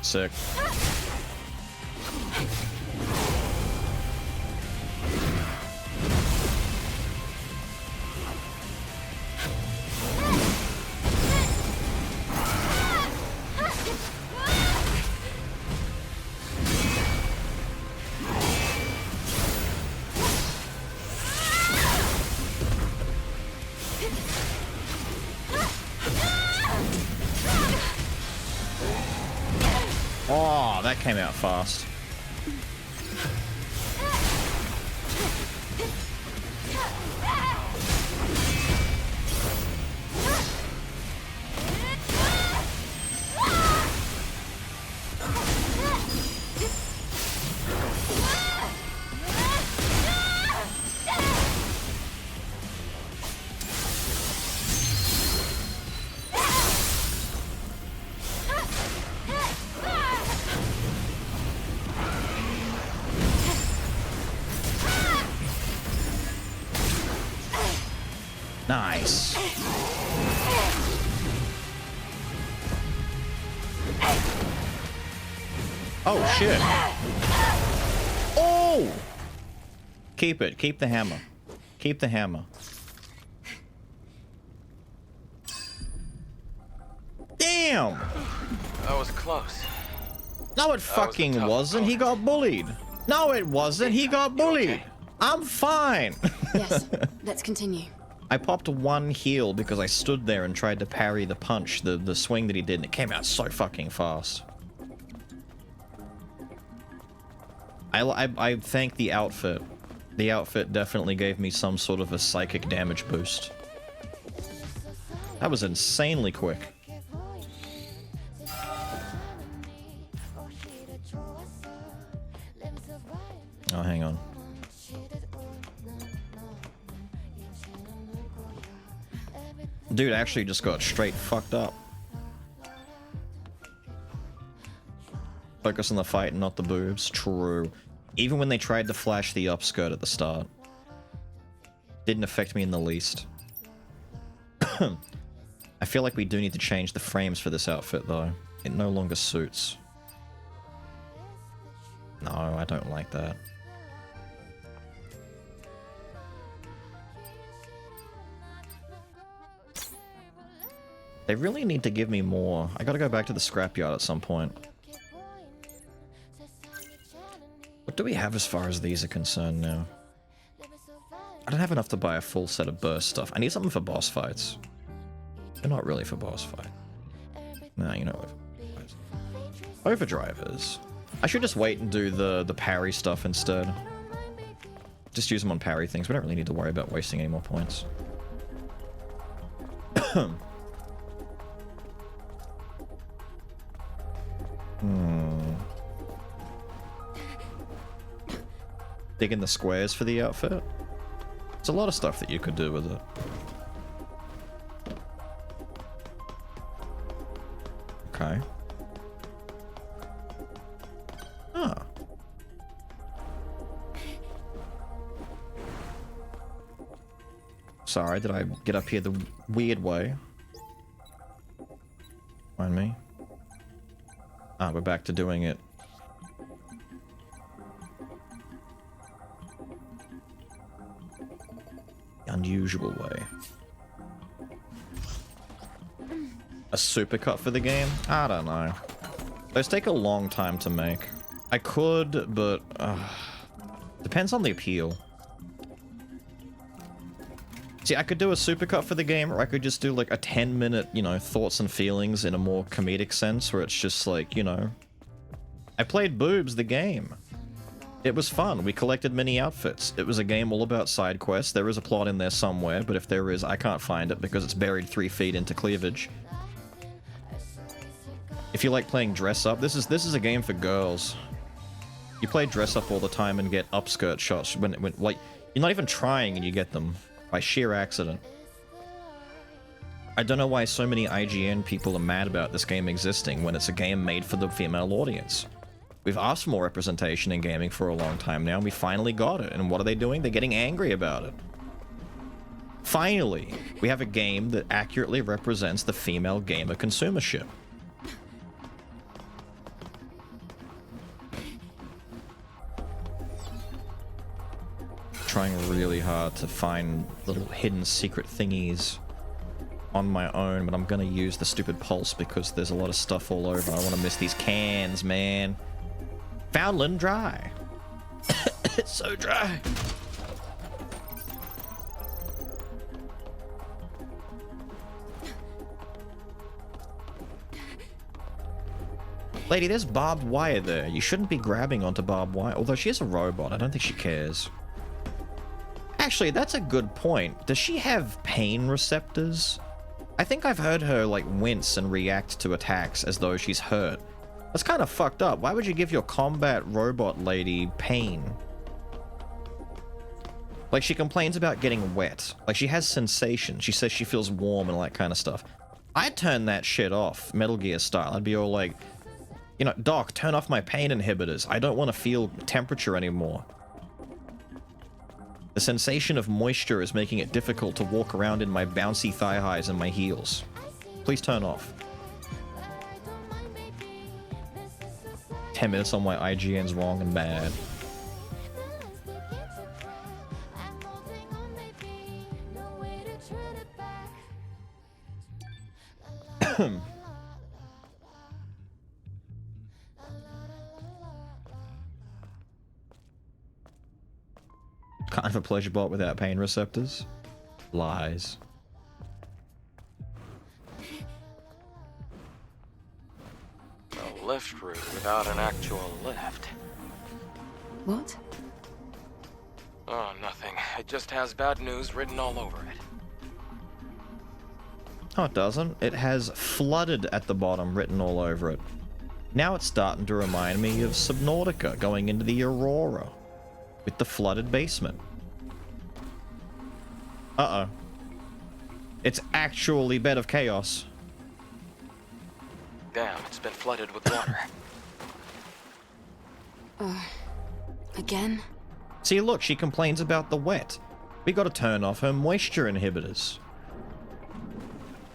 Sick. Oh, that came out fast. Nice. Oh, shit. Oh! Keep it. Keep the hammer. Keep the hammer. Damn! That was close. No, it fucking wasn't. He got bullied. No, it wasn't. He got bullied. I'm fine. Yes, let's continue. I popped one heal because I stood there and tried to parry the punch, the swing that he did, and it came out so fucking fast. I thank the outfit. The outfit definitely gave me some sort of a psychic damage boost. That was insanely quick. Oh, hang on. Dude actually just got straight fucked up. Focus on the fight and not the boobs. True. Even when they tried to flash the upskirt at the start. Didn't affect me in the least. I feel like we do need to change the frames for this outfit though. It no longer suits. No, I don't like that. They really need to give me more. I gotta go back to the scrapyard at some point. What do we have as far as these are concerned now? I don't have enough to buy a full set of burst stuff. I need something for boss fights. They're not really for boss fight. Nah, you know what? Overdrivers. I should just wait and do the parry stuff instead. Just use them on parry things. We don't really need to worry about wasting any more points. Digging the squares for the outfit? There's a lot of stuff that you could do with it. Okay. Ah. Sorry, did I get up here the weird way? Mind me? Ah, we're back to doing it. Unusual way. A supercut for the game? I don't know. Those take a long time to make. I could, but depends on the appeal. See, I could do a supercut for the game, or I could just do like a 10-minute, you know, thoughts and feelings in a more comedic sense, where it's just like, you know, I played Boobs the game. It was fun. We collected mini outfits. It was a game all about side quests. There is a plot in there somewhere, but if there is, I can't find it because it's buried 3 feet into cleavage. If you like playing dress up, this is a game for girls. You play dress up all the time and get upskirt shots when like you're not even trying and you get them by sheer accident. I don't know why so many IGN people are mad about this game existing when it's a game made for the female audience. We've asked for more representation in gaming for a long time now, and we finally got it. And what are they doing? They're getting angry about it. Finally, we have a game that accurately represents the female gamer consumership. Trying really hard to find little hidden secret thingies on my own, but I'm gonna use the stupid pulse because there's a lot of stuff all over. I don't want to miss these cans, man. Foundland dry. It's so dry. Lady, there's barbed wire there. You shouldn't be grabbing onto barbed wire. Although she is a robot, I don't think she cares. Actually, that's a good point. Does she have pain receptors? I think I've heard her, like, wince and react to attacks as though she's hurt. That's kind of fucked up. Why would you give your combat robot lady pain? Like, she complains about getting wet. Like, she has sensation. She says she feels warm and all that kind of stuff. I'd turn that shit off, Metal Gear style. I'd be all like, you know, Doc, turn off my pain inhibitors. I don't want to feel temperature anymore. The sensation of moisture is making it difficult to walk around in my bouncy thigh highs and my heels. Please turn off. 10 minutes on my IGN's wrong and bad. Kind of a pleasure bot without pain receptors. Lies. A lift route without an actual lift. What? Oh, nothing. It just has bad news written all over it. Oh, it doesn't. It has flooded at the bottom written all over it. Now it's starting to remind me of Subnautica going into the Aurora with the flooded basement. Uh-oh. It's actually Bed of Chaos. Damn, it's been flooded with water. Again? See, look, she complains about the wet. We gotta turn off her moisture inhibitors.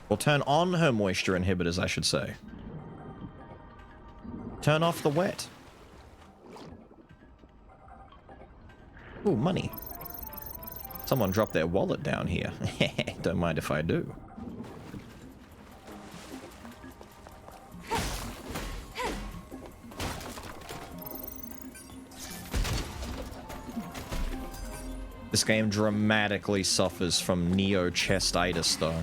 Or turn on her moisture inhibitors, I should say. Turn off the wet. Ooh, money. Someone dropped their wallet down here. Don't mind if I do. This game dramatically suffers from Neo chestitis, though.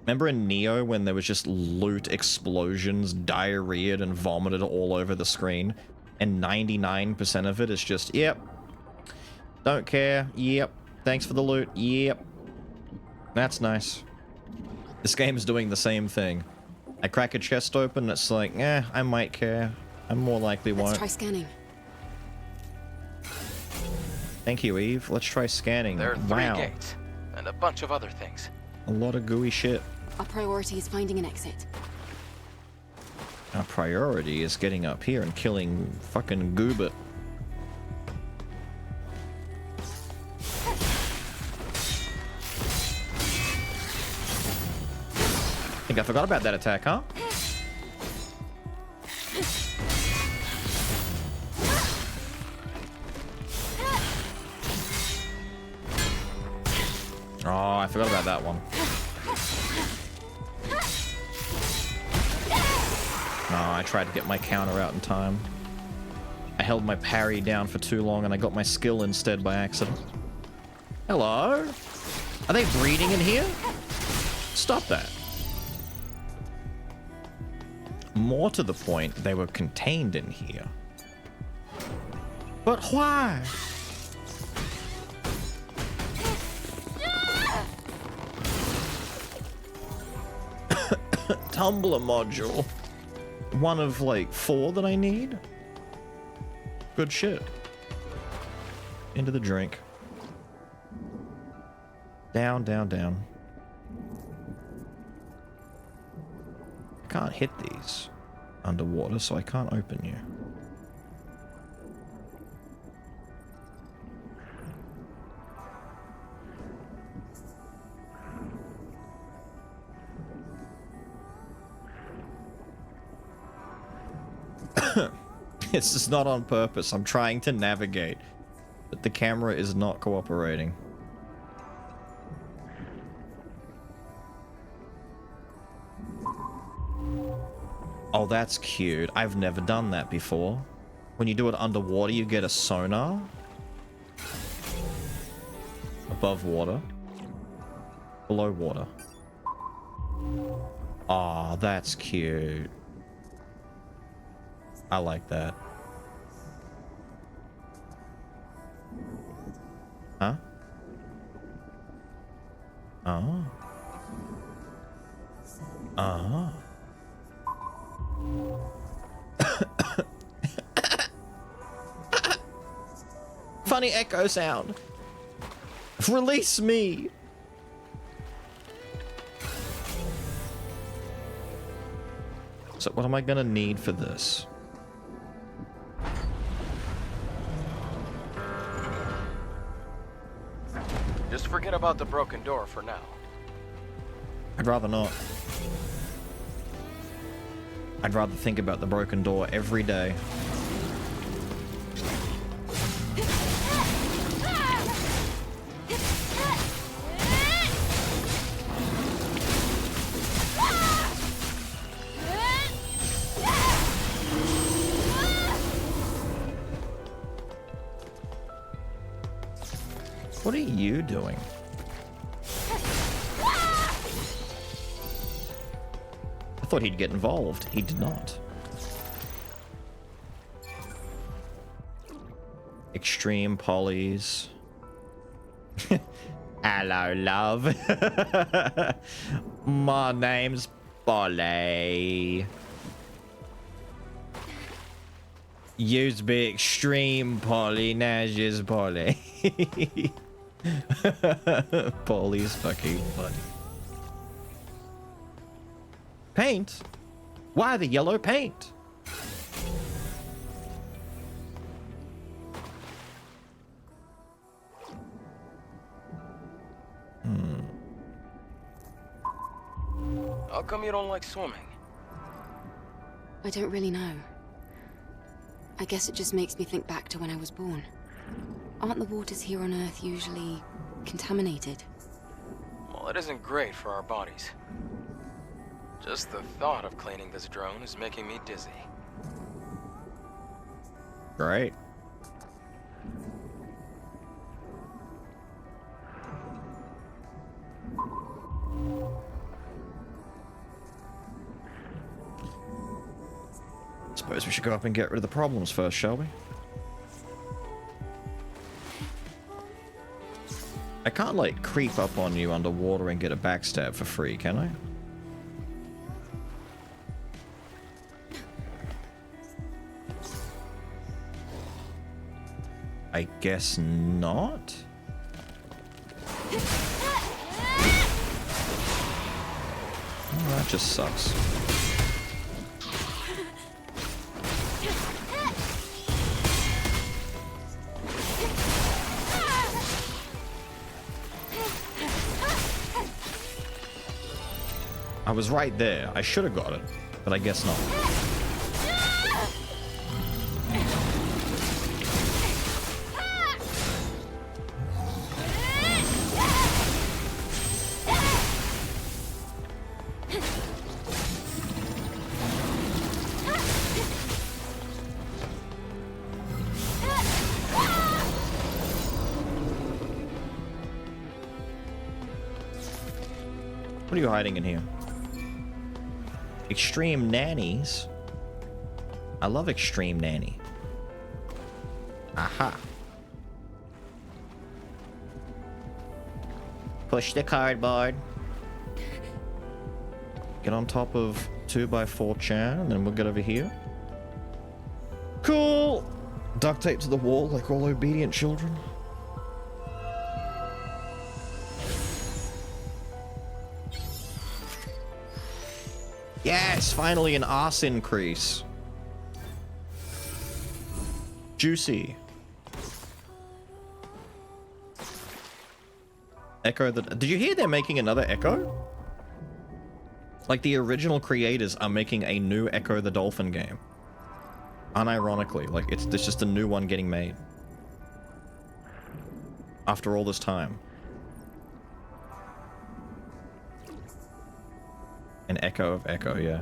Remember in Neo when there was just loot explosions, diarrheaed and vomited all over the screen? And 99% of it is just, yep. Don't care. Yep. Thanks for the loot. Yep. That's nice. This game is doing the same thing. I crack a chest open and it's like, I might care. I more likely won't. Let's try scanning. Thank you, Eve. Let's try scanning. There are 3 wow. gates, and a bunch of other things. A lot of gooey shit. Our priority is finding an exit. Our priority is getting up here and killing fucking Goobit. Think I forgot about that attack, huh? Oh, I forgot about that one. No, I tried to get my counter out in time. I held my parry down for too long and I got my skill instead by accident. Hello? Are they breeding in here? Stop that. More to the point, they were contained in here. But why? Tumbler module. One of like 4 that I need. Good shit. Into the drink. Down, down, down. I can't hit these underwater, so I can't open you. It's just not on purpose. I'm trying to navigate, but the camera is not cooperating. Oh, that's cute. I've never done that before. When you do it underwater, you get a sonar. Above water. Below water. Aw, that's cute. I like that. Huh? Oh. Oh. Funny echo sound. Release me. So what am I gonna need for this? Just forget about the broken door for now. I'd rather not. I'd rather think about the broken door every day. What are you doing? I thought he'd get involved. He did not. Extreme polys. Hello, love. My name's Polly. Used to be extreme Polly, now she's Polly. Polly's fucking funny. Paint? Why the yellow paint? How come you don't like swimming? I don't really know. I guess it just makes me think back to when I was born. Aren't the waters here on Earth usually contaminated? Well, it isn't great for our bodies. Just the thought of cleaning this drone is making me dizzy. Right. Suppose we should go up and get rid of the problems first, shall we? I can't, like, creep up on you underwater and get a backstab for free, can I? I guess not? Oh, that just sucks. I was right there. I should have got it, but I guess not. What are you hiding in here? Extreme nannies. I love Extreme Nanny. Aha. Push the cardboard. Get on top of 2x4chan and then we'll get over here. Cool. Duct tape to the wall like all obedient children. Yes, finally an arse increase. Juicy. Echo the... Did you hear they're making another Echo? Like, the original creators are making a new Echo the Dolphin game. Unironically, like, it's just a new one getting made. After all this time. An Echo of Echo, yeah.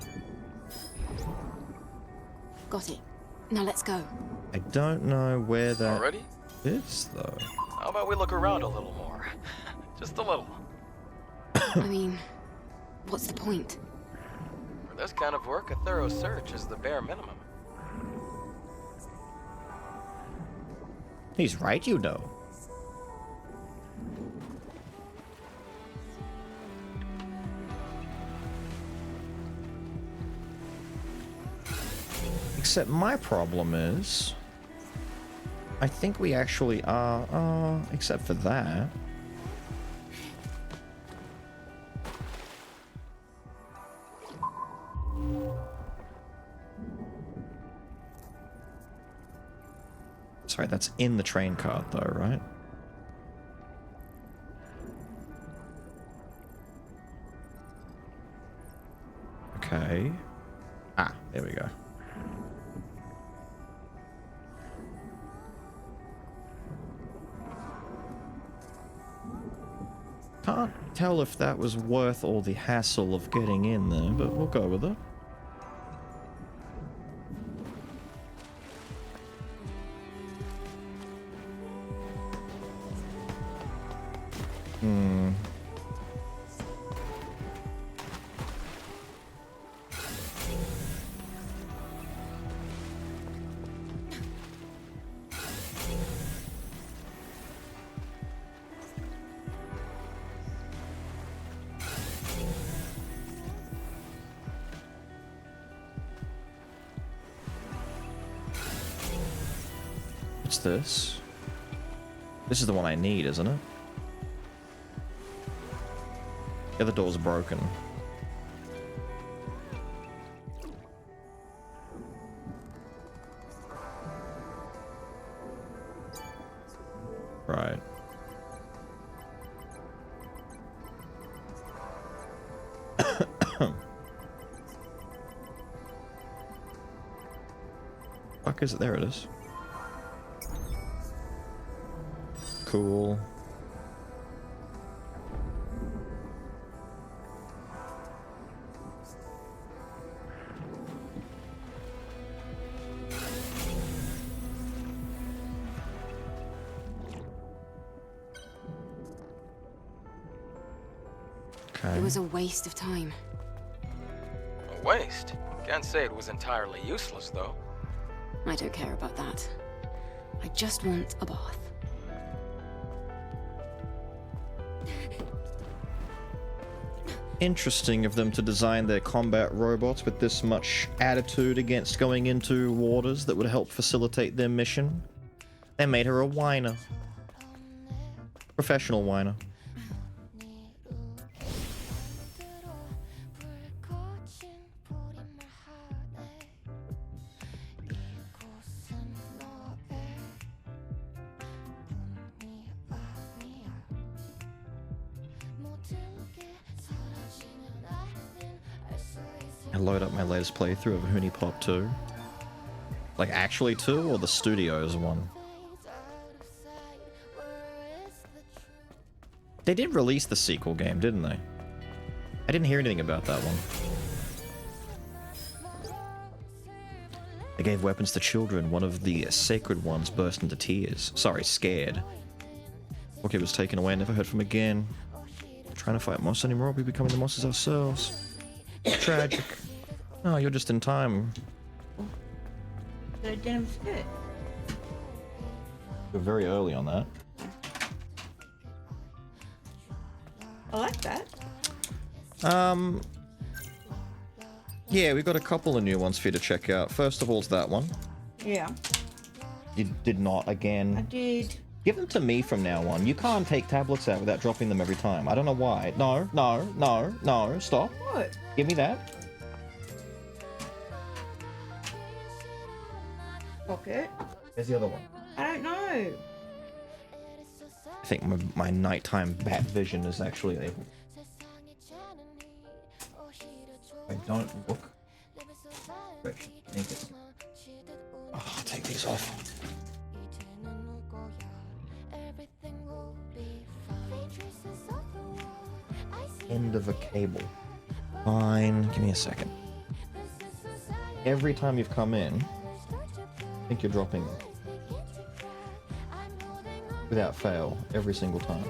Got it. Now let's go. I don't know where that Already? is, though. How about we look around a little more? Just a little. I mean, what's the point? For this kind of work, a thorough search is the bare minimum. He's right, you know. Except my problem is, I think we actually are, except for that. Sorry, that's in the train card though, right? Okay. Ah, there we go. Can't tell if that was worth all the hassle of getting in there, but we'll go with it. Hmm. What's this? This is the one I need, isn't it? The other door's broken. Right. Fuck is it? There it is. Cool. It was a waste of time. A waste? Can't say it was entirely useless, though. I don't care about that. I just want a bath. Interesting of them to design their combat robots with this much attitude against going into waters that would help facilitate their mission. They made her a whiner. Professional whiner. I load up my latest playthrough of Huni Pop 2. Like actually 2 or the studios one? They did release the sequel game, didn't they? I didn't hear anything about that one. They gave weapons to children. One of the sacred ones burst into tears. Sorry, scared. Orchid was taken away, never heard from again. Trying to fight monsters anymore, we're becoming the monsters ourselves. Tragic. Oh, you're just in time. The denim skirt. You're very early on that. I like that. Yeah, we've got a couple of new ones for you to check out. First of all, it's that one. Yeah. You did not again. I did. Give them to me from now on. You can't take tablets out without dropping them every time. I don't know why. No, no, no, no. Stop. What? Give me that. Pocket. There's the other one. I don't know. I think my nighttime bat vision is actually able. I don't look. Oh, I'll take these off. End of a cable. Fine. Give me a second. Every time you've come in, I think you're dropping without fail every single time.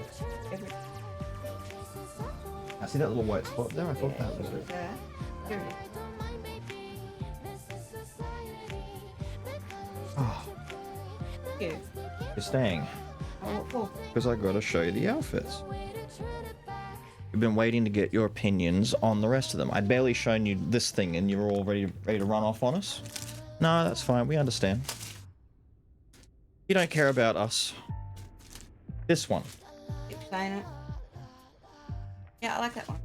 I see that little white spot there. I thought that was it. Oh. Yeah. You're staying. Oh, what for? Because I gotta show you the outfits. You've been waiting to get your opinions on the rest of them. I'd barely shown you this thing and you're all ready to run off on us. No, that's fine. We understand. You don't care about us. This one. Keep saying it. Yeah, I like that one.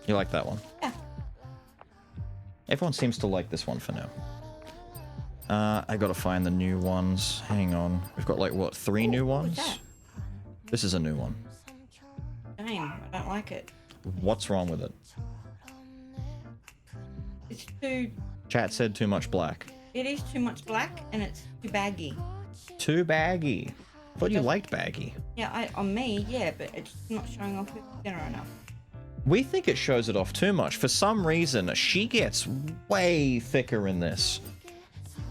You like that one? Yeah. Everyone seems to like this one for now. I gotta find the new ones. Hang on. We've got like, what, 3 new ones? What's that? This is a new one. Damn, I don't like it. What's wrong with it? It's too. Chat said too much black. It is too much black, and it's too baggy. Too baggy. Thought you liked baggy. Yeah, on me, yeah, but it's not showing off thinner enough. We think it shows it off too much. For some reason, she gets way thicker in this.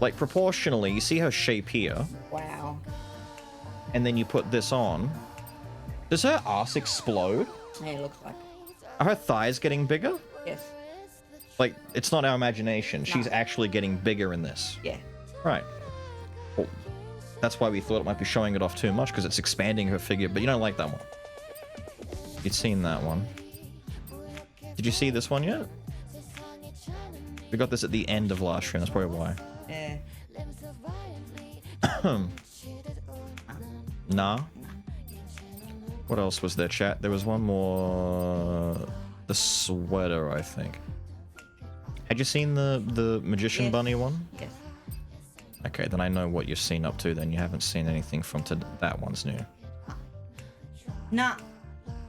Like, proportionally, you see her shape here, Wow. and then you put this on. Does her ass explode? Yeah, it looks like. Are her thighs getting bigger? Yes. Like, it's not our imagination. She's actually getting bigger in this. Yeah. Right. Well, that's why we thought it might be showing it off too much, because it's expanding her figure, but you don't like that one. You'd seen that one. Did you see this one yet? We got this at the end of last stream, that's probably why. Yeah. Nah. What else was there, chat? There was one more... The sweater, I think. Had you seen the Magician Bunny one? Yes. Okay, then I know what you've seen up to then. You haven't seen anything from that one's new. Nah.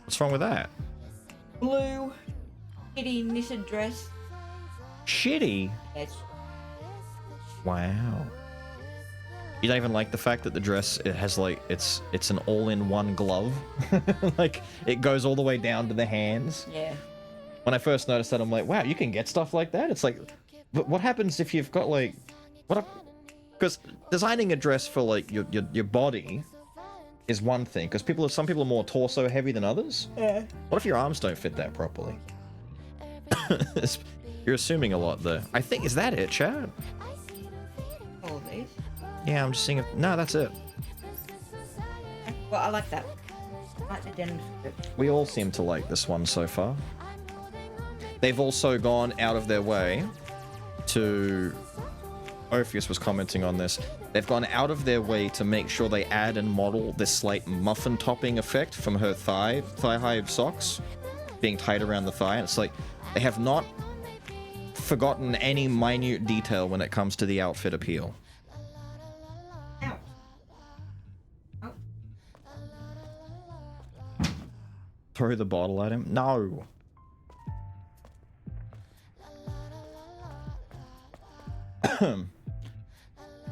What's wrong with that? Blue. Kitty knitted dress. Shitty? Yes. Wow. You don't even like the fact that the dress, it has like, it's an all-in-one glove. Like, it goes all the way down to the hands. Yeah. When I first noticed that, I'm like, wow, you can get stuff like that? It's like, but what happens if you've got like, because designing a dress for like your body is one thing, because some people are more torso heavy than others. Yeah. What if your arms don't fit that properly? You're assuming a lot there. I think, is that it, Chad? All of these. Yeah, I'm just seeing if, no, that's it. Well, I like that. I like the denim strip. We all seem to like this one so far. They've also gone out of their way to... Orpheus was commenting on this. They've gone out of their way to make sure they add and model this slight muffin topping effect from her thigh-high socks being tied around the thigh. And it's like, they have not forgotten any minute detail when it comes to the outfit appeal. Ow. Oh. Throw the bottle at him? No.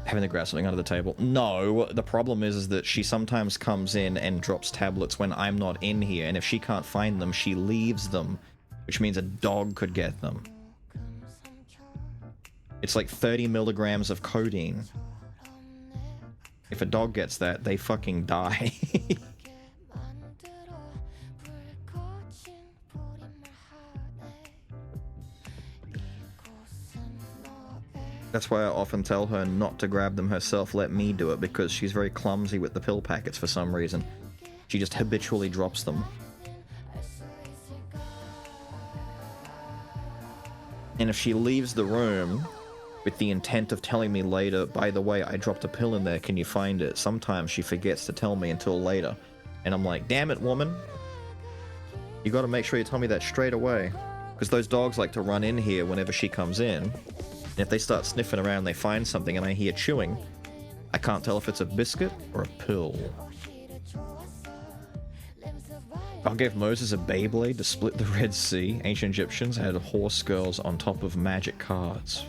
Having the grass something under the table. No, the problem is that she sometimes comes in and drops tablets when I'm not in here, and if she can't find them, she leaves them, which means a dog could get them. It's like 30 milligrams of codeine. If a dog gets that, they fucking die. That's why I often tell her not to grab them herself, let me do it, because she's very clumsy with the pill packets for some reason. She just habitually drops them. And if she leaves the room with the intent of telling me later, by the way, I dropped a pill in there, can you find it? Sometimes she forgets to tell me until later. And I'm like, damn it, woman. You gotta make sure you tell me that straight away. Because those dogs like to run in here whenever she comes in. And if they start sniffing around, they find something, and I hear chewing, I can't tell if it's a biscuit or a pill. God gave Moses a Beyblade to split the Red Sea. Ancient Egyptians had horse girls on top of magic cards.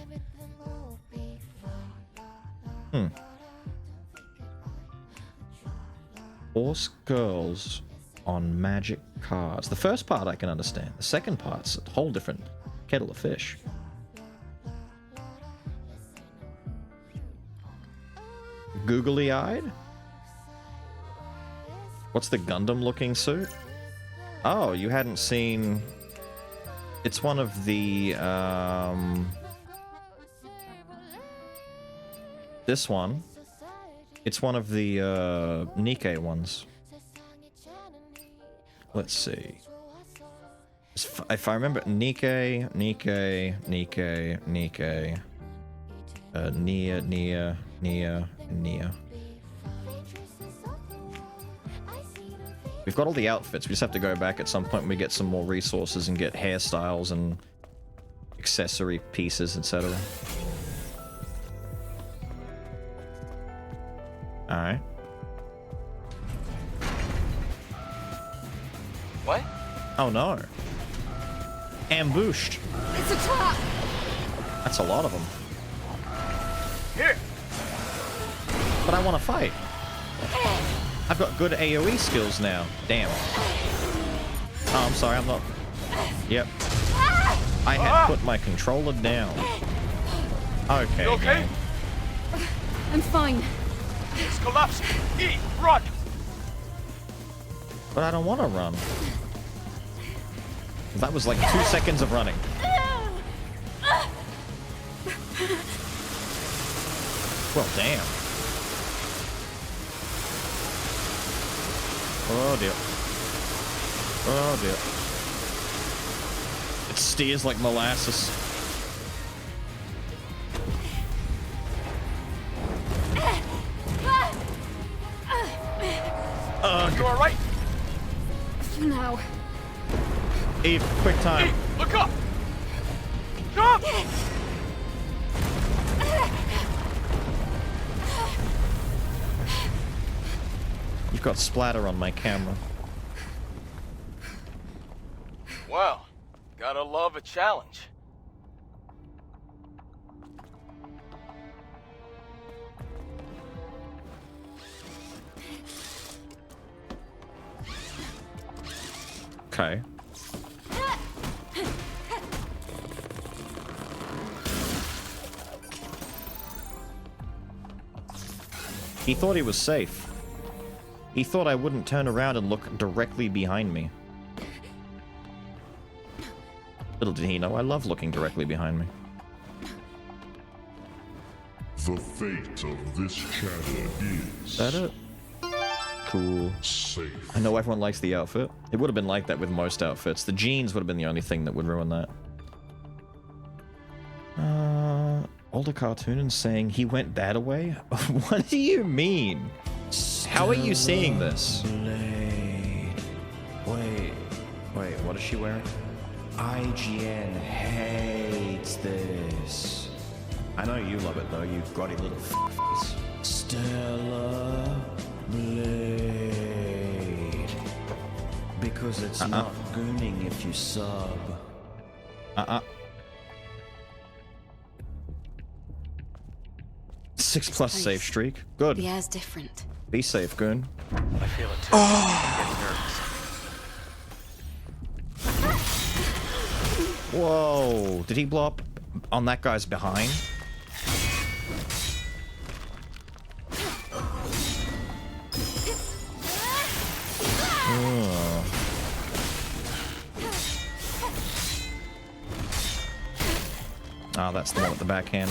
Horse girls on magic cards. The first part I can understand. The second part's a whole different kettle of fish. Googly-eyed? What's the Gundam-looking suit? Oh, you hadn't seen... It's one of the, This one. It's one of the, Nikkei ones. Let's see. If I remember... Nikkei... Nia. We've got all the outfits, we just have to go back at some point when we get some more resources and get hairstyles and accessory pieces, etc. Alright. What? Oh no. Ambushed. It's a trap! That's a lot of them. Here. But I want to fight. I've got good AoE skills now. Damn. Oh, I'm sorry, I'm not... Yep. I had put my controller down. Okay. You okay? game. I'm fine. It's collapsing. E, run. But I don't want to run. That was like 2 seconds of running. Well, damn. Oh dear. Oh dear. It steers like molasses. You all right? For now. Eve, quick time. Eve, look up. Jump. You've got splatter on my camera. Well, gotta love a challenge. Okay. He thought he was safe. He thought I wouldn't turn around and look directly behind me. Little did he know I love looking directly behind me. The fate of this chatter Is that it? Cool. safe. I know everyone likes the outfit. It would have been like that with most outfits. The jeans would have been the only thing that would ruin that. Older cartoon and saying he went that away? What do you mean? How are you seeing this? Wait, what is she wearing? IGN hates this. I know you love it though, you grotty little face. Stellar Blade. Because it's not gooning if you sub. 6+ save streak. Good. The air's different. Be safe, Goon. I feel it too. I'm getting nervous. Whoa! Did he blow up on that guy's behind? Oh, that's the one with the backhand.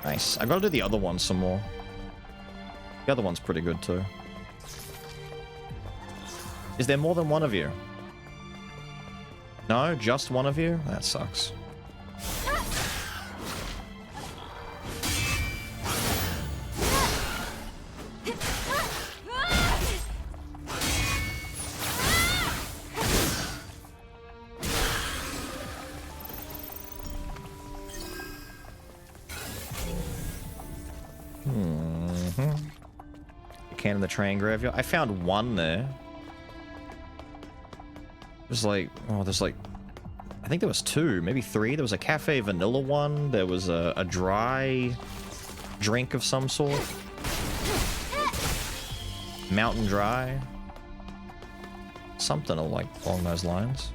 Nice. I gotta do the other one some more. The other one's pretty good too. Is there more than one of you? No? Just one of you? That sucks. Can in the train graveyard. I found one there. There's like, oh, there's like, I think there was 2, maybe 3. There was a cafe vanilla one. There was a dry drink of some sort. Mountain Dry. Something like along those lines.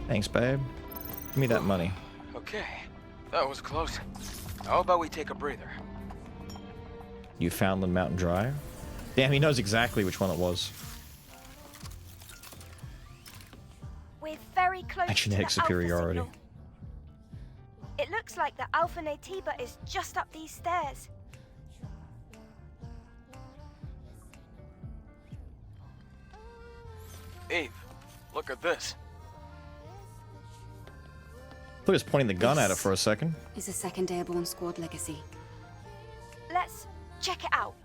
Thanks, babe. Give me that money. Okay, that was close. How about we take a breather? You found the Mountain Dry? Damn, he knows exactly which one it was. We're very close My to the genetic Alpha superiority. signal. It looks like the Alpha Natiba is just up these stairs. Eve, look at this. Look, he's pointing the gun at her for a second. Is a second Airborne Squad legacy. Let's check it out.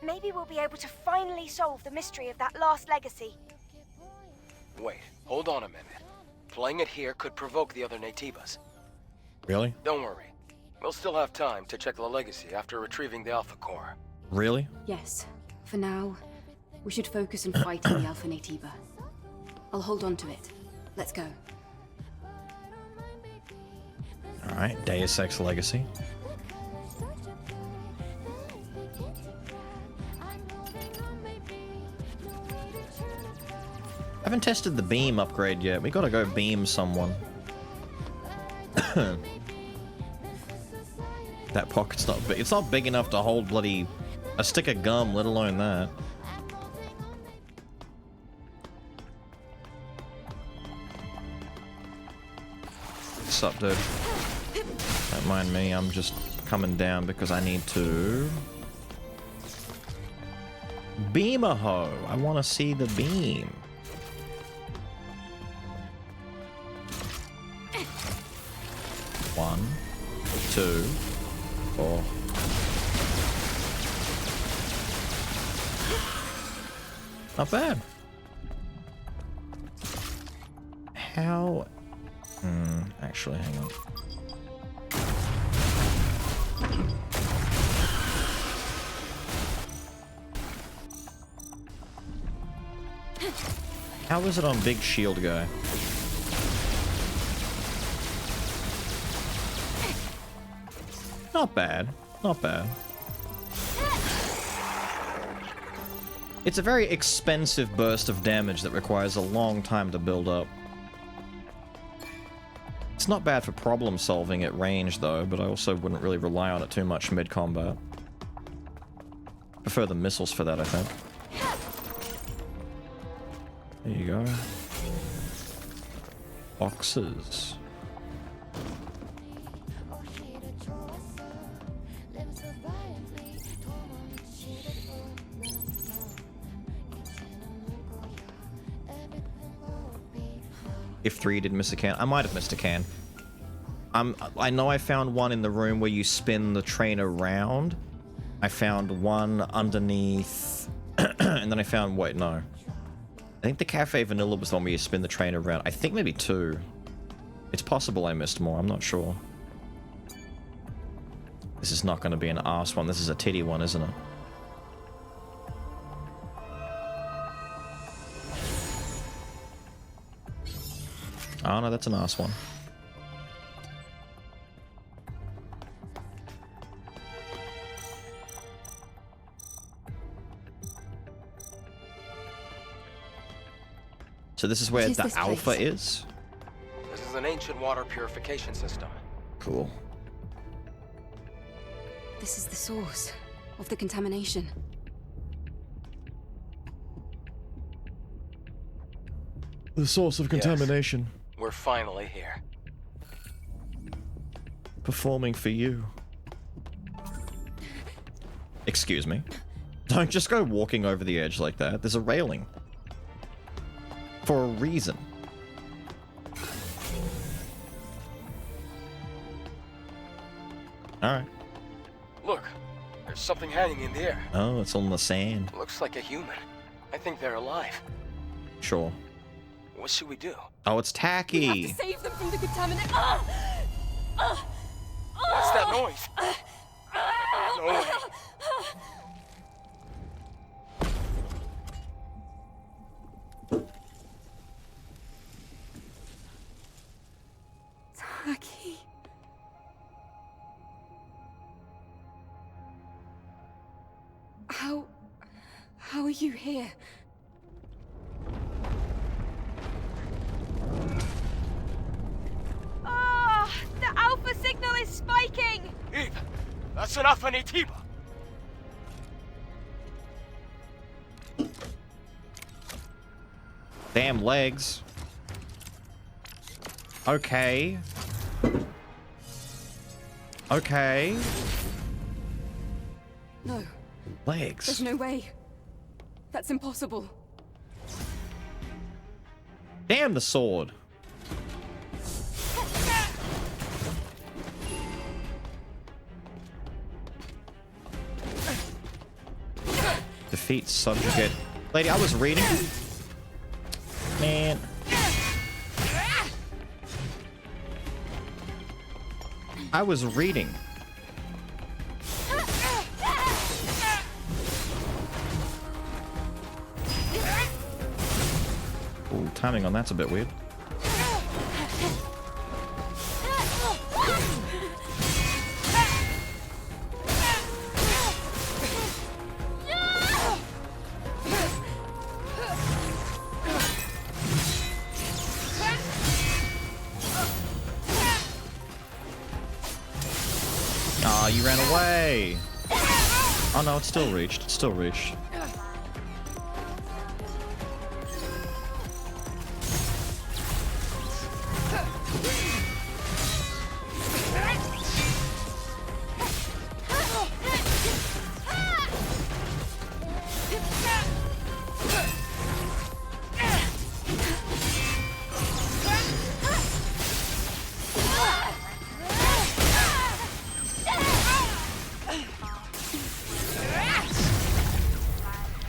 Maybe we'll be able to finally solve the mystery of that last legacy. Wait, hold on a minute. Playing it here could provoke the other Naytibas. Really? Don't worry. We'll still have time to check the legacy after retrieving the Alpha Core. Really? Yes. For now, we should focus on fighting the Alpha Naytiba. I'll hold on to it. Let's go. Alright, Deus Ex Legacy. I haven't tested the beam upgrade yet. We gotta go beam someone. That pocket's not big. It's not big enough to hold bloody a stick of gum, let alone that. What's up, dude? Don't mind me, I'm just coming down because I need to beam a hoe. I want to see the beam. One, two, four. Not bad. How? Actually, hang on. How is it on Big Shield Guy? Not bad. Not bad. It's a very expensive burst of damage that requires a long time to build up. It's not bad for problem solving at range though, but I also wouldn't really rely on it too much mid-combat. Prefer the missiles for that, I think. There you go. Boxes. If 3 did miss a can. I might have missed a can. I know I found one in the room where you spin the train around. I found one underneath... and then I found... Wait, no. I think the Cafe Vanilla was the one where you spin the train around. I think maybe 2. It's possible I missed more. I'm not sure. This is not going to be an arse one. This is a titty one, isn't it? Oh no, that's an arse one. So this is where the Alpha is? This is an ancient water purification system. Cool. This is the source of the contamination. The source of contamination. Yes. We're finally here. Performing for you. Excuse me. Don't just go walking over the edge like that. There's a railing. For a reason. Alright. Look, there's something hanging in the air. Oh, it's on the sand. Looks like a human. I think they're alive. Sure. What should we do? Oh, it's Tacky. We have to save them from the contaminant. What's that noise? No way. Tacky. How are you here? The Alpha signal is spiking! Eve, that's an Alpha Naytiba. Damn legs. Okay. Okay. No. Legs. There's no way. That's impossible. Damn the sword. Defeat subjugate. Lady, I was reading. Man. I was reading. Ooh, timing on that's a bit weird. Aw, you ran away! Oh no, it's still reached. It's still reached.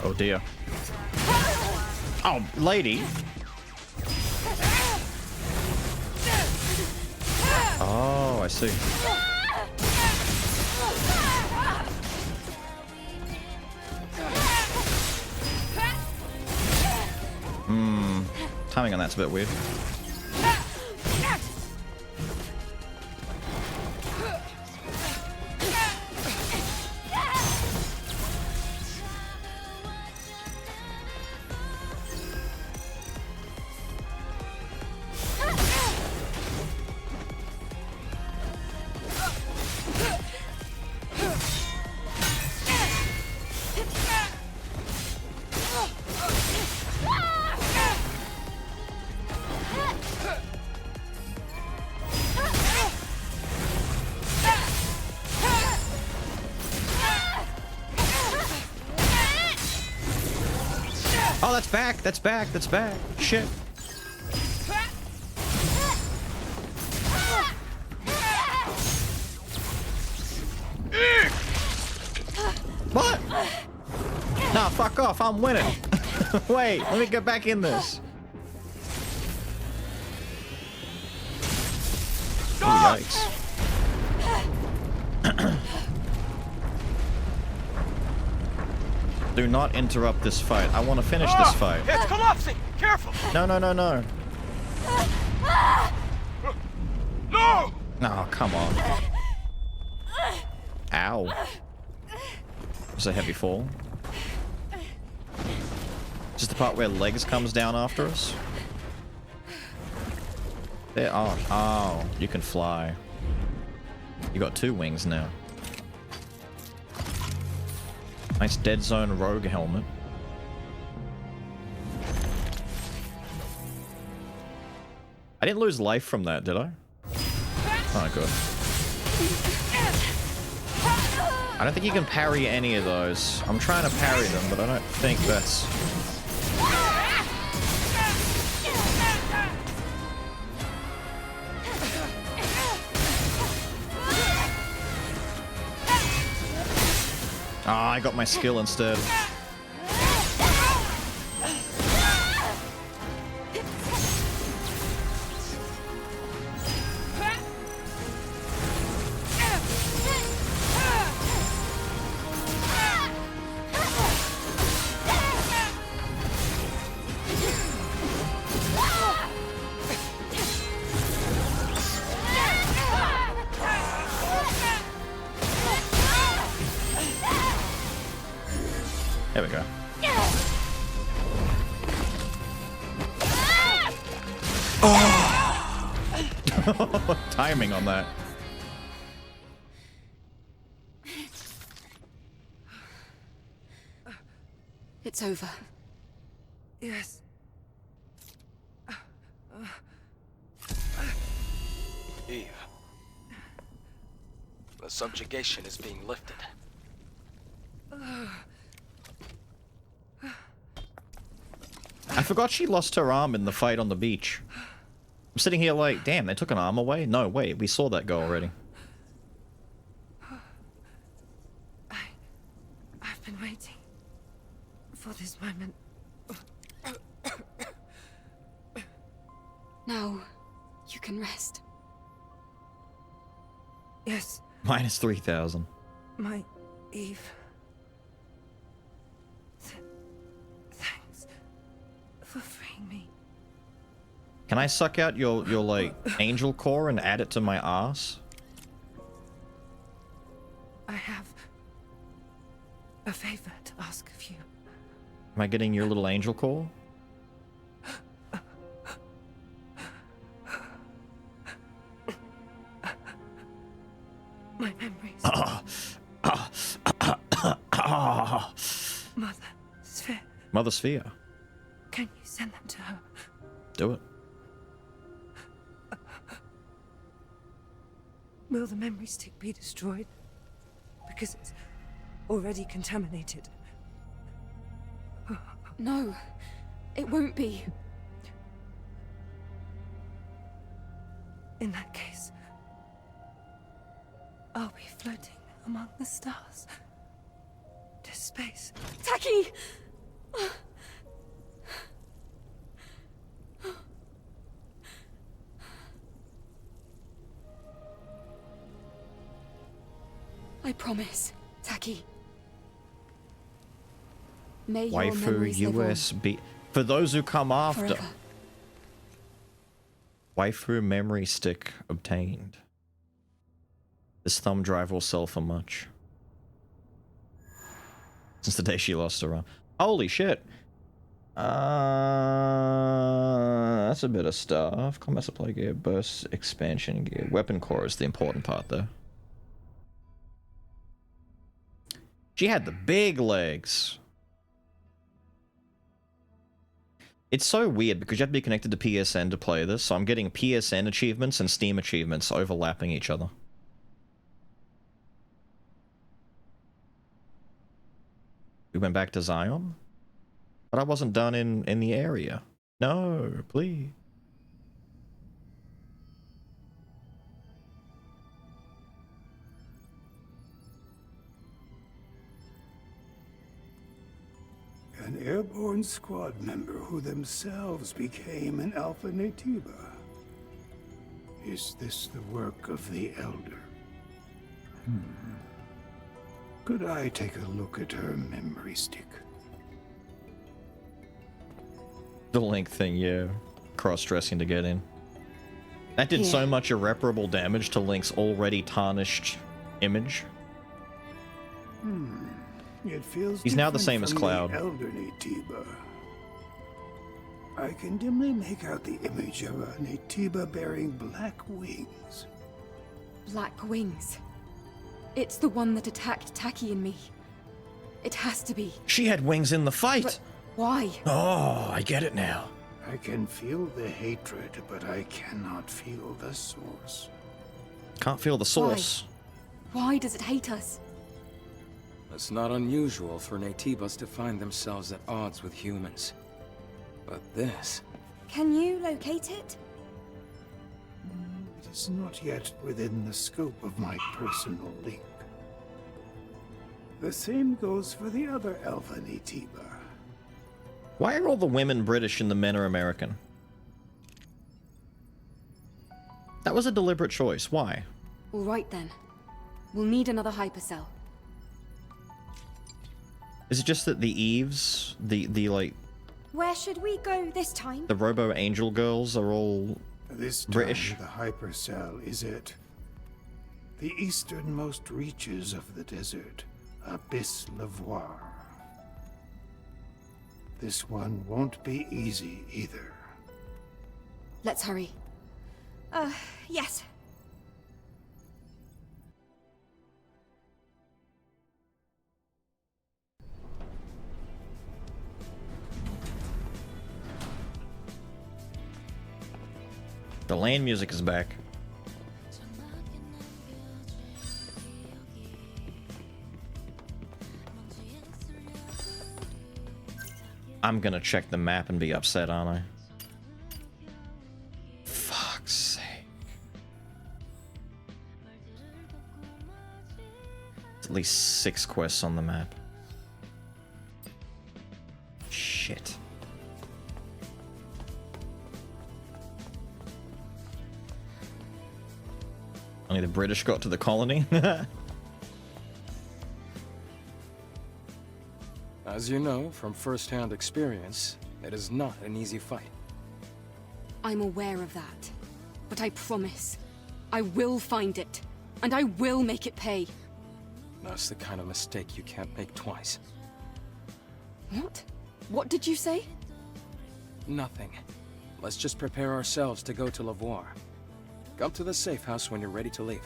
Oh dear. Oh, lady. Oh, I see. Timing on that's a bit weird. Oh, that's back. That's back. That's back. Shit. What? Nah, fuck off. I'm winning. Wait, let me get back in this. Oh, yikes. Do not interrupt this fight. I want to finish this fight. It's collapsing! Careful! No, no, no, no. No! No, come on. Ow. Was a heavy fall. Is this the part where legs comes down after us? There. Oh, oh, you can fly. You got 2 wings now. Nice Dead Zone rogue helmet. I didn't lose life from that, did I? Oh, good. I don't think you can parry any of those. I'm trying to parry them, but I don't think that's... Ah, I got my skill instead. There we go. Oh! Timing on that. It's over. Yes. Eve. The subjugation is being lifted. I forgot she lost her arm in the fight on the beach. I'm sitting here like, damn, they took an arm away? No, wait, we saw that go already. I've been waiting. for this moment. Now, you can rest. Yes, Minus 3,000. my Eve. Thanks for freeing me. Can I suck out your like angel core and add it to my ass? I have a favor to ask of you. Am I getting your little angel core? My memories. Mother Sphere. Mother Sphere. Can you send them to her? Do it. Will the memory stick be destroyed? Because it's already contaminated. No, it won't be. In that case, I'll be floating among the stars to space. Taki! I promise, Taki. May your Waifu memories live on USB. For those who come after. forever. Waifu memory stick obtained. This thumb drive will sell for much. Since the day she lost her arm. Holy shit. That's a bit of stuff. Combat supply gear, burst expansion gear. Weapon core is the important part though. She had the big legs. It's so weird because you have to be connected to PSN to play this, so I'm getting PSN achievements and Steam achievements overlapping each other. We went back to Zion? But I wasn't done in the area. No, please. An airborne squad member who themselves became an Alpha Natiba. Is this the work of the Elder? Could I take a look at her memory stick? The Link thing, yeah. Cross-dressing to get in. That did so much irreparable damage to Link's already tarnished image. It feels He's now the same different as from Cloud. the Elder Natiba. I can dimly make out the image of a Natiba bearing black wings. Black Wings. It's the one that attacked Taki and me. It has to be. She had wings in the fight! But why? Oh, I get it now. I can feel the hatred, but I cannot feel the source. Can't feel the source. Why does it hate us? It's not unusual for Natibas to find themselves at odds with humans. But this... Can you locate it? It is not yet within the scope of my personal link. The same goes for the other Alpha Natiba. Why are all the women British and the men are American? That was a deliberate choice. Why? All right then. We'll need another hypercell. Is it just that the Eves, the like, Where should we go this time? the Robo Angel girls are all This British? time, the hypercell is at the easternmost reaches of the desert, Abyss Lavoir. This one won't be easy either. Let's hurry. Yes. The land music is back. I'm gonna check the map and be upset, aren't I? Fuck's sake. There's at least 6 quests on the map. Shit. Only the British got to the colony. As you know from first-hand experience, it is not an easy fight. I'm aware of that. But I promise, I will find it. And I will make it pay. That's the kind of mistake you can't make twice. What? What did you say? Nothing. Let's just prepare ourselves to go to Lavoir. Come to the safe house when you're ready to leave.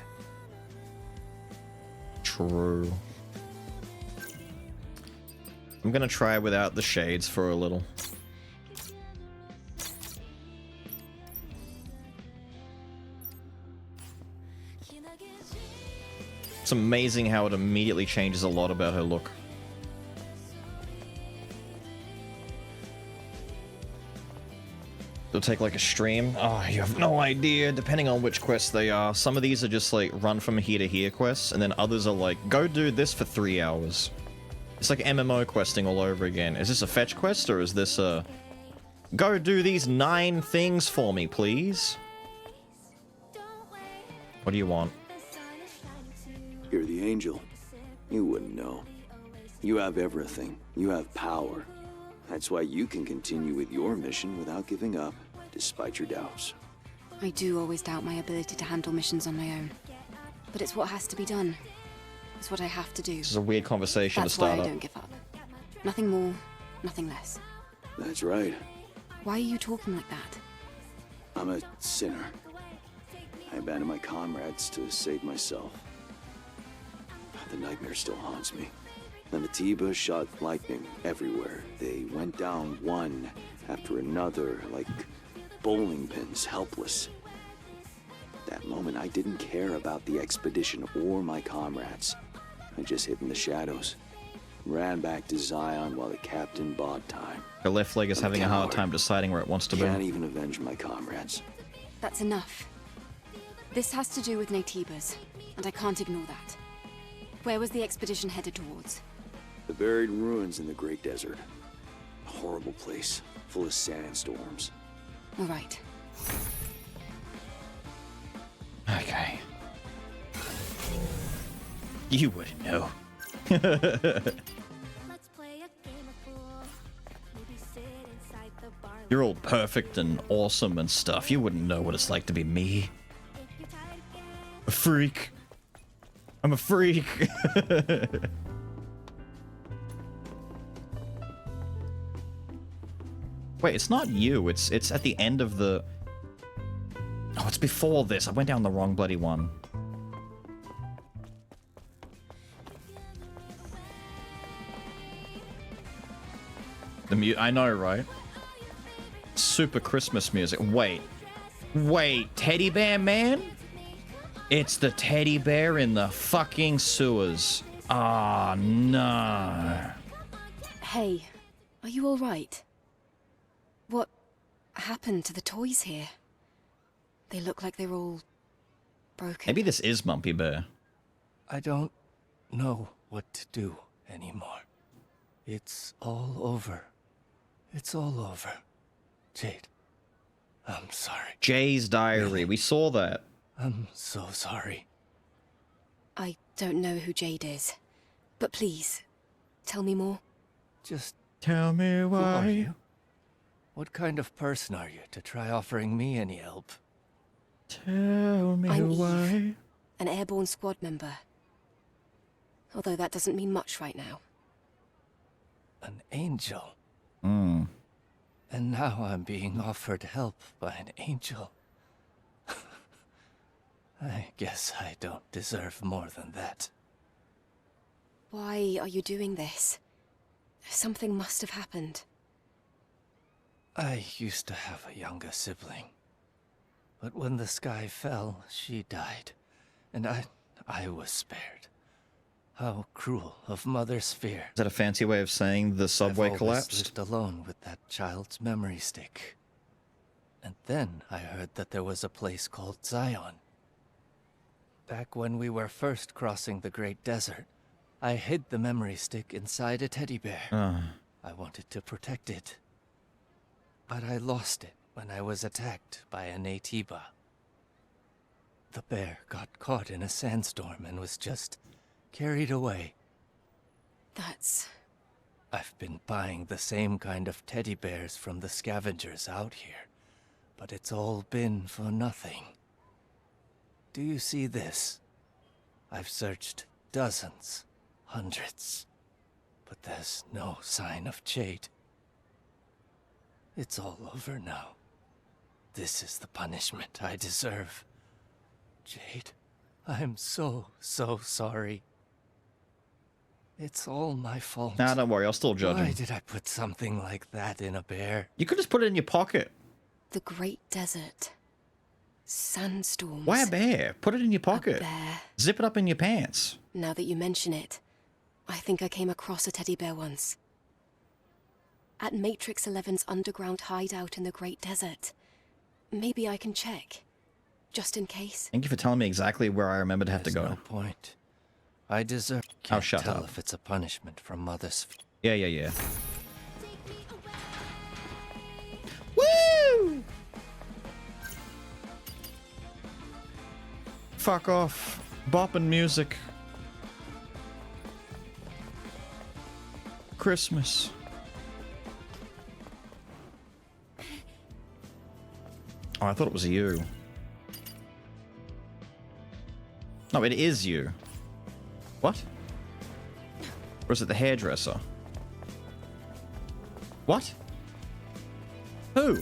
True. I'm gonna try without the shades for a little. It's amazing how it immediately changes a lot about her look. It'll take like a stream. Oh, you have no idea, depending on which quests they are. Some of these are just like run from here to here quests, and then others are like, go do this for 3 hours. It's like MMO questing all over again. Is this a fetch quest, or is this a... Go do these 9 things for me, please? What do you want? You're the angel. You wouldn't know. You have everything. You have power. That's why you can continue with your mission without giving up, despite your doubts. I do always doubt my ability to handle missions on my own. But it's what has to be done. It's what I have to do. This is a weird conversation to start That's why I up. don't give up. Nothing more, nothing less. That's right. Why are you talking like that? I'm a sinner. I abandoned my comrades to save myself. The nightmare still haunts me. And the Tiba shot lightning everywhere. They went down one after another, like bowling pins, helpless. That moment, I didn't care about the expedition or my comrades. I just hid in the shadows. Ran back to Zion while the captain bought time. Her left leg is I'm a having a hard coward. time deciding where it wants to be. Can't even avenge my comrades. That's enough. This has to do with Naytibas, and I can't ignore that. Where was the expedition headed towards? The buried ruins in the Great Desert. A horrible place, full of sandstorms. All right. Okay. You wouldn't know. You're all perfect and awesome and stuff. You wouldn't know what it's like to be me. A freak. I'm a freak. Wait, it's not you. It's at the end of the... Oh, it's before this. I went down the wrong bloody one. I know, right? Super Christmas music. Wait. Wait, Teddy Bear Man? It's the teddy bear in the fucking sewers. Ah, no. Hey, are you all right? What happened to the toys here? They look like they're all broken. Maybe this is Mumpy Bear. I don't know what to do anymore. It's all over. It's all over. Jade, I'm sorry. Jay's diary. We saw that. I'm so sorry. I don't know who Jade is, but please, tell me more. Just tell me who are why. you? What kind of person are you to try offering me any help? Tell me I'm why. Eve, an airborne squad member. Although that doesn't mean much right now. An angel. Hmm. And now I'm being offered help by an angel. I guess I don't deserve more than that. Why are you doing this? Something must have happened. I used to have a younger sibling. But when the sky fell, she died. And I was spared. How cruel of Mother Sphere. Is that a fancy way of saying the subway I've always collapsed? lived alone with that child's memory stick. And then I heard that there was a place called Zion. Back when we were first crossing the Great Desert, I hid the memory stick inside a teddy bear. I wanted to protect it. But I lost it when I was attacked by a Natiba. The bear got caught in a sandstorm and was just carried away. That's... I've been buying the same kind of teddy bears from the scavengers out here, but it's all been for nothing. Do you see this? I've searched dozens, hundreds, but there's no sign of Jade. It's all over now. This is the punishment I deserve. Jade, I'm so sorry. It's all my fault. Nah, don't worry, I'll still judge Why him. did I put something like that in a bear? You could just put it in your pocket. the Great Desert. Sandstorms. Why a bear? Put it in your pocket. Bear. Zip it up in your pants. Now that you mention it, I think I came across a teddy bear once. At Matrix 11's underground hideout in the Great Desert. Maybe I can check. Just in case. Thank you for telling me exactly where I remember to have to go. No point. I deserve. Oh, shut tell up. if it's a punishment from Mother's. Yeah. Woo! Fuck off. Bopping music. Christmas. Oh, I thought it was you. No, it is you. What? Or is it the hairdresser? What? Who?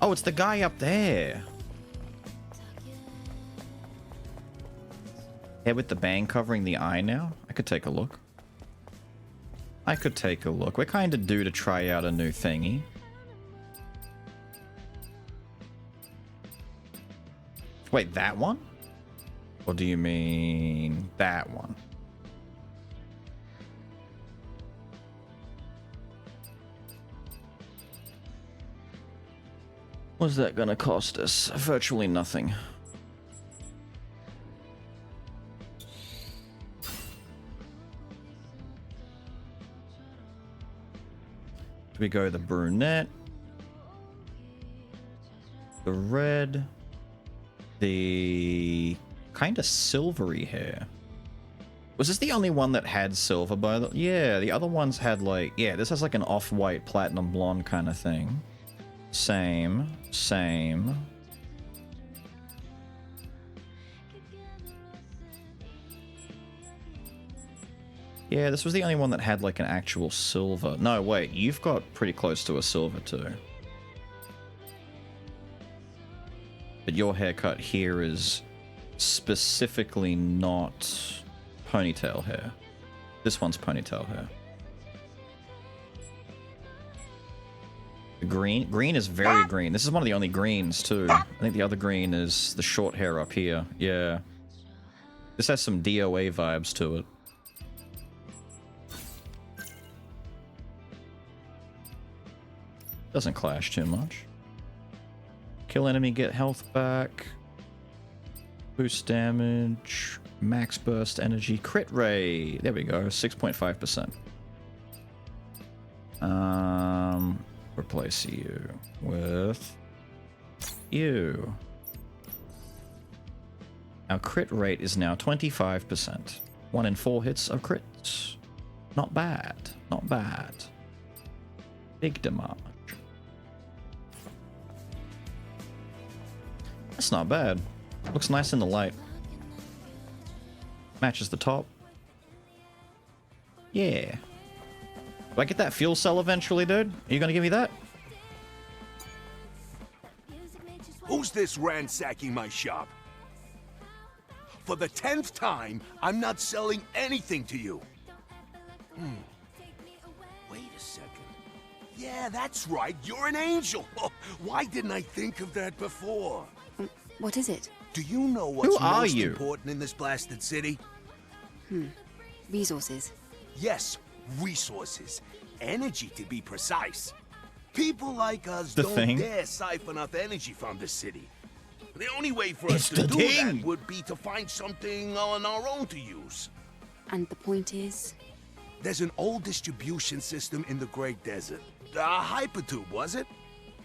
Oh, it's the guy up there. Hair with the bang covering the eye now? I could take a look. We're kind of due to try out a new thingy. Wait, that one? Or do you mean that one? What's that gonna cost us? Virtually nothing. Do we go the brunette? The red? The kind of silvery hair. Was this the only one that had silver by the... Yeah, the other ones had like... Yeah, this has like an off-white platinum blonde kind of thing. Same. Yeah, this was the only one that had like an actual silver. No, wait, you've got pretty close to a silver too. But your haircut here is specifically not ponytail hair. This one's ponytail hair. The green is very green. This is one of the only greens too. I think the other green is the short hair up here. Yeah. This has some DOA vibes to it. Doesn't clash too much. Kill enemy, get health back. Boost damage. Max burst energy. Crit rate. There we go. 6.5%. Replace you with you. Our crit rate is now 25%. 1 in 4 hits of crits. Not bad. Not bad. Big damage. That's not bad. Looks nice in the light. Matches the top. Yeah. Do I get that fuel cell eventually, dude? Are you gonna give me that? Who's this ransacking my shop? For the 10th time, I'm not selling anything to you. Wait a second. Yeah, that's right. You're an angel. Why didn't I think of that before? What is it? Do you know what's Who are most you? important in this blasted city? Resources. Yes, resources. Energy, to be precise. People like us The don't thing. dare siphon up energy from the city. The only way for us It's to the do thing. that would be to find something on our own to use. And the point is? There's an old distribution system in the Great Desert. A hypertube, was it?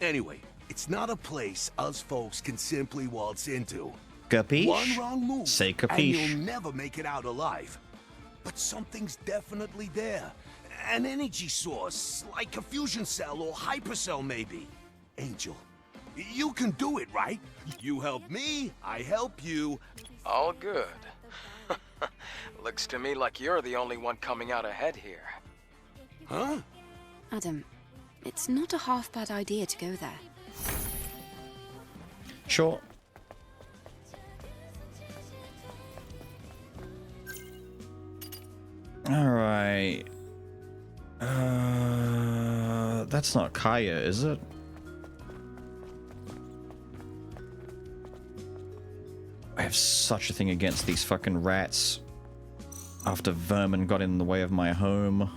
Anyway, it's not a place us folks can simply waltz into. Capiche? One wrong move, Say and capiche. you'll never make it out alive. But something's definitely there. An energy source, like a fusion cell or hypercell maybe. Angel, you can do it, right? You help me, I help you. All good. Looks to me like you're the only one coming out ahead here. Huh? Adam, it's not a half bad idea to go there. Sure. Alright. That's not Kaya, is it? I have such a thing against these fucking rats. After vermin got in the way of my home.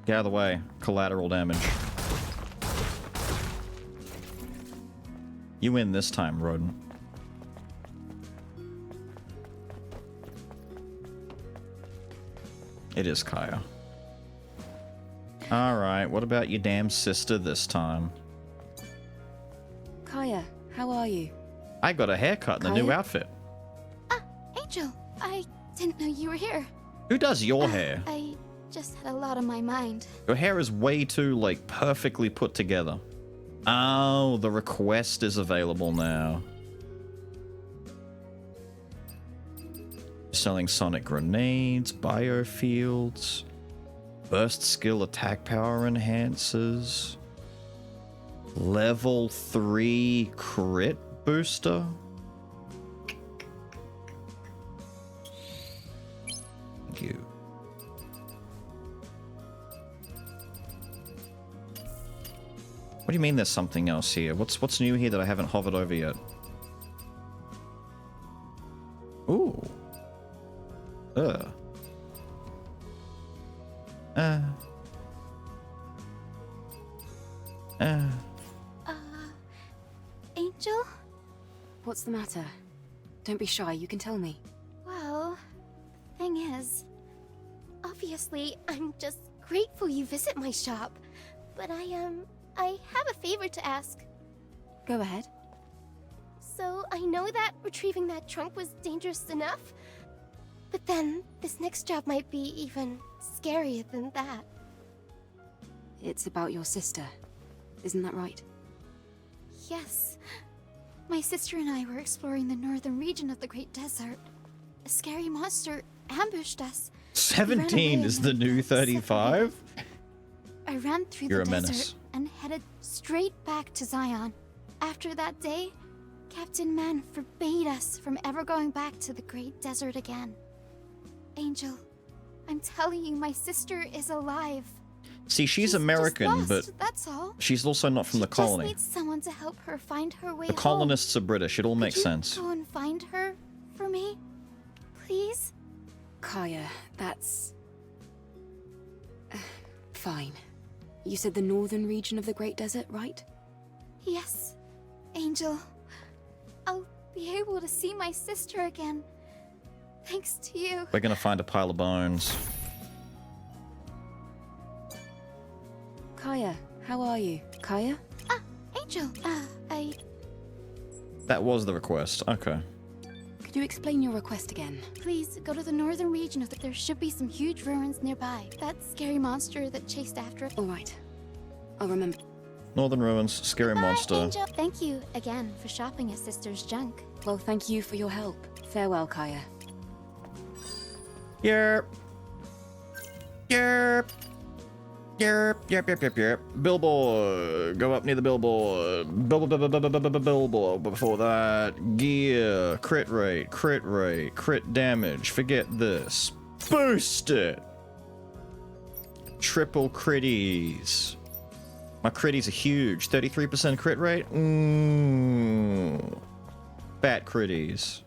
Get out of the way. Collateral damage. You win this time, rodent. It is Kaya. Alright, what about your damn sister this time? Kaya, how are you? I got a haircut and a new Kaya? outfit. Angel, I didn't know you were here. Who does your hair? I just had a lot on my mind. Your hair is way too, like, perfectly put together. Oh, the request is available now. Selling sonic grenades, biofields, burst skill attack power enhancers, level 3 crit booster. Thank you. What do you mean there's something else here? What's new here that I haven't hovered over yet? Ooh. Angel? What's the matter? Don't be shy, you can tell me. Well, thing is, obviously, I'm just grateful you visit my shop. But I have a favor to ask. Go ahead. So, I know that retrieving that trunk was dangerous enough, but then this next job might be even scarier than that. It's about your sister. Isn't that right? Yes. My sister and I were exploring the northern region of the Great Desert. A scary monster ambushed us. 17 is the new 35? I ran through You're the a desert menace. and headed straight back to Zion. After that day, Captain Man forbade us from ever going back to the Great Desert again. Angel, I'm telling you, my sister is alive. See, she's American, Just but lost, that's all. she's also not from the Just colony. needs someone to help her find her way The home. colonists are British. It all makes Could you sense. Go and find her for me, please. Kaya, that's... fine. You said the northern region of the Great Desert, right? Yes, Angel. I'll be able to see my sister again. Thanks to you. We're gonna find a pile of bones. Kaya, how are you? Kaya? Angel, That was the request. Okay. Could you explain your request again? please go to the northern region of there should be some huge ruins nearby. That scary monster that chased after us. All right. I'll remember. Northern ruins, scary monster. Angel, thank you again for shopping at Sister's Junk. Well, thank you for your help. Farewell, Kaya. Yerp. Yerp. Yerp. Yerp. Yerp. Yerp. Yerp. Billboard. Go up near the billboard. Billboard. Before that, gear. Crit rate. Crit rate. Crit damage. Forget this. Boost it. Triple critties. My critties are huge. 33% crit rate. Fat critties.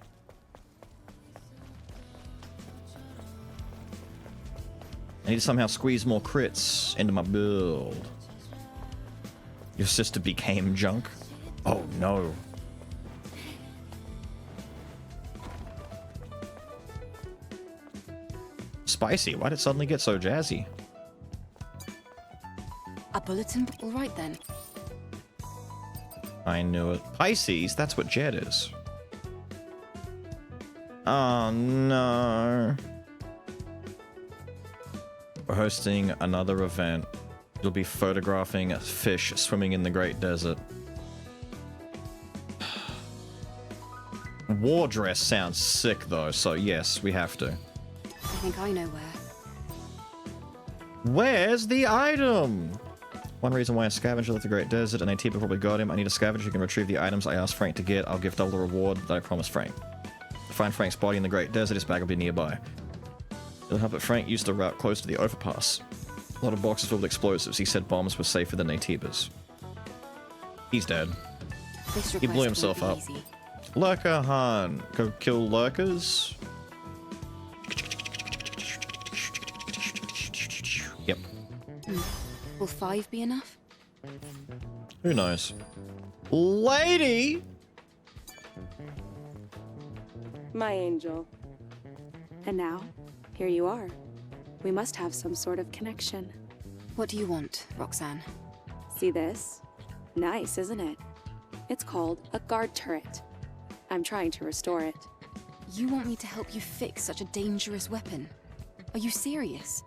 I need to somehow squeeze more crits into my build. Your sister became junk? Oh no. Spicy. Why did it suddenly get so jazzy? A bulletin? All right then. I knew it. Pisces, that's what Jed is. Oh no. We're hosting another event. You'll be photographing fish swimming in the Great Desert. War dress sounds sick though, so yes, we have to. I think I know where. Where's the item? One reason why a scavenger left the Great Desert and Atiba probably got him. I need a scavenger who can retrieve the items I asked Frank to get. I'll give double the reward that I promised Frank. To find Frank's body in the Great Desert, his bag will be nearby. It'll help that Frank used the route close to the overpass. A lot of boxes filled with explosives. He said bombs were safer than Atiba's. He's dead. He blew himself up. Easy. Lurker Han. Go kill lurkers. Yep. Will 5 be enough? Who knows? Lady! My angel. And now, here you are. We must have some sort of connection. What do you want, Roxanne? See this? Nice, isn't it? It's called a guard turret. I'm trying to restore it. You want me to help you fix such a dangerous weapon? Are you serious?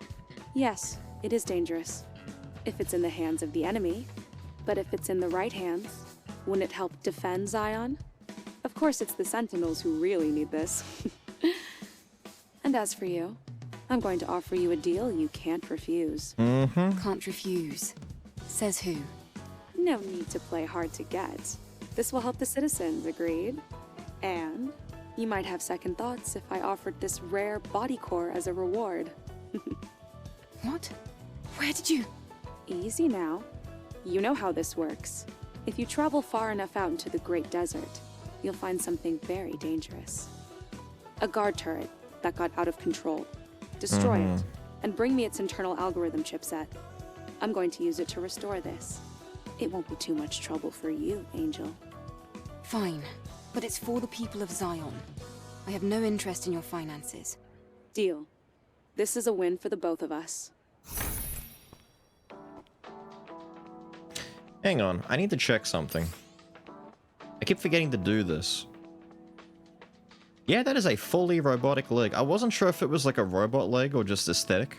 Yes, it is dangerous. If it's in the hands of the enemy. But if it's in the right hands, wouldn't it help defend Zion? Of course, it's the Sentinels who really need this. And as for you, I'm going to offer you a deal you can't refuse. Can't refuse. Says who? No need to play hard to get. This will help the citizens, agreed? And you might have second thoughts if I offered this rare body core as a reward. What? Where did you? Easy now. You know how this works. If you travel far enough out into the Great Desert, you'll find something very dangerous. A guard turret that got out of control. Destroy it, and bring me its internal algorithm chipset. I'm going to use it to restore this. It won't be too much trouble for you, Angel. Fine, but it's for the people of Zion. I have no interest in your finances. Deal. This is a win for the both of us. Hang on, I need to check something. I keep forgetting to do this. Yeah, that is a fully robotic leg. I wasn't sure if it was like a robot leg or just aesthetic.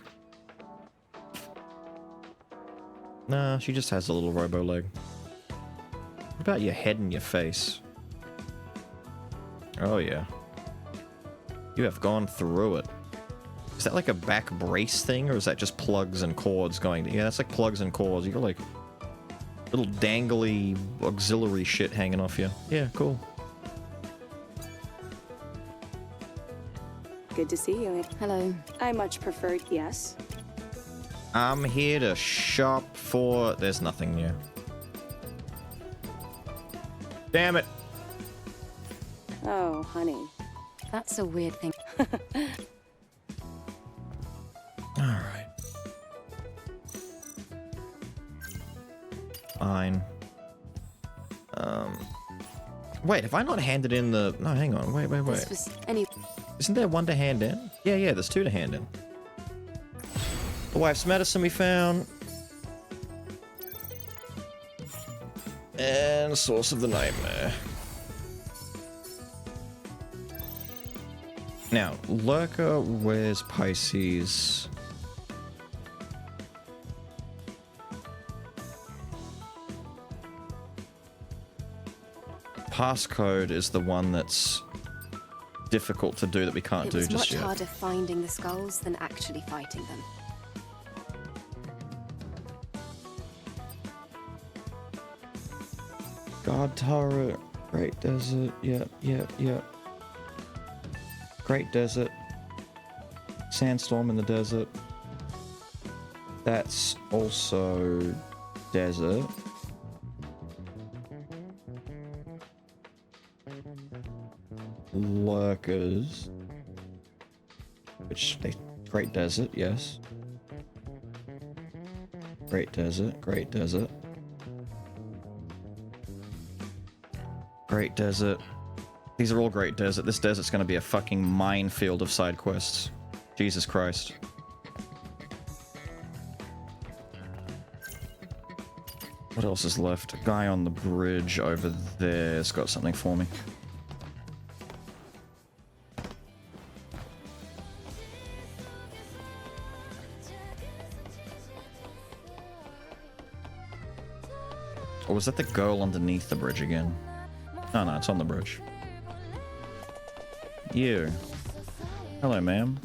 Nah, she just has a little robo leg. What about your head and your face? Oh yeah. You have gone through it. Is that like a back brace thing, or is that just plugs and cords going? Yeah, that's like plugs and cords. You got like little dangly auxiliary shit hanging off you. Yeah, cool. Good to see you. Hello. I much preferred yes. I'm here to shop for... There's nothing new. Damn it. Oh, honey. That's a weird thing. Alright. Fine. Wait, have I not handed in the... No, hang on. Wait. Isn't there one to hand in? Yeah, there's two to hand in. The wife's medicine we found. And source of the nightmare. Now, Lurker wears Pisces. Passcode is the one that's difficult to do that we can't do just yet. It was much harder finding the skulls than actually fighting them. God turret, Great Desert, yep. Great Desert. Sandstorm in the desert. That's also desert. Lurkers. Which they... Great Desert, yes. Great Desert. Great Desert. Great Desert. These are all Great Desert. This desert's gonna be a fucking minefield of side quests. Jesus Christ. What else is left? A guy on the bridge over there's got something for me. Or was that the girl underneath the bridge again? Oh no, it's on the bridge. You. Hello, ma'am.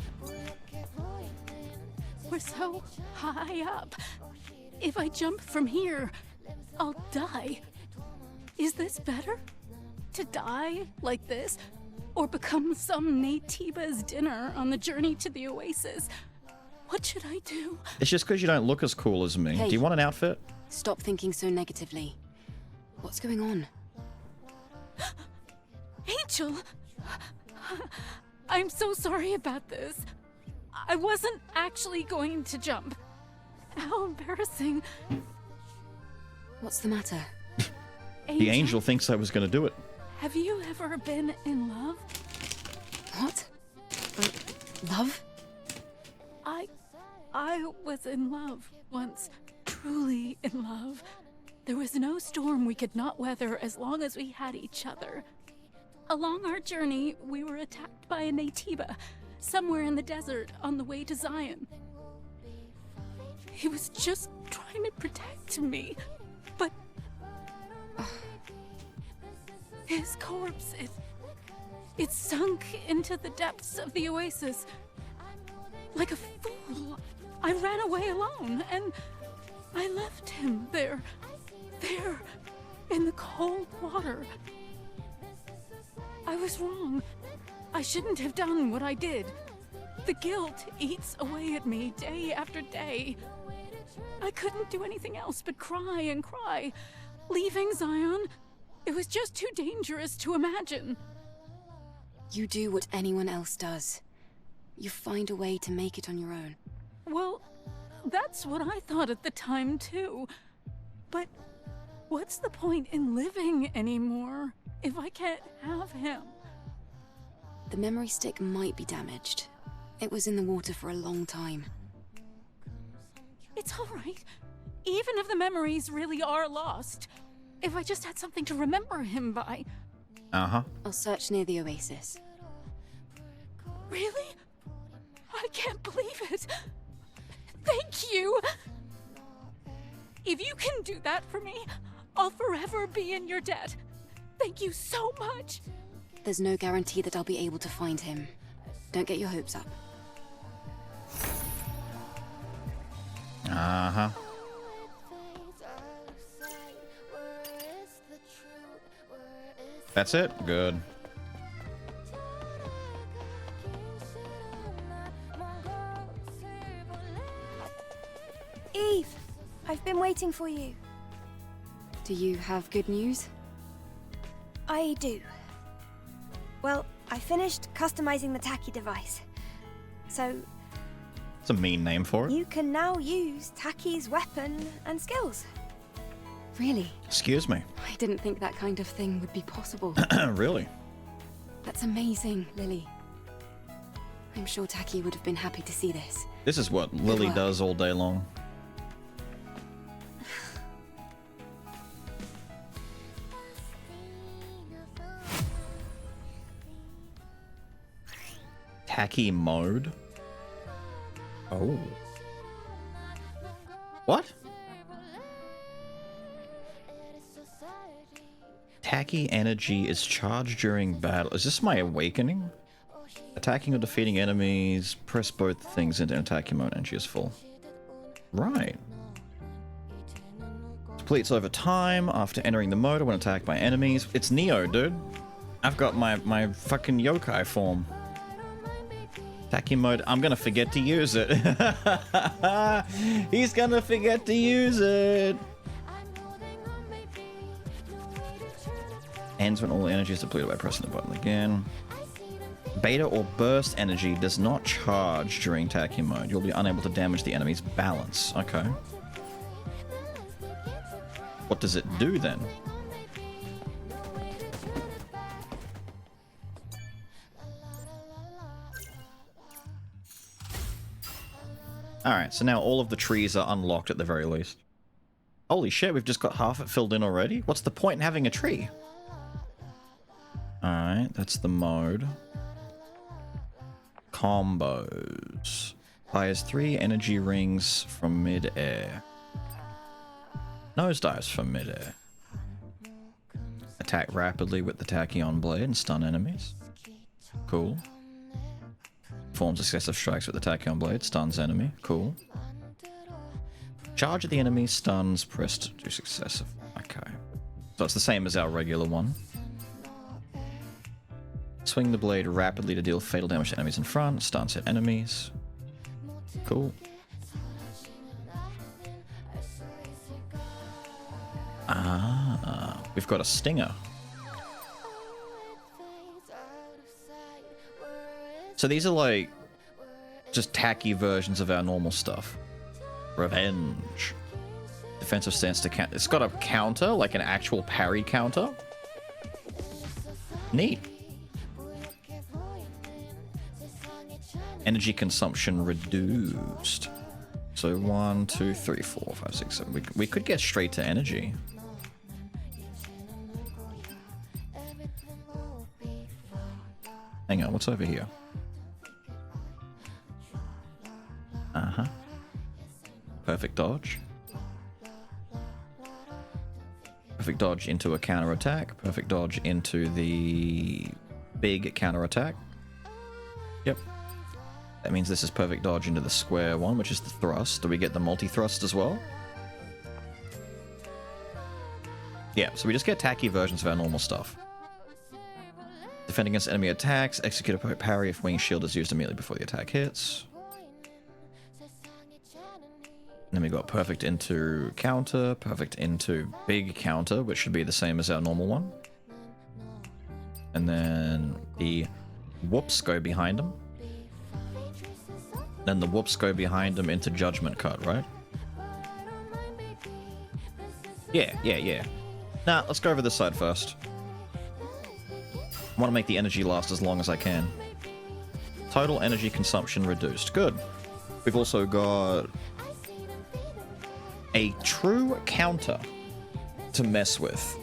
We're so high up. If I jump from here, I'll die. Is this better? To die like this? Or become some Naytiba's dinner on the journey to the oasis? What should I do? It's just because you don't look as cool as me. Hey. Do you want an outfit? Stop thinking so negatively. What's going on? Angel! I'm so sorry about this. I wasn't actually going to jump. How embarrassing. What's the matter? The angel thinks I was going to do it. Have you ever been in love? What? Love? I was in love once. Truly in love. There was no storm we could not weather as long as we had each other. Along our journey, we were attacked by a Naytiba, somewhere in the desert on the way to Zion. He was just trying to protect me, but his corpse, it sunk into the depths of the oasis. Like a fool, I ran away alone, and I left him there, in the cold water. I was wrong. I shouldn't have done what I did. The guilt eats away at me day after day. I couldn't do anything else but cry and cry. Leaving Zion, it was just too dangerous to imagine. You do what anyone else does. You find a way to make it on your own. Well, that's what I thought at the time, too. But what's the point in living anymore if I can't have him? The memory stick might be damaged. It was in the water for a long time. It's all right. Even if the memories really are lost. If I just had something to remember him by. Uh-huh. I'll search near the oasis. Really? I can't believe it. Thank you. If you can do that for me, I'll forever be in your debt. Thank you so much. There's no guarantee that I'll be able to find him. Don't get your hopes up. Uh-huh. That's it? Good. Eve, I've been waiting for you. Do you have good news? I do. Well, I finished customizing the Taki device. So It's a mean name for it. you can now use Taki's weapon and skills. Really? Excuse me. I didn't think that kind of thing would be possible. Really? That's amazing, Lily. I'm sure Taki would have been happy to see this. This is what Lily work. does all day long. Taki mode? Oh. What? Taki energy is charged during battle. Is this my awakening? Attacking or defeating enemies, press both things into attacking mode, energy is full. Right. Depletes over time after entering the mode when attacked by enemies. It's Neo, dude. I've got my fucking yokai form. Attacking mode, I'm gonna forget to use it. He's gonna forget to use it. Ends when all energy is depleted by pressing the button again. Beta or burst energy does not charge during Taki mode. You'll be unable to damage the enemy's balance. Okay. What does it do then? Alright, so now all of the trees are unlocked at the very least. Holy shit, we've just got half it filled in already? What's the point in having a tree? Alright, that's the mode. Combos. Fires 3 energy rings from mid-air. Nosedives from mid-air. Attack rapidly with the Tachyon blade and stun enemies. Cool. Performs successive strikes with the Tachyon blade, stuns enemy. Cool. Charge at the enemy, stuns, press to do successive. Okay. So it's the same as our regular one. Swing the blade rapidly to deal fatal damage to enemies in front, stuns hit enemies. Cool. Ah, we've got a stinger. So these are like just tacky versions of our normal stuff. Revenge. Defensive stance to counter. It's got a counter, like an actual parry counter. Neat. Energy consumption reduced. So 1, 2, 3, 4, 5, 6, 7. We could get straight to energy. Hang on, what's over here? Uh-huh. Perfect dodge. Perfect dodge into a counter attack. Perfect dodge into the big counter attack. Yep. That means this is perfect dodge into the square one, which is the thrust. Do we get the multi-thrust as well? Yeah, so we just get tacky versions of our normal stuff. Defend against enemy attacks. Execute a parry if wing shield is used immediately before the attack hits. And then we got perfect into counter, perfect into big counter, which should be the same as our normal one. And then the whoops go behind them. Then the whoops go behind them into judgment cut, right? Yeah. Nah, let's go over this side first. I want to make the energy last as long as I can. Total energy consumption reduced. Good. We've also got a true counter to mess with.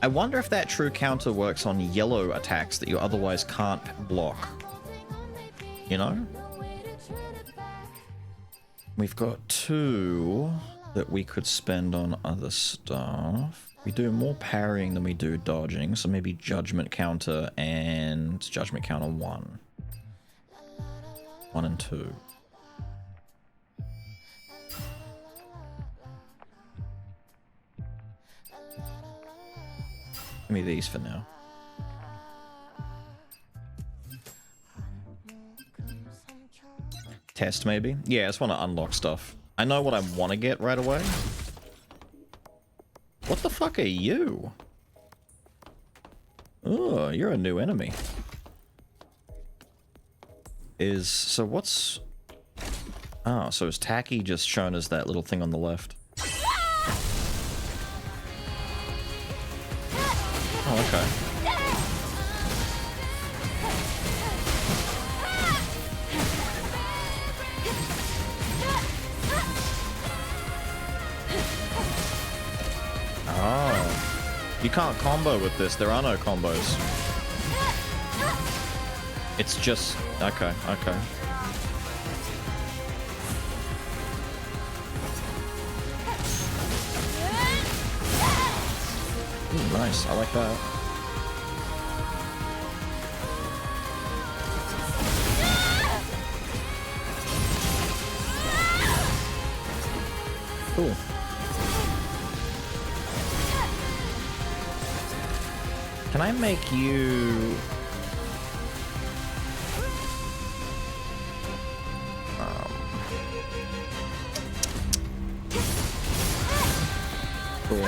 I wonder if that true counter works on yellow attacks that you otherwise can't block. You know? We've got 2 that we could spend on other stuff. We do more parrying than we do dodging, so maybe judgment counter and judgment counter 1. 1 and 2. Give me these for now. Test maybe? Yeah, I just want to unlock stuff. I know what I want to get right away. What the fuck are you? Oh, you're a new enemy. So what's... Oh, so is Tacky just shown as that little thing on the left? Oh, okay. Oh. You can't combo with this. There are no combos. It's just... Okay. Ooh, nice. I like that. Cool. Can I make you... Cool.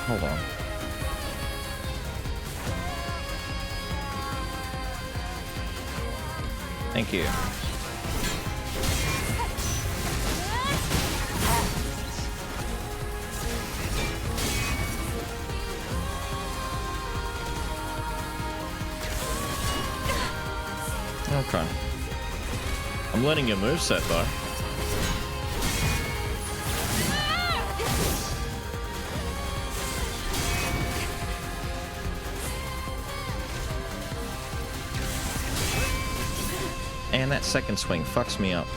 Hold on. Thank you. Okay. I'm learning your moveset though. And that second swing fucks me up.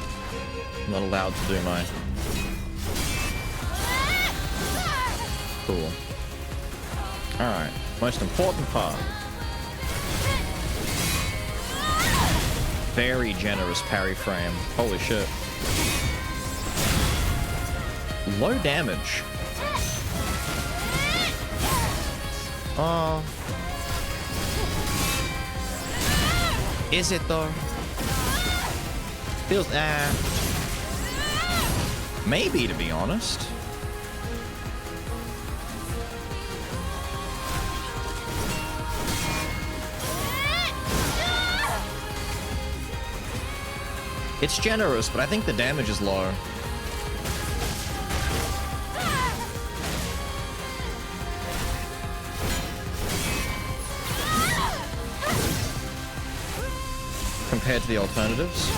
I'm not allowed to do my... Cool. Alright, most important part. Very generous parry frame. Holy shit. Low damage. Oh. Is it though? Feels maybe, to be honest. It's generous, but I think the damage is low. Compared to the alternatives.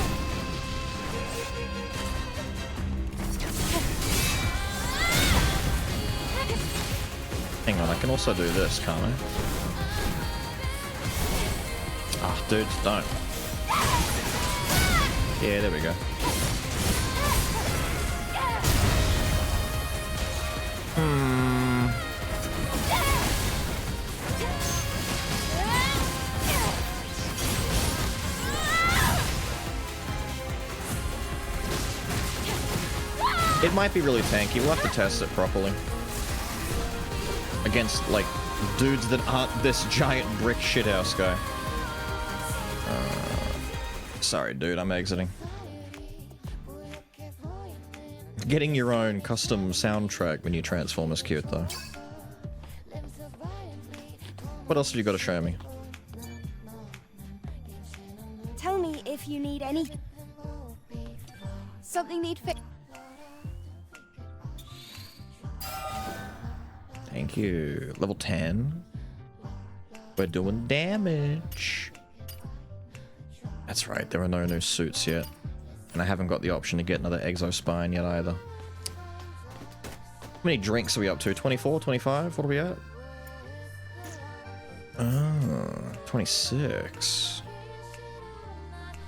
Hang on, I can also do this, can't I? Ah, dude, don't. Yeah, there we go. It might be really tanky. We'll have to test it properly. Against, like, dudes that aren't this giant brick shithouse guy. Sorry, dude, I'm exiting. Getting your own custom soundtrack when you transform is cute, though. What else have you got to show me? Tell me if you need any... Something need fix. Thank you. Level 10. We're doing damage. That's right, there are no new suits yet. And I haven't got the option to get another Exospine yet either. How many drinks are we up to? 24, 25? What are we at? 26.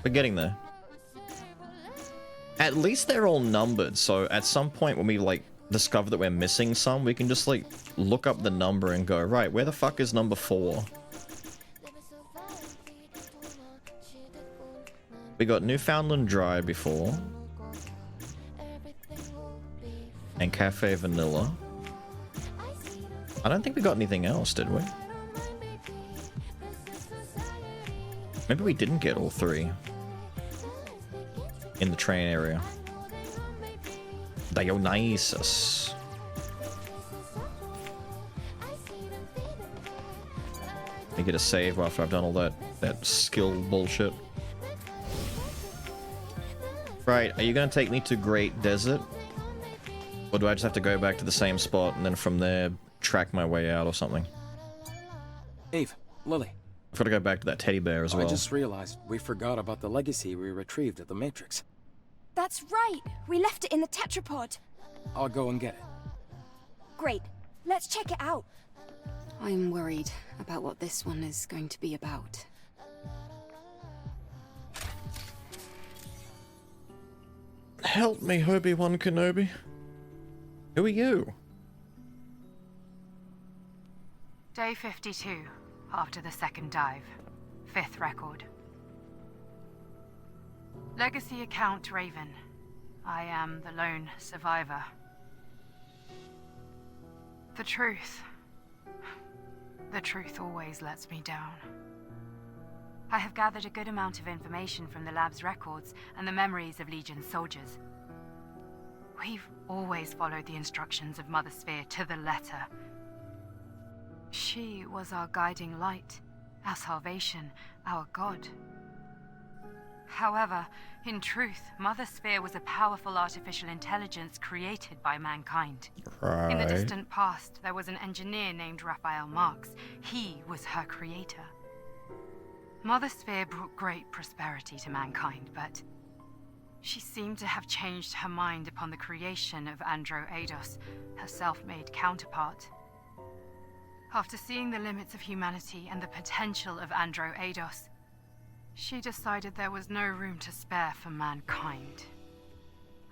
We're getting there. At least they're all numbered, so at some point when we, like, discover that we're missing some, we can just, like, look up the number and go, right, where the fuck is number 4? We got Newfoundland Dry before. And Cafe Vanilla. I don't think we got anything else, did we? Maybe we didn't get all 3. In the train area. Dionysus. Let me get a save after I've done all that skill bullshit. Right, are you gonna take me to Great Desert? Or do I just have to go back to the same spot and then from there track my way out or something? Eve, Lily. I've got to go back to that teddy bear as well. I just realized we forgot about the legacy we retrieved at the Matrix. That's right. We left it in the tetrapod. I'll go and get it. Great. Let's check it out. I'm worried about what this one is going to be about. Help me, Obi-Wan Kenobi. Who are you? Day 52, after the second dive. 5th record. Legacy account Raven. I am the lone survivor. The truth always lets me down. I have gathered a good amount of information from the lab's records and the memories of Legion soldiers. We've always followed the instructions of Mother Sphere to the letter. She was our guiding light, our salvation, our god. However, in truth, Mother Sphere was a powerful artificial intelligence created by mankind. Right. In the distant past, there was an engineer named Raphael Marx. He was her creator. Mother Sphere brought great prosperity to mankind, but she seemed to have changed her mind upon the creation of Andro Eidos, her self-made counterpart. After seeing the limits of humanity and the potential of Andro Eidos, she decided there was no room to spare for mankind.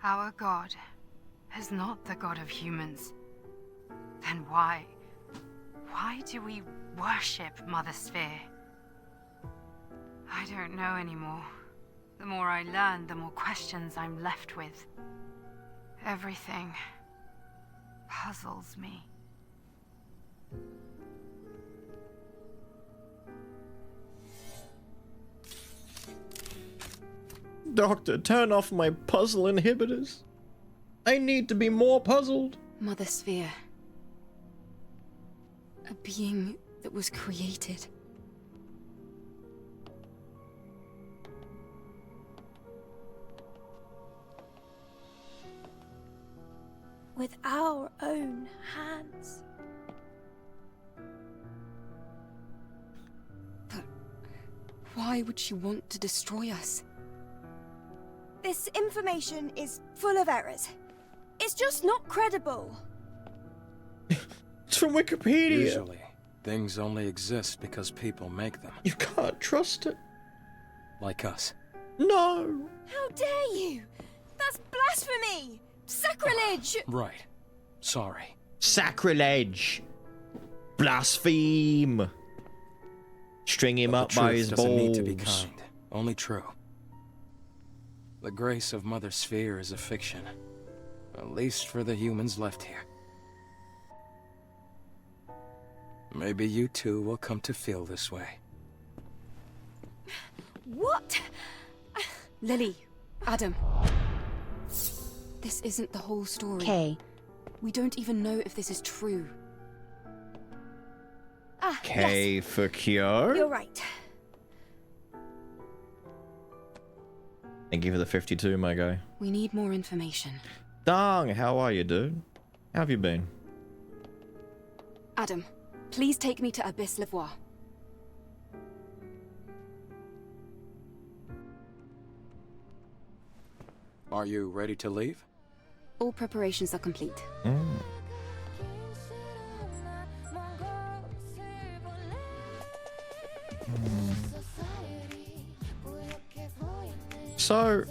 Our god is not the god of humans. Then why do we worship Mother Sphere? I don't know anymore. The more I learn, the more questions I'm left with. Everything puzzles me. Doctor, turn off my puzzle inhibitors. I need to be more puzzled. Mother Sphere. A being that was created. With our own hands. But why would she want to destroy us? This information is full of errors. It's just not credible. It's from Wikipedia. Usually, things only exist because people make them. You can't trust it. Like us. No. How dare you? That's blasphemy! Sacrilege! Right. Sorry. Sacrilege. Blaspheme. String him up by his doesn't balls. Need to be kind. Only true. The grace of Mother Sphere is a fiction. At least for the humans left here. Maybe you too will come to feel this way. What? Lily, Adam. This isn't the whole story. Kay. We don't even know if this is true. K Yes. for cure. You're right. Thank you for the 52, my guy. We need more information. Dong, how are you, dude? How have you been? Adam, please take me to Abyss Levois. Are you ready to leave? All preparations are complete. So,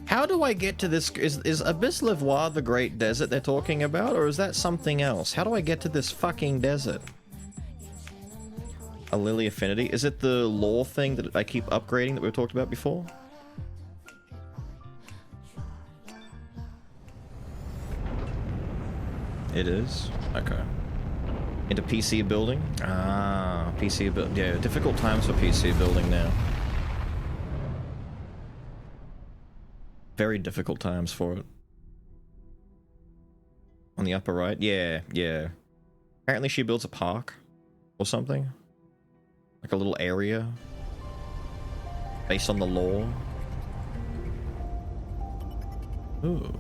how do I get to this? Is Abyss Levois the Great Desert they're talking about, or is that something else? How do I get to this fucking desert? A Lily Affinity? Is it the lore thing that I keep upgrading that we talked about before? It is? Okay. Into PC building? Ah, PC build. Yeah, difficult times for PC building now. Very difficult times for it. On the upper right? Yeah, yeah. Apparently she builds a park or something. Like a little area. Based on the lore. Ooh.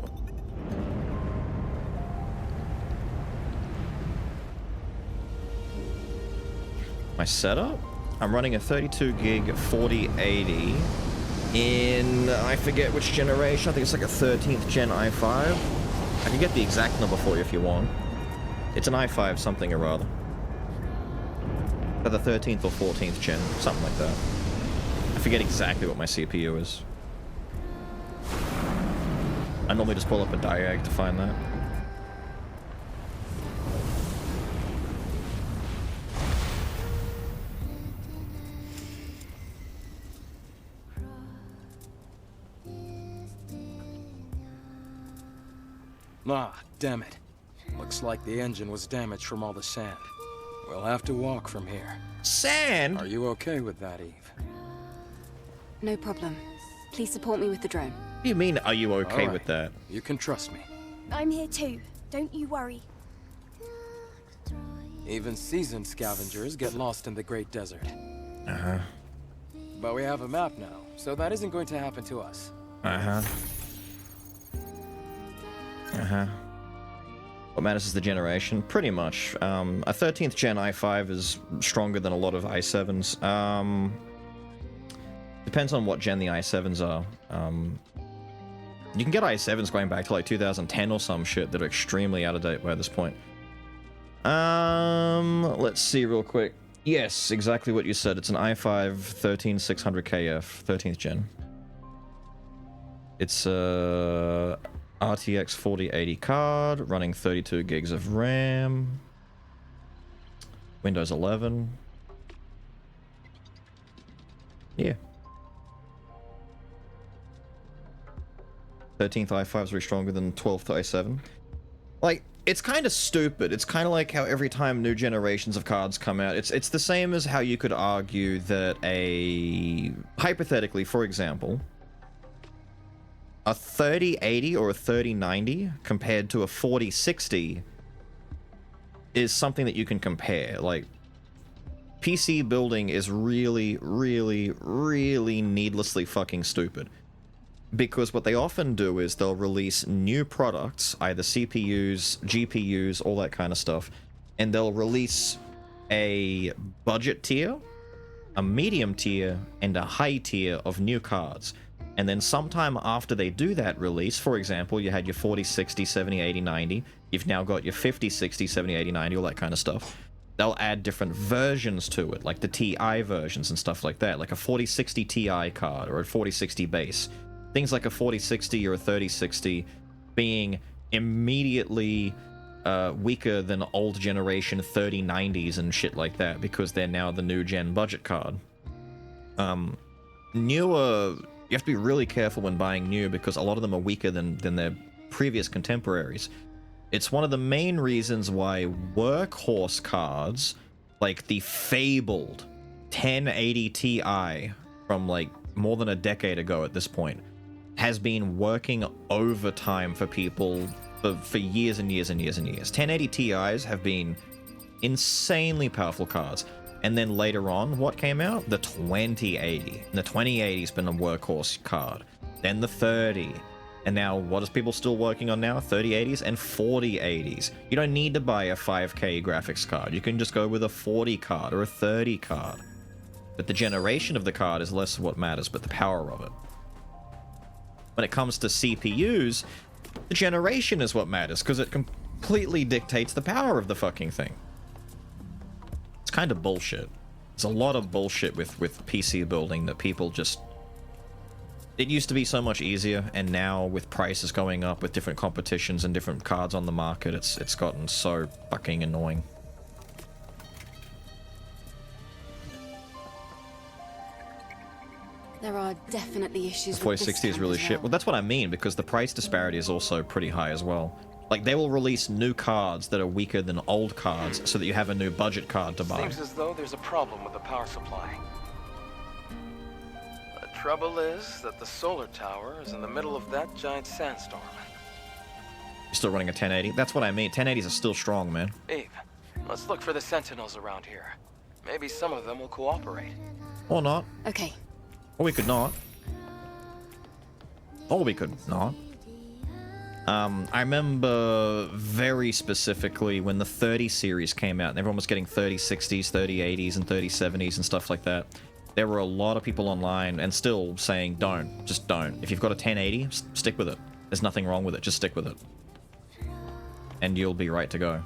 My setup? I'm running a 32 gig 4080 in, I forget which generation, I think it's like a 13th gen i5. I can get the exact number for you if you want. It's an i5 something or other. Either 13th or 14th gen, something like that. I forget exactly what my CPU is. I normally just pull up a diag to find that. Ah, damn it. Looks like the engine was damaged from all the sand. We'll have to walk from here. Sand? Are you okay with that, Eve? No problem. Please support me with the drone. What do you mean, are you okay All right. with that? You can trust me. I'm here too. Don't you worry. Even seasoned scavengers get lost in the Great Desert. Uh-huh. But we have a map now, so that isn't going to happen to us. Uh-huh. Uh-huh. What matters is the generation. Pretty much. A 13th gen i5 is stronger than a lot of i7s. Depends on what gen the i7s are. You can get i7s going back to like 2010 or some shit that are extremely out of date by this point. Let's see real quick. Yes, exactly what you said. It's an i5 13600KF, 13th gen. It's a RTX 4080 card, running 32 gigs of RAM. Windows 11. Yeah. 13th i5 is very stronger than 12th i7. Like, it's kind of stupid. It's kind of like how every time new generations of cards come out, it's the same as how you could argue that hypothetically, for example, a 3080 or a 3090 compared to a 4060 is something that you can compare. Like, PC building is really, really, really needlessly fucking stupid. Because what they often do is they'll release new products, either CPUs, GPUs, all that kind of stuff, and they'll release a budget tier, a medium tier, and a high tier of new cards. And then sometime after they do that release, for example, you had your 40, 60, 70, 80, 90, you've now got your 50, 60, 70, 80, 90, all that kind of stuff. They'll add different versions to it, like the TI versions and stuff like that, like a 4060 Ti card or a 4060 base. Things like a 4060 or a 3060 being immediately weaker than old generation 3090s and shit like that because they're now the new gen budget card. Newer, you have to be really careful when buying new because a lot of them are weaker than their previous contemporaries. It's one of the main reasons why workhorse cards, like the fabled 1080 Ti from like more than a decade ago at this point, has been working overtime for people for years and years and years and years. 1080 Ti's have been insanely powerful cards. And then later on, what came out? The 2080. And the 2080's been a workhorse card. Then the 30. And now, what is people still working on now? 3080s and 4080s. You don't need to buy a 5K graphics card. You can just go with a 40 card or a 30 card. But the generation of the card is less what matters, but the power of it. When it comes to CPUs, the generation is what matters, because it completely dictates the power of the fucking thing. It's kind of bullshit. There's a lot of bullshit with PC building that people just... It used to be so much easier, and now with prices going up, with different competitions and different cards on the market, it's gotten so fucking annoying. There are definitely issues The 4060 is really shit. Well, that's what I mean, because the price disparity is also pretty high as well. Like, they will release new cards that are weaker than old cards so that you have a new budget card to buy. Seems as though there's a problem with the power supply. The trouble is that the solar tower is in the middle of that giant sandstorm. You're still running a 1080? That's what I mean. 1080s are still strong, man. Eve, let's look for the sentinels around here. Maybe some of them will cooperate. Or not. Okay. Or we could not. Or we could not. I remember very specifically when the 30 series came out and everyone was getting 3060s, 3080s, and 3070s and stuff like that. There were a lot of people online and still saying, don't. Just don't. If you've got a 1080, stick with it. There's nothing wrong with it. Just stick with it. And you'll be right to go.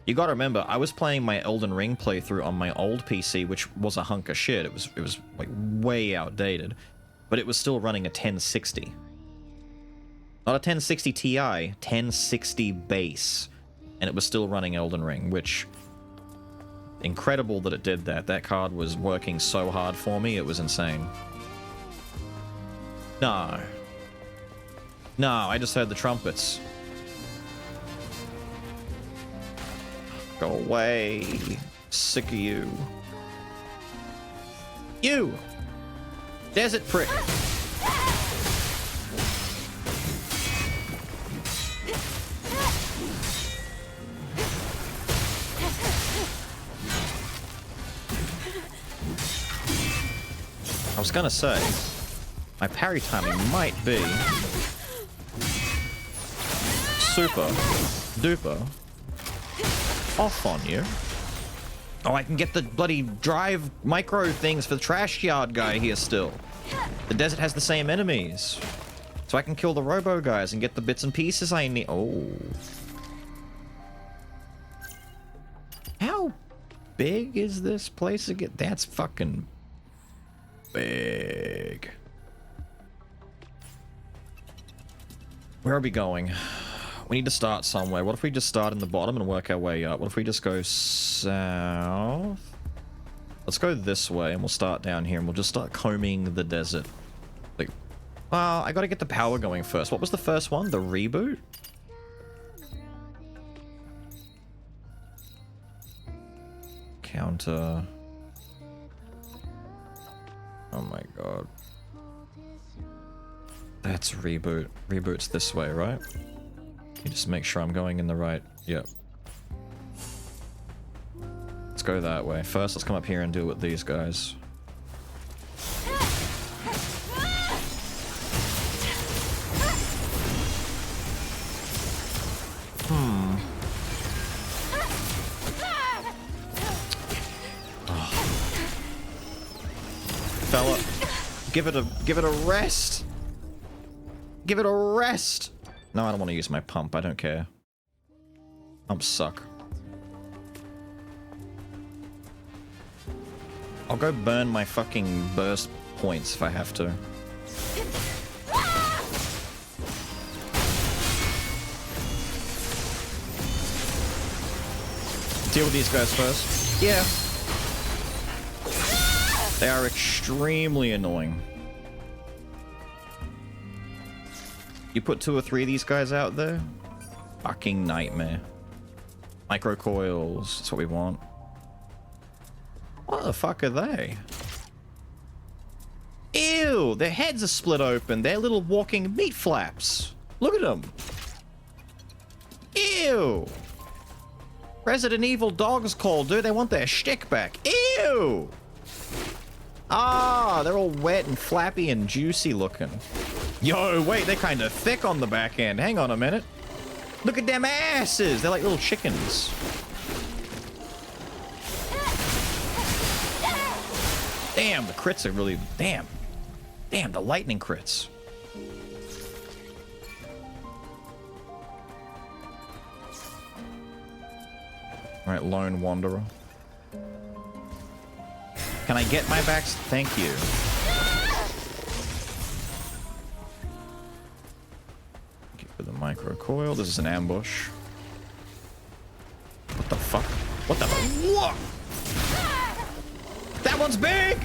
You gotta remember, I was playing my Elden Ring playthrough on my old PC, which was a hunk of shit. It was like way outdated, but it was still running a 1060. Not a 1060 Ti, 1060 base, and it was still running Elden Ring, which incredible that it did that. That card was working so hard for me, it was insane. No, I just heard the trumpets. Go away. Sick of you. You! Desert prick! I was gonna say, My parry timing might be super duper off on you. Oh, I can get the bloody drive micro things for the trash yard guy here still. The desert has the same enemies. So I can kill the robo guys and get the bits and pieces I need. Oh. How big is this place again? That's fucking big. Where are we going? We need to start somewhere. What if we just start in the bottom and work our way up? What if we just go south? Let's go this way and we'll start down here and we'll just start combing the desert. Like, well, I gotta get the power going first. What was the first one? The reboot? Counter. Oh my god. That's reboot. Reboot's this way, right? You just make sure I'm going in the right... Yep. Let's go that way. First, let's come up here and deal with these guys. Oh. Fella, give it a rest. Give it a rest. No, I don't want to use my pump. I don't care. Pumps suck. I'll go burn my fucking burst points if I have to. Deal with these guys first. Yeah. They are extremely annoying. You put 2 or 3 of these guys out there? Fucking nightmare. Microcoils. That's what we want. What the fuck are they? Ew! Their heads are split open. They're little walking meat flaps. Look at them. Ew! Resident Evil dogs call, dude. They want their shtick back. Ew! Ah, they're all wet and flappy and juicy looking. Yo, wait, they're kind of thick on the back end. Hang on a minute. Look at them asses. They're like little chickens. Damn, the crits are really... Damn. Damn, the lightning crits. Alright, Lone Wanderer. Can I get my backs? Thank you. Get for the micro coil. This is an ambush. What the fuck? What the fuck? That one's big!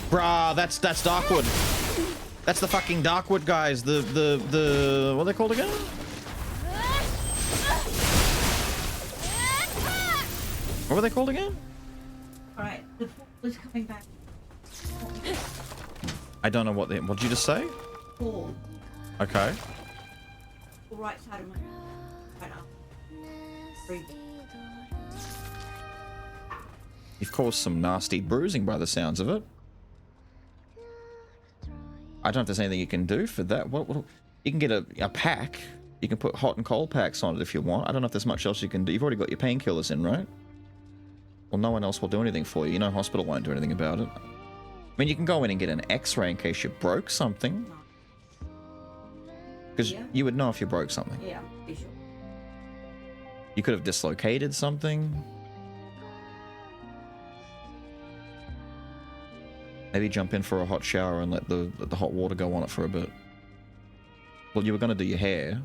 Bruh, that's Darkwood. That's the fucking Darkwood guys. The what are they called again? What were they called again? Alright, the four was coming back. I don't know what they... What did you just say? 4. Okay. Right side of my... Right up. 3. You've caused some nasty bruising by the sounds of it. I don't know if there's anything you can do for that. What you can get a pack. You can put hot and cold packs on it if you want. I don't know if there's much else you can do. You've already got your painkillers in, right? Well, no one else will do anything for you. You know, hospital won't do anything about it. I mean, you can go in and get an x-ray in case you broke something. Because you would know if you broke something. Yeah, be sure. You could have dislocated something. Maybe jump in for a hot shower and let the hot water go on it for a bit. Well, you were going to do your hair.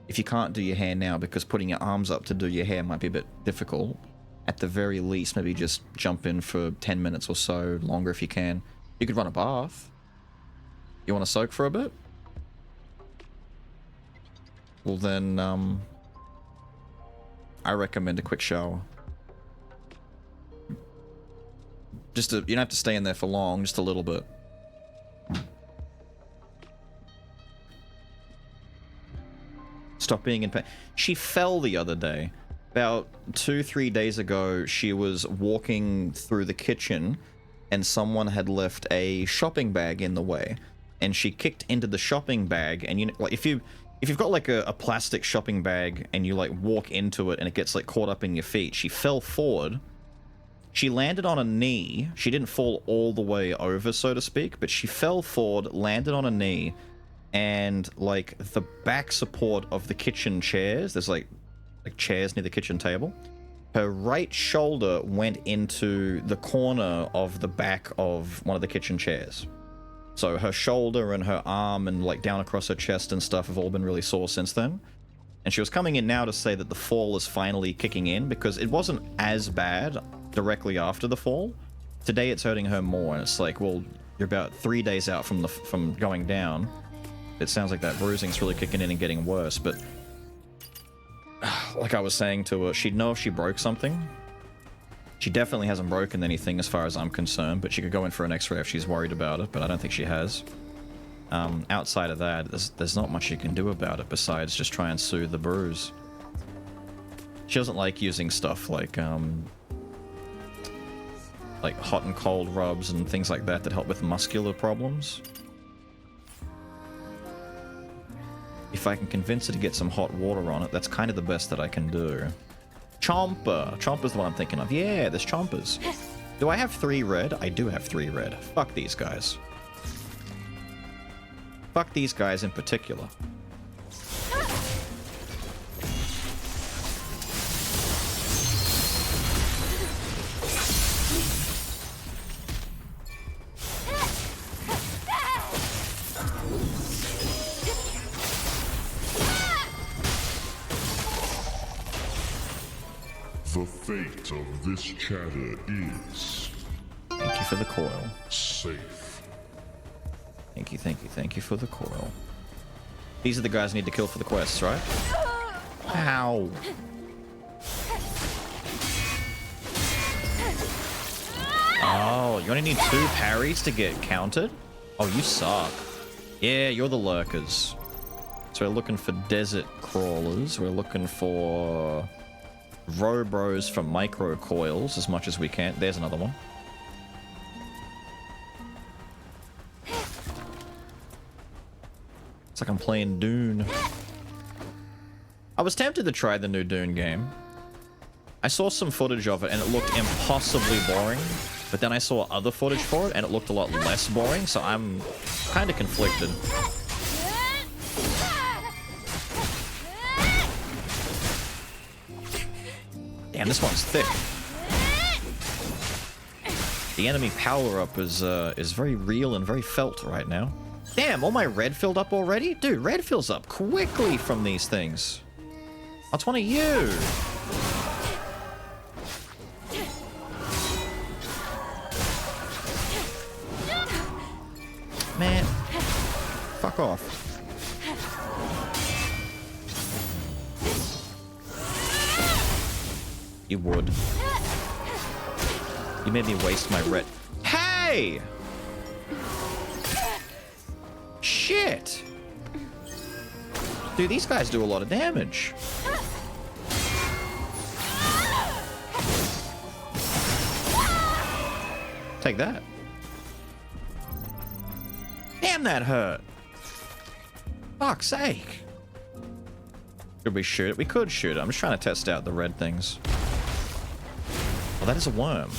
If you can't do your hair now because putting your arms up to do your hair might be a bit difficult, at the very least, maybe just jump in for 10 minutes or so, longer if you can. You could run a bath. You want to soak for a bit? Well then, I recommend a quick shower. You don't have to stay in there for long, just a little bit. Stop being in pain. She fell the other day. About 2-3 days ago, she was walking through the kitchen and someone had left a shopping bag in the way, and she kicked into the shopping bag. And you know, like if you've got like a plastic shopping bag and you like walk into it and it gets like caught up in your feet, she fell forward. She landed on a knee. She didn't fall all the way over, so to speak, but she fell forward, landed on a knee, and like the back support of the kitchen chairs, there's like chairs near the kitchen table, her right shoulder went into the corner of the back of one of the kitchen chairs. So her shoulder and her arm and like down across her chest and stuff have all been really sore since then. And she was coming in now to say that the fall is finally kicking in, because it wasn't as bad directly after the fall. Today it's hurting her more, and it's like, well, you're about 3 days out from going down. It sounds like that bruising's really kicking in and getting worse, but like I was saying to her, she'd know if she broke something. She definitely hasn't broken anything as far as I'm concerned, but she could go in for an x-ray if she's worried about it, but I don't think she has. Outside of that, there's not much you can do about it besides just try and soothe the bruise. She doesn't like using stuff like hot and cold rubs and things like that help with muscular problems. If I can convince her to get some hot water on it, that's kind of the best that I can do. Chomper! Chomper's the one I'm thinking of. Yeah, there's Chompers. Do I have 3 red? I do have 3 red. Fuck these guys. Fuck these guys in particular. The fate of this chatter is... Thank you for the coil. Safe. Thank you for the coil. These are the guys I need to kill for the quests, right? Ow. Oh, you only need 2 parries to get counted? Oh, you suck. Yeah, you're the lurkers. So we're looking for desert crawlers. We're looking for Robros from micro coils as much as we can. There's another one. It's like I'm playing Dune. I was tempted to try the new Dune game. I saw some footage of it and it looked impossibly boring, but then I saw other footage for it and it looked a lot less boring, so I'm kind of conflicted. Damn, this one's thick. The enemy power-up is very real and very felt right now. Damn, all my red filled up already? Dude, red fills up quickly from these things. What's one of you? Man, fuck off. You would. You made me waste my red. Hey! Shit! Dude, these guys do a lot of damage. Take that. Damn, that hurt. Fuck's sake. Should we shoot it? We could shoot it. I'm just trying to test out the red things. Oh, that is a worm.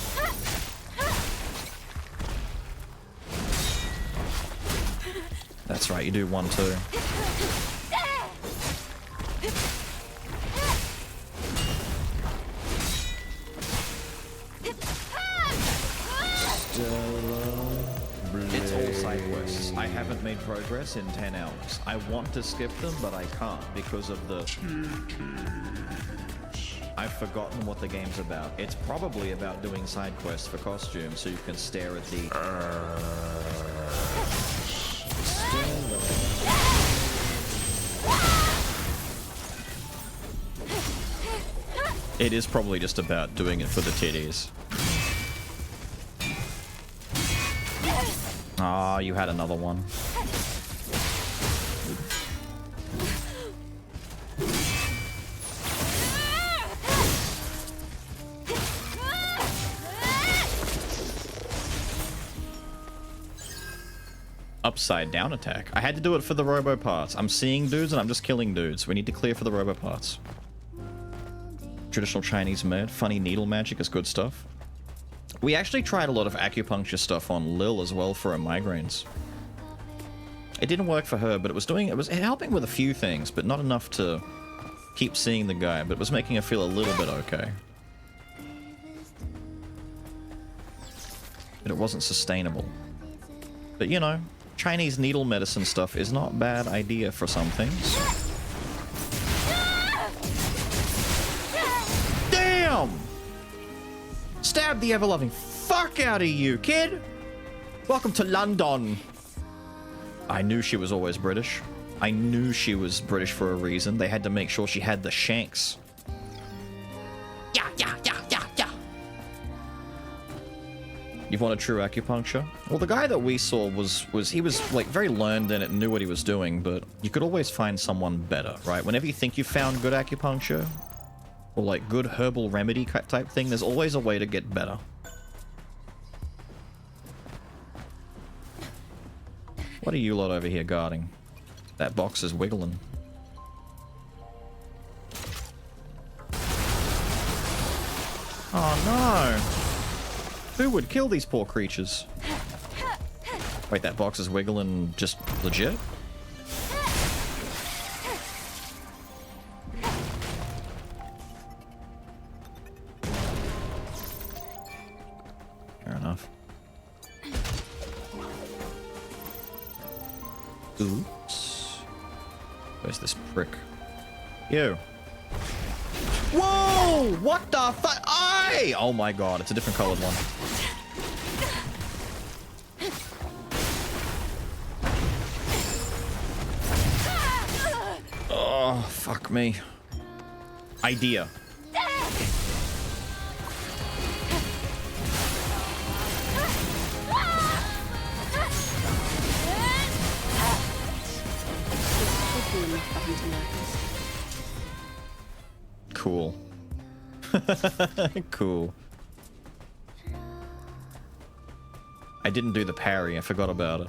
That's right, you do one too. It's all side quests. I haven't made progress in 10 hours. I want to skip them, but I can't because of the... I've forgotten what the game's about. It's probably about doing side quests for costumes so you can stare at the... It is probably just about doing it for the titties. Ah, you had another one. upside down attack. I had to do it for the robo parts. I'm seeing dudes and I'm just killing dudes. We need to clear for the robo parts. Traditional Chinese med. Funny needle magic is good stuff. We actually tried a lot of acupuncture stuff on Lil as well for her migraines. It didn't work for her, but it was helping with a few things, but not enough to keep seeing the guy, but it was making her feel a little bit okay. But it wasn't sustainable. But you know, Chinese needle medicine stuff is not a bad idea for some things. Damn! Stab the ever-loving fuck out of you, kid! Welcome to London! I knew she was always British. I knew she was British for a reason. They had to make sure she had the shanks. Yeah, yeah, yeah, yeah, yeah! You want a true acupuncture? Well, the guy that we saw was he was like very learned in it and knew what he was doing, but you could always find someone better, right? Whenever you think you found good acupuncture, or like good herbal remedy type thing, there's always a way to get better. What are you lot over here guarding? That box is wiggling. Oh no! Who would kill these poor creatures? Wait, that box is wiggling just legit? Fair enough. Oops. Where's this prick? You. Whoa! What the fuck? Aye! Oh my god, it's a different colored one. Oh, fuck me. Idea. Cool. Cool. I didn't do the parry, I forgot about it.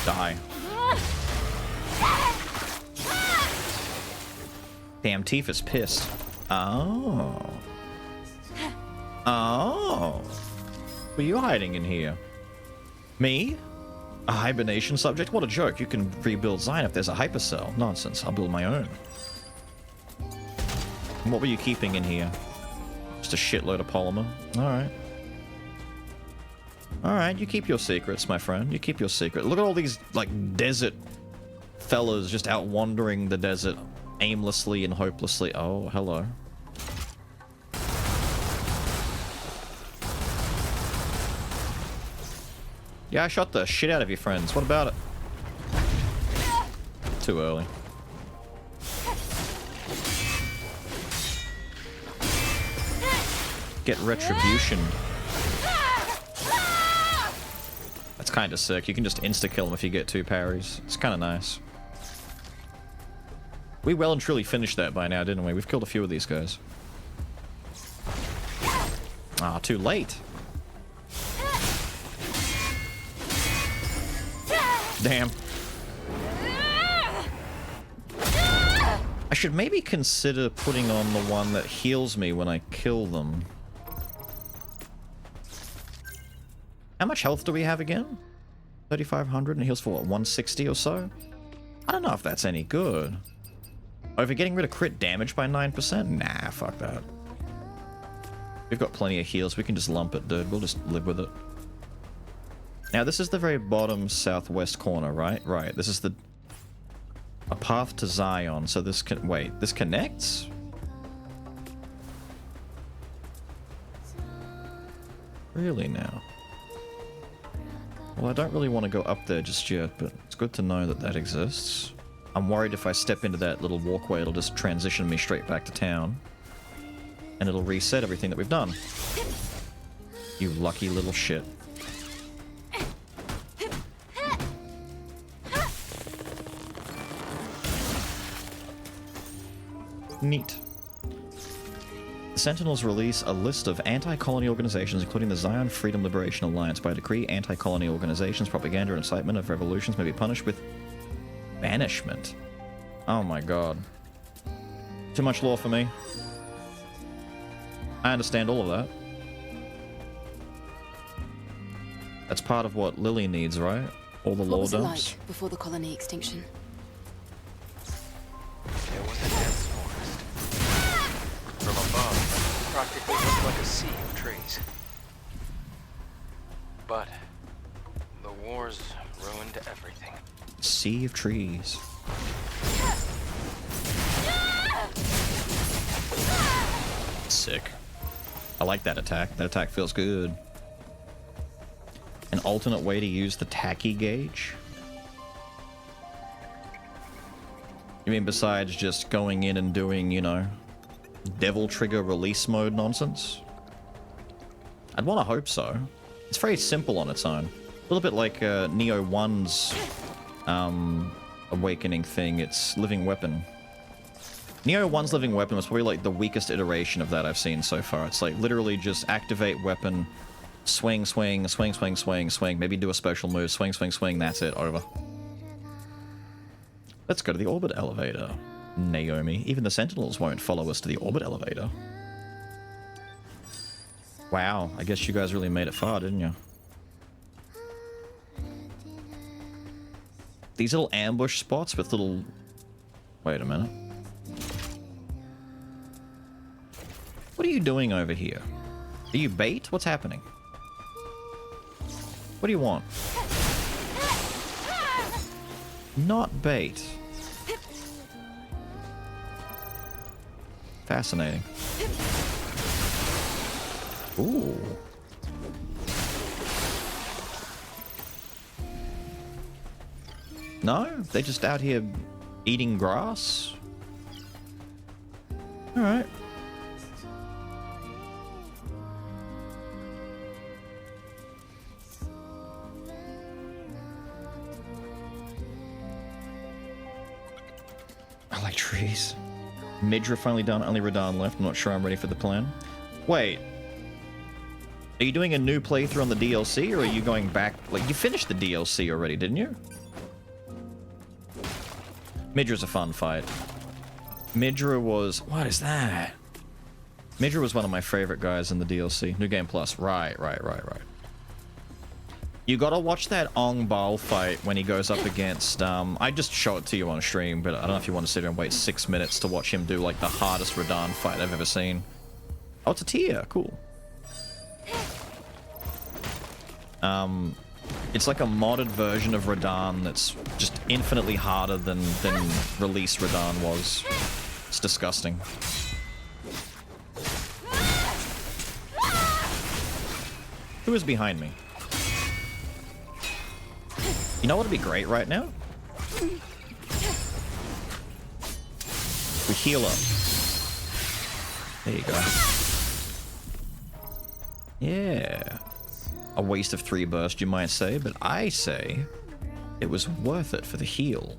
Die. Damn, Tifa's pissed. Oh. Oh. What are you hiding in here? Me? A hibernation subject? What a joke. You can rebuild Zion if there's a hypercell. Nonsense. I'll build my own. And what were you keeping in here? Just a shitload of polymer? Alright. Alright, you keep your secrets, my friend. You keep your secret. Look at all these, like, desert fellas just out wandering the desert aimlessly and hopelessly. Oh, hello. Yeah, I shot the shit out of your friends. What about it? Too early. Get retribution. That's kind of sick. You can just insta-kill them if you get 2 parries. It's kind of nice. We well and truly finished that by now, didn't we? We've killed a few of these guys. Ah, too late. Damn. I should maybe consider putting on the one that heals me when I kill them. How much health do we have again? 3,500 and heals for what, 160 or so? I don't know if that's any good. Over getting rid of crit damage by 9%? Nah, fuck that. We've got plenty of heals. We can just lump it, dude. We'll just live with it. Now, this is the very bottom southwest corner, right? Right. This is a path to Zion. So this can... Wait, this connects? Really now? Well, I don't really want to go up there just yet, but it's good to know that that exists. I'm worried if I step into that little walkway, it'll just transition me straight back to town. And it'll reset everything that we've done. You lucky little shit. Neat. The Sentinels release a list of anti-colony organizations, including the Zion Freedom Liberation Alliance. By decree, anti-colony organizations, propaganda, and incitement of revolutions may be punished with banishment. Oh my god. Too much law for me. I understand all of that. That's part of what Lily needs, right? All the law What was it dumps. like before the colony extinction? It was a dense forest. From above, it practically looked like a sea of trees. But the wars ruined everything. Sea of trees. Sick. I like that attack. That attack feels good. An alternate way to use the tacky gauge? You mean besides just going in and doing, you know, devil trigger release mode nonsense? I'd want to hope so. It's very simple on its own. A little bit like Neo 1's awakening thing. It's living weapon. Neo 1's living weapon was probably like the weakest iteration of that I've seen so far. It's like literally just activate weapon, swing, swing, swing, swing, swing, swing, maybe do a special move, swing, swing, swing, that's it, over. Let's go to the orbit elevator, Naomi. Even the Sentinels won't follow us to the orbit elevator. Wow, I guess you guys really made it far, didn't you? These little ambush spots with little... Wait a minute. What are you doing over here? Are you bait? What's happening? What do you want? Not bait. Fascinating. Ooh. No? They're just out here eating grass? Alright. I like trees. Midra finally done, only Radahn left. I'm not sure I'm ready for the plan. Wait. Are you doing a new playthrough on the DLC, or are you going back? Like, you finished the DLC already, didn't you? Midra's a fun fight. Midra was... What is that? Midra was one of my favorite guys in the DLC. New Game Plus. Right. You gotta watch that Ong Bal fight when he goes up against... I just show it to you on stream, but I don't know if you want to sit here and wait 6 minutes to watch him do, like, the hardest Radahn fight I've ever seen. Oh, it's a tier. Cool. It's like a modded version of Radahn that's just infinitely harder than release Radahn was. It's disgusting. Who is behind me? You know what would be great right now? We heal up. There you go. Yeah. A waste of 3 burst, you might say, but I say it was worth it for the heal.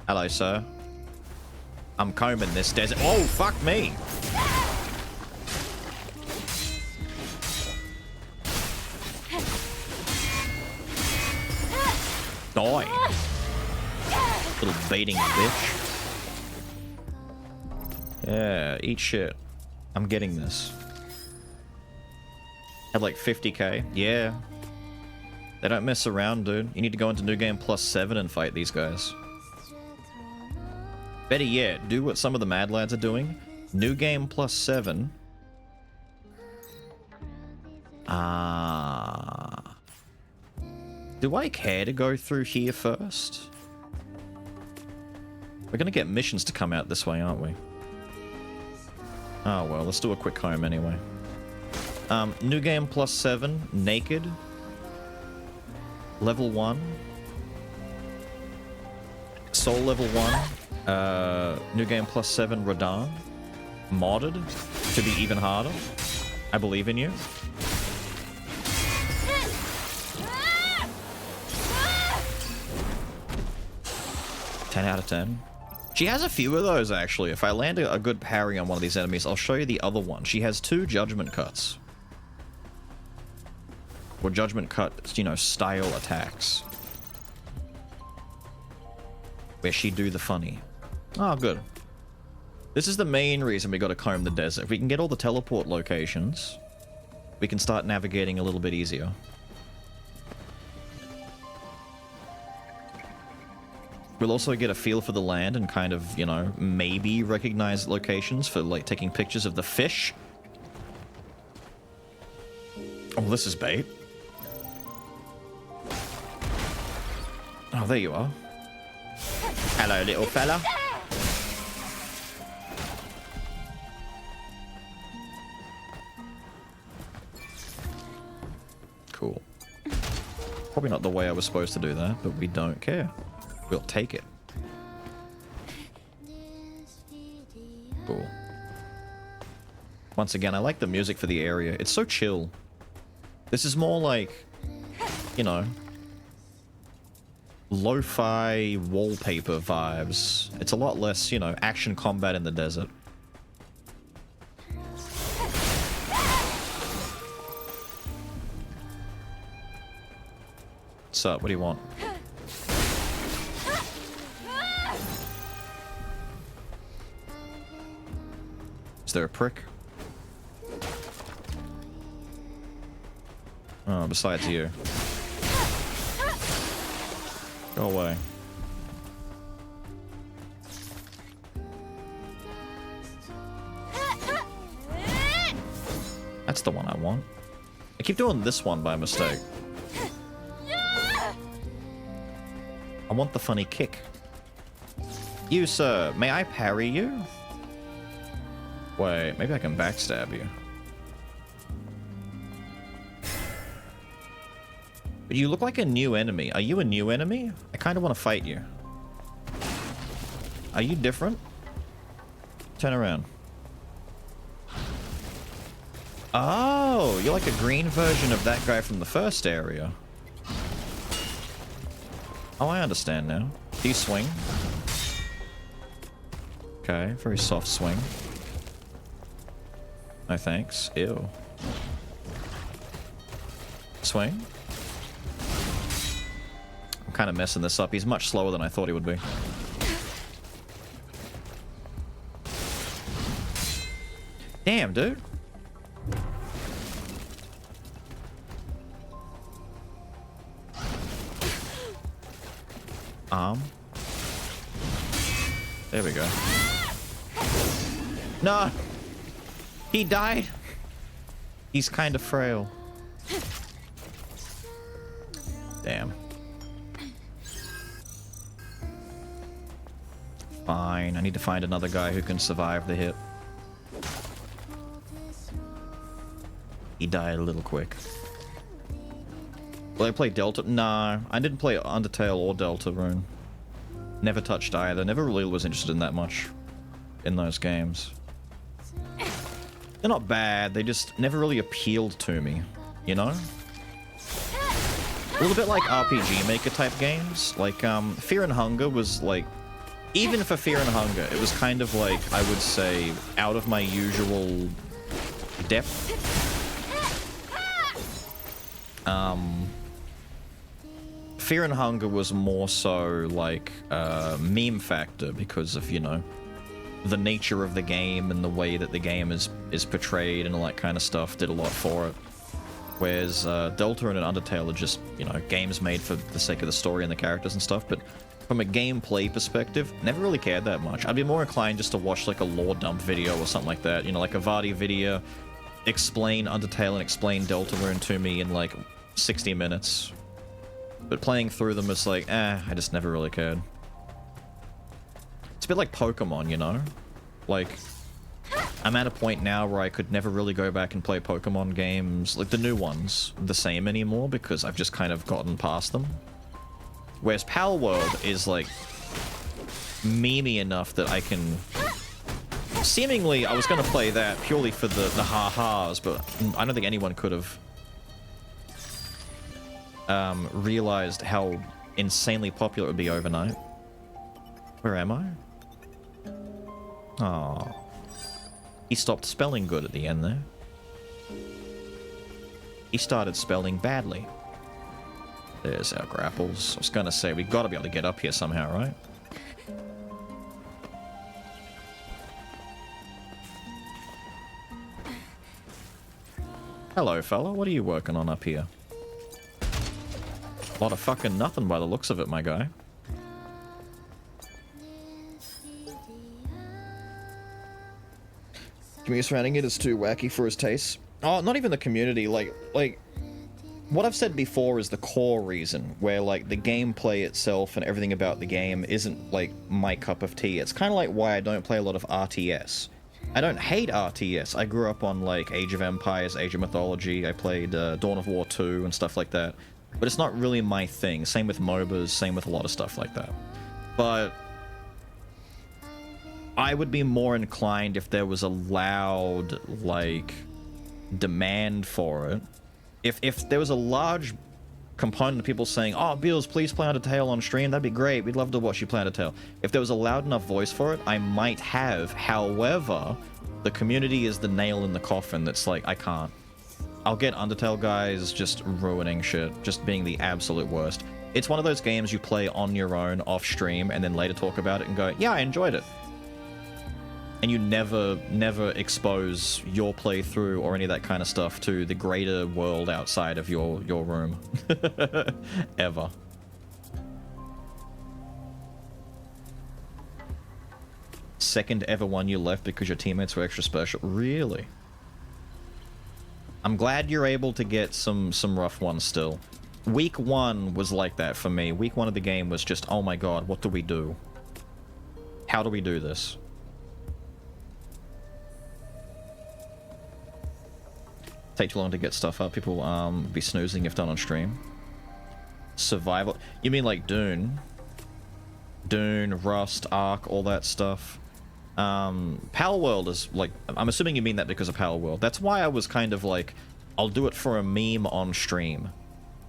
Hello, sir. I'm combing this desert. Oh, fuck me! Die. Little baiting bitch. Yeah, eat shit. I'm getting this. Had like 50k. Yeah. They don't mess around, dude. You need to go into New Game Plus 7 and fight these guys. Better yet, do what some of the Mad Lads are doing. New Game Plus 7. Do I care to go through here first? We're gonna get missions to come out this way, aren't we? Oh well, let's do a quick home anyway. New Game Plus 7, Naked. Level 1. Soul Level 1. New Game Plus 7, Radahn. Modded to be even harder. I believe in you. '10 out of 10. She has a few of those, actually. If I land a good parry on one of these enemies, I'll show you the other one. She has 2 judgment cuts. Or judgment cut, you know, style attacks. Where she do the funny. Oh, good. This is the main reason we gotta comb the desert. If we can get all the teleport locations, we can start navigating a little bit easier. We'll also get a feel for the land and kind of, you know, maybe recognize locations for, like, taking pictures of the fish. Oh, this is bait. Oh, there you are. Hello, little fella. Cool. Probably not the way I was supposed to do that, but we don't care. We'll take it. Cool. Once again, I like the music for the area. It's so chill. This is more like, you know, lo-fi wallpaper vibes. It's a lot less, you know, action combat in the desert. What's up? What do you want? Is there a prick? Oh, besides you. Go away. That's the one I want. I keep doing this one by mistake. I want the funny kick. You, sir, may I parry you? Wait, maybe I can backstab you. But you look like a new enemy. Are you a new enemy? I kind of want to fight you. Are you different? Turn around. Oh, you're like a green version of that guy from the first area. Oh, I understand now. Do you swing? Okay, very soft swing. No thanks. Ew. Swing. I'm kind of messing this up. He's much slower than I thought he would be. Damn, dude. There we go. No! He died! He's kind of frail. Damn. Fine, I need to find another guy who can survive the hit. He died a little quick. Will I play Delta? Nah, I didn't play Undertale or Deltarune. Never touched either. Never really was interested in that much in those games. They're not bad, they just never really appealed to me, you know? A little bit like RPG Maker type games. Like, Fear and Hunger was like... Even for Fear and Hunger, it was kind of like, I would say, out of my usual depth. Fear and Hunger was more so like meme factor because of, you know, the nature of the game and the way that the game is portrayed and all that kind of stuff did a lot for it. Whereas Deltarune and Undertale are just, you know, games made for the sake of the story and the characters and stuff, but from a gameplay perspective, never really cared that much. I'd be more inclined just to watch like a lore dump video or something like that, you know, like a Vardy video, explain Undertale and explain Deltarune to me in like 60 minutes. But playing through them is like, I just never really cared. It's a bit like Pokemon, you know? Like, I'm at a point now where I could never really go back and play Pokemon games, like the new ones, the same anymore, because I've just kind of gotten past them. Whereas Palworld is like, memey enough that I can... Seemingly, I was going to play that purely for the ha-has, but I don't think anyone could have realized how insanely popular it would be overnight. Where am I? Oh. He stopped spelling good at the end there. He started spelling badly. There's our grapples. I was gonna say, we gotta be able to get up here somehow, right? Hello, fella. What are you working on up here? A lot of fucking nothing by the looks of it, my guy. Community surrounding it is too wacky for his taste. Oh, not even the community. Like, what I've said before is the core reason, where, like, the gameplay itself and everything about the game isn't, like, my cup of tea. It's kind of like why I don't play a lot of RTS. I don't hate RTS. I grew up on, like, Age of Empires, Age of Mythology. I played Dawn of War 2 and stuff like that. But it's not really my thing. Same with MOBAs, same with a lot of stuff like that. But I would be more inclined if there was a loud, like, demand for it. If there was a large component of people saying, oh, Beals, please play Undertale on stream, that'd be great, we'd love to watch you play Undertale. If there was a loud enough voice for it, I might have. However, the community is the nail in the coffin that's like, I can't. I'll get Undertale guys just ruining shit, just being the absolute worst. It's one of those games you play on your own, off stream, and then later talk about it and go, yeah, I enjoyed it. And you never expose your playthrough or any of that kind of stuff to the greater world outside of your room. Ever. Second ever one you left because your teammates were extra special. Really? I'm glad you're able to get some rough ones still. Week 1 was like that for me. Week 1 of the game was just, oh my god, what do we do? How do we do this? Take too long to get stuff up. People be snoozing if done on stream. Survival. You mean like Dune? Dune, Rust, Ark, all that stuff. Palworld is like, I'm assuming you mean that because of Palworld. That's why I was kind of like, I'll do it for a meme on stream.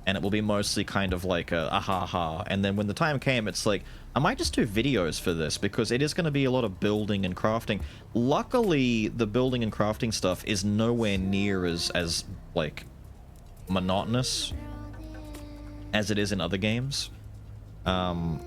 And it will be mostly kind of like a ha. And then when the time came, it's like, I might just do videos for this because it is going to be a lot of building and crafting. Luckily, the building and crafting stuff is nowhere near as like, monotonous as it is in other games. You're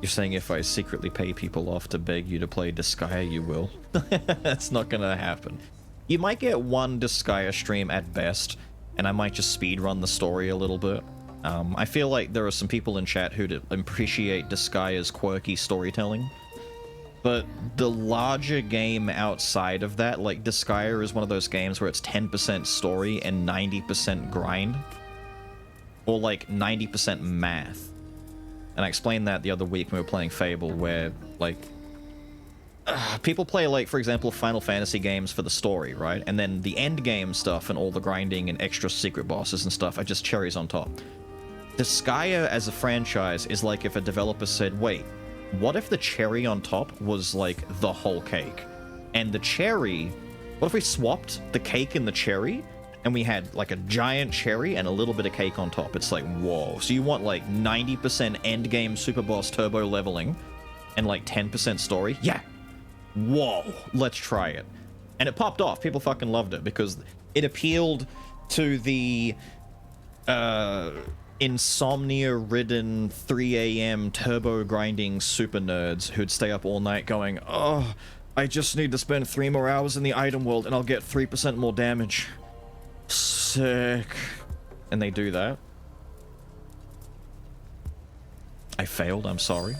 saying if I secretly pay people off to beg you to play Disgaea, you will? That's not gonna happen. You might get one Disgaea stream at best, and I might just speedrun the story a little bit. I feel like there are some people in chat who appreciate Disgaea's quirky storytelling. But the larger game outside of that, like Disgaea is one of those games where it's 10% story and 90% grind. Or like 90% math. And I explained that the other week when we were playing Fable, where, like, people play, like, for example, Final Fantasy games for the story, right? And then the end game stuff and all the grinding and extra secret bosses and stuff are just cherries on top. Disgaea as a franchise is like if a developer said, wait, what if the cherry on top was, like, the whole cake? And the cherry... What if we swapped the cake and the cherry? And we had, like, a giant cherry and a little bit of cake on top. It's like, whoa. So you want, like, 90% endgame super boss turbo leveling and, like, 10% story? Yeah. Whoa. Let's try it. And it popped off. People fucking loved it because it appealed to the insomnia-ridden 3 a.m. turbo grinding super nerds who'd stay up all night going, oh, I just need to spend 3 more hours in the item world and I'll get 3% more damage. Sick. And they do that. I failed, I'm sorry.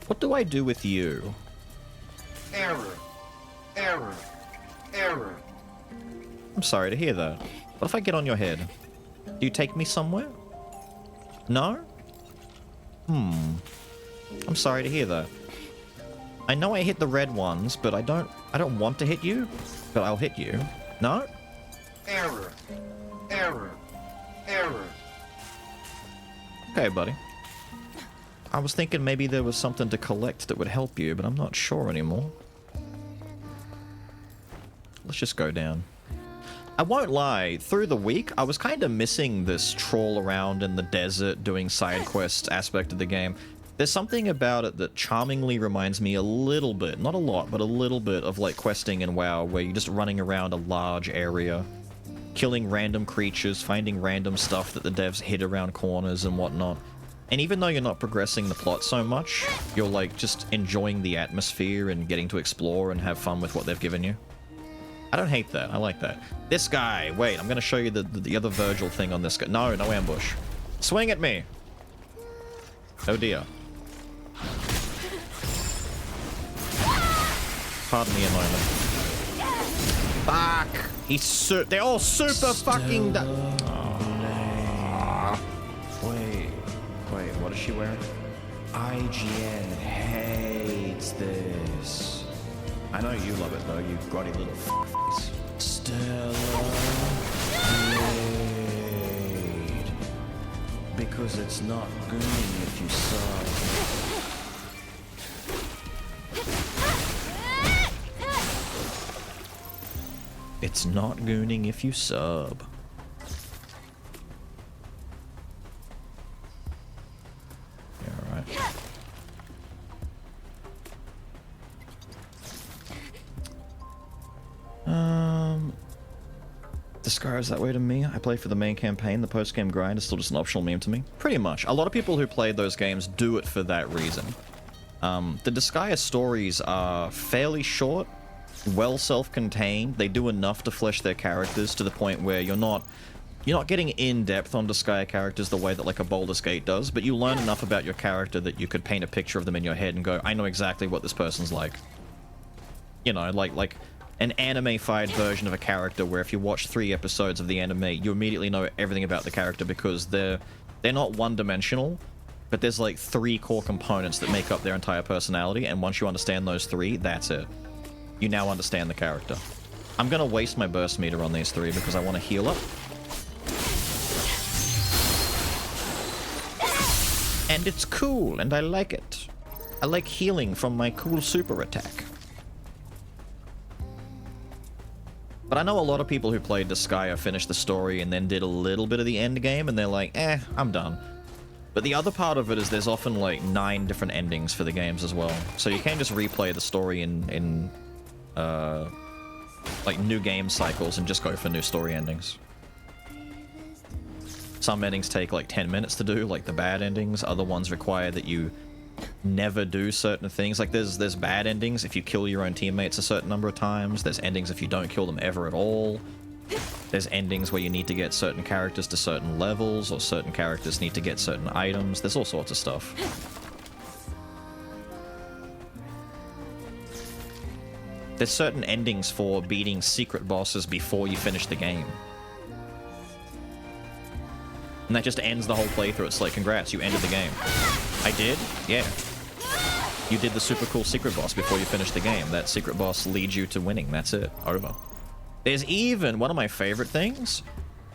What do I do with you? Error. Error. Error. I'm sorry to hear that. What if I get on your head? Do you take me somewhere? No? I'm sorry to hear that. I know I hit the red ones, but I don't want to hit you, but I'll hit you. No? Error. Error. Error. Okay, buddy. I was thinking maybe there was something to collect that would help you, but I'm not sure anymore. Let's just go down. I won't lie, through the week, I was kind of missing this trawl around in the desert doing side quests aspect of the game. There's something about it that charmingly reminds me a little bit, not a lot, but a little bit of like questing in WoW, where you're just running around a large area, killing random creatures, finding random stuff that the devs hid around corners and whatnot. And even though you're not progressing the plot so much, you're like just enjoying the atmosphere and getting to explore and have fun with what they've given you. I don't hate that. I like that. This guy. Wait, I'm going to show you the other Virgil thing on this guy. No, no ambush. Swing at me. Oh dear. Pardon me a moment. Fuck. They're all super fucking... Wait, what is she wearing? IGN hates this. I know you love it though, you grotty little face. Stella Blade. Because it's not gooning if you sub. It's not gooning if you sub. Yeah, alright. Discards that way to me. I play for the main campaign. The post-game grind is still just an optional meme to me. Pretty much. A lot of people who played those games do it for that reason. The Disgaea stories are fairly short, well self-contained. They do enough to flesh their characters to the point where you're not getting in-depth on Disgaea characters the way that like a Baldur's Gate does, but you learn enough about your character that you could paint a picture of them in your head and go, I know exactly what this person's like. You know, like an anime-fied version of a character where if you watch 3 episodes of the anime, you immediately know everything about the character because they're not one-dimensional, but there's like 3 core components that make up their entire personality, and once you understand those 3, that's it. You now understand the character. I'm gonna waste my burst meter on these 3 because I want to heal up. And it's cool, and I like it. I like healing from my cool super attack. But I know a lot of people who played Disgaea finished the story and then did a little bit of the end game, and they're like, I'm done. But the other part of it is there's often like 9 different endings for the games as well. So you can't just replay the story in like new game cycles and just go for new story endings. Some endings take like 10 minutes to do, like the bad endings. Other ones require that you never do certain things. Like there's bad endings if you kill your own teammates a certain number of times. There's endings if you don't kill them ever at all. There's endings where you need to get certain characters to certain levels, or certain characters need to get certain items. There's all sorts of stuff. There's certain endings for beating secret bosses before you finish the game. And that just ends the whole playthrough. It's like, congrats, you ended the game. I did? Yeah. You did the super cool secret boss before you finished the game. That secret boss leads you to winning. That's it. Over. There's even, one of my favorite things,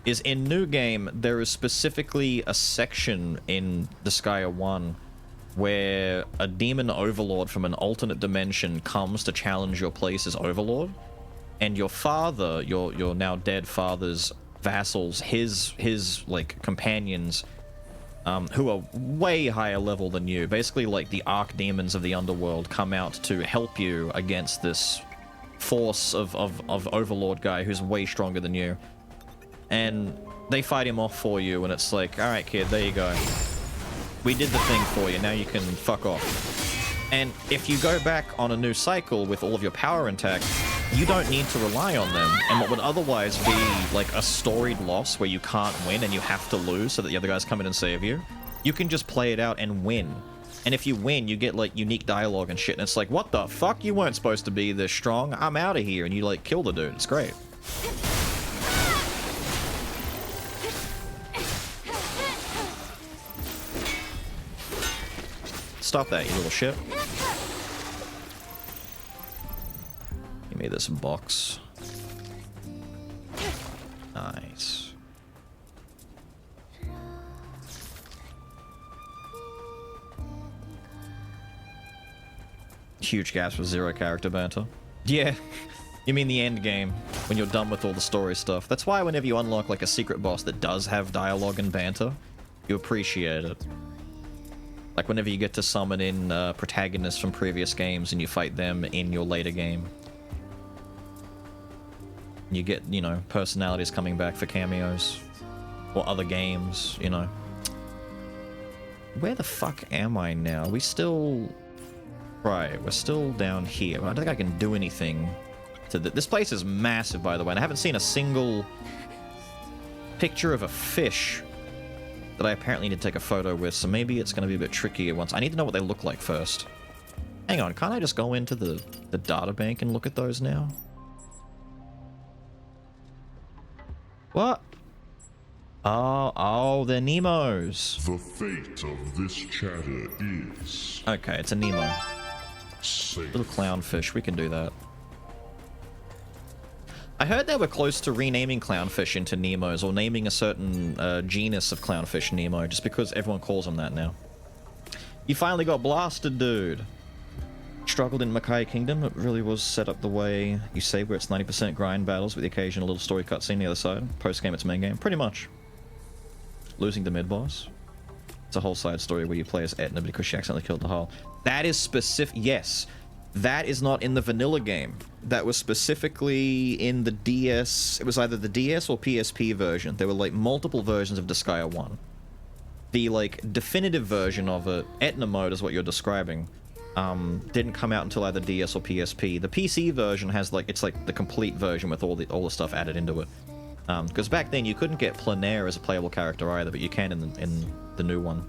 is in New Game, there is specifically a section in Disgaea 1 where a demon overlord from an alternate dimension comes to challenge your place as overlord. And your father, your now dead father's vassals, his like companions, who are way higher level than you, basically like the archdemons of the underworld, come out to help you against this force of overlord guy who's way stronger than you. And they fight him off for you, and it's like, alright kid, there you go. We did the thing for you, now you can fuck off. And if you go back on a new cycle with all of your power intact, you don't need to rely on them. And what would otherwise be like a storied loss where you can't win and you have to lose so that the other guys come in and save you, you can just play it out and win. And if you win, you get like unique dialogue and shit, and it's like, what the fuck? You weren't supposed to be this strong. I'm out of here. And you like kill the dude. It's great. Stop that, you little shit. Give me this box. Nice. Huge gaps with 0 character banter. Yeah, you mean the end game. when you're done with all the story stuff. That's why whenever you unlock like a secret boss that does have dialogue and banter, you appreciate it. Like whenever you get to summon in protagonists from previous games and you fight them in your later game. You get, you know, personalities coming back for cameos. Or other games, you know. Where the fuck am I now? We still... Right, we're still down here. I don't think I can do anything to this place is massive, by the way, and I haven't seen a single picture of a fish that I apparently need to take a photo with, so maybe it's going to be a bit trickier once. I need to know what they look like first. Hang on, can't I just go into the data bank and look at those now? What? Oh, they're Nemos. The fate of this chatter is... Okay, it's a Nemo. Safe. Little clownfish, we can do that. I heard they were close to renaming clownfish into Nemos, or naming a certain genus of clownfish Nemo, just because everyone calls them that now. You finally got blasted, dude. Struggled in Makai Kingdom. It really was set up the way you say, where it's 90% grind battles with the occasional little story cutscene on the other side. Post-game, it's main game. Pretty much. Losing the mid-boss. It's a whole side story where you play as Etna because she accidentally killed the Hull. That is specific. Yes. That is not in the vanilla game. That was specifically in the DS. It was either the DS or PSP version. There were like multiple versions of Disgaea 1. The like definitive version of it, Etna mode is what you're describing, didn't come out until either DS or PSP. The PC version has like, it's like the complete version with all the stuff added into it. Because back then you couldn't get Plenaire as a playable character either, but you can in the new one.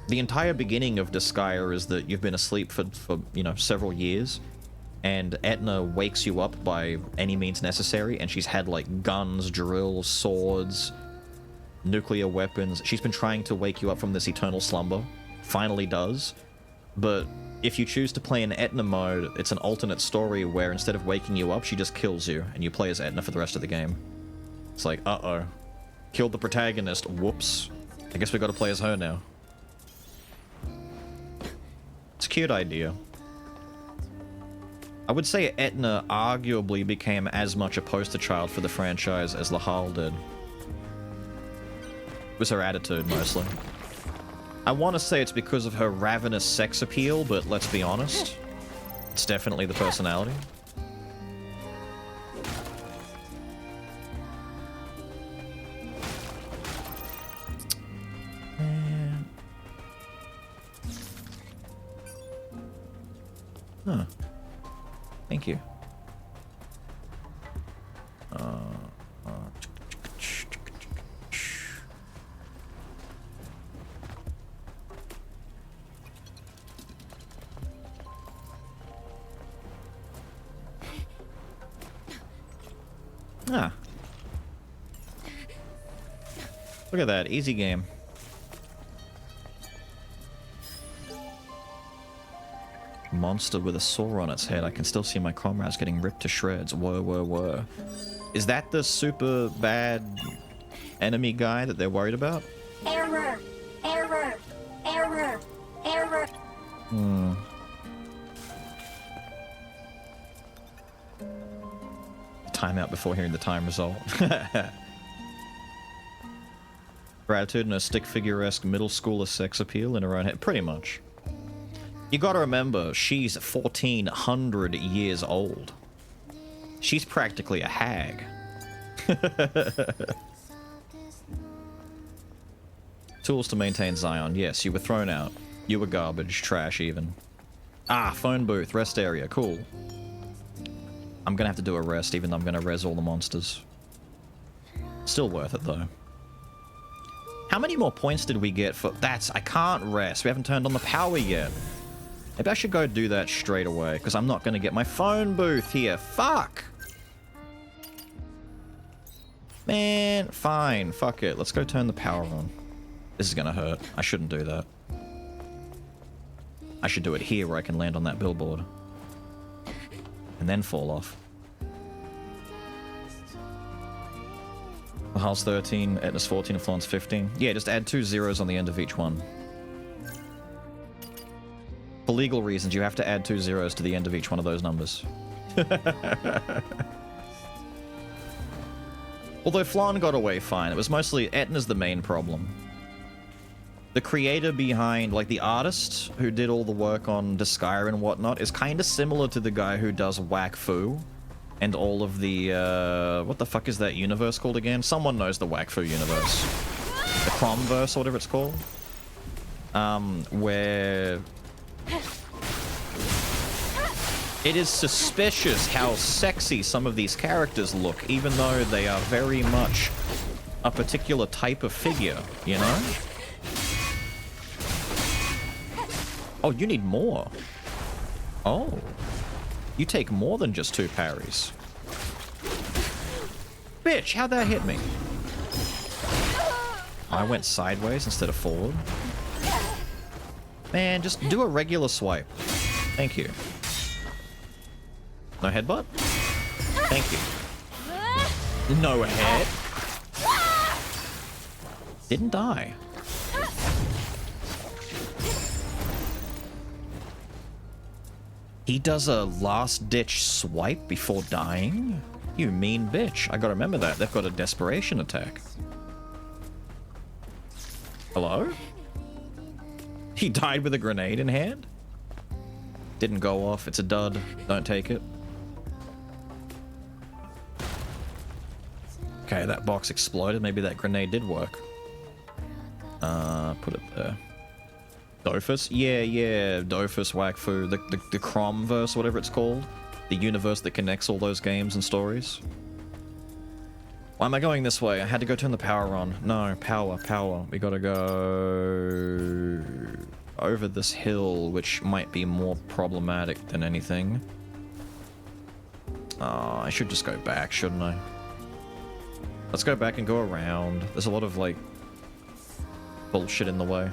The entire beginning of Disgaea is that you've been asleep for you know, several years, and Etna wakes you up by any means necessary, and she's had like guns, drills, swords, nuclear weapons. She's been trying to wake you up from this eternal slumber. Finally does. But if you choose to play in Etna mode, it's an alternate story where instead of waking you up, she just kills you, and you play as Etna for the rest of the game. It's like, uh-oh. Killed the protagonist. Whoops. I guess we gotta play as her now. It's a cute idea. I would say Etna arguably became as much a poster child for the franchise as Laharl did. It was her attitude, mostly. I want to say it's because of her ravenous sex appeal, but let's be honest. It's definitely the personality. Huh. Thank you. Ah. Look at that, easy game. Monster with a sore on its head. I can still see my comrades getting ripped to shreds. Whoa. Is that the super bad enemy guy that they're worried about? Error! Error! Error! Error! Timeout before hearing the time result. Gratitude and a stick figure-esque middle schooler sex appeal in her own head. Pretty much. You gotta remember, she's 1,400 years old. She's practically a hag. Tools to maintain Zion. Yes, you were thrown out. You were garbage, trash even. Ah, phone booth, rest area, cool. I'm gonna have to do a rest, even though I'm gonna res all the monsters. Still worth it, though. How many more points did we get for... I can't rest. We haven't turned on the power yet. Maybe I should go do that straight away, because I'm not gonna get my phone booth here. Fuck! Man, fine. Fuck it. Let's go turn the power on. This is gonna hurt. I shouldn't do that. I should do it here where I can land on that billboard. And then fall off. Laharl's 13, Etna's 14, and Florence 15. Yeah, just add 2 zeros on the end of each one. For legal reasons, you have to add 2 zeros to the end of each one of those numbers. Although Flan got away fine, it was mostly Etna's the main problem. The creator behind, like the artist who did all the work on Disgaea and whatnot, is kind of similar to the guy who does Wakfu and all of the, what the fuck is that universe called again? Someone knows the Wakfu universe. The Cromverse or whatever it's called. Where it is suspicious how sexy some of these characters look, even though they are very much a particular type of figure, you know? Oh, you need more. Oh. You take more than just 2 parries. Bitch, how'd that hit me? I went sideways instead of forward. Man, just do a regular swipe. Thank you. No headbutt? Thank you. No head? Didn't die. He does a last-ditch swipe before dying? You mean bitch. I gotta remember that. They've got a desperation attack. Hello? He died with a grenade in hand? Didn't go off. It's a dud. Don't take it. Okay, that box exploded. Maybe that grenade did work. Put it there. Dofus? Yeah, Dofus, Wakfu, the Cromverse, whatever it's called. The universe that connects all those games and stories. Why am I going this way? I had to go turn the power on. No, power. We gotta go over this hill, which might be more problematic than anything. I should just go back, shouldn't I? Let's go back and go around. There's a lot of, like, bullshit in the way.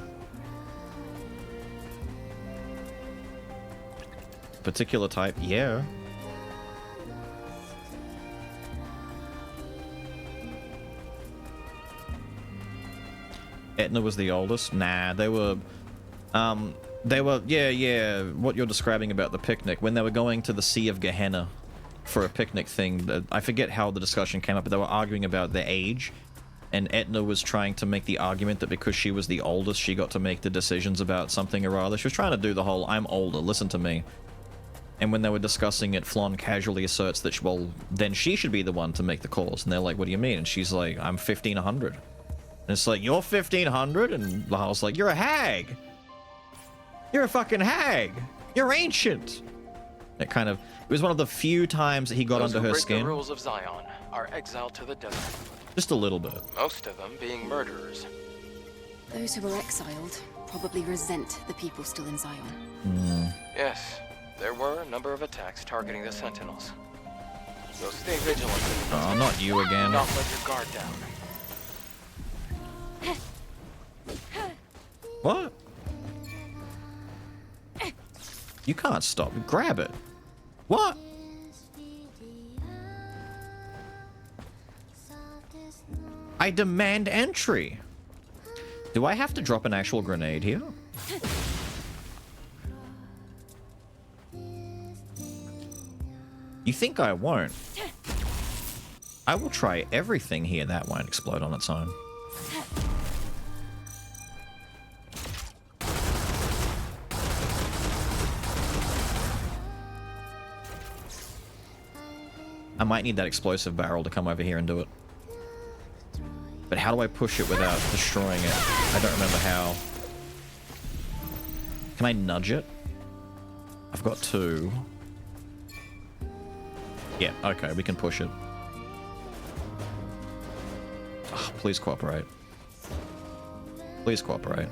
Particular type, yeah. Etna was the oldest? Nah, they were, yeah, what you're describing about the picnic, when they were going to the Sea of Gehenna for a picnic thing, I forget how the discussion came up, but they were arguing about their age, and Etna was trying to make the argument that because she was the oldest, she got to make the decisions about something or other. She was trying to do the whole, I'm older, listen to me. And when they were discussing it, Flon casually asserts that, well, then she should be the one to make the calls. And they're like, what do you mean? And she's like, I'm 1500. And it's like, you're 1500? And Lahal's like, you're a hag. You're a fucking hag. You're ancient. It kind of, it was one of the few times that he got under her skin. The rules of Zion are exiled to the desert. Just a little bit. Most of them being murderers. Those who were exiled probably resent the people still in Zion. Yes. There were a number of attacks targeting the Sentinels. So stay vigilant. Oh, not you again. Not let your guard down. What? You can't stop. Grab it. What? I demand entry. Do I have to drop an actual grenade here? You think I won't? I will try everything here that won't explode on its own. I might need that explosive barrel to come over here and do it. But how do I push it without destroying it? I don't remember how. Can I nudge it? I've got 2. Yeah, okay, we can push it. Oh, please cooperate. Please cooperate.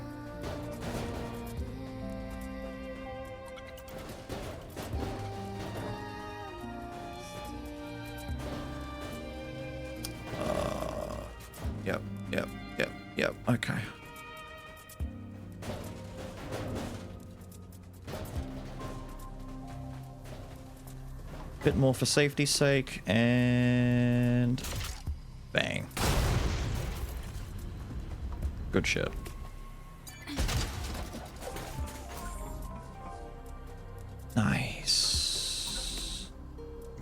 Yep, okay. Bit more for safety's sake, and bang. Good shit. Nice.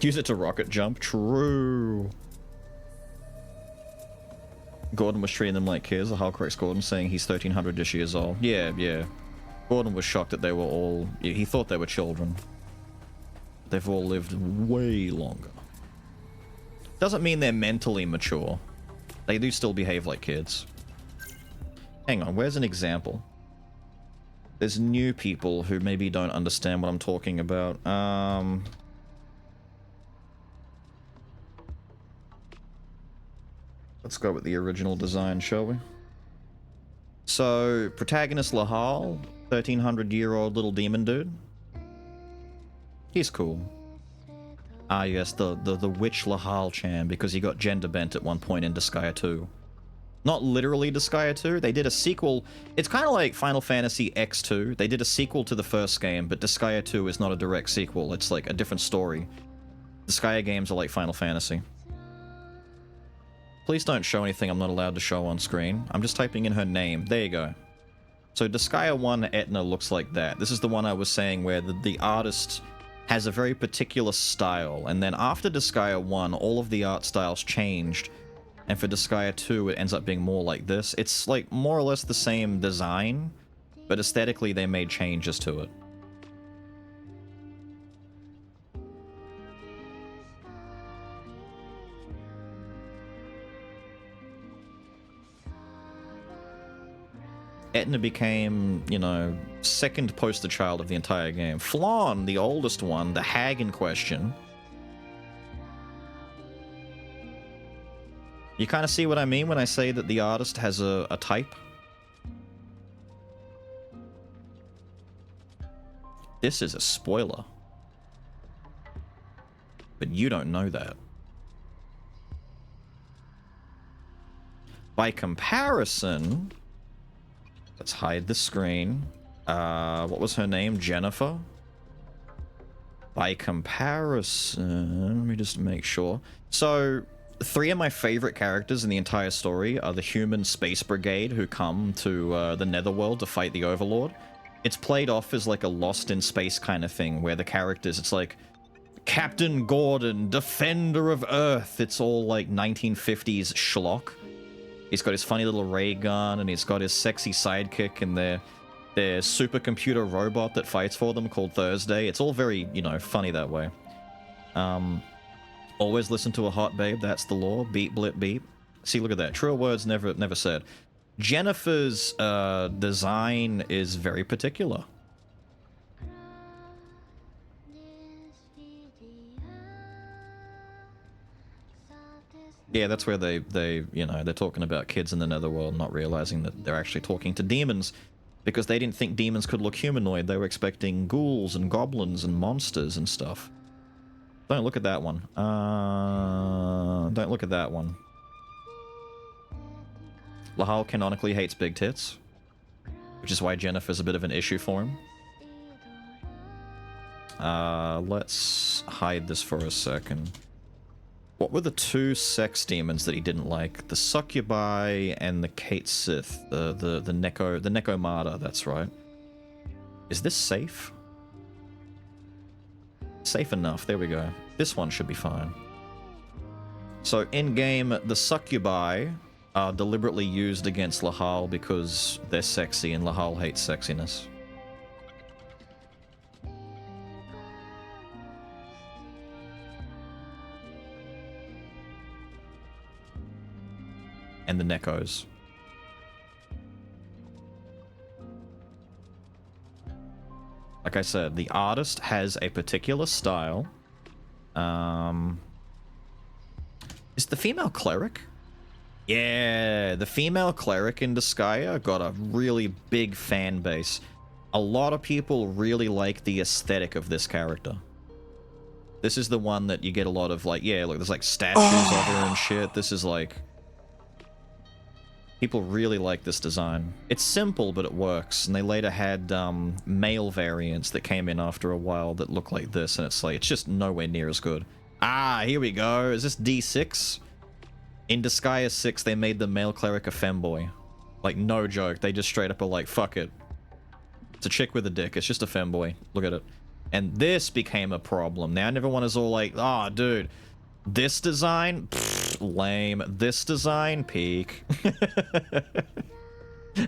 Use it to rocket jump. True. Gordon was treating them like kids. The Hulk corrects Gordon, saying he's 1,300-ish years old. Yeah, yeah. Gordon was shocked that they were all... He thought they were children. They've all lived way longer. Doesn't mean they're mentally mature. They do still behave like kids. Hang on, where's an example? There's new people who maybe don't understand what I'm talking about. Let's go with the original design, shall we? So, protagonist Lahal, 1,300-year-old little demon dude. He's cool. Ah, yes, the witch Lahal Chan, because he got gender bent at one point in Disgaea 2. Not literally Disgaea 2, they did a sequel. It's kind of like Final Fantasy X2. They did a sequel to the first game, but Disgaea 2 is not a direct sequel. It's like a different story. Disgaea games are like Final Fantasy. Please don't show anything I'm not allowed to show on screen. I'm just typing in her name. There you go. So Disgaea 1 Etna looks like that. This is the one I was saying where the artist has a very particular style, and then after Disgaea 1, all of the art styles changed, and for Disgaea 2, it ends up being more like this. It's like more or less the same design, but aesthetically they made changes to it. Etna became, you know, second poster child of the entire game. Flawn, the oldest one, the hag in question. You kind of see what I mean when I say that the artist has a type? This is a spoiler. But you don't know that. By comparison... Let's hide the screen. What was her name? Jennifer? By comparison... Let me just make sure. So, 3 of my favorite characters in the entire story are the human space brigade who come to the Netherworld to fight the Overlord. It's played off as like a Lost in Space kind of thing, where the characters, it's like... Captain Gordon, Defender of Earth. It's all like 1950s schlock. He's got his funny little ray gun, and he's got his sexy sidekick and their supercomputer robot that fights for them called Thursday. It's all very, you know, funny that way. Always listen to a hot babe, that's the law. Beep, blip, beep. See, look at that. Truer words never said. Jennifer's design is very particular. Yeah, that's where they, you know, they're talking about kids in the Netherworld, not realizing that they're actually talking to demons, because they didn't think demons could look humanoid. They were expecting ghouls and goblins and monsters and stuff. Don't look at that one. Don't look at that one. Lahal canonically hates big tits, which is why Jennifer's a bit of an issue for him. Let's hide this for a second. What were the 2 sex demons that he didn't like? The Succubi and the Kate Sith. The Necomata, that's right. Is this safe? Safe enough, there we go. This one should be fine. So in-game, the Succubi are deliberately used against Lahal because they're sexy and Lahal hates sexiness. And the Nekos. Like I said, the artist has a particular style. Is the female cleric? Yeah, the female cleric in Disgaea got a really big fan base. A lot of people really like the aesthetic of this character. This is the one that you get a lot of, like, yeah, look, there's like statues of her and shit. This is like... People really like this design. It's simple, but it works. And they later had male variants that came in after a while that look like this, and it's like, it's just nowhere near as good. Ah, here we go. Is this D6? In Disgaea 6, they made the male cleric a femboy. Like, no joke. They just straight up are like, fuck it. It's a chick with a dick. It's just a femboy. Look at it. And this became a problem. Now everyone is all like, oh, dude, this design, pfft, lame. This design, peak.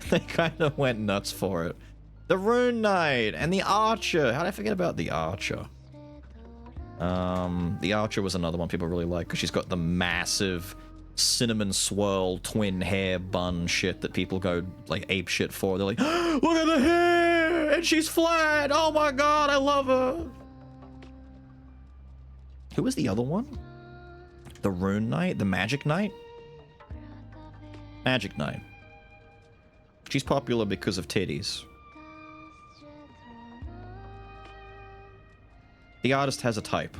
They kind of went nuts for it. The Rune Knight and the Archer. How did I forget about the Archer? The Archer was another one people really like because she's got the massive cinnamon swirl twin hair bun shit that people go like ape shit for. They're like, look at the hair and she's flat. Oh my god, I love her. Who was the other one? The Rune Knight, the Magic Knight? Magic Knight. She's popular because of titties. The artist has a type.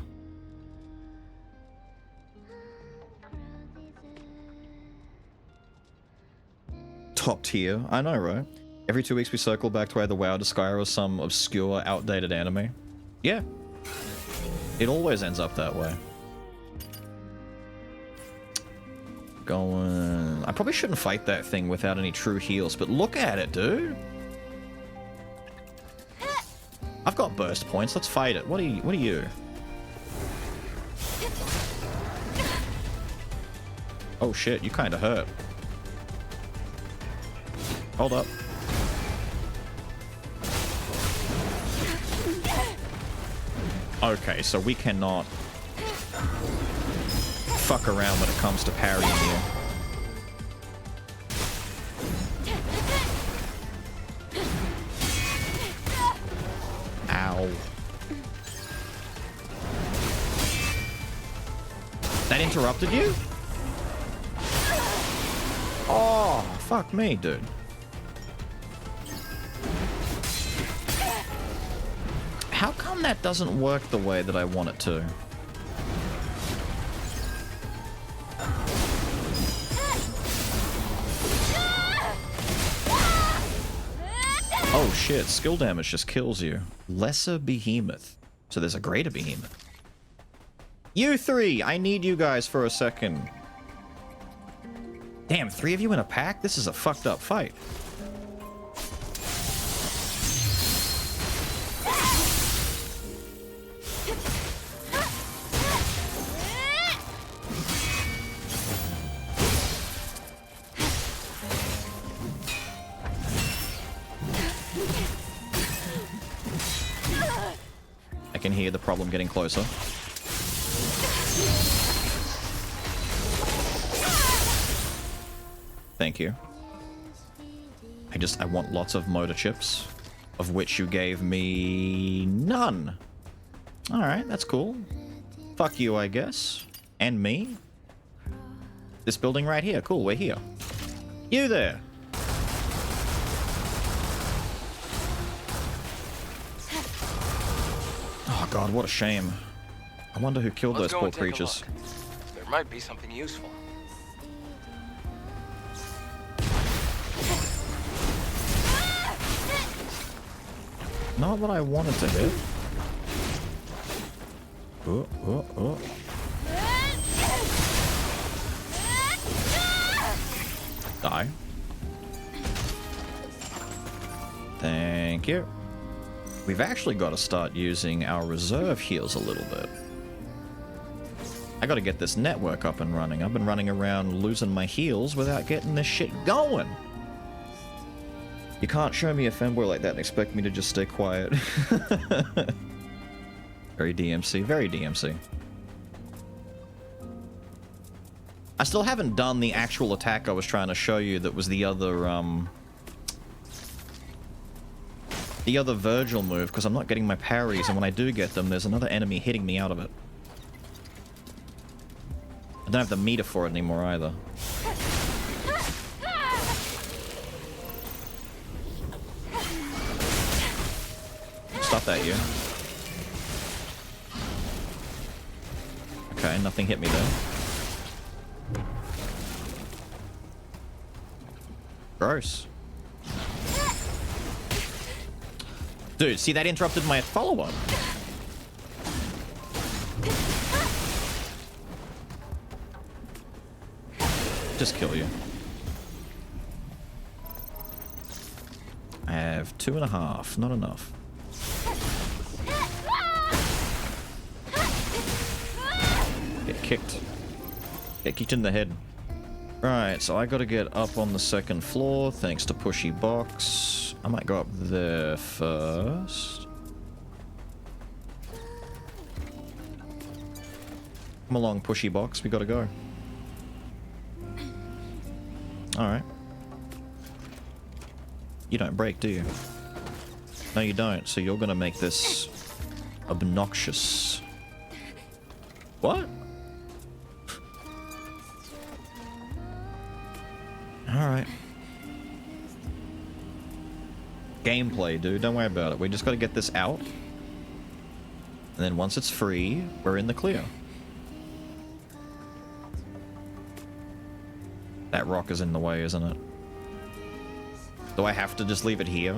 Top tier. I know, right? Every 2 weeks we circle back to either WoW to Skyrim or some obscure, outdated anime. Yeah. It always ends up that way. Going... I probably shouldn't fight that thing without any true heals, but look at it, dude. I've got burst points. Let's fight it. What are you? Oh shit, you kind of hurt. Hold up. Okay, so we cannot fuck around when it comes to parrying you. Ow. That interrupted you? Oh, fuck me, dude. How come that doesn't work the way that I want it to? Oh shit, skill damage just kills you. Lesser behemoth. So there's a greater behemoth. You three! I need you guys for a second. Damn, 3 of you in a pack? This is a fucked up fight. I can hear the problem getting closer. Thank you. I want lots of motor chips, of which you gave me none. Alright, that's cool. Fuck you, I guess. And me. This building right here. Cool, we're here. You there. Oh god, what a shame. I wonder who killed those poor creatures. There might be something useful. Not what I wanted to hit. Oh, oh, oh. Die. Thank you. We've actually got to start using our reserve heals a little bit. I got to get this network up and running. I've been running around losing my heals without getting this shit going. You can't show me a femboy like that and expect me to just stay quiet. Very DMC, very DMC. I still haven't done the actual attack I was trying to show you that was the other Virgil move, because I'm not getting my parries, and when I do get them, there's another enemy hitting me out of it. I don't have the meter for it anymore either. Stop that, you. Okay, nothing hit me there. Gross. Dude, see, that interrupted my follow-up. Just kill you. I have 2.5, not enough. kicked. Get kicked in the head. Right, so I gotta get up on the second floor thanks to Pushy Box. I might go up there first. Come along, Pushy Box, we gotta go. Alright. You don't break, do you? No, you don't, so you're gonna make this obnoxious. What? Alright. Gameplay, dude. Don't worry about it. We just gotta get this out. And then once it's free, we're in the clear. That rock is in the way, isn't it? Do I have to just leave it here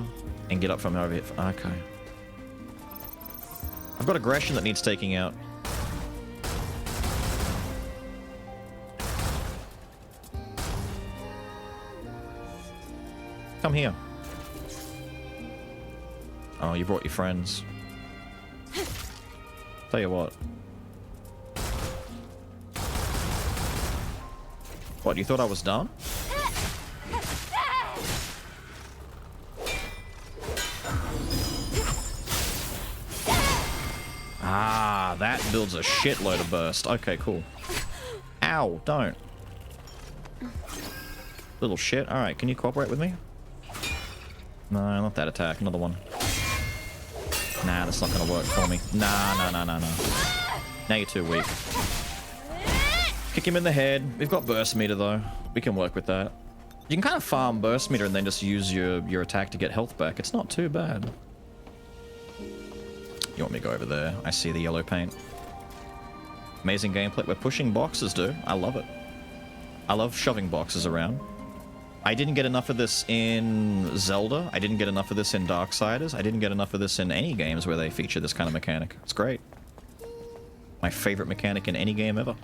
and get up from over here? Okay. I've got aggression that needs taking out. Come here. Oh, you brought your friends. Tell you what. What, you thought I was done? Ah, that builds a shitload of burst. Okay, cool. Ow, don't. Little shit. Alright, can you cooperate with me? No, not that attack. Another one. Nah, that's not gonna work for me. Nah. Now you're too weak. Kick him in the head. We've got burst meter though. We can work with that. You can kind of farm burst meter and then just use your attack to get health back. It's not too bad. You want me to go over there? I see the yellow paint. Amazing gameplay. We're pushing boxes, dude. I love it. I love shoving boxes around. I didn't get enough of this in Zelda. I didn't get enough of this in Darksiders. I didn't get enough of this in any games where they feature this kind of mechanic. It's great. My favorite mechanic in any game ever.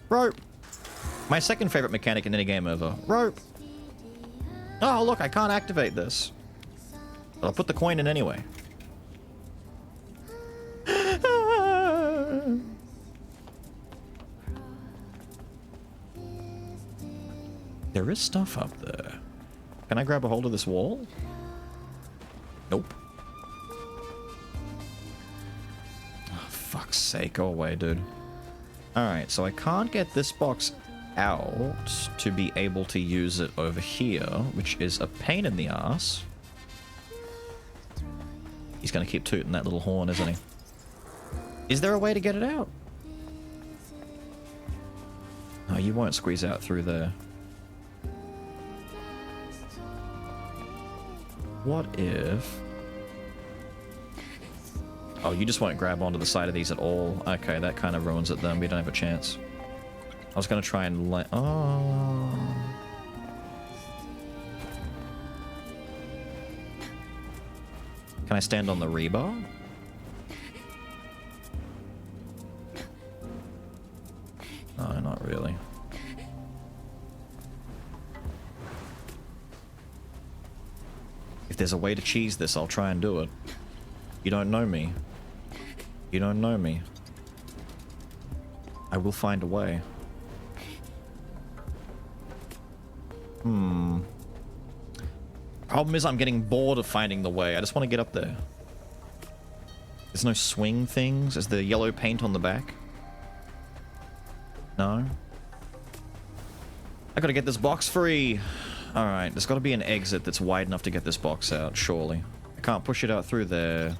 Rope. My second favorite mechanic in any game ever. Rope. Oh, look, I can't activate this. But I'll put the coin in anyway. There is stuff up there. Can I grab a hold of this wall? Nope. Oh, fuck's sake, go away, dude. Alright, so I can't get this box out to be able to use it over here, which is a pain in the ass. He's gonna keep tooting that little horn, isn't he? Is there a way to get it out? No, you won't squeeze out through there. What if... Oh, you just won't grab onto the side of these at all. Okay, that kind of ruins it then. We don't have a chance. I was going to try and let... Oh... Can I stand on the rebar? No, not really. If there's a way to cheese this, I'll try and do it. You don't know me. You don't know me. I will find a way. Problem is I'm getting bored of finding the way. I just want to get up there. There's no swing things? Is there yellow paint on the back? No? I gotta get this box free! Alright, there's gotta be an exit that's wide enough to get this box out, surely. I can't push it out through there.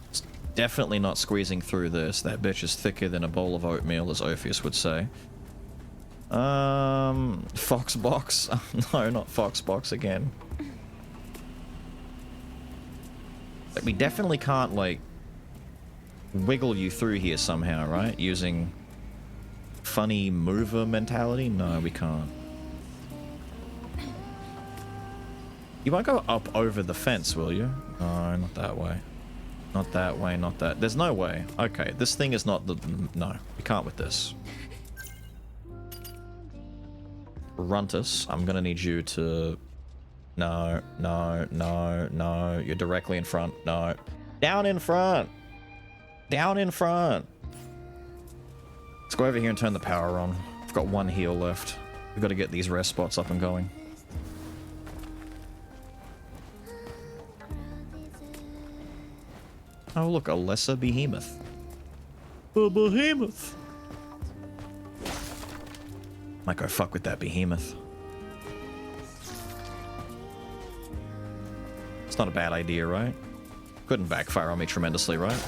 It's definitely not squeezing through this. That bitch is thicker than a bowl of oatmeal, as Ophius would say. Fox box? No, not Fox box again. Like, we definitely can't, like, wiggle you through here somehow, right? Using funny mover mentality? No, we can't. You won't go up over the fence, will you? No, not that way. Not that way, not that. There's no way. Okay, this thing is not the... No, we can't with this. Runtus, I'm gonna need you to... No, no, no, no. You're directly in front. No. Down in front! Down in front! Let's go over here and turn the power on. I've got one heal left. We've got to get these rest spots up and going. Oh look, a lesser behemoth. A behemoth! Might go fuck with that behemoth. It's not a bad idea, right? Couldn't backfire on me tremendously, right?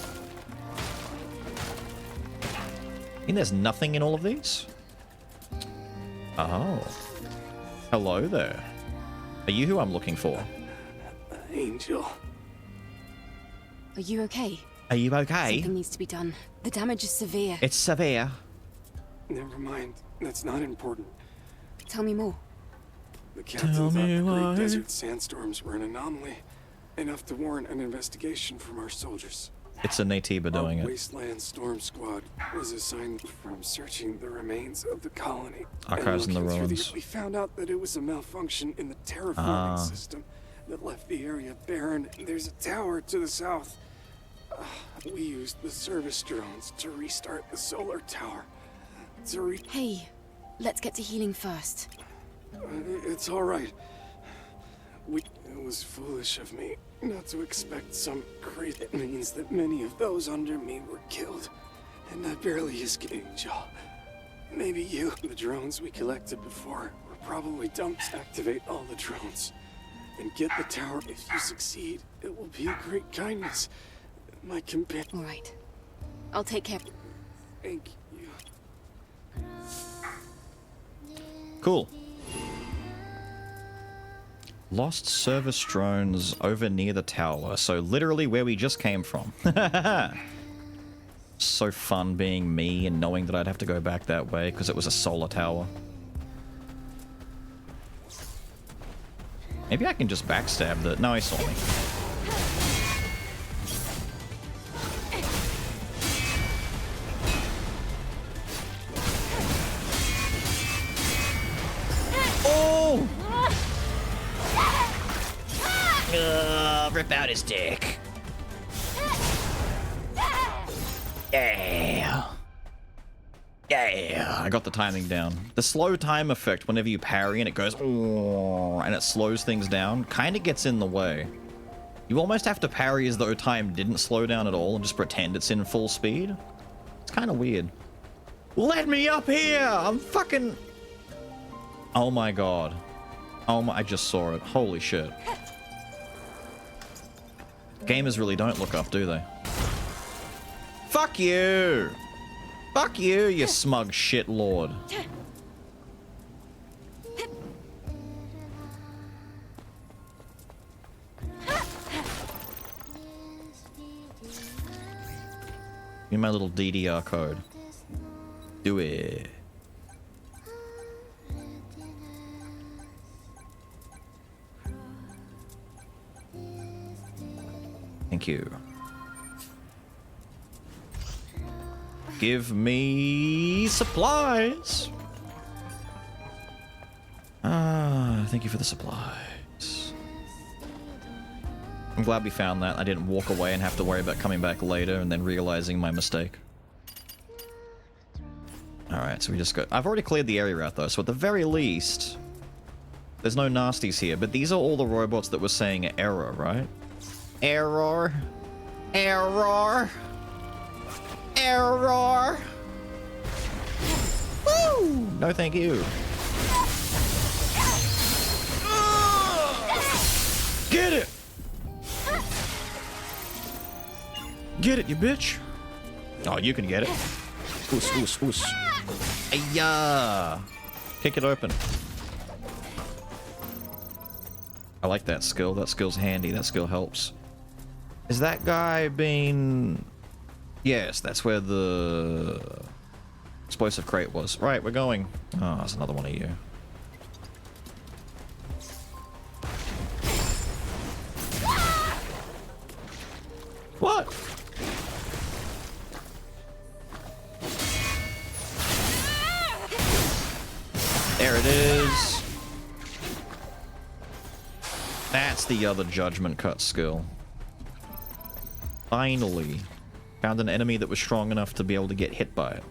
I mean, there's nothing in all of these? Oh. Hello there. Are you who I'm looking for? Angel. Are you okay? Are you okay? Something needs to be done. The damage is severe. It's severe. Never mind. That's not important. Tell me more. The captain thought the Great Desert sandstorms were an anomaly, enough to warrant an investigation from our soldiers. It's a Natiba doing Our it. Wasteland Storm Squad was assigned from searching the remains of the colony. Archives in the looking through ruins. we found out that it was a malfunction in the terraforming Ah. system that left the area barren. There's a tower to the south. We used the service drones to restart the solar tower. Hey, let's get to healing first. It's all right. It was foolish of me not to expect some crazy. It means that many of those under me were killed, and I barely escaped, y'all. Maybe you. The drones we collected before were probably dumped. Activate all the drones and get the tower. If you succeed, it will be a great kindness. My companion. All right. I'll take care. Thank you. Cool. Lost service drones over near the tower. So literally where we just came from. So fun being me and knowing that I'd have to go back that way because it was a solar tower. Maybe I can just backstab the... No, he saw me. Oh! Rip out his dick. Yeah. Yeah. I got the timing down. The slow time effect whenever you parry and it goes and it slows things down kind of gets in the way. You almost have to parry as though time didn't slow down at all and just pretend it's in full speed. It's kind of weird. Let me up here! I'm fucking... Oh my god. Oh my... I just saw it. Holy shit. Gamers really don't look up, do they? Fuck you! Fuck you, you smug shit lord. Give me my little DDR code. Do it. Thank you. Give me supplies. Thank you for the supplies. I'm glad we found that. I didn't walk away and have to worry about coming back later and then realizing my mistake. Alright, so we just go... I've already cleared the area out though, so at the very least... There's no nasties here, but these are all the robots that were saying error, right? Error. Error. Error. Woo! No thank you. Get it! Get it, you bitch! Oh, you can get it. Oos, oos, oos. Ayah! Kick it open. I like that skill. That skill's handy. That skill helps. Is that guy being... Yes, that's where the explosive crate was. Right, we're going. Oh, there's another one of you. What? There it is. That's the other judgment cut skill. Finally. Found an enemy that was strong enough to be able to get hit by it.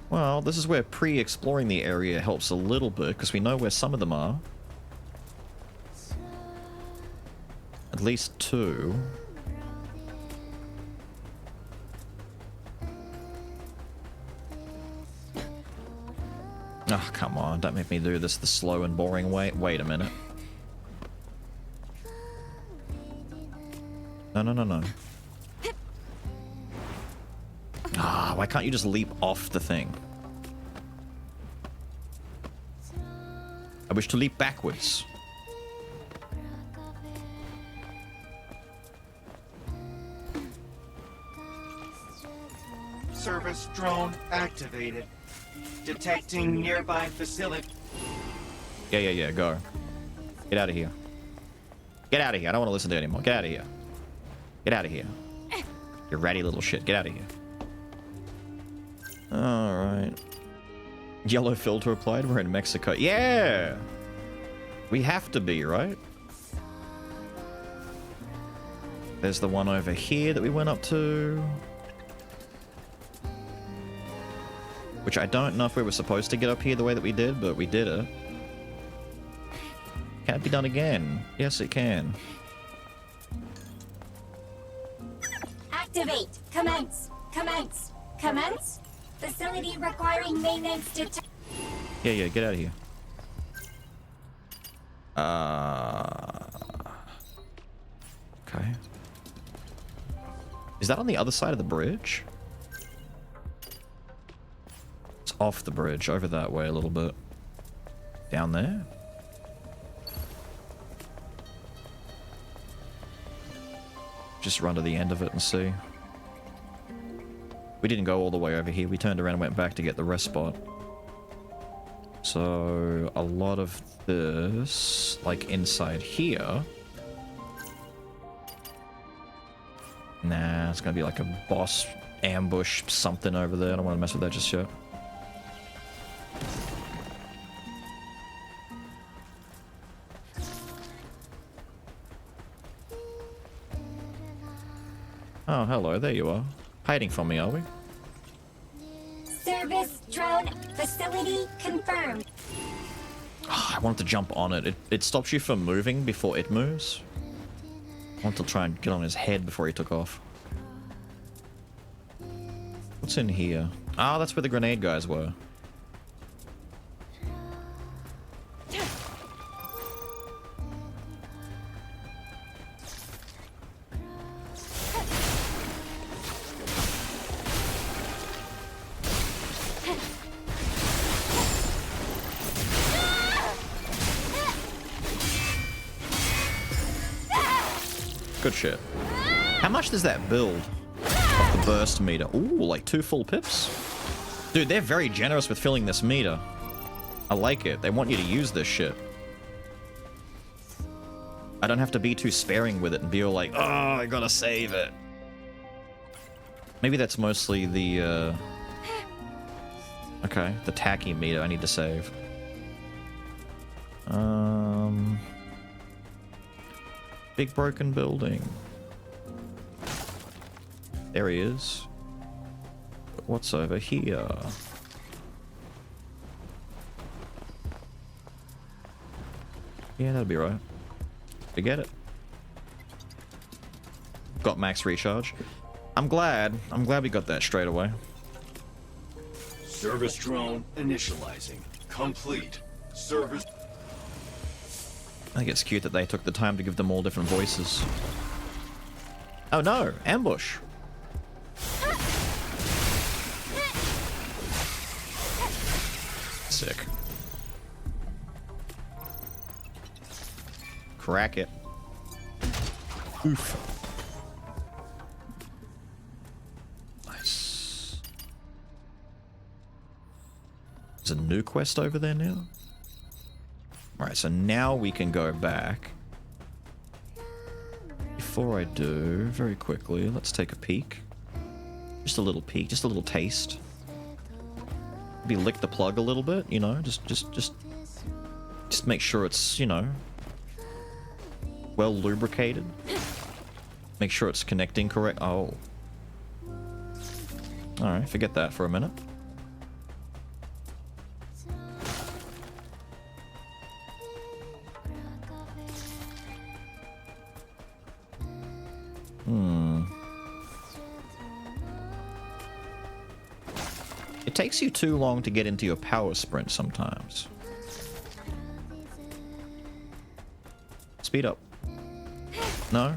Well, this is where pre-exploring the area helps a little bit, because we know where some of them are. At least 2. Oh, come on, don't make me do this the slow and boring way. Wait a minute. No, no, no, no. Ah, why can't you just leap off the thing? I wish to leap backwards. Service drone activated. Detecting nearby facility. Yeah, go. Get out of here. Get out of here. I don't want to listen to it anymore. Get out of here. Get out of here. You ratty little shit. Get out of here. Alright. Yellow filter applied. We're in Mexico. Yeah! We have to be, right? There's the one over here that we went up to. Which I don't know if we were supposed to get up here the way that we did, but we did it. Can it be done again? Yes, it can. Activate. Commence. Commence. Commence. Facility requiring maintenance to... Yeah, get out of here. Okay. Is that on the other side of the bridge? It's off the bridge, over that way a little bit. Down there? Just run to the end of it and see. We didn't go all the way over here. We turned around and went back to get the rest spot. So, a lot of this, like inside here. Nah, it's gonna be like a boss ambush something over there. I don't want to mess with that just yet. Oh, hello, there you are. Hiding from me, are we? Service drone facility confirmed. Oh, I wanted to jump on it. It stops you from moving before it moves. I want to try and get on his head before he took off. What's in here? Ah, that's where the grenade guys were. Good shit. How much does that build off the burst meter? Ooh, like 2 full pips? Dude, they're very generous with filling this meter. I like it. They want you to use this shit. I don't have to be too sparing with it and be all like, oh, I gotta save it. Maybe that's mostly the, okay, the tacky meter I need to save. Big broken building. There he is. But what's over here? Yeah, that'll be right. Forget it. Got max recharge. I'm glad we got that straight away. Service drone initializing. Complete. Service... I think it's cute that they took the time to give them all different voices. Oh no! Ambush! Sick. Crack it. Oof. Nice. There's a new quest over there now? Alright, so now we can go back. Before I do, very quickly, let's take a peek. Just a little peek, just a little taste. Maybe lick the plug a little bit, you know, just make sure it's, you know, well lubricated. Make sure it's connecting correct. Oh. Alright, forget that for a minute. It takes you too long to get into your power sprint sometimes. Speed up. No?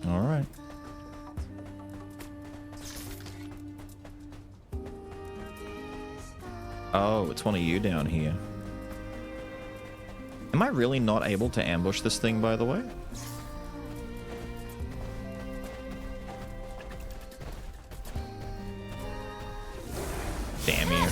Alright. Oh, it's one of you down here. Am I really not able to ambush this thing, by the way? Damn you.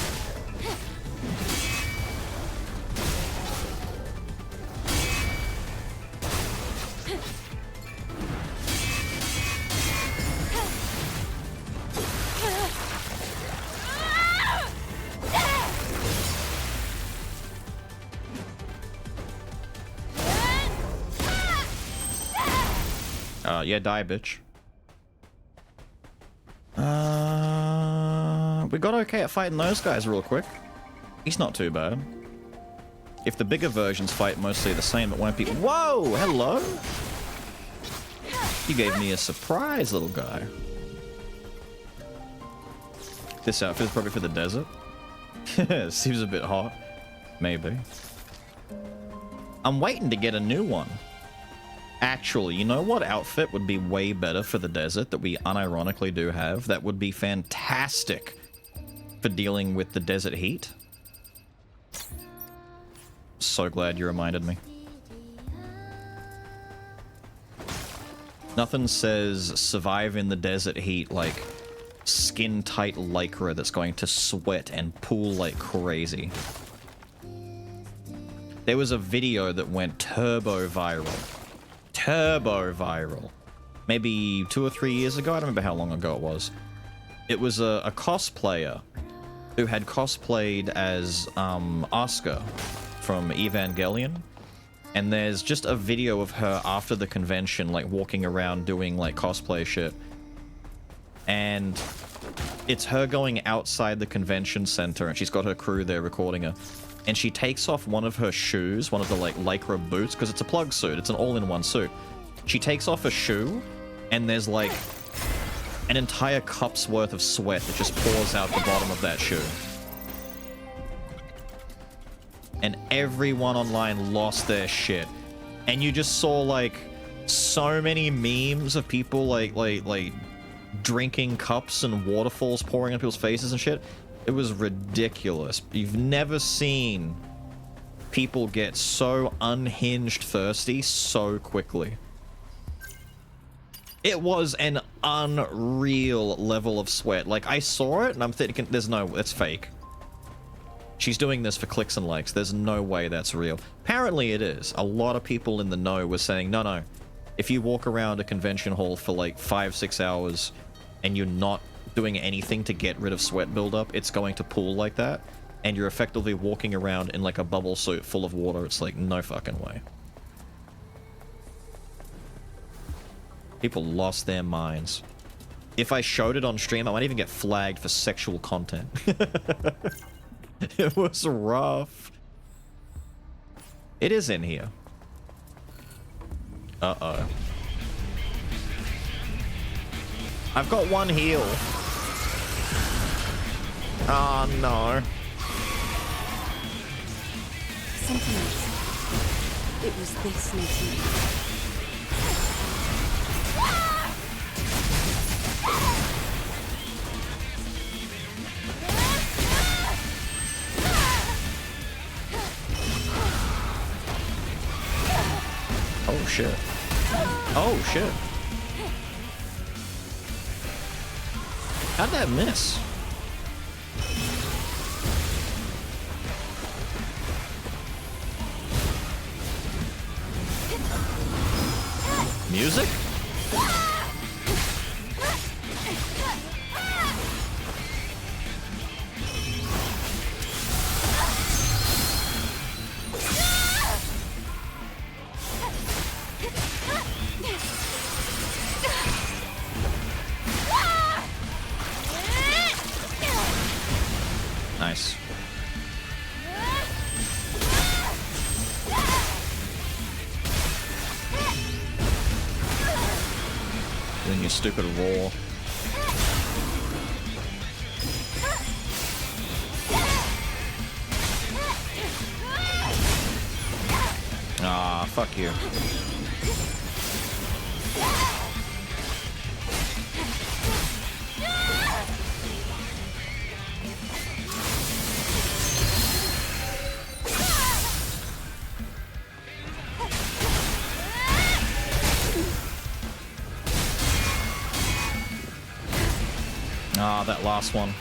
Yeah, die, bitch. We got okay at fighting those guys real quick. He's not too bad. If the bigger versions fight mostly the same, it won't be... Whoa! Hello? You gave me a surprise, little guy. This outfit is probably for the desert. Seems a bit hot. Maybe. I'm waiting to get a new one. Actually, you know what outfit would be way better for the desert that we unironically do have? That would be fantastic for dealing with the desert heat. So glad you reminded me. Nothing says survive in the desert heat like skin-tight lycra that's going to sweat and pool like crazy. There was a video that went turbo viral. Turbo viral. Maybe 2 or 3 years ago? I don't remember how long ago it was. It was a cosplayer who had cosplayed as Asuka from Evangelion. And there's just a video of her after the convention, like walking around doing like cosplay shit. And it's her going outside the convention center and she's got her crew there recording her. And she takes off one of her shoes, one of the like lycra boots, because it's a plug suit, it's an all-in-one suit. She takes off a shoe, and there's like an entire cup's worth of sweat that just pours out the bottom of that shoe. And everyone online lost their shit. And you just saw like so many memes of people like drinking cups and waterfalls pouring on people's faces and shit. It was ridiculous. You've never seen people get so unhinged thirsty so quickly. It was an unreal level of sweat. Like, I saw it and I'm thinking, there's no, it's fake. She's doing this for clicks and likes. There's no way that's real. Apparently it is. A lot of people in the know were saying, no. If you walk around a convention hall for like 5-6 hours and you're not doing anything to get rid of sweat buildup, it's going to pool like that, and you're effectively walking around in like a bubble suit full of water. It's like, no fucking way. People lost their minds. If I showed it on stream, I might even get flagged for sexual content. It was rough. It is in here. Uh-oh. I've got one heal. Oh no. Something else. It was this meeting. Oh shit. Oh shit. How'd that miss? Music? Nice. Doing your stupid roar. Ah, fuck you. Ah, that last one.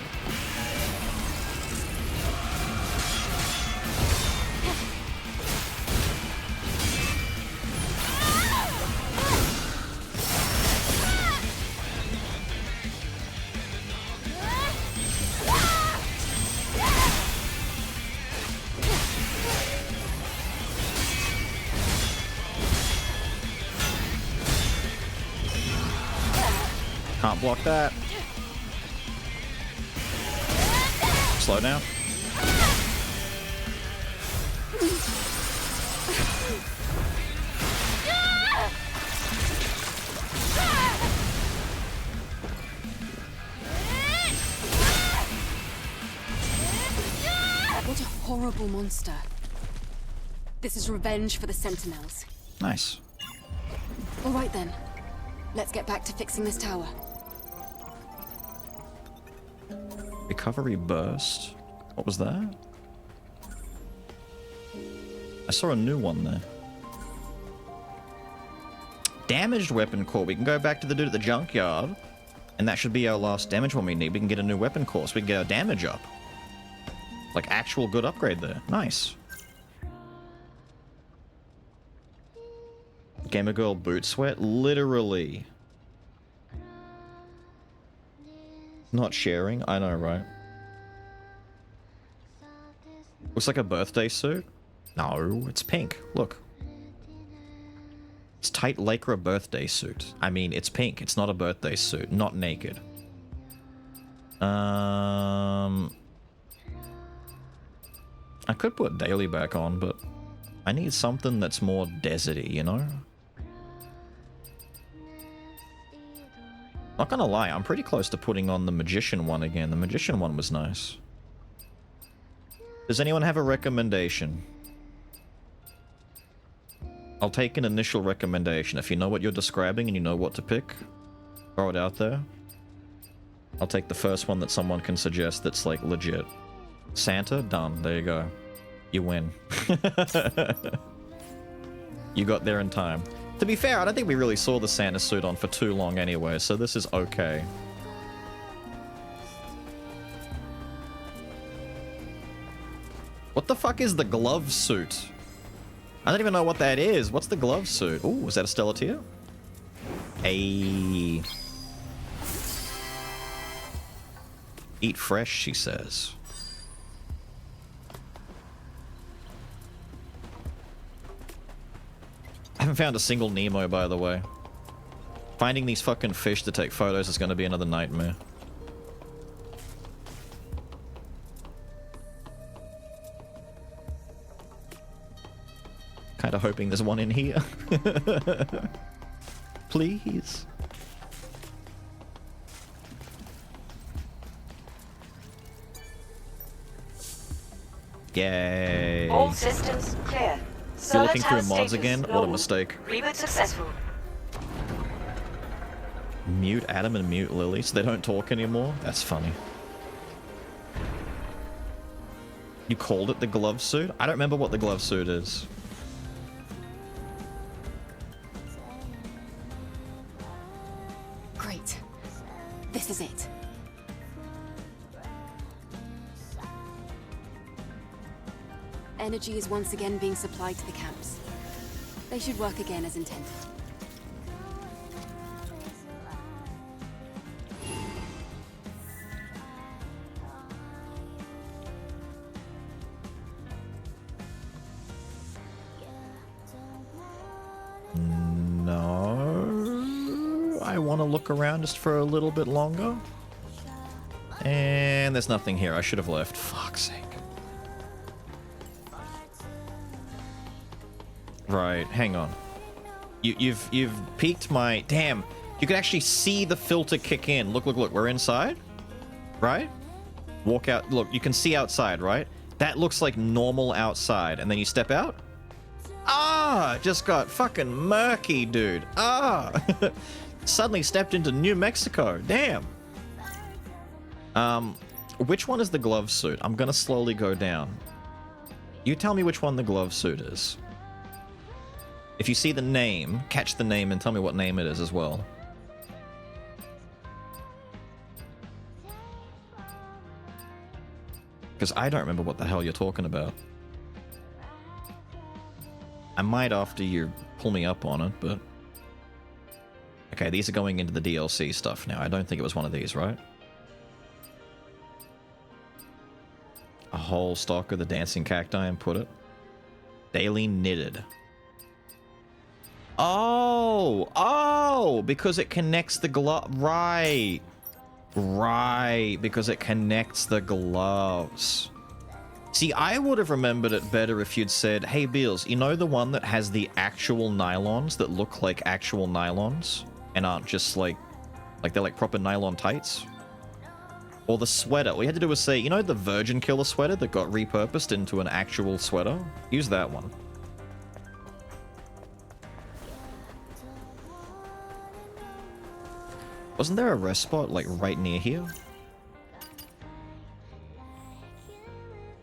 Can't block that. Slow down. What a horrible monster. This is revenge for the Sentinels. Nice. All right then. Let's get back to fixing this tower. Recovery burst. What was that? I saw a new one there. Damaged weapon core. We can go back to the dude at the junkyard, and that should be our last damage one we need. We can get a new weapon core, so we can get our damage up. Like actual good upgrade there. Nice. Gamer Girl boot sweat? Literally. Not sharing? I know, right? Looks like a birthday suit? No, it's pink. Look. It's tight lycra birthday suit. I mean, it's pink. It's not a birthday suit. Not naked. I could put daily back on, but I need something that's more deserty, you know? Not gonna lie, I'm pretty close to putting on the Magician one again. The Magician one was nice. Does anyone have a recommendation? I'll take an initial recommendation. If you know what you're describing and you know what to pick, throw it out there. I'll take the first one that someone can suggest that's like legit. Santa? Done. There you go. You win. You got there in time. To be fair, I don't think we really saw the Santa suit on for too long anyway, so this is okay. What the fuck is the glove suit? I don't even know what that is. What's the glove suit? Ooh, is that a Stellar tier? Hey. Eat fresh, she says. I haven't found a single Nemo, by the way. Finding these fucking fish to take photos is going to be another nightmare. Kind of hoping there's one in here. Please. Yay. All systems clear. You're looking through mods again? What a mistake. Reboot successful. Mute Adam and mute Lily so they don't talk anymore? That's funny. You called it the glove suit? I don't remember what the glove suit is. Great. This is it. Energy is once again being supplied to the camps. They should work again as intended. No, I want to look around just for a little bit longer. And there's nothing here. I should have left. Fuck's sake. Right, hang on. You've piqued my... Damn, You can actually see the filter kick in. Look, look, look. We're inside, right? Walk out. Look, you can see outside, right? That looks like normal outside. And then you step out. Ah, it just got fucking murky, dude. Ah, suddenly stepped into New Mexico. Damn. Which one is the glove suit? I'm gonna slowly go down. You tell me which one the glove suit is. If you see the name, catch the name and tell me what name it is as well. Because I don't remember what the hell you're talking about. I might after you pull me up on it, but... Okay, these are going into the DLC stuff now. I don't think it was one of these, right? A whole stock of the dancing cacti and put it. Daily knitted. Oh! Oh! Because it connects the glove. Right. Right. Because it connects the gloves. See, I would have remembered it better if you'd said, hey, Beals, you know the one that has the actual nylons that look like actual nylons? And aren't just like they're like proper nylon tights? Or the sweater. All you had to do was say, you know the Virgin Killer sweater that got repurposed into an actual sweater? Use that one. Wasn't there a rest spot, like, right near here?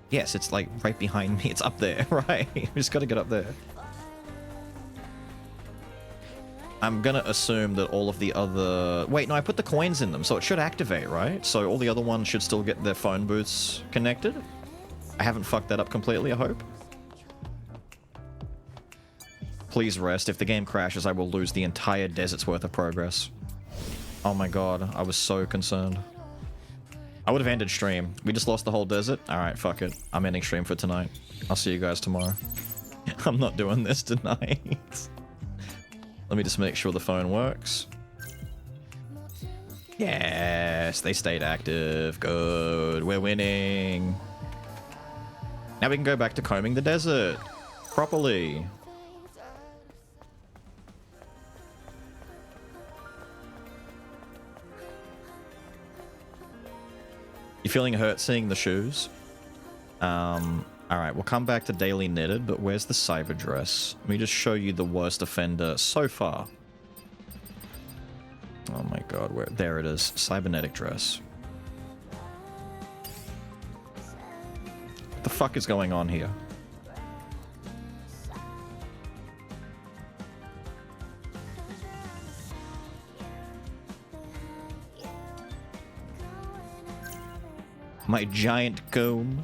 Yes, it's, like, right behind me. It's up there, right? We just gotta get up there. I'm gonna assume that all of the other... Wait, no, I put the coins in them, so it should activate, right? So all the other ones should still get their phone booths connected? I haven't fucked that up completely, I hope. Please rest. If the game crashes, I will lose the entire desert's worth of progress. Oh my god, I was so concerned. I would have ended stream. We just lost the whole desert? Alright, fuck it. I'm ending stream for tonight. I'll see you guys tomorrow. I'm not doing this tonight. Let me just make sure the phone works. Yes, they stayed active. Good. We're winning. Now we can go back to combing the desert. Properly. You feeling hurt seeing the shoes? Alright, we'll come back to Daily Knitted, but where's the cyber dress? Let me just show you the worst offender so far. Oh my god, where? There it is. Cybernetic dress. What the fuck is going on here? My giant comb.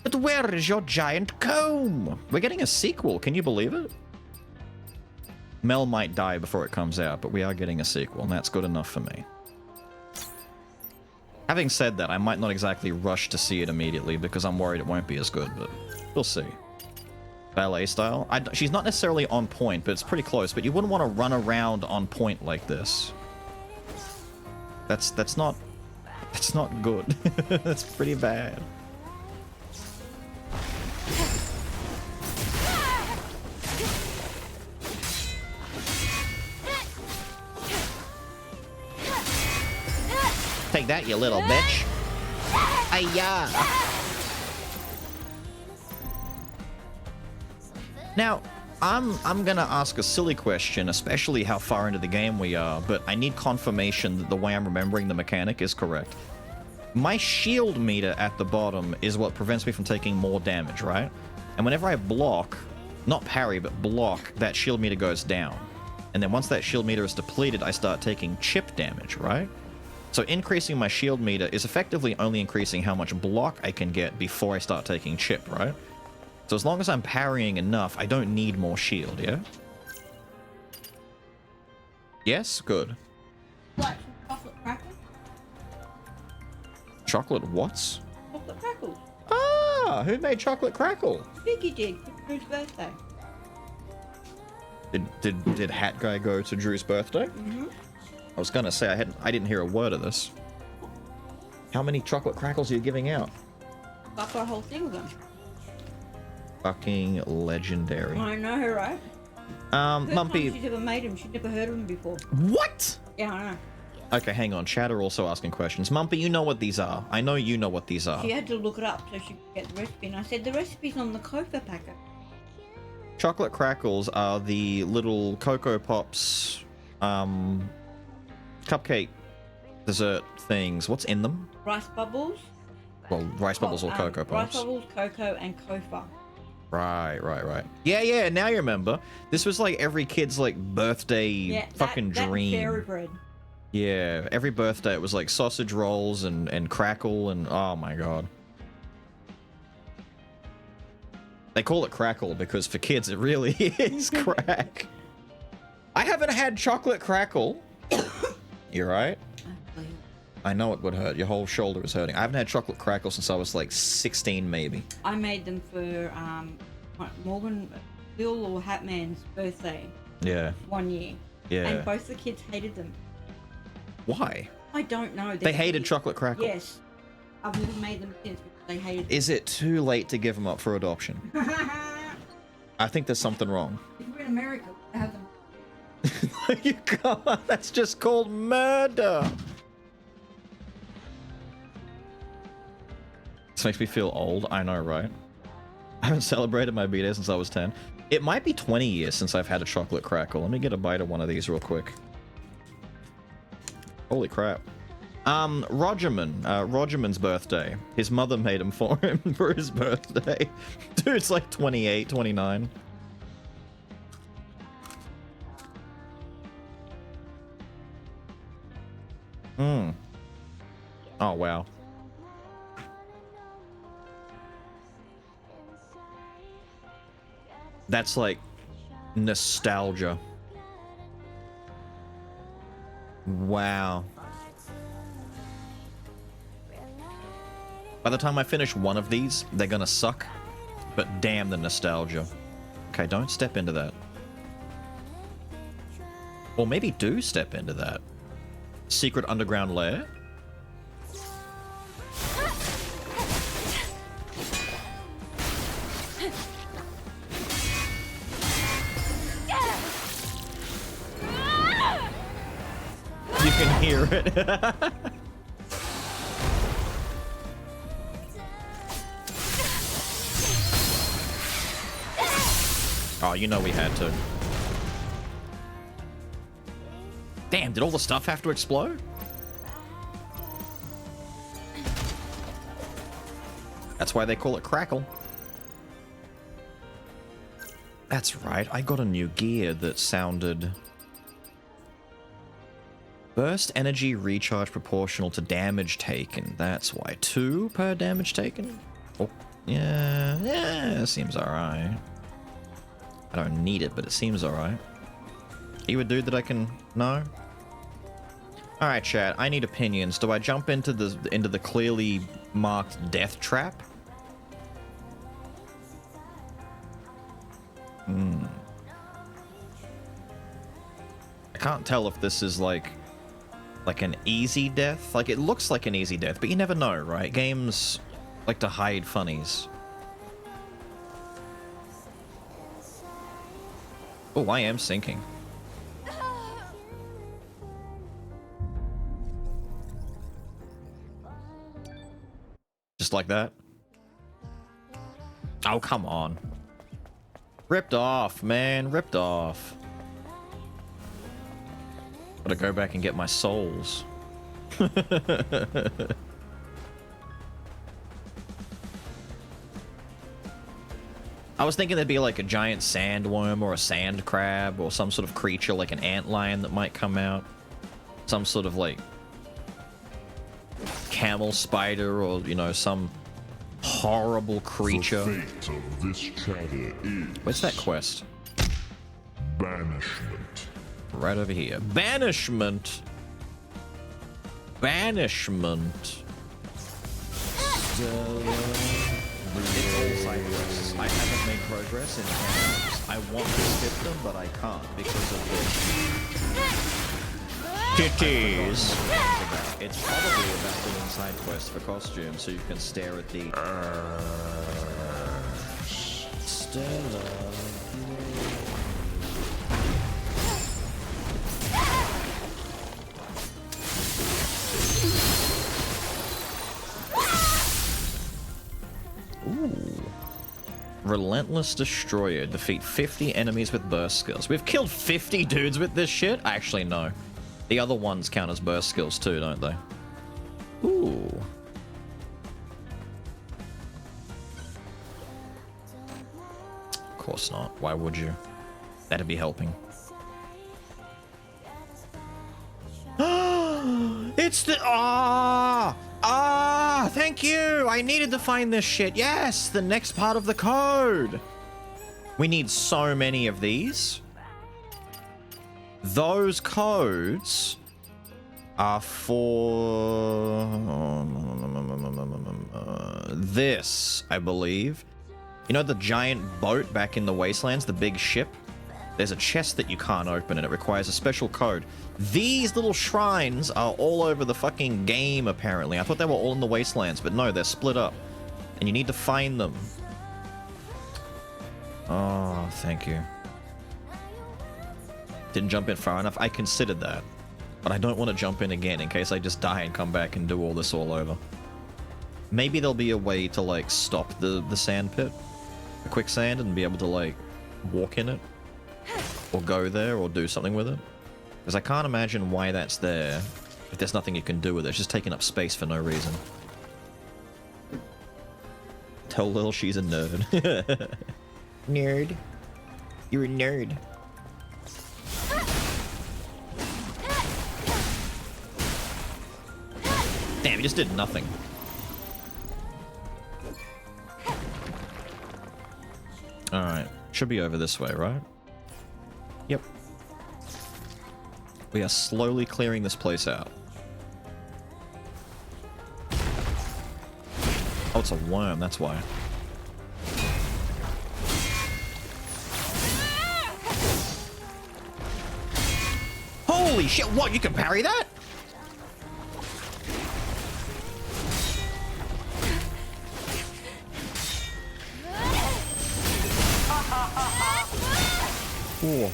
But where is your giant comb? We're getting a sequel, can you believe it? Mel might die before it comes out, but we are getting a sequel, and that's good enough for me. Having said that, I might not exactly rush to see it immediately, because I'm worried it won't be as good, but we'll see. Ballet style? She's not necessarily on point, but it's pretty close, but you wouldn't want to run around on point like this. That's not good. That's pretty bad. Take that, you little bitch. Ayya. Now, I'm gonna ask a silly question, especially how far into the game we are, but I need confirmation that the way I'm remembering the mechanic is correct. My shield meter at the bottom is what prevents me from taking more damage, right? And whenever I block, not parry, but block, that shield meter goes down. And then once that shield meter is depleted, I start taking chip damage, right? So increasing my shield meter is effectively only increasing how much block I can get before I start taking chip, right? So as long as I'm parrying enough, I don't need more shield, yeah? Yes? Good. What? Chocolate crackles? Chocolate what's? Chocolate crackles. Ah! Who made chocolate crackle? Vicky did for Drew's birthday. Did Hat Guy go to Drew's birthday? Mm-hmm. I was gonna say I didn't hear a word of this. How many chocolate crackles are you giving out? Got a whole thing of them. Fucking legendary. I know, right? First time Mumpy. she's ever made them. She'd never heard of them before. What? Yeah, I know. Okay, hang on. Chat are also asking questions. Mumpy, you know what these are. I know you know what these are. She had to look it up so she could get the recipe. And I said, the recipe's on the Kofa packet. Chocolate crackles are the little Cocoa Pops, cupcake dessert things. What's in them? Rice bubbles. Well, rice bubbles or Cocoa Rice Pops. bubbles, cocoa, and Kofa. Right. Yeah, now you remember. This was like every kid's like birthday fucking dream. Fairy bread. Yeah, every birthday it was like sausage rolls and crackle and oh my god. They call it crackle because for kids it really is crack. I haven't had chocolate crackle. You're right. I know it would hurt. Your whole shoulder is hurting. I haven't had chocolate crackle since I was like 16 maybe. I made them for Morgan, Bill or Hatman's birthday. Yeah. 1 year. Yeah. And both the kids hated them. Why? I don't know. They hated chocolate crackle. Yes. I've never made them since because they hated them. Is it too late to give them up for adoption? I think there's something wrong. If we're in America, we have them. You can't. That's just called murder. This makes me feel old. I know, right? I haven't celebrated my B-Day since I was 10. It might be 20 years since I've had a chocolate crackle. Let me get a bite of one of these real quick. Holy crap. Rogerman's birthday. His mother made him for him for his birthday. Dude's like 28, 29. Oh, wow. That's like nostalgia. Wow. By the time I finish one of these, they're gonna suck. But damn the nostalgia. Okay, don't step into that. Or maybe do step into that. Secret underground lair? You can hear it. Oh, you know we had to. Damn, did all the stuff have to explode? That's why they call it crackle. That's right, I got a new gear that sounded... Burst energy recharge proportional to damage taken. That's why. 2 per damage taken? Oh, yeah, seems alright. I don't need it, but it seems alright. Are you a dude that I can know? Alright, chat, I need opinions. Do I jump into the clearly marked death trap? I can't tell if this is like an easy death. Like, it looks like an easy death, but you never know, right? Games like to hide funnies. Oh, I am sinking. Just like that? Oh, come on. Ripped off, man. Ripped off. Gotta go back and get my souls. I was thinking there'd be like a giant sandworm or a sand crab or some sort of creature like an antlion that might come out. Some sort of like camel spider or, you know, some horrible creature. The fate of this chatter is... Where's that quest? Banishment. Right over here. Banishment! Banishment. It's all side quests. I haven't made progress in campaigns. I want to skip them, but I can't because of the titties. It's probably about doing side quests for costumes so you can stare at the Stella. Relentless Destroyer. Defeat 50 enemies with burst skills. We've killed 50 dudes with this shit? Actually, no. The other ones count as burst skills too, don't they? Ooh. Of course not. Why would you? That'd be helping. It's the... thank you! I needed to find this shit. Yes! The next part of the code! We need so many of these. Those codes are for... this, I believe. You know the giant boat back in the Wastelands? The big ship? There's a chest that you can't open and it requires a special code. These little shrines are all over the fucking game, apparently. I thought they were all in the Wastelands, but no, they're split up. And you need to find them. Oh, thank you. Didn't jump in far enough. I considered that. But I don't want to jump in again in case I just die and come back and do all this all over. Maybe there'll be a way to, like, stop the sand pit. The quicksand and be able to, like, walk in it. Or go there, or do something with it. Because I can't imagine why that's there if there's nothing you can do with it. It's just taking up space for no reason. Tell Lil she's a nerd. Nerd. You're a nerd. Damn, he just did nothing. Alright. Should be over this way, right? Yep. We are slowly clearing this place out. Oh, it's a worm, that's why. Holy shit, what? You can parry that? Ooh.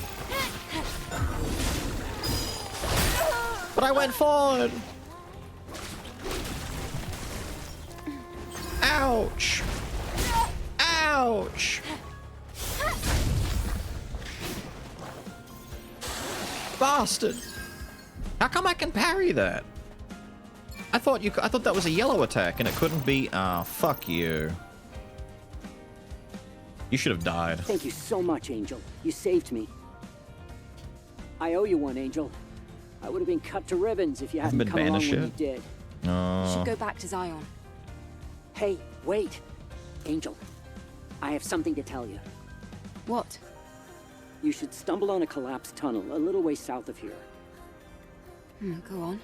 But I went forward. Ouch. Ouch. Bastard. How come I can parry that? I thought that was a yellow attack and it couldn't be. Ah, fuck you. You should have died. Thank you so much, Angel. You saved me. I owe you one, Angel. I would have been cut to ribbons if you hadn't come along when you did. You should go back to Zion. Hey, wait. Angel, I have something to tell you. What? You should stumble on a collapsed tunnel a little way south of here. Go on.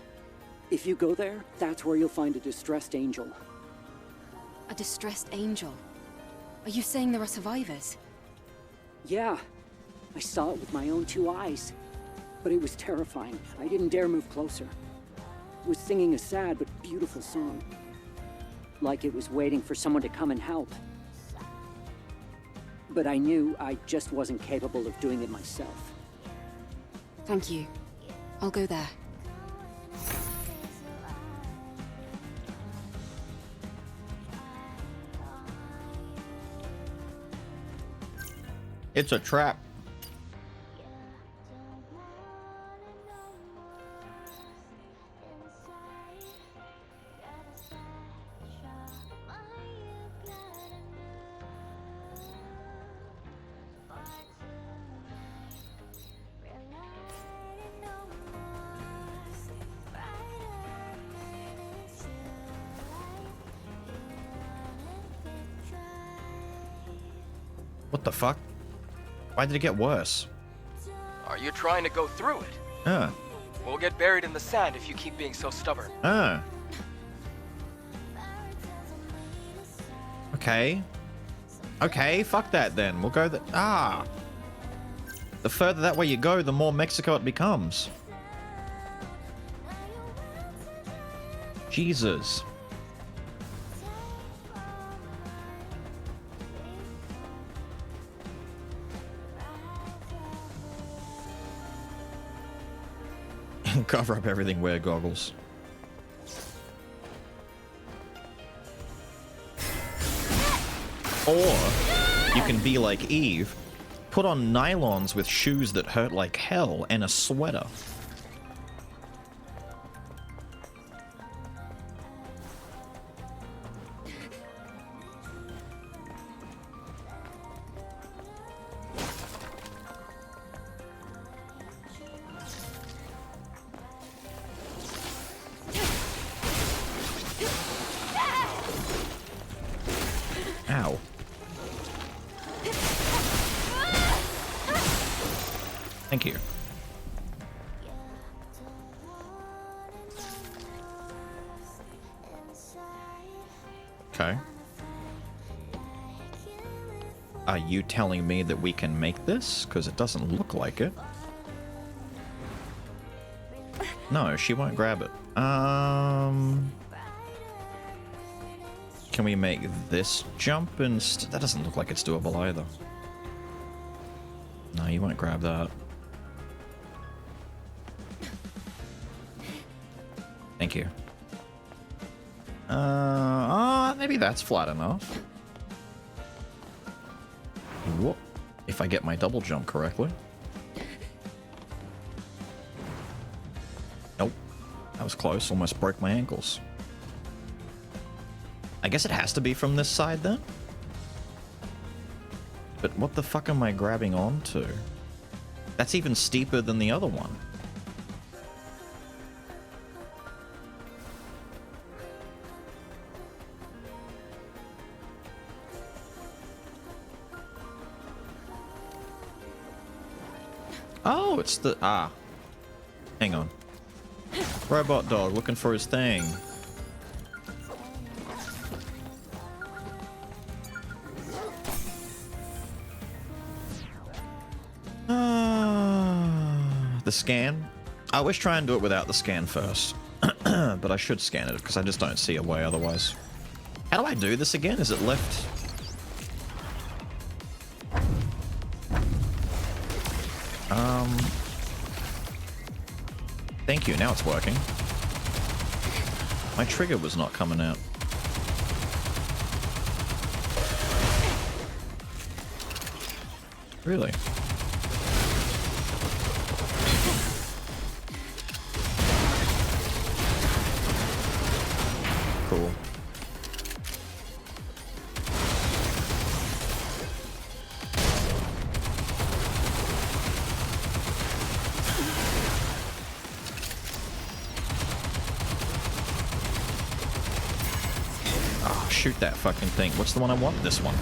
If you go there, that's where you'll find a distressed angel. A distressed angel? Are you saying there are survivors? Yeah. I saw it with my own 2 eyes. But it was terrifying. I didn't dare move closer. It was singing a sad but beautiful song. Like it was waiting for someone to come and help. But I knew I just wasn't capable of doing it myself. Thank you. I'll go there. It's a trap. What the fuck? Why did it get worse? Are you trying to go through it? Ah. We'll get buried in the sand if you keep being so stubborn. Ah. Okay. Okay, fuck that then. We'll go the... Ah. The further that way you go, the more Mexico it becomes. Jesus. Cover up everything, wear goggles. Or You can be like Eve, put on nylons with shoes that hurt like hell, and a sweater. Ow. Thank you. Okay. Are you telling me that we can make this? Because it doesn't look like it. No, she won't grab it. Can we make this jump and that doesn't look like it's doable either. No, you won't grab that. Thank you. Maybe that's flat enough. Whoop. If I get my double jump correctly. Nope. That was close. Almost broke my ankles. I guess it has to be from this side then? But what the fuck am I grabbing onto? That's even steeper than the other one. Oh, it's the... Ah. Hang on. Robot dog looking for his thing. The scan? I always try and do it without the scan first. But I should scan it because I just don't see a way otherwise. How do I do this again? Is it left? Thank you, now it's working. My trigger was not coming out. Really? Cool. Oh, shoot that fucking thing. What's the one I want? This one.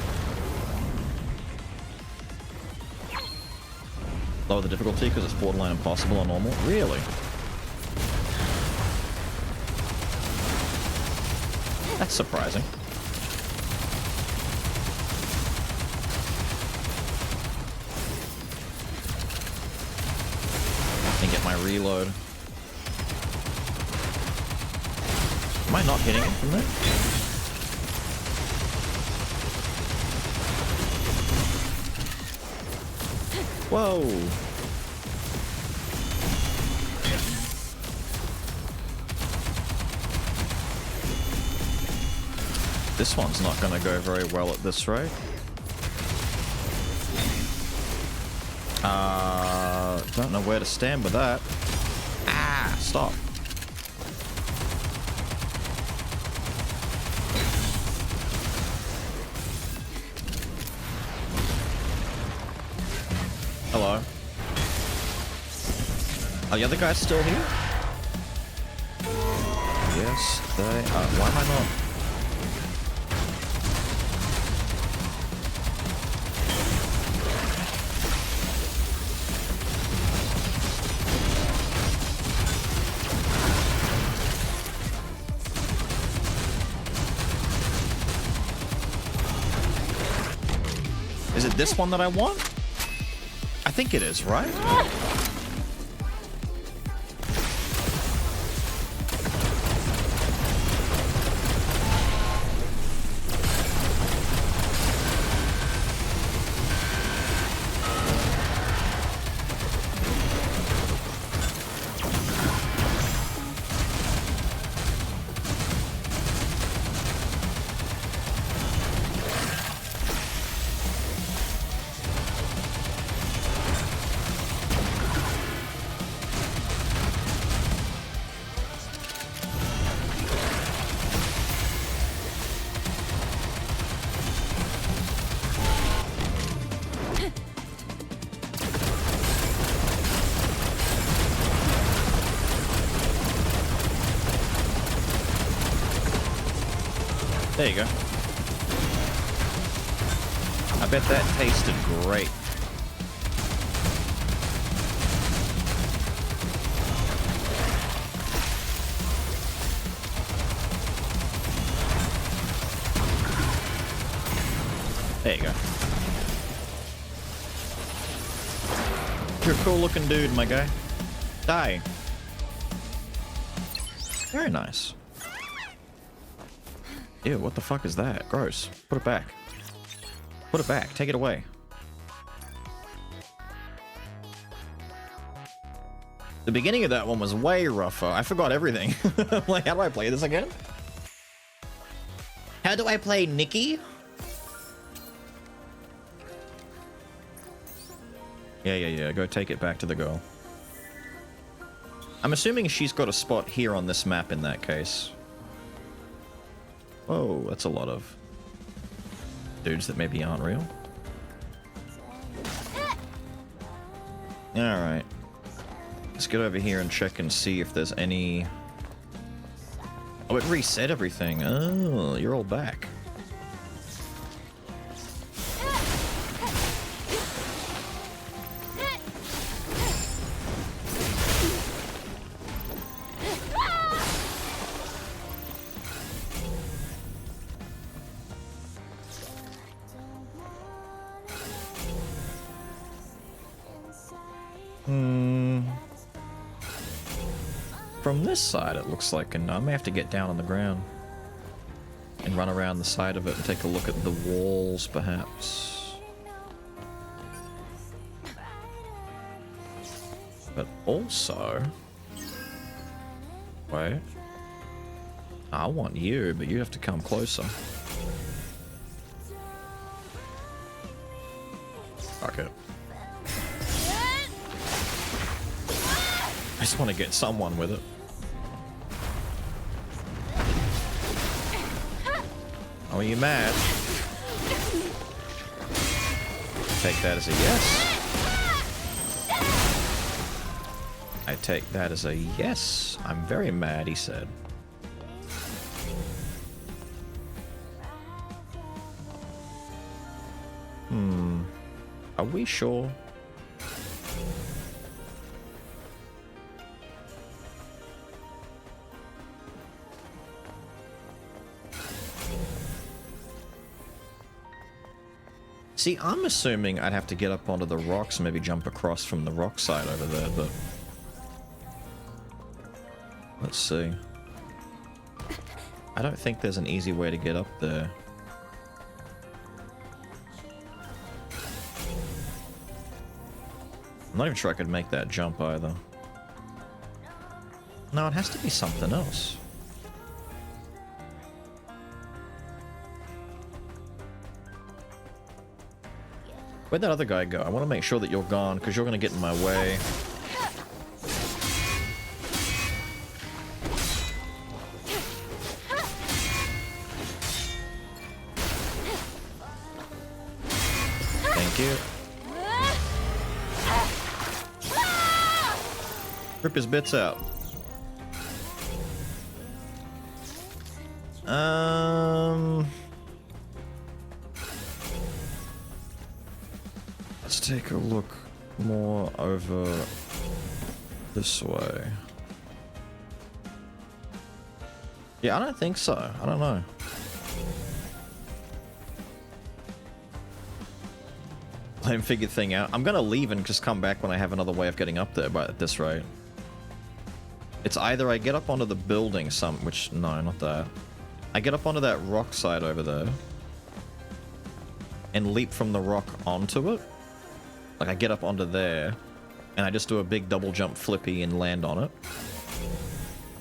Lower the difficulty because it's borderline impossible on normal. Really? That's surprising. And get my reload. Am I not hitting it from there? Whoa! This one's not going to go very well at this rate. Don't know where to stand with that. Ah, stop. Hello. Are the other guys still here? Yes, they are. Why am I not? Is it this one that I want? I think it is, right? There you go. I bet that tasted great. There you go. You're a cool looking dude, my guy. Die. Very nice. Ew, what the fuck is that? Gross. Put it back. Put it back. Take it away. The beginning of that one was way rougher. I forgot everything. I'm like, how do I play this again? How do I play Nikki? Yeah. Go take it back to the girl. I'm assuming she's got a spot here on this map in that case. Whoa, that's a lot of dudes that maybe aren't real. Alright. Let's get over here and check and see if there's any... Oh, it reset everything. Oh, you're all back. From this side, it looks like, and I may have to get down on the ground and run around the side of it and take a look at the walls, perhaps. But also... Wait. I want you, but you have to come closer. Fuck it. I just want to get someone with it. Oh, are you mad? Take that as a yes. I take that as a yes. I'm very mad, he said. Are we sure? See, I'm assuming I'd have to get up onto the rocks, maybe jump across from the rock side over there, but... Let's see. I don't think there's an easy way to get up there. I'm not even sure I could make that jump either. No, it has to be something else. Where'd that other guy go? I want to make sure that you're gone, because you're going to get in my way. Thank you. Rip his bits out. Let's take a look more over this way. Yeah, I don't think so. I don't know. Let him figure the thing out. I'm gonna leave and just come back when I have another way of getting up there, but at this rate. It's either I get up onto the building which, no, not that. I get up onto that rock side over there and leap from the rock onto it. Like I get up onto there and I just do a big double jump flippy and land on it.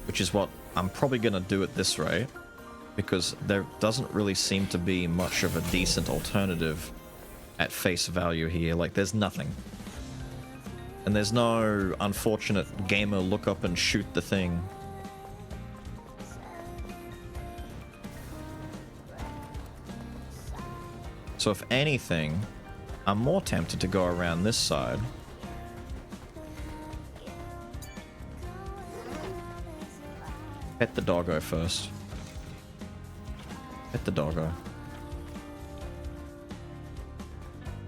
Which is what I'm probably gonna do at this rate, because there doesn't really seem to be much of a decent alternative at face value here. Like there's nothing. And there's no unfortunate gamer look up and shoot the thing. So if anything, I'm more tempted to go around this side. Pet the doggo first. Hit the doggo.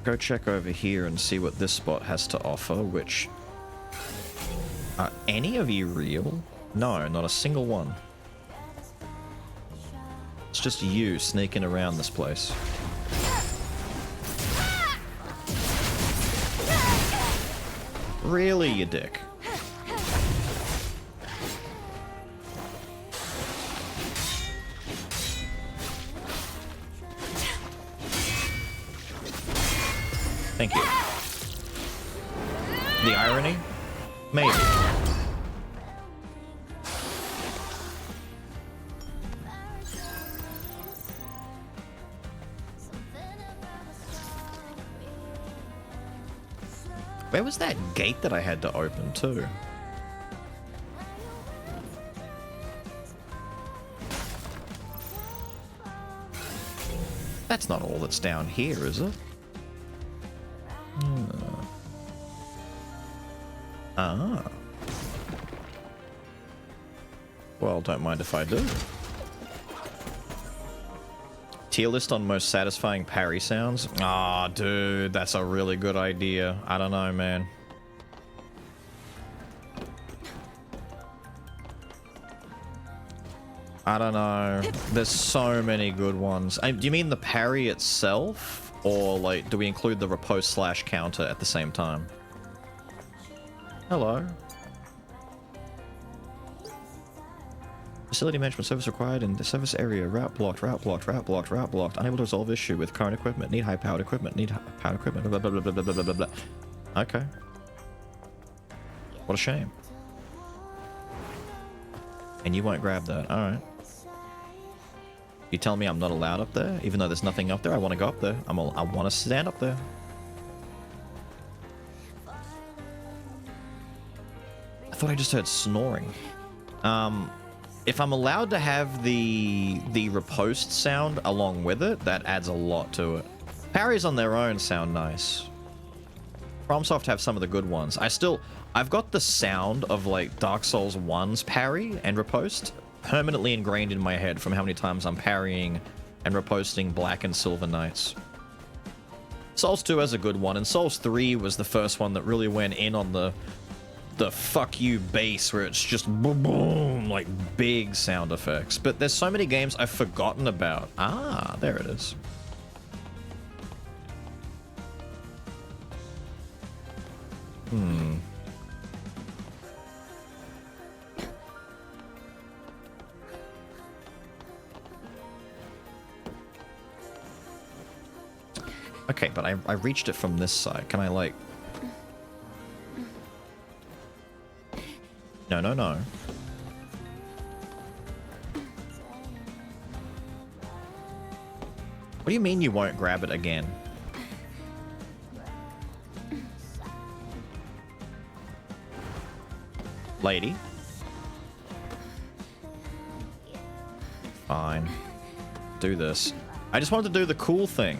Go check over here and see what this spot has to offer, which... Are any of you real? No, not a single one. It's just you sneaking around this place. Really, you dick? Thank you. The irony? Maybe. Where was that gate that I had to open too? That's not all that's down here, is it? Ah. Well, don't mind if I do. Tier list on most satisfying parry sounds? Aw, dude, that's a really good idea. I don't know, man. I don't know. There's so many good ones. Do you mean the parry itself? Or, like, do we include the riposte / counter at the same time? Hello. Facility management service required in the service area. Route blocked, route blocked, route blocked, route blocked. Unable to resolve issue with current equipment. Need high-powered equipment. Need powered equipment. Blah, blah, blah, blah, blah, blah, blah, blah. Okay. What a shame. And you won't grab that. Alright. You tell me I'm not allowed up there? Even though there's nothing up there, I want to go up there. I want to stand up there. I thought I just heard snoring. If I'm allowed to have the riposte sound along with it, that adds a lot to it. Parries on their own sound nice. FromSoft have some of the good ones. I've got the sound of like Dark Souls 1's parry and riposte permanently ingrained in my head from how many times I'm parrying and riposting Black and Silver Knights. Souls 2 has a good one, and Souls 3 was the first one that really went in on the fuck you bass, where it's just boom, boom, like big sound effects. But there's so many games I've forgotten about. Ah, there it is. Okay, but I reached it from this side. Can I, like... No, no, no. What do you mean you won't grab it again? Lady? Fine. Do this. I just wanted to do the cool thing.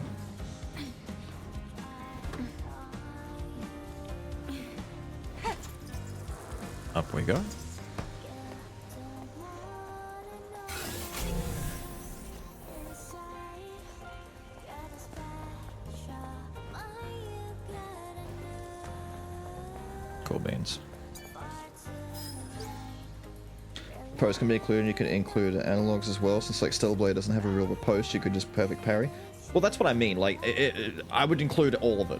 Up we go. Cool beans. Post can be included, and you can include analogs as well. Since like Stellarblade doesn't have a real riposte, you could just perfect parry. Well, that's what I mean. Like, I would include all of it.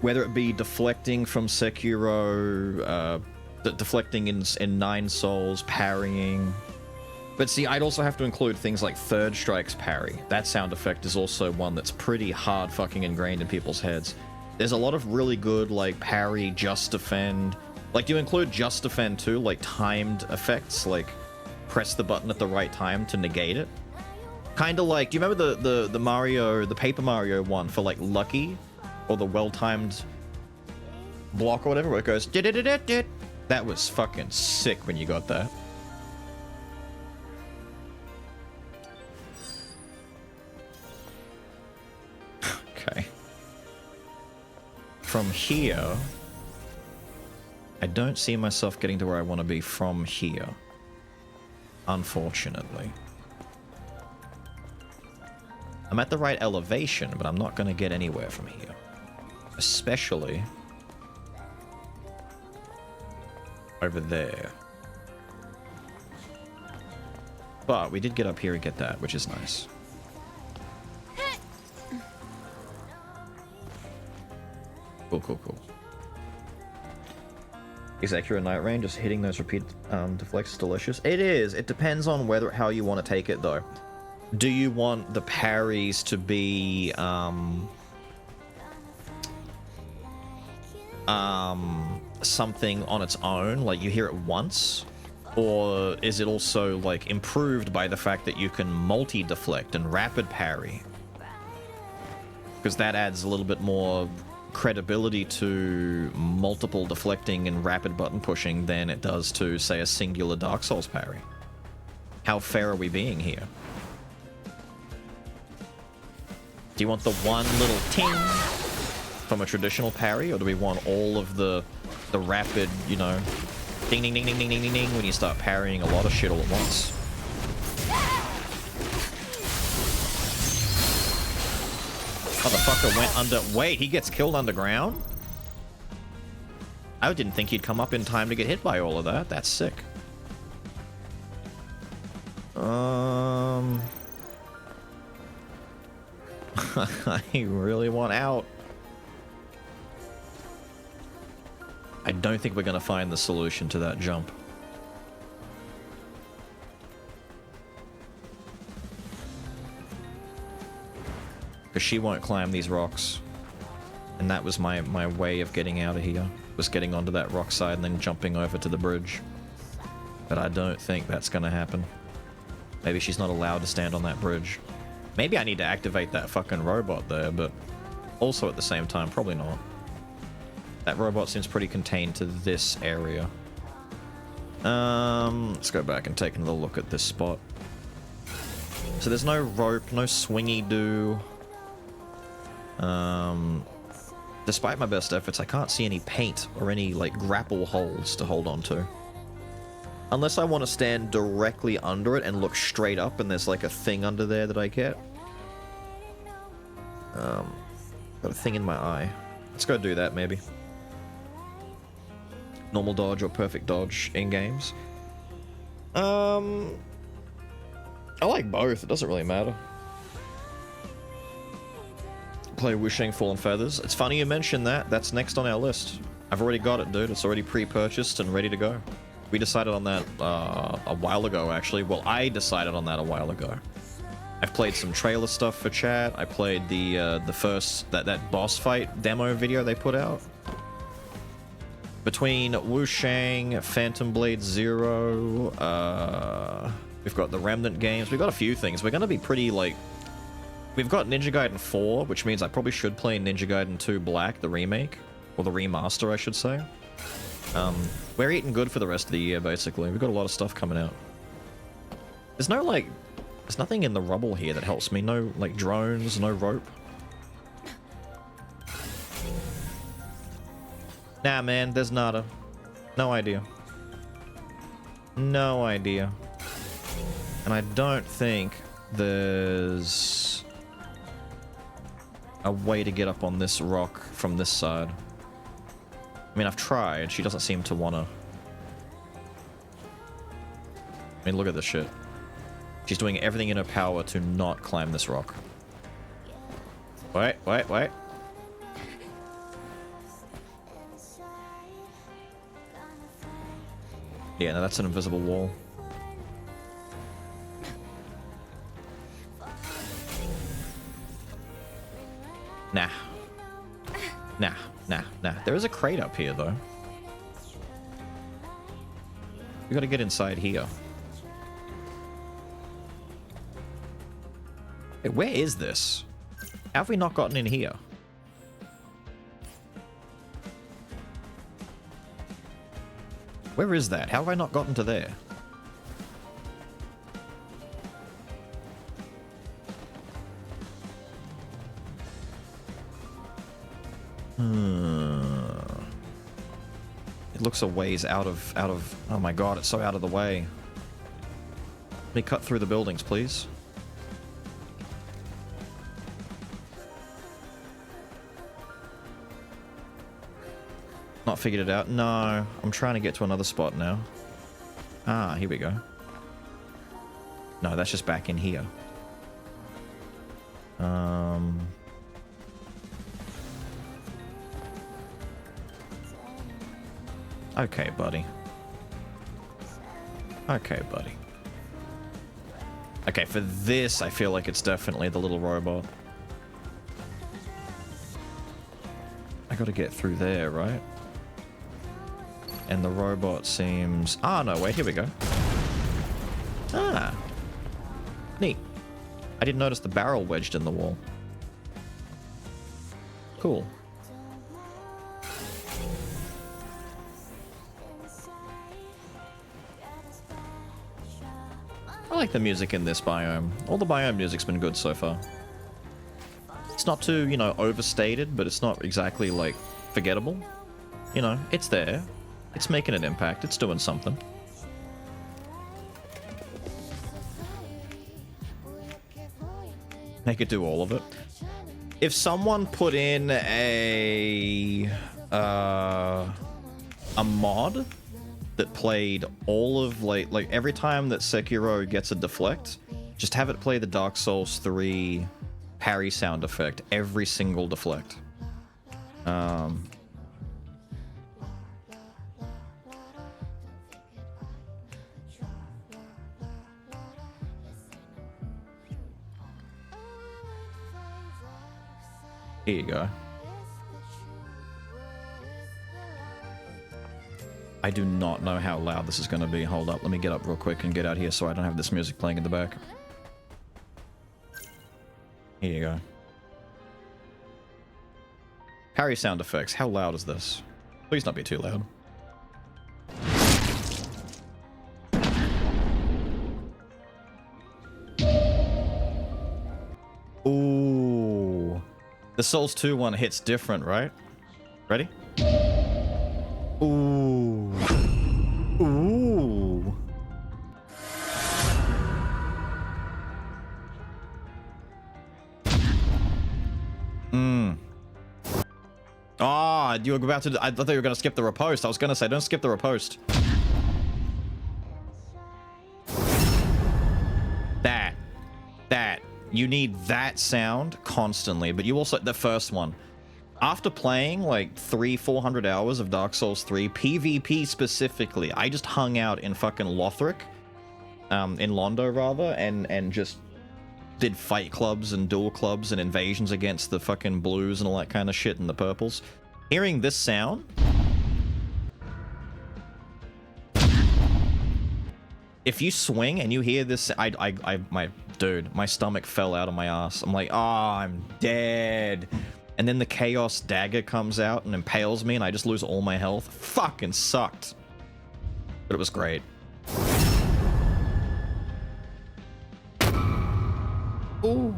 Whether it be deflecting from Sekiro, deflecting in Nine Souls, parrying. But see, I'd also have to include things like Third Strike's parry. That sound effect is also one that's pretty hard fucking ingrained in people's heads. There's a lot of really good, like, parry, just defend. Like, do you include just defend too? Like, timed effects? Like, press the button at the right time to negate it? Kind of like, do you remember the Mario, the Paper Mario one for, like, Lucky? Or the well-timed block or whatever, where it goes... That was fucking sick when you got that. Okay. From here... I don't see myself getting to where I want to be from here. Unfortunately. I'm at the right elevation, but I'm not going to get anywhere from here. Especially over there. But we did get up here and get that, which is nice. Cool, cool, cool. Is accurate night range, just hitting those repeat deflects delicious? It is. It depends on how you want to take it, though. Do you want the parries to be something on its own, like you hear it once? Or is it also like improved by the fact that you can multi-deflect and rapid parry? Because that adds a little bit more credibility to multiple deflecting and rapid button pushing than it does to, say, a singular Dark Souls parry. How fair are we being here? Do you want the one little ting from a traditional parry, or do we want all of the rapid, you know, ding ding ding ding ding ding ding ding when you start parrying a lot of shit all at once? Motherfucker went under... Wait, he gets killed underground? I didn't think he'd come up in time to get hit by all of that. That's sick. I really want out. I don't think we're going to find the solution to that jump. Because she won't climb these rocks. And that was my way of getting out of here. Was getting onto that rock side and then jumping over to the bridge. But I don't think that's going to happen. Maybe she's not allowed to stand on that bridge. Maybe I need to activate that fucking robot there, but also at the same time, probably not. That robot seems pretty contained to this area. Let's go back and take another look at this spot. So there's no rope, no swingy-doo. Despite my best efforts, I can't see any paint or any, like, grapple holds to hold on to. Unless I want to stand directly under it and look straight up and there's, like, a thing under there that I get. Got a thing in my eye. Let's go do that, maybe. Normal dodge or perfect dodge in games. I like both. It doesn't really matter. Play Wushang Fallen Feathers. It's funny you mentioned that. That's next on our list. I've already got it, dude. It's already pre-purchased and ready to go. We decided on that a while ago, actually. Well, I decided on that a while ago. I've played some trailer stuff for chat. I played the first that boss fight demo video they put out. Between Wushang, Phantom Blade Zero, we've got the Remnant games. We've got a few things. We're gonna be pretty like. We've got Ninja Gaiden 4, which means I probably should play Ninja Gaiden 2 Black, the remake. Or the remaster, I should say. We're eating good for the rest of the year, basically. We've got a lot of stuff coming out. There's no, like... There's nothing in the rubble here that helps me. No, like, drones, no rope. Nah, man, there's nada. No idea. No idea. And I don't think there's a way to get up on this rock from this side. I mean, I've tried. She doesn't seem to wanna. I mean, look at this shit. She's doing everything in her power to not climb this rock. Wait, wait, wait. Yeah, no, that's an invisible wall. Nah. Nah, nah, nah. There is a crate up here, though. We gotta get inside here. Hey, where is this? How have we not gotten in here? Where is that? How have I not gotten to there? It looks a ways out of... Oh my god, it's so out of the way. Let me cut through the buildings, please. Not figured it out? No, I'm trying to get to another spot now. Ah, here we go. No, that's just back in here. Okay, buddy. Okay, buddy. Okay, for this, I feel like it's definitely the little robot. I gotta get through there, right? And the robot seems... Ah, no, wait, here we go. Ah. Neat. I didn't notice the barrel wedged in the wall. Cool. I like the music in this biome. All the biome music's been good so far. It's not too, you know, overstated, but it's not exactly, like, forgettable. You know, it's there. It's making an impact. It's doing something. They could do all of it. If someone put in a mod that played all of like every time that Sekiro gets a deflect, just have it play the Dark Souls 3 parry sound effect every single deflect. Here you go. I do not know how loud this is going to be. Hold up, let me get up real quick and get out here so I don't have this music playing in the back. Here you go. Parry sound effects. How loud is this? Please not be too loud. Ooh. The Souls 2 one hits different, right? Ready? Ooh. Ooh. Ah, you were about to... I thought you were going to skip the riposte. I was going to say, don't skip the riposte. That. You need that sound constantly, but you also... The first one. After playing like 300-400 hours of Dark Souls 3, PvP specifically, I just hung out in fucking Lothric, in Londo rather, and just did fight clubs and duel clubs and invasions against the fucking blues and all that kind of shit and the purples. Hearing this sound... If you swing and you hear this, my stomach fell out of my ass. I'm like, oh, I'm dead. And then the Chaos Dagger comes out and impales me and I just lose all my health. Fucking sucked. But it was great. Ooh.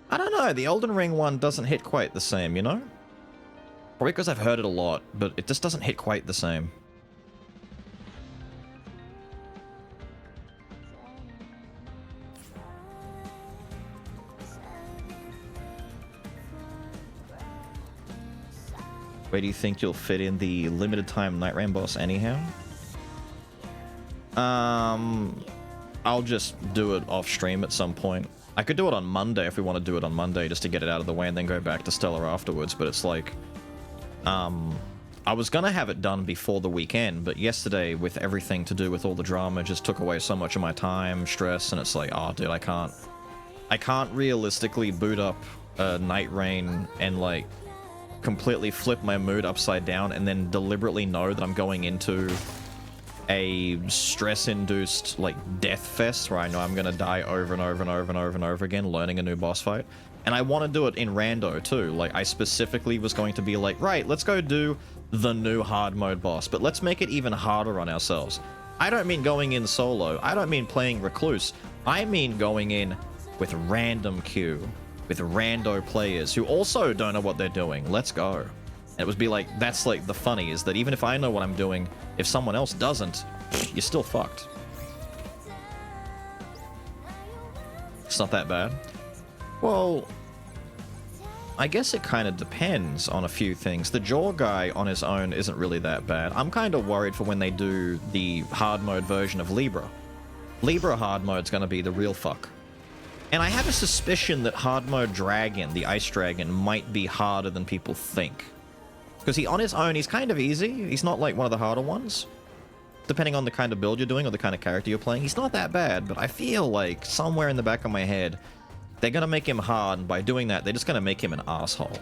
I don't know, the Elden Ring one doesn't hit quite the same, you know? Probably because I've heard it a lot, but it just doesn't hit quite the same. Where do you think you'll fit in the limited time Night Rain boss anyhow? I'll just do it off stream at some point. I could do it on Monday if we want to do it on Monday just to get it out of the way and then go back to Stellar afterwards, but it's like... I was gonna have it done before the weekend, but yesterday, with everything to do with all the drama, just took away so much of my time, stress, and it's like, oh, dude, I can't realistically boot up Night Rain and, like, completely flip my mood upside down and then deliberately know that I'm going into a stress-induced, like, death fest where I know I'm gonna die over and over and over and over and over again, learning a new boss fight. And I want to do it in rando too. Like, I specifically was going to be like, right, let's go do the new hard mode boss, but let's make it even harder on ourselves. I don't mean going in solo. I don't mean playing recluse. I mean going in with random queue, with rando players who also don't know what they're doing. Let's go. It would be like, that's like the funny, is that even if I know what I'm doing, if someone else doesn't, you're still fucked. It's not that bad. Well, I guess it kind of depends on a few things. The jaw guy on his own isn't really that bad. I'm kind of worried for when they do the hard mode version of Libra. Libra hard mode's gonna be the real fuck. And I have a suspicion that hard mode Dragon, the Ice Dragon, might be harder than people think. Because on his own, he's kind of easy. He's not like one of the harder ones. Depending on the kind of build you're doing or the kind of character you're playing, he's not that bad, but I feel like somewhere in the back of my head, they're gonna make him hard, and by doing that, they're just gonna make him an asshole.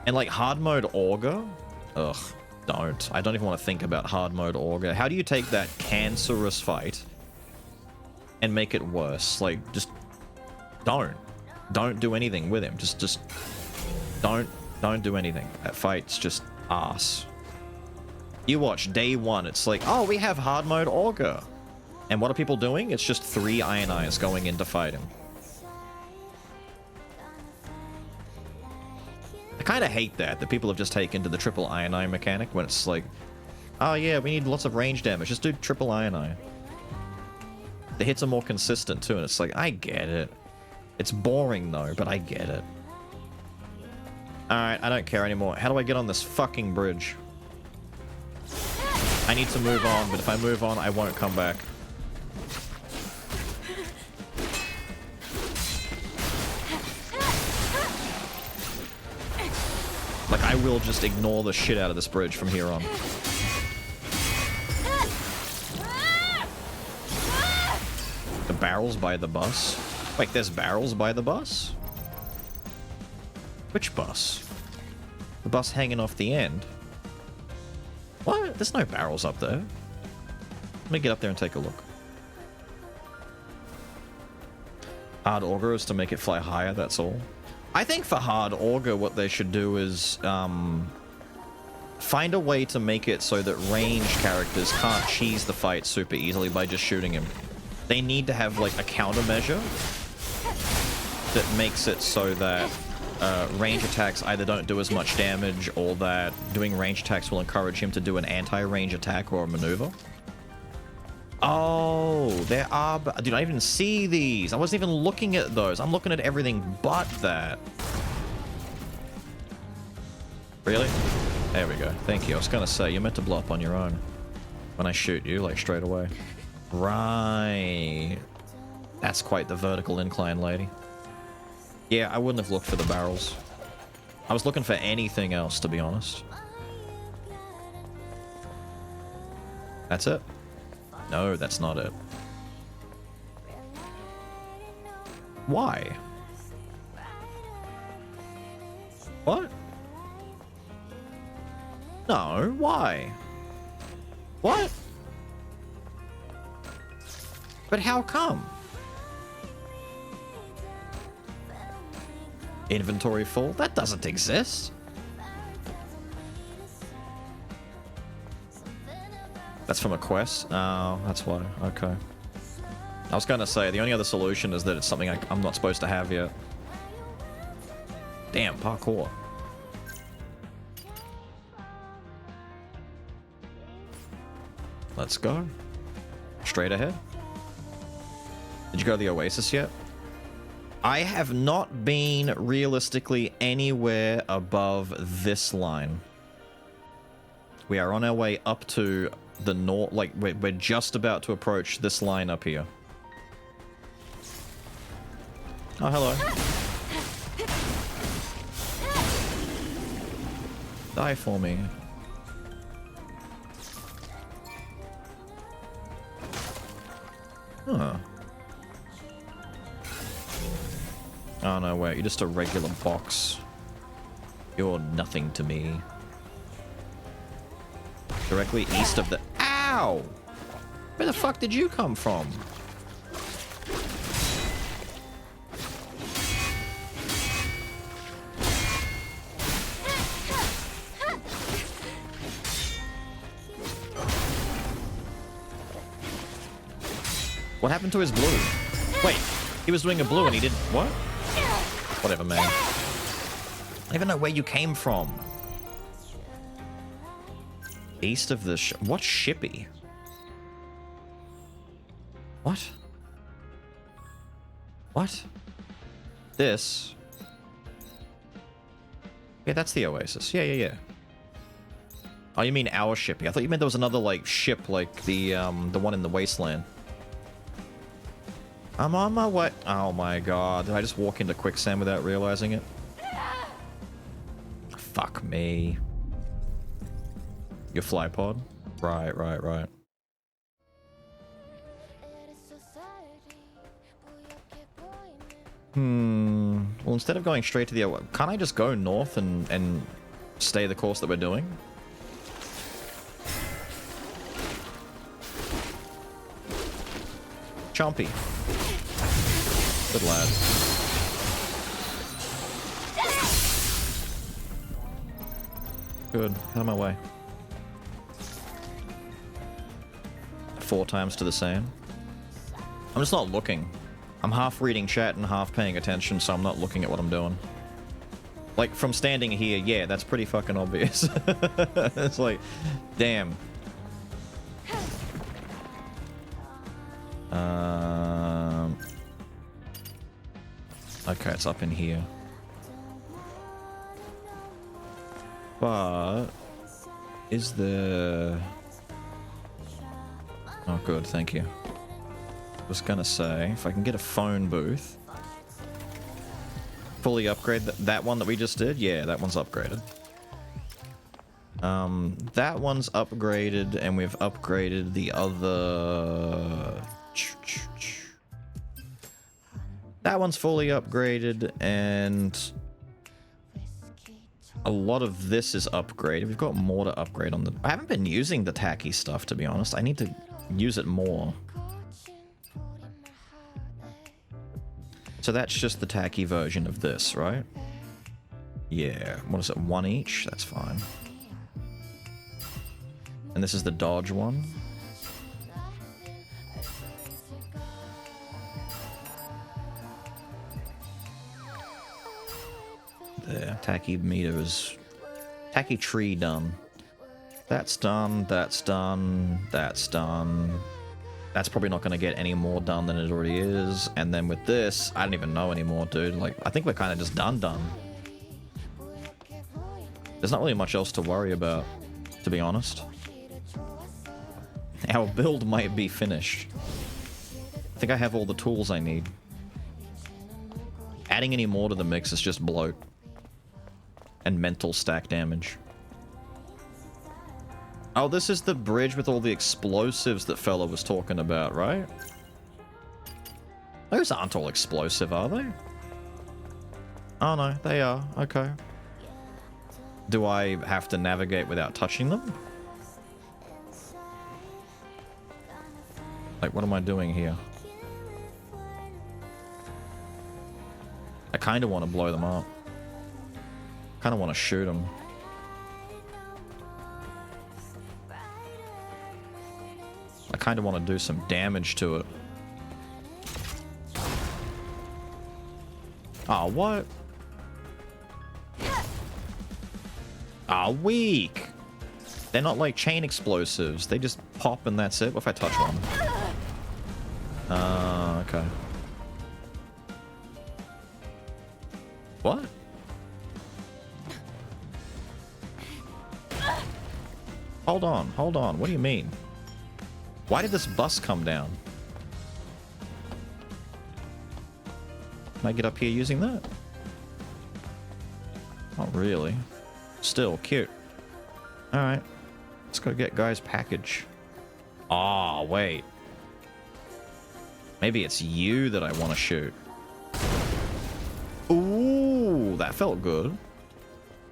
And like hard mode Augur? Ugh, don't. I don't even want to think about hard mode Augur. How do you take that cancerous fight and make it worse? Like, just don't do anything with him. Just don't do anything. That fight's just ass. You watch day one, it's like, oh, we have hard mode Augur. And what are people doing? It's just 3 Iron Eyes going in to fight him. I kind of hate that people have just taken to the triple Iron Eye mechanic when it's like, oh yeah, we need lots of range damage. Just do triple Iron Eye. The hits are more consistent too, and it's like, I get it. It's boring though, but I get it. Alright, I don't care anymore. How do I get on this fucking bridge? I need to move on, but if I move on, I won't come back. Like, I will just ignore the shit out of this bridge from here on. The barrels by the bus? Wait, there's barrels by the bus? Which bus? The bus hanging off the end? What? There's no barrels up there. Let me get up there and take a look. Hard Augur is to make it fly higher, that's all. I think for Hard Augur, what they should do is find a way to make it so that ranged characters can't cheese the fight super easily by just shooting him. They need to have like a countermeasure that makes it so that range attacks either don't do as much damage, or that doing range attacks will encourage him to do an anti-range attack or a maneuver. Oh, there are... Dude, I didn't even see these. I wasn't even looking at those. I'm looking at everything but that. Really? There we go. Thank you. I was gonna say, you're meant to blow up on your own when I shoot you, like, straight away. Right. That's quite the vertical incline, lady. Yeah, I wouldn't have looked for the barrels. I was looking for anything else, to be honest. That's it? No, that's not it. Why? What? No, why? What? But how come? Inventory full? That doesn't exist. That's from a quest? Oh, that's why. Okay. I was gonna say, the only other solution is that it's something I'm not supposed to have yet. Damn, parkour. Let's go. Straight ahead. Did you go to the Oasis yet? I have not been realistically anywhere above this line. We are on our way up to the north, like we're just about to approach this line up here. Oh, hello. Die for me. Huh. Oh no, wait, you're just a regular box. You're nothing to me. Directly east of the... Ow! Where the fuck did you come from? What happened to his blue? Wait, he was doing a blue and he did... What? Whatever, man. I even know where you came from. East of the what shippy? What? What? This? Yeah, that's the Oasis. Yeah. Oh, you mean our shippy? I thought you meant there was another, like, ship, like the one in the wasteland. I'm on my way. Oh my god. Did I just walk into quicksand without realizing it? Fuck me. Your fly pod? Right. Well, instead of going straight to the... Can't I just go north and stay the course that we're doing? Chompy. Good lad. Good. Out of my way. 4 times to the same. I'm just not looking. I'm half reading chat and half paying attention, so I'm not looking at what I'm doing. Like, from standing here, yeah, that's pretty fucking obvious. It's like, damn. Okay, it's up in here. But... is there... Oh, good, thank you. I was gonna say, if I can get a phone booth... fully upgrade that one that we just did? Yeah, that one's upgraded. That one's upgraded, and we've upgraded the other... That one's fully upgraded, and... a lot of this is upgraded. We've got more to upgrade on the... I haven't been using the tacky stuff, to be honest. I need to use it more. So that's just the tacky version of this, right? Yeah. What is it? 1 each? That's fine. And this is the dodge one. There. Tacky meter is... tacky tree done. That's done. That's done. That's done. That's probably not going to get any more done than it already is. And then with this, I don't even know anymore, dude. Like, I think we're kind of just done. There's not really much else to worry about, to be honest. Our build might be finished. I think I have all the tools I need. Adding any more to the mix is just bloat. And mental stack damage. Oh, this is the bridge with all the explosives that fella was talking about, right? Those aren't all explosive, are they? Oh no, they are. Okay. Do I have to navigate without touching them? Like, what am I doing here? I kind of want to blow them up. Kind of want to shoot them. I kind of want to do some damage to it. Oh, what? Ah, weak. They're not like chain explosives. They just pop and that's it. What if I touch one? Okay. What? Hold on, hold on. What do you mean? Why did this bus come down? Can I get up here using that? Not really. Still, cute. Alright. Let's go get Guy's package. Ah, wait. Maybe it's you that I want to shoot. Ooh, that felt good.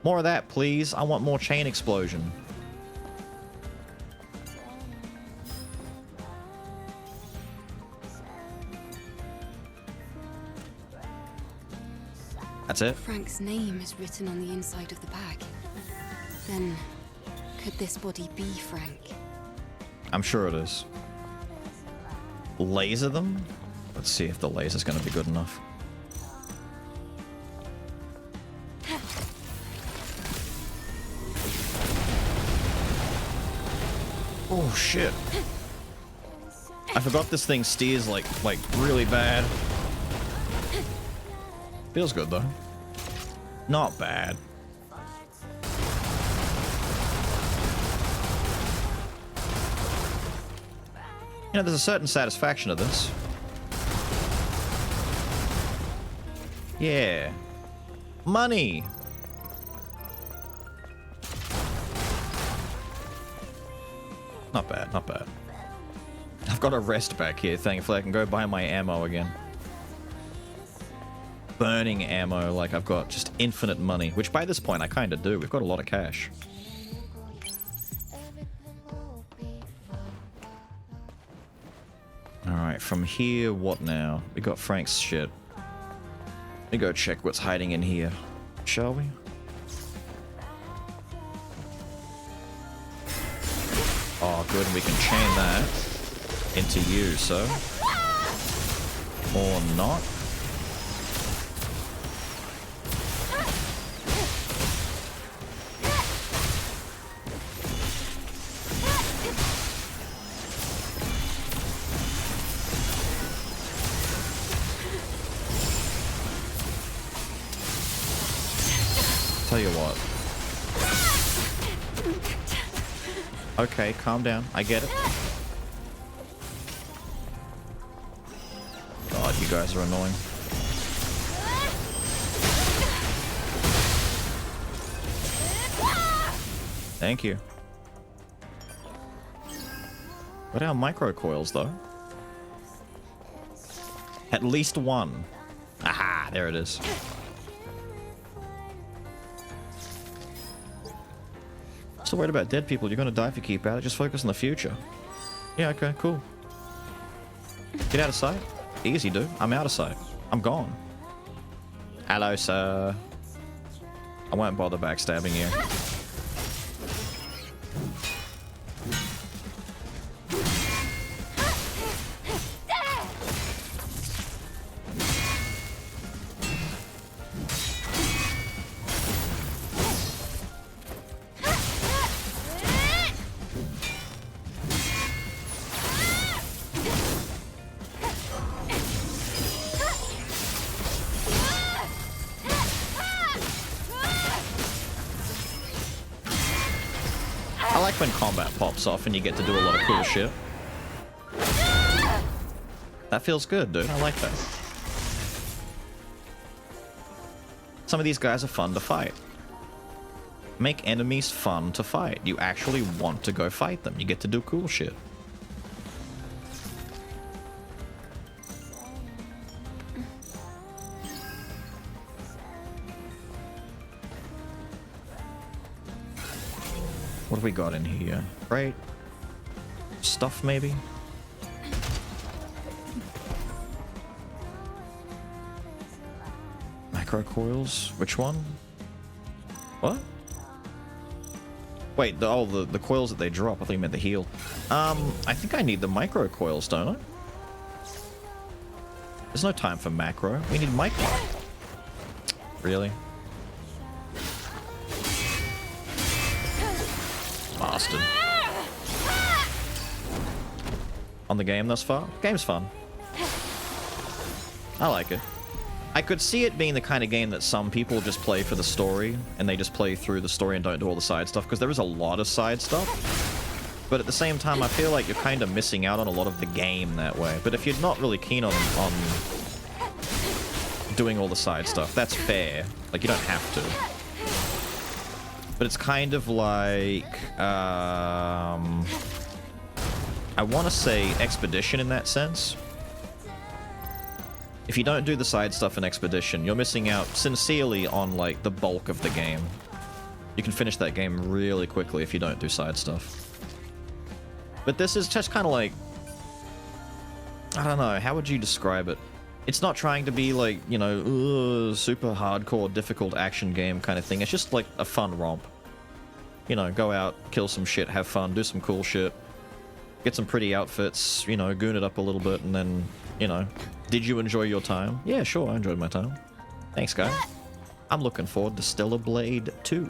More of that, please. I want more chain explosion. That's it? Frank's name is written on the inside of the bag. Then, could this body be Frank? I'm sure it is. Laser them? Let's see if the laser's gonna be good enough. Oh shit. I forgot this thing steers like really bad. Feels good though. Not bad. You know, there's a certain satisfaction of this. Yeah. Money! Not bad, not bad. I've got a rest back here, thankfully I can go buy my ammo again. Burning ammo, like I've got just infinite money, which by this point I kinda do. We've got a lot of cash. Alright, from here, what now? We got Frank's shit. Let me go check what's hiding in here, shall we? Oh, good, we can chain that into you, so. Or not. Tell you what. Okay, calm down. I get it. God, you guys are annoying. Thank you. What are micro coils, though? At least one. Aha, there it is. So worried about dead people, you're gonna die if you keep at it, just focus on the future. Yeah, okay, cool. Get out of sight. Easy, dude. I'm out of sight. I'm gone. Hello, sir. I won't bother backstabbing you. I like when combat pops off and you get to do a lot of cool shit. That feels good, dude. I like that. Some of these guys are fun to fight. Make enemies fun to fight. You actually want to go fight them. You get to do cool shit. What have we got in here? Right? Stuff, maybe? Micro coils? Which one? What? Wait, the coils that they drop. I thought you meant the heal. I think I need the micro coils, don't I? There's no time for macro. We need micro. Really? Bastard. On the game thus far? Game's fun. I like it. I could see it being the kind of game that some people just play for the story, and they just play through the story and don't do all the side stuff, because there is a lot of side stuff. But at the same time, I feel like you're kind of missing out on a lot of the game that way. But if you're not really keen on doing all the side stuff, that's fair. Like, you don't have to. But it's kind of like, I want to say Expedition in that sense. If you don't do the side stuff in Expedition, you're missing out sincerely on, like, the bulk of the game. You can finish that game really quickly if you don't do side stuff. But this is just kind of like, I don't know, how would you describe it? It's not trying to be like, you know, super hardcore, difficult action game kind of thing. It's just like a fun romp. You know, go out, kill some shit, have fun, do some cool shit. Get some pretty outfits, you know, goon it up a little bit, and then, you know, did you enjoy your time? Yeah, sure, I enjoyed my time. Thanks, guys. I'm looking forward to Stellar Blade 2.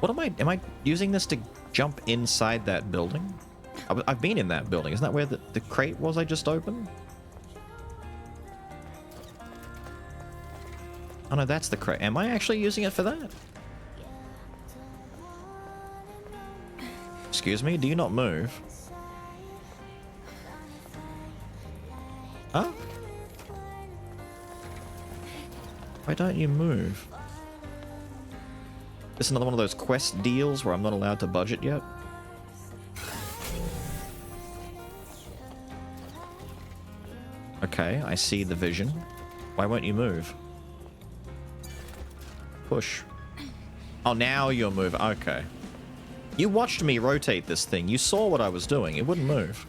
What am I using this to jump inside that building? I've been in that building. Isn't that where the crate was I just opened? Oh no, that's the crate. Am I actually using it for that? Excuse me, do you not move? Huh? Why don't you move? This is another one of those quest deals where I'm not allowed to budget yet. Okay, I see the vision. Why won't you move? Push. Oh, now you're moving. Okay. You watched me rotate this thing. You saw what I was doing. It wouldn't move.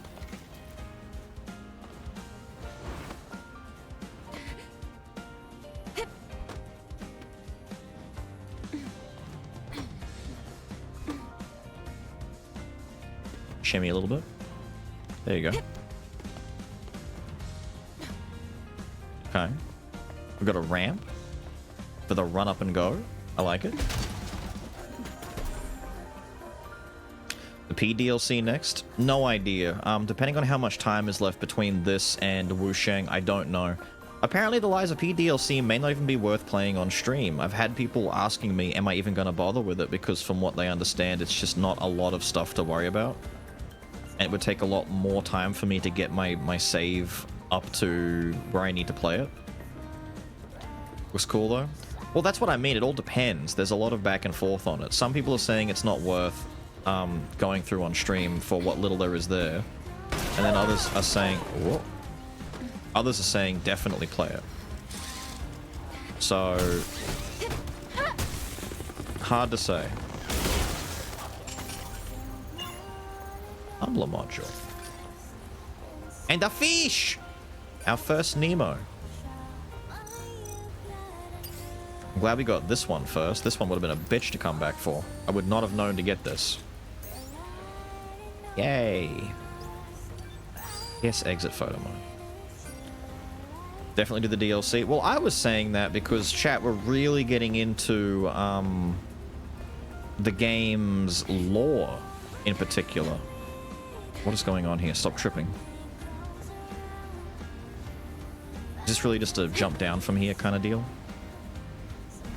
Shimmy a little bit. There you go. Okay. We've got a ramp for the run up and go. I like it. The P DLC next? No idea. Depending on how much time is left between this and Wushang, I don't know. Apparently the Lies of P DLC may not even be worth playing on stream. I've had people asking me, am I even going to bother with it? Because from what they understand, it's just not a lot of stuff to worry about. And it would take a lot more time for me to get my save up to where I need to play it. Was cool though. Well, that's what I mean. It all depends. There's a lot of back and forth on it. Some people are saying it's not worth going through on stream for what little there is there. And then others are saying... Whoa. Others are saying definitely play it. So... hard to say. Humbler module. And a fish! Our first Nemo. I'm glad we got this one first. This one would have been a bitch to come back for. I would not have known to get this. Yay. Yes, exit photo mode. Definitely do the DLC. Well, I was saying that because chat were really getting into the game's lore in particular. What is going on here? Stop tripping. Is this really just a jump down from here kind of deal?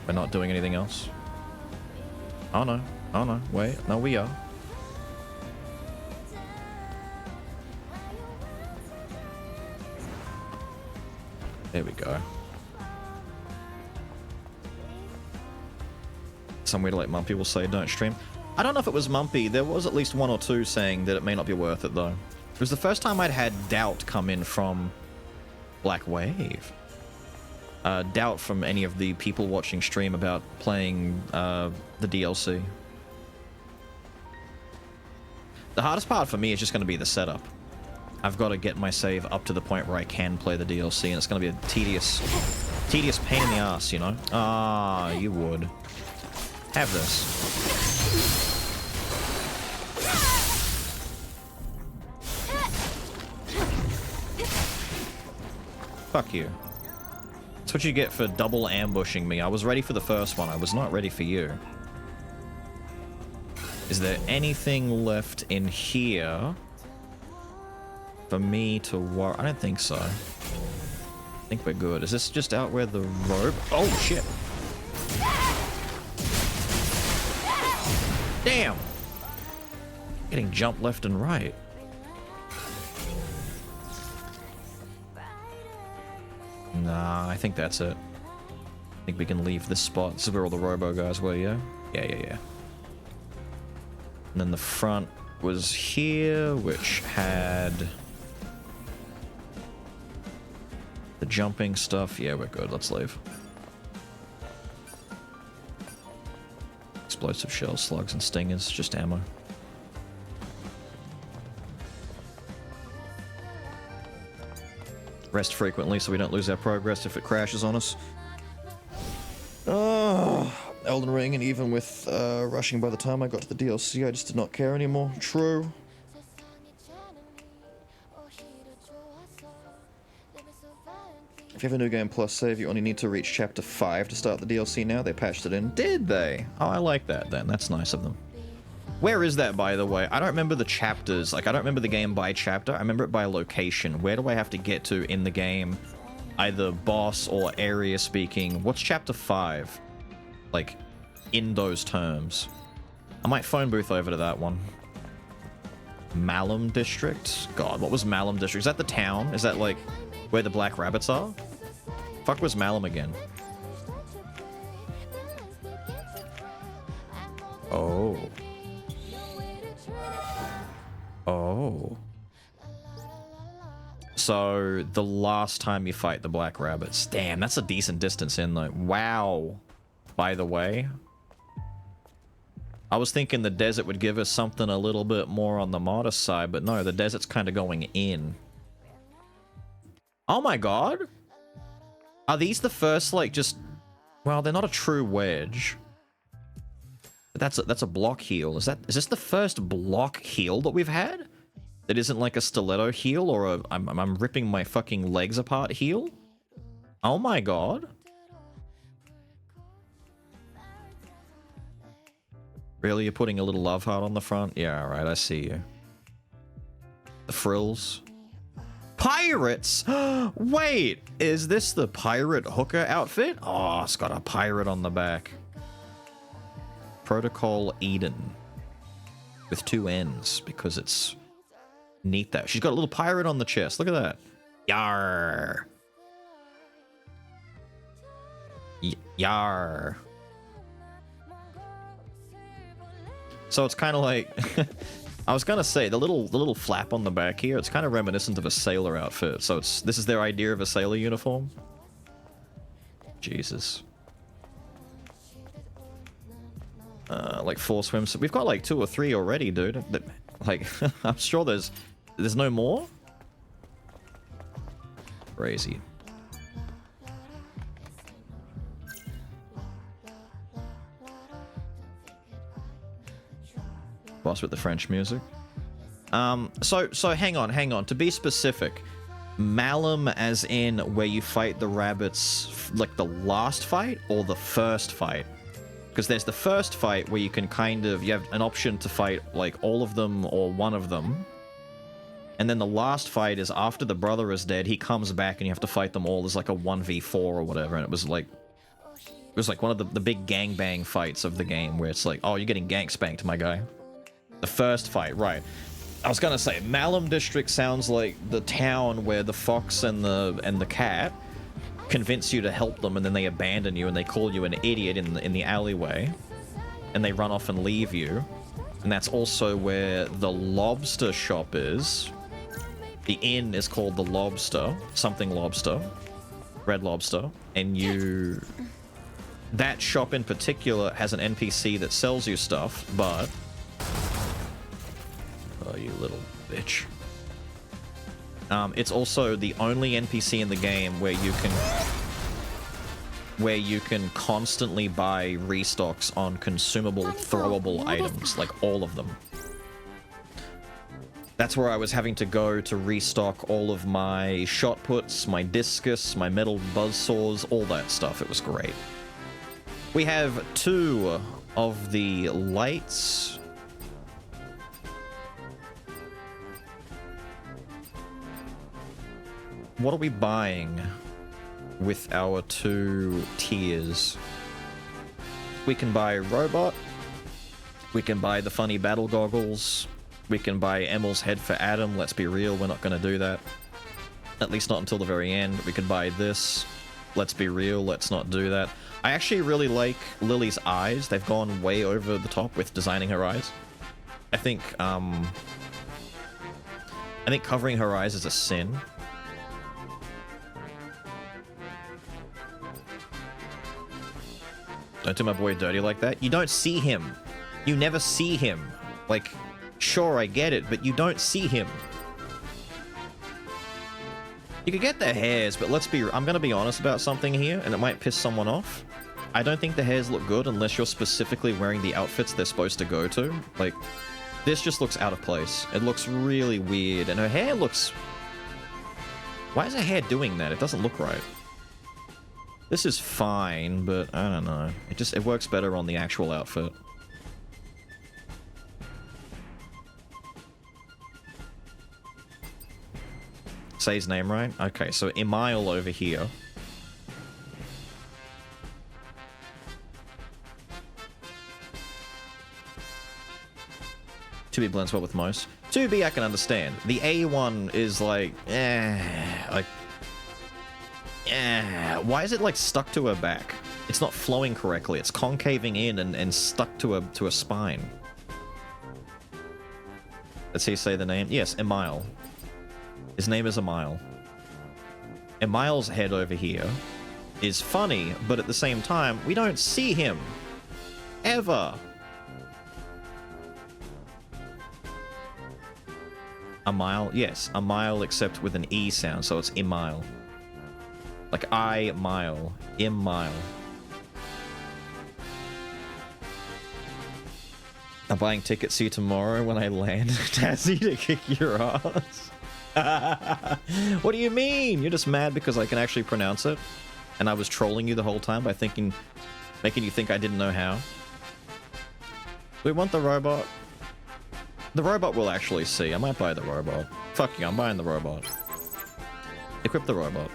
We're not doing anything else? Oh no. Oh no. Wait. No, we are. There we go. Some weird like Mumpy will say don't stream. I don't know if it was Mumpy. There was at least one or two saying that it may not be worth it though. It was the first time I'd had doubt come in from Black Wave. Doubt from any of the people watching stream about playing the DLC. The hardest part for me is just going to be the setup. I've got to get my save up to the point where I can play the DLC, and it's going to be a tedious pain in the ass, you know? Ah, you would. Have this. Fuck you. That's what you get for double ambushing me. I was ready for the first one. I was not ready for you. Is there anything left in here for me to worry? I don't think so. I think we're good. Is this just out where the rope? Oh, shit. Damn. Getting jumped left and right. Nah, I think that's it. I think we can leave this spot. This is where all the robo guys were, yeah? Yeah. And then the front was here, which had the jumping stuff. Yeah, we're good. Let's leave. Explosive shells, slugs, and stingers. Just ammo. Rest frequently so we don't lose our progress if it crashes on us. Oh, Elden Ring, and even with rushing by the time I got to the DLC, I just did not care anymore. True. If you have a New Game Plus save, you only need to reach Chapter 5 to start the DLC now. They patched it in. Did they? Oh, I like that then. That's nice of them. Where is that, by the way? I don't remember the chapters. Like, I don't remember the game by chapter. I remember it by location. Where do I have to get to in the game? Either boss or area speaking. What's Chapter 5? Like, in those terms. I might phone booth over to that one. Malum District? God, what was Malum District? Is that the town? Is that, like, where the Black Rabbits are? Fuck was Malum again? Oh. Oh. So, the last time you fight the Black Rabbits. Damn, that's a decent distance in, though. Wow. By the way. I was thinking the desert would give us something a little bit more on the modest side, but no, the desert's kind of going in. Oh my god! Are these the first, like, just... Well, they're not a true wedge. But that's a block heal. Is this the first block heal that we've had? That isn't like a stiletto heal or a I'm ripping my fucking legs apart heal? Oh my god. Really? You're putting a little love heart on the front? Yeah, alright, I see you. The frills. Pirates! Wait! Is this the pirate hooker outfit? Oh, it's got a pirate on the back. Protocol Eden. With 2 N's, because it's neat that. She's got a little pirate on the chest. Look at that. Yar. Yar. So it's kind of like... I was gonna say, the little flap on the back here, it's kind of reminiscent of a sailor outfit. So this is their idea of a sailor uniform? Jesus. Like 4 swims. We've got like 2 or 3 already, dude. Like, I'm sure there's no more? Crazy. Boss with the French music. So hang on. To be specific, Malum as in where you fight the rabbits, like the last fight or the first fight? Because there's the first fight where you can you have an option to fight like all of them or one of them. And then the last fight is after the brother is dead, he comes back and you have to fight them all. There's like a 1v4 or whatever, and it was like one of the big gangbang fights of the game where it's like, oh, you're getting gank spanked, my guy. The first fight, right. I was gonna say, Malum District sounds like the town where the fox and the cat convince you to help them, and then they abandon you and they call you an idiot in the alleyway, and they run off and leave you. And that's also where the lobster shop is. The inn is called the Lobster, something Lobster, Red Lobster, and that shop in particular has an NPC that sells you stuff, but oh, you little bitch. It's also the only NPC in the game where you can constantly buy restocks on consumable, throwable items, like all of them. That's where I was having to go to restock all of my shot puts, my discus, my metal buzzsaws, all that stuff. It was great. We have 2 of the lights. What are we buying with our 2 tiers? We can buy Robot. We can buy the funny battle goggles. We can buy Emil's head for Adam. Let's be real, we're not going to do that. At least not until the very end. We can buy this. Let's be real, let's not do that. I actually really like Lily's eyes. They've gone way over the top with designing her eyes. I think covering her eyes is a sin. Don't do my boy dirty like that. You don't see him. You never see him. Like, sure, I get it, but you don't see him. You could get the hairs, but I'm gonna be honest about something here, and it might piss someone off. I don't think the hairs look good unless you're specifically wearing the outfits they're supposed to go to. Like, this just looks out of place. It looks really weird, and her hair looks... Why is her hair doing that? It doesn't look right. This is fine, but I don't know. It works better on the actual outfit. Say his name right? Okay, so Emile over here. To be blends well with most. To be, I can understand. The A one is like, why is it like stuck to her back? It's not flowing correctly. It's concaving in and stuck to a spine. Let's see, say the name. Yes, Emile. His name is Emile. Emile's head over here is funny, but at the same time, we don't see him. Ever. Emile? Yes, Emile except with an E sound, so it's Emile. Like I-mile. Emile. I'm buying tickets, see you tomorrow when I land Tassie to kick your ass. What do you mean? You're just mad because I can actually pronounce it? And I was trolling you the whole time by making you think I didn't know how? We want the robot. The robot we'll actually see. I might buy the robot. Fuck you, I'm buying the robot. Equip the robot.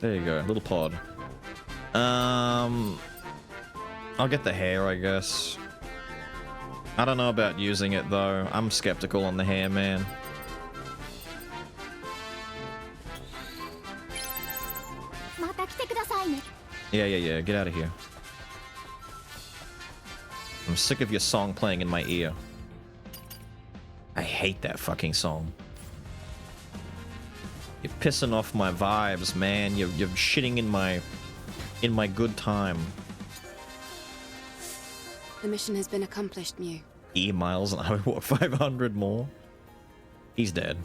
There you go, little pod. I'll get the hair, I guess. I don't know about using it though. I'm skeptical on the hair, man. Yeah, get out of here. I'm sick of your song playing in my ear. I hate that fucking song. You're pissing off my vibes, man. You're shitting in my good time. The mission has been accomplished, Mew. E-miles and I would walk 500 more. He's dead.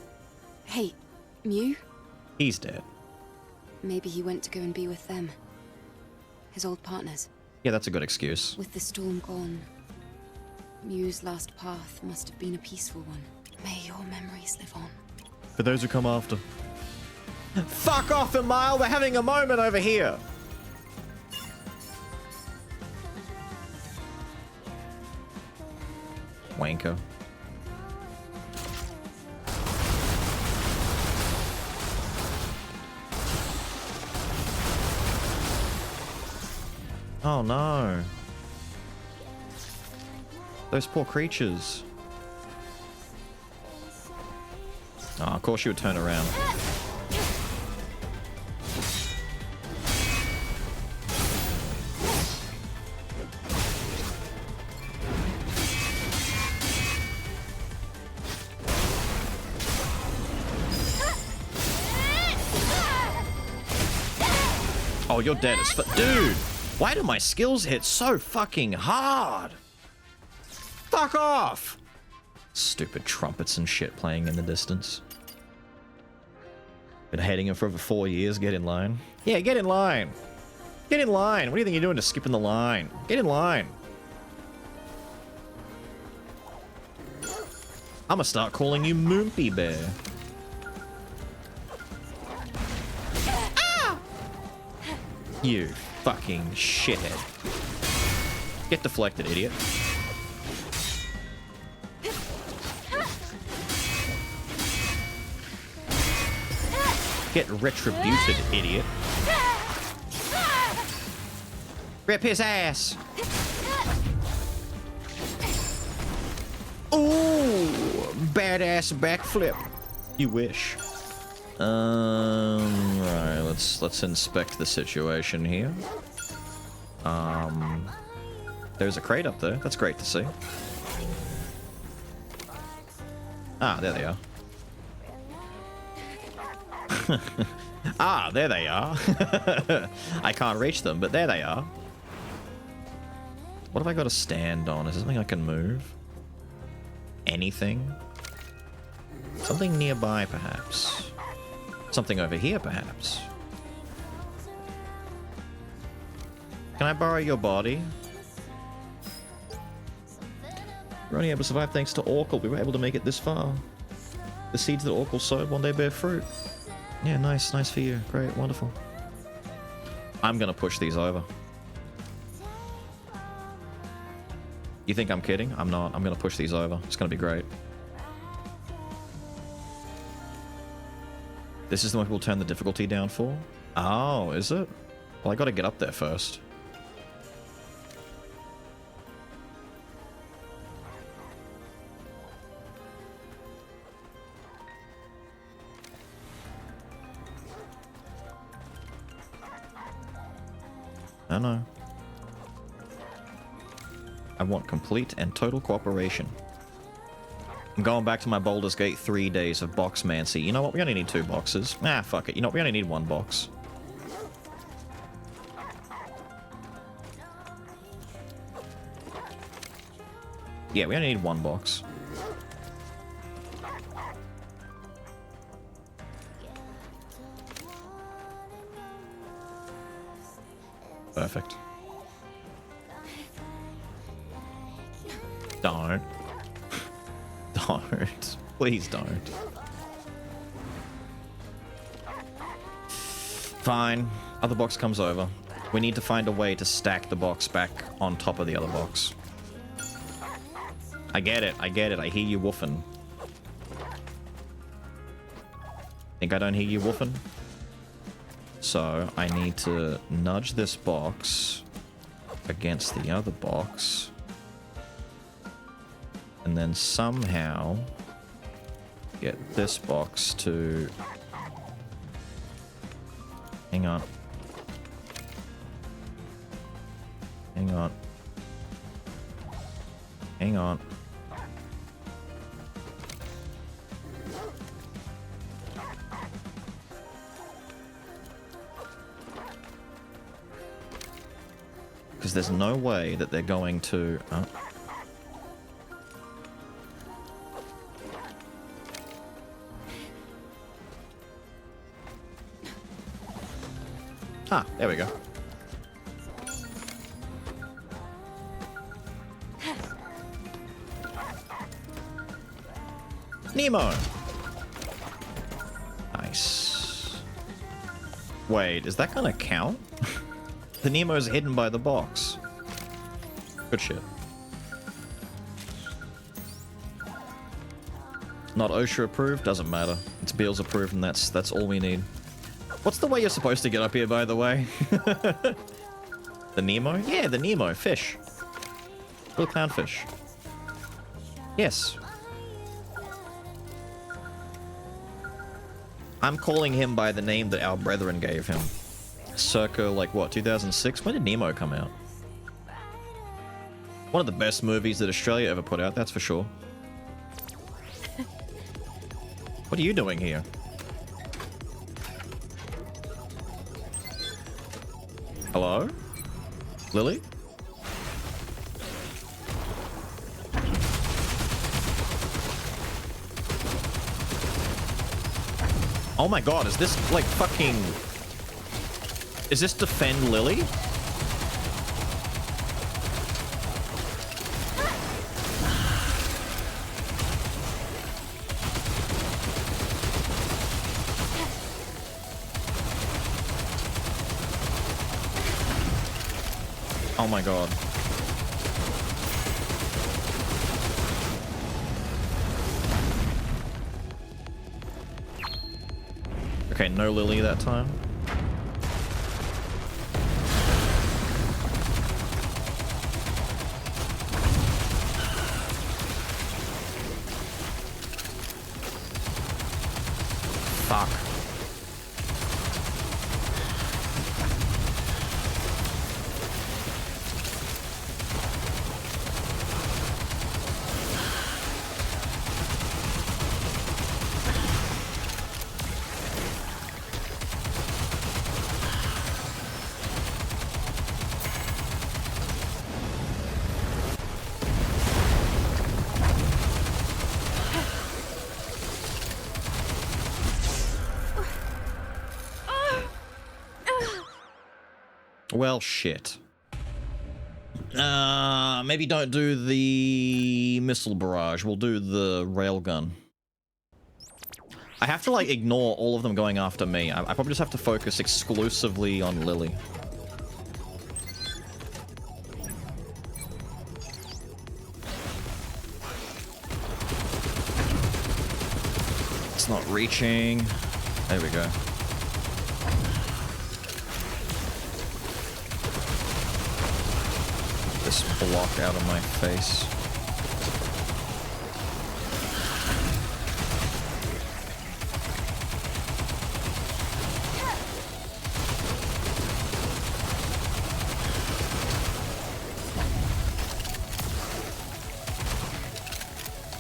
Hey, Mew? He's dead. Maybe he went to go and be with them. His old partners. Yeah, that's a good excuse. With the storm gone, Mew's last path must have been a peaceful one. May your memories live on. For those who come after. Fuck off, Emile! We're having a moment over here! Wanker. Oh no. Those poor creatures. Oh, of course you would turn around. Oh, you're dead as fuck. Dude, why do my skills hit so fucking hard? Fuck off! Stupid trumpets and shit playing in the distance. Been hating him for over 4 years. Get in line. Yeah, get in line. Get in line. What do you think you're doing to skipping the line? Get in line. I'm gonna start calling you Moompy Bear. You fucking shithead. Get deflected, idiot. Get retributed, idiot. Rip his ass. Ooh, badass backflip. You wish. Right, let's inspect the situation here. There's a crate up there. That's great to see. Ah, there they are. Ah, there they are. I can't reach them, but there they are. What have I got to stand on? Is there something I can move? Anything? Something nearby, perhaps. Something over here, perhaps. Can I borrow your body? We're only able to survive thanks to Orkle. We were able to make it this far. The seeds that Orkle sowed one day bear fruit. Yeah, nice for you. Great, wonderful. I'm gonna push these over. You think I'm kidding? I'm not. I'm gonna push these over. It's gonna be great. This is the one people turn the difficulty down for? Oh, is it? Well, I gotta get up there first. I know. I want complete and total cooperation. I'm going back to my Baldur's Gate 3 days of boxmancy. You know what? We only need 2 boxes. Ah, fuck it. You know what? We only need 1 box. Yeah, we only need 1 box. Perfect. Don't. Don't. Please don't. Fine. Other box comes over. We need to find a way to stack the box back on top of the other box. I get it. I get it. I hear you woofing. Think I don't hear you woofing? So, I need to nudge this box against the other box. And then somehow get this box to... Hang on. Hang on. Hang on. Because there's no way that they're going to... Ah, there we go. Nemo! Nice. Wait, is that gonna count? The Nemo's hidden by the box. Good shit. Not OSHA approved? Doesn't matter. It's Beals approved and that's all we need. What's the way you're supposed to get up here, by the way? The Nemo? Yeah, the Nemo. Fish. Little clownfish. Yes. I'm calling him by the name that our brethren gave him. Circa, like, what, 2006? When did Nemo come out? One of the best movies that Australia ever put out, that's for sure. What are you doing here? Hello? Lily? Oh my god, is this like fucking... Is this Defend Lily? Oh my god. Okay, no Lily that time. Fuck. Well, shit. Maybe don't do the missile barrage. We'll do the railgun. I have to, like, ignore all of them going after me. I probably just have to focus exclusively on Lily. It's not reaching. There we go. This block out of my face.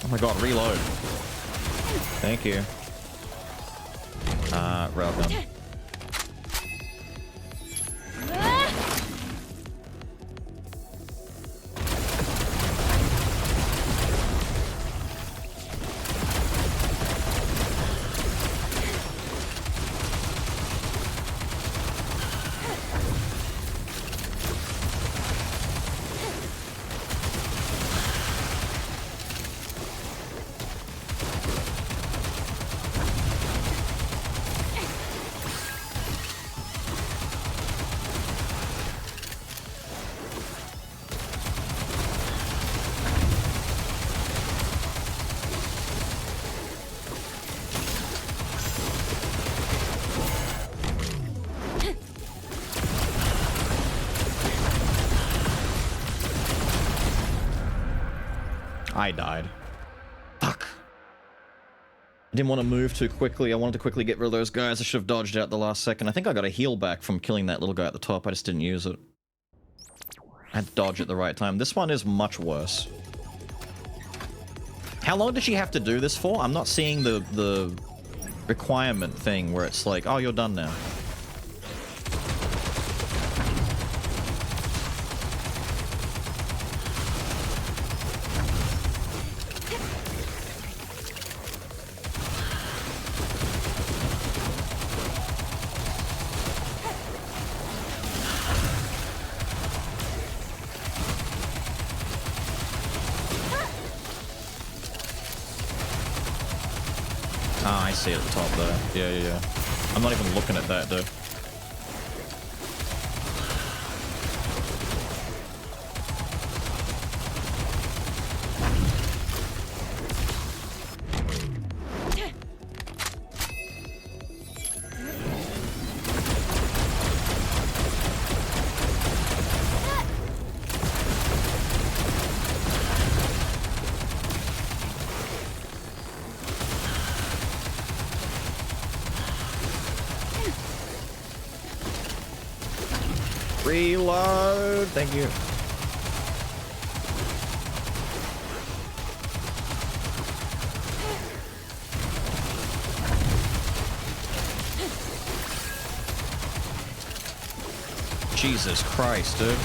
Oh my god, reload. Thank you. Railgun. I died. Fuck. I didn't want to move too quickly. I wanted to quickly get rid of those guys. I should have dodged out the last second. I think I got a heal back from killing that little guy at the top. I just didn't use it. I had to dodge at the right time. This one is much worse. How long does she have to do this for? I'm not seeing the requirement thing where it's like, oh, you're done now. Ah, I see it at the top there. Yeah. I'm not even looking at that, though. Reload! Thank you. Jesus Christ, dude.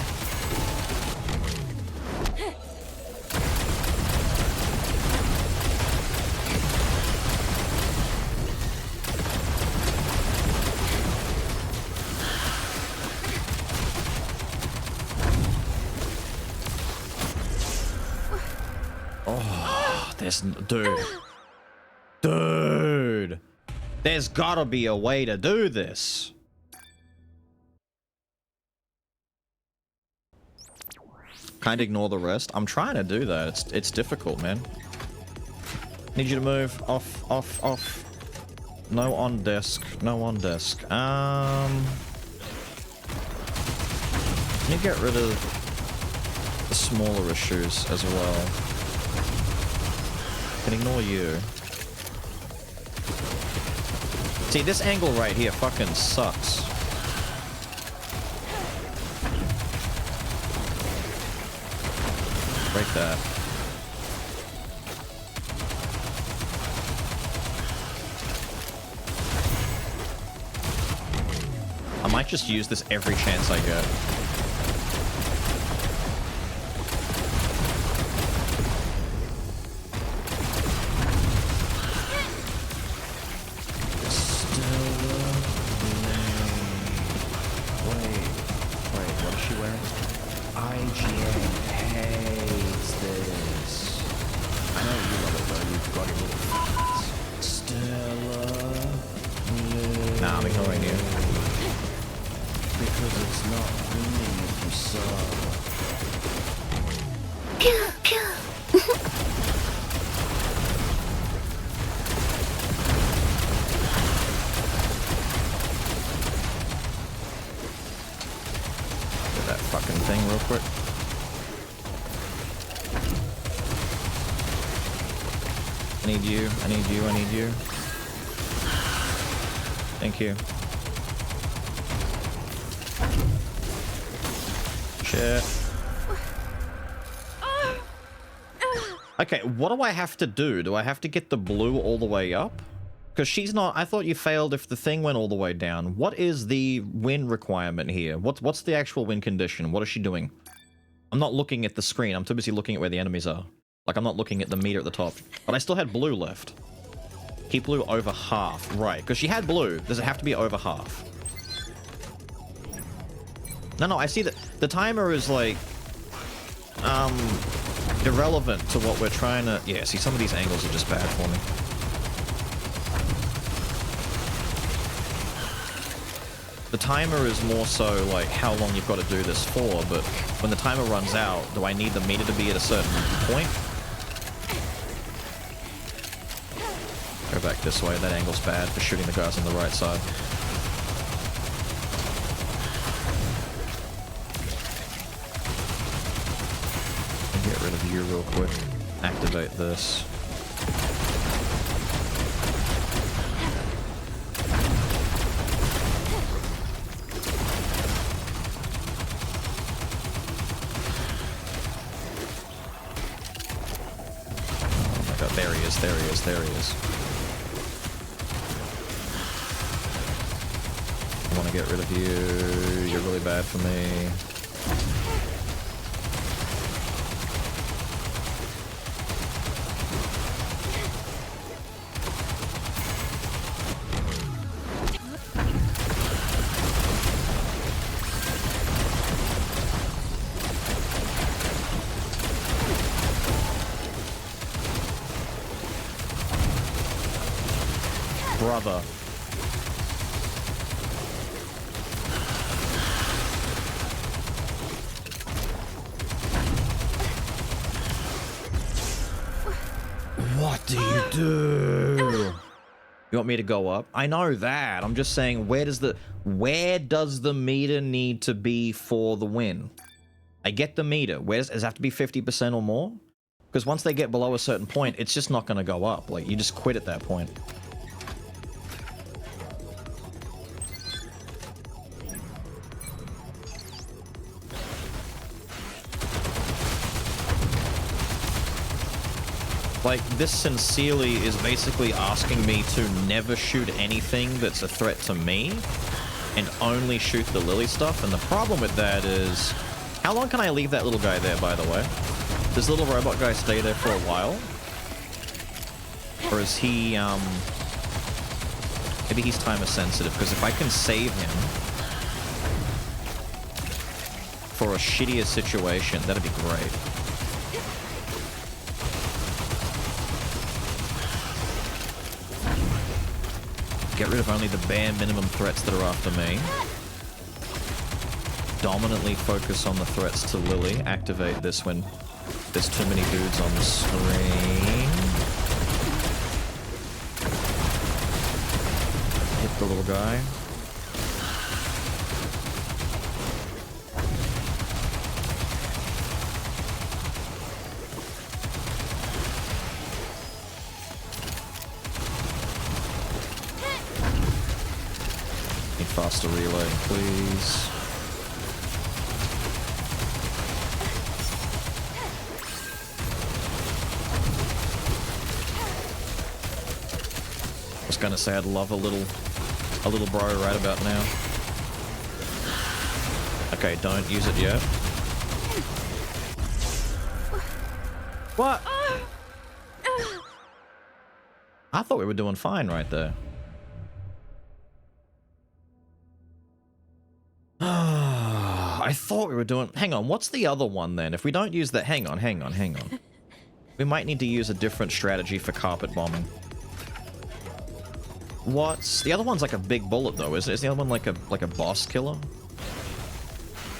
Dude, there's gotta be a way to do this. Kinda ignore the rest. I'm trying to do that. It's difficult, man. Need you to move. Off. No on desk. No on desk. Can you get rid of the smaller issues as well? Can ignore you. See, this angle right here fucking sucks. Break that. I might just use this every chance I get. quick. I need you, I need you, I need you. Thank you. Shit. Okay, what do I have to do? Do I have to get the blue all the way up? Because she's not... I thought you failed if the thing went all the way down. What is the win requirement here? What's the actual win condition? What is she doing? I'm not looking at the screen. I'm too busy looking at where the enemies are. Like, I'm not looking at the meter at the top. But I still had blue left. Keep blue over half. Right, because she had blue. Does it have to be over half? No, I see that the timer is, like... irrelevant to what we're trying to... Yeah, see, some of these angles are just bad for me. The timer is more so, like, how long you've got to do this for, but when the timer runs out, do I need the meter to be at a certain point? Go back this way. That angle's bad for shooting the guys on the right side. Get rid of you real quick. Activate this. Oh my god, there he is, there he is, there he is. I want to get rid of you. You're really bad for me. Brother. What do you do? You want me to go up? I know that. I'm just saying, where does the meter need to be for the win? I get the meter. Does it have to be 50% or more? Because once they get below a certain point, it's just not going to go up. Like, you just quit at that point. Like, this sincerely is basically asking me to never shoot anything that's a threat to me and only shoot the Lily stuff. And the problem with that is, how long can I leave that little guy there, by the way? Does the little robot guy stay there for a while? Or is he, maybe he's timer sensitive, because if I can save him for a shittier situation, that'd be great. Get rid of only the bare minimum threats that are after me. Dominantly focus on the threats to Lily. Activate this when there's too many dudes on the screen. Hit the little guy. Faster reload, please. I was gonna say I'd love a little bro right about now. Okay, don't use it yet. What? I thought we were doing fine right there. I thought we were doing... Hang on, what's the other one then? If we don't use that... Hang on. We might need to use a different strategy for carpet bombing. What's... The other one's like a big bullet though, is it? Is the other one like a boss killer?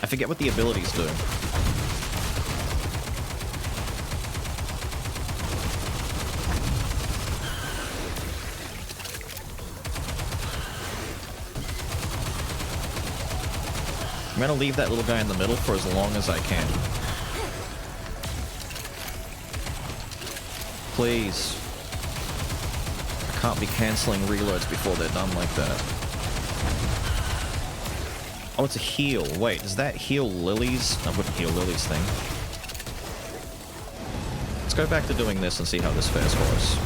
I forget what the abilities do. gonna leave that little guy in the middle for as long as I can. Please. I can't be canceling reloads before they're done like that. Oh, it's a heal. Wait, does that heal Lily's? I wouldn't heal Lily's thing. Let's go back to doing this and see how this fares for us.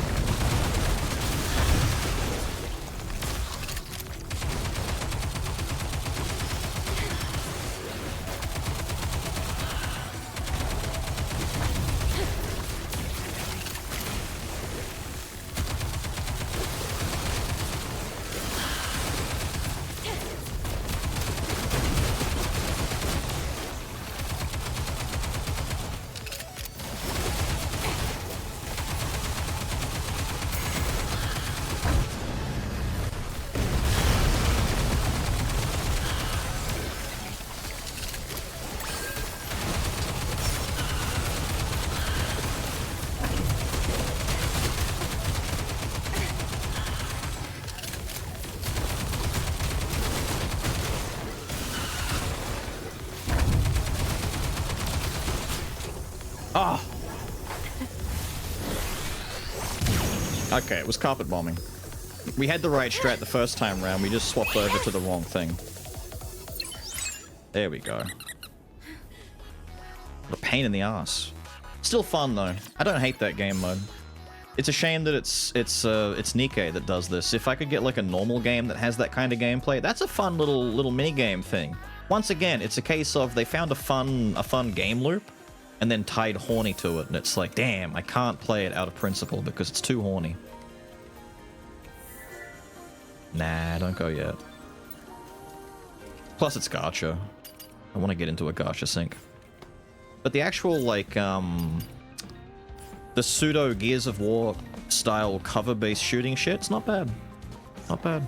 Ah! Okay, it was carpet bombing. We had the right strat the first time round, we just swapped over to the wrong thing. There we go. What a pain in the ass. Still fun though. I don't hate that game mode. It's a shame that it's Nikke that does this. If I could get like a normal game that has that kind of gameplay, that's a fun little mini game thing. Once again, it's a case of they found a fun game loop and then tied horny to it, and it's like, damn, I can't play it out of principle because it's too horny. Nah, don't go yet. Plus it's gacha. I want to get into a gacha sync. But the actual, like, the pseudo Gears of War style cover-based shooting shit, it's not bad. Not bad.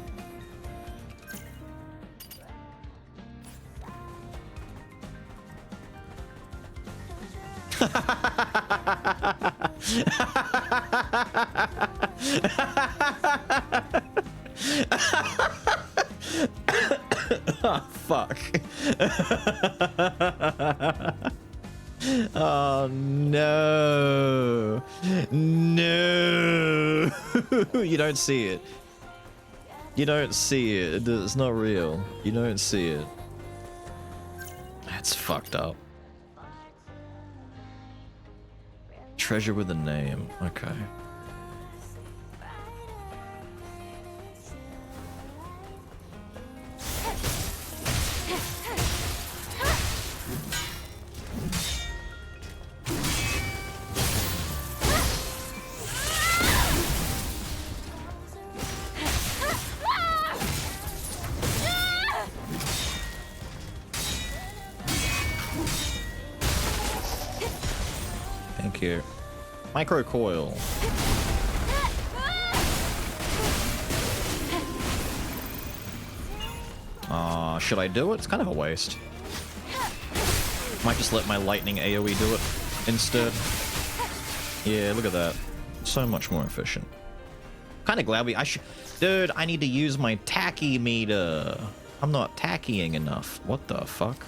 Oh, fuck. Oh, no. No. You don't see it. You don't see it. It's not real. You don't see it. That's fucked up. Treasure with a name. Okay. Thank you. Micro coil. Should I do it? It's kind of a waste. Might just let my lightning AoE do it instead. Yeah, look at that. So much more efficient. Kind of glad Dude, I need to use my tacky meter. I'm not tackying enough. What the fuck?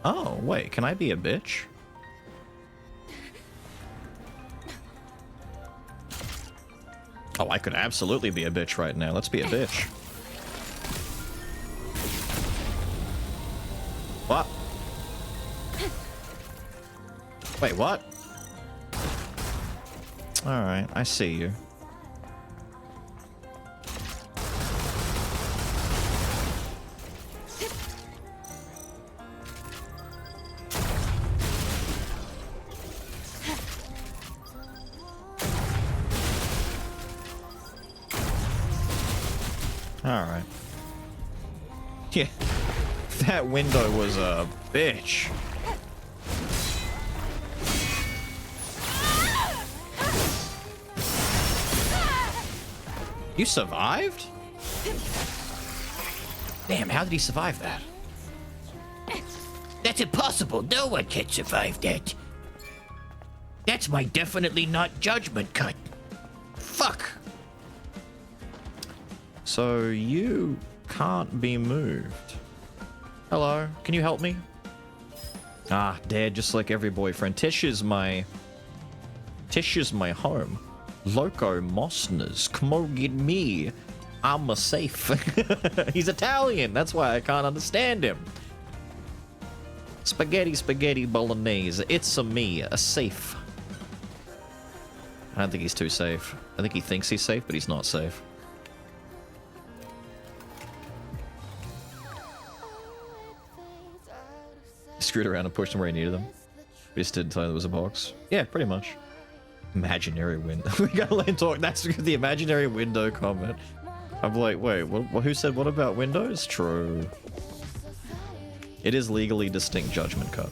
Oh, wait, can I be a bitch? Oh, I could absolutely be a bitch right now. Let's be a bitch. What? Wait, what? Alright, I see you. Alright. Yeah. That window was a bitch. You survived? Damn, how did he survive that? That's impossible. No one can survive that. That's my definitely not judgment cut. Fuck. So you can't be moved. Hello, can you help me? Ah, dead, just like every boyfriend. Tish is my home. Loco Mosners, come on get me. I'm a safe. He's Italian, that's why I can't understand him. Spaghetti, spaghetti, bolognese. It's a me, a safe. I don't think he's too safe. I think he thinks he's safe, but he's not safe. Screwed around and pushed him where he needed them. We just didn't tell him there was a box. Yeah, pretty much. Imaginary window. We gotta let him talk. That's the imaginary window comment. I'm like, wait, who said what about windows? True. It is legally distinct judgment cut.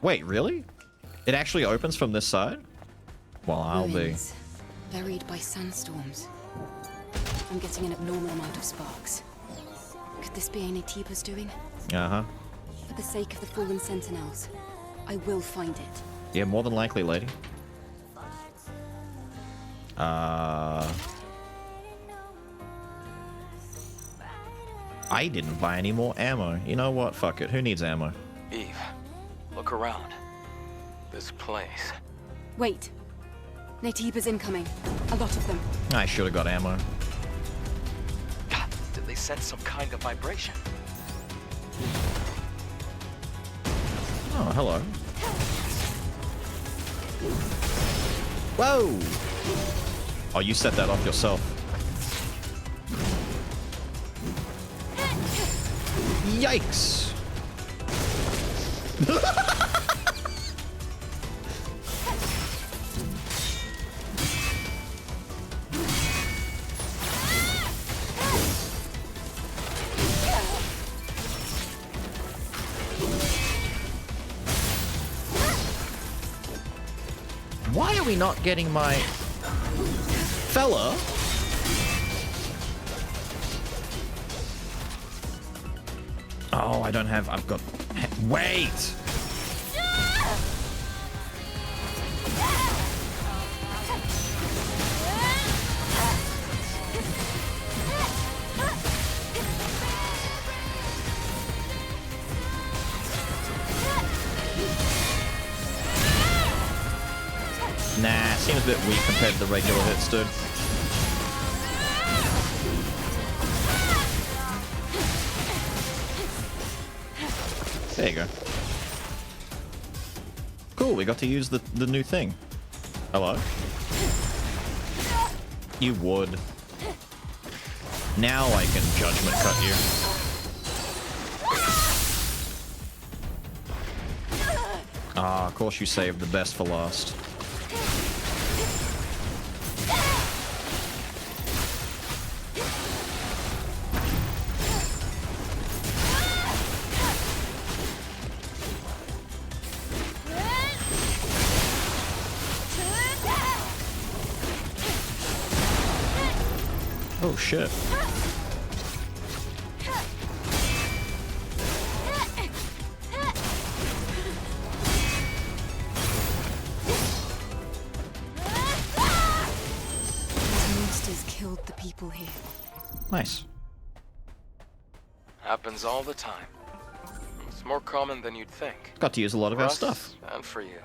Wait, really? It actually opens from this side? Well, I'll Ruins, buried by sandstorms. I'm getting an abnormal amount of sparks. Could this be Naytiba's doing? Uh-huh. For the sake of the fallen sentinels, I will find it. Yeah, more than likely, lady. I didn't buy any more ammo. You know what? Fuck it. Who needs ammo? Eve, look around. This place. Wait. Naytiba's incoming. A lot of them. I should have got ammo. God, did they sense some kind of vibration? Oh, hello. Whoa! Oh, you set that off yourself. Yikes! Why are we not getting my fella? Oh, I don't have. I've got. Wait! Nah, seems a bit weak compared to the regular hits, dude. There you go. Cool, we got to use the new thing. Hello? You would. Now I can judgment cut you. Ah, of course you saved the best for last. Oh shit. These monsters killed the people here. Nice. Happens all the time. It's more common than you'd think. Got to use a lot of For our us stuff. And for you.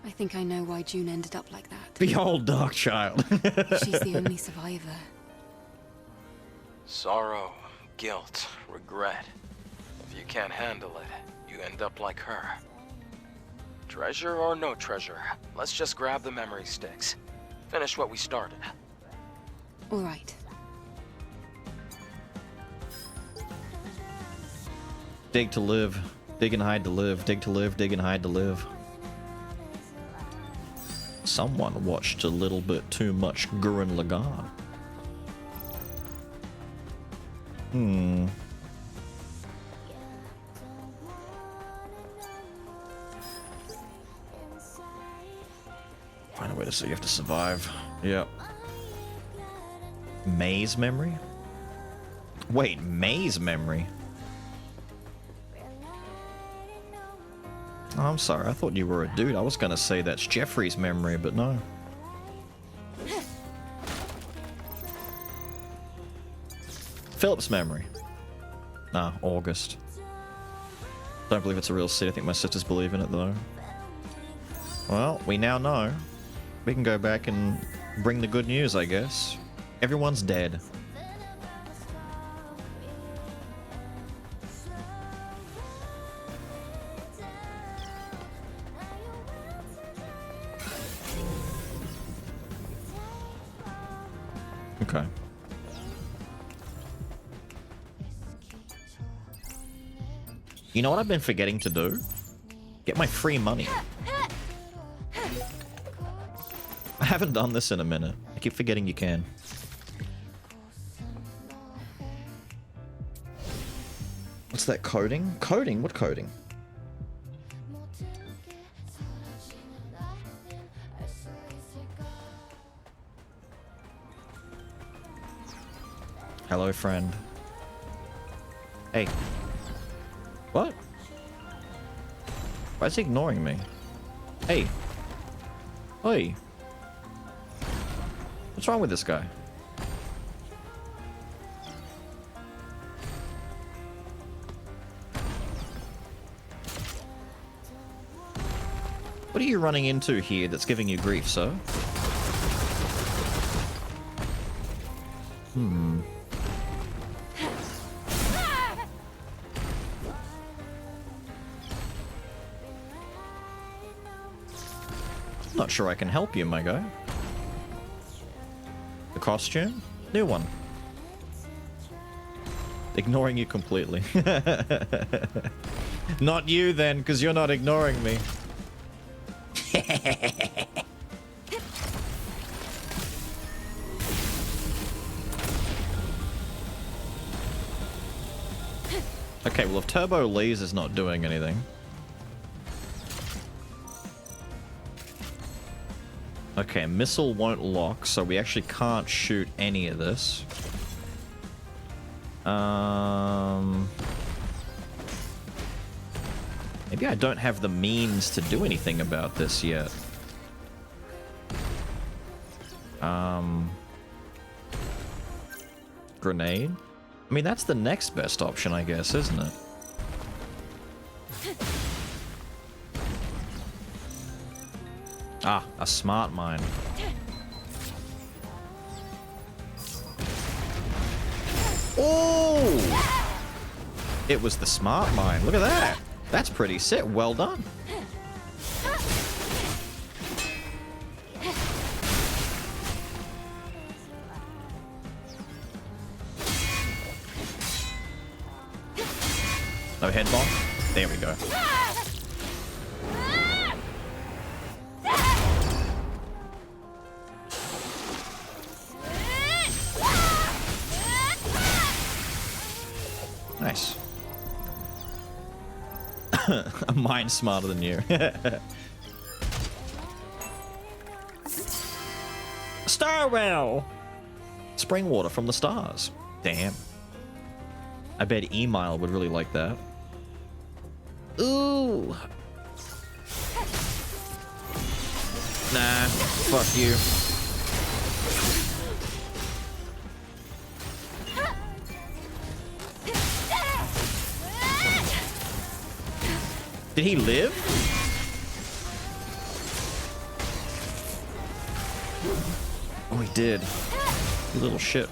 I think I know why June ended up like that. The old dark child. She's the only survivor. Sorrow, guilt, regret. If you can't handle it, you end up like her. Treasure or no treasure, let's just grab the memory sticks. Finish what we started. All right. Dig to live. Dig and hide to live. Dig to live. Dig and hide to live. Someone watched a little bit too much Gurren Lagann. Find a way to say you have to survive. Yep. May's memory? Wait, May's memory? Oh, I'm sorry, I thought you were a dude. I was gonna say that's Jeffrey's memory, but no. Philip's memory. Nah, August. Don't believe it's a real city. I think my sisters believe in it, though. Well, we now know. We can go back and bring the good news, I guess. Everyone's dead. Okay. You know what I've been forgetting to do? Get my free money. I haven't done this in a minute. I keep forgetting you can. What's that coding? Coding? What coding? Hello, friend. Hey. What? Why is he ignoring me? Hey. Hey. What's wrong with this guy? What are you running into here that's giving you grief, sir? Hmm. Not sure I can help you, my guy. The costume? New one. Ignoring you completely. Not you then, because you're not ignoring me. Okay, well if Turbo Laser's not doing anything. Okay, missile won't lock, so we actually can't shoot any of this. Maybe I don't have the means to do anything about this yet. Grenade? I mean, that's the next best option, I guess, isn't it? Ah, a smart mine. Oh! It was the smart mine. Look at that. That's pretty sick. Well done. No head bomb? There we go. Nice. A mine smarter than you. Starwell! Spring water from the stars. Damn. I bet Emile would really like that. Ooh. Nah, fuck you. Did he live? Oh, he did. You little shit.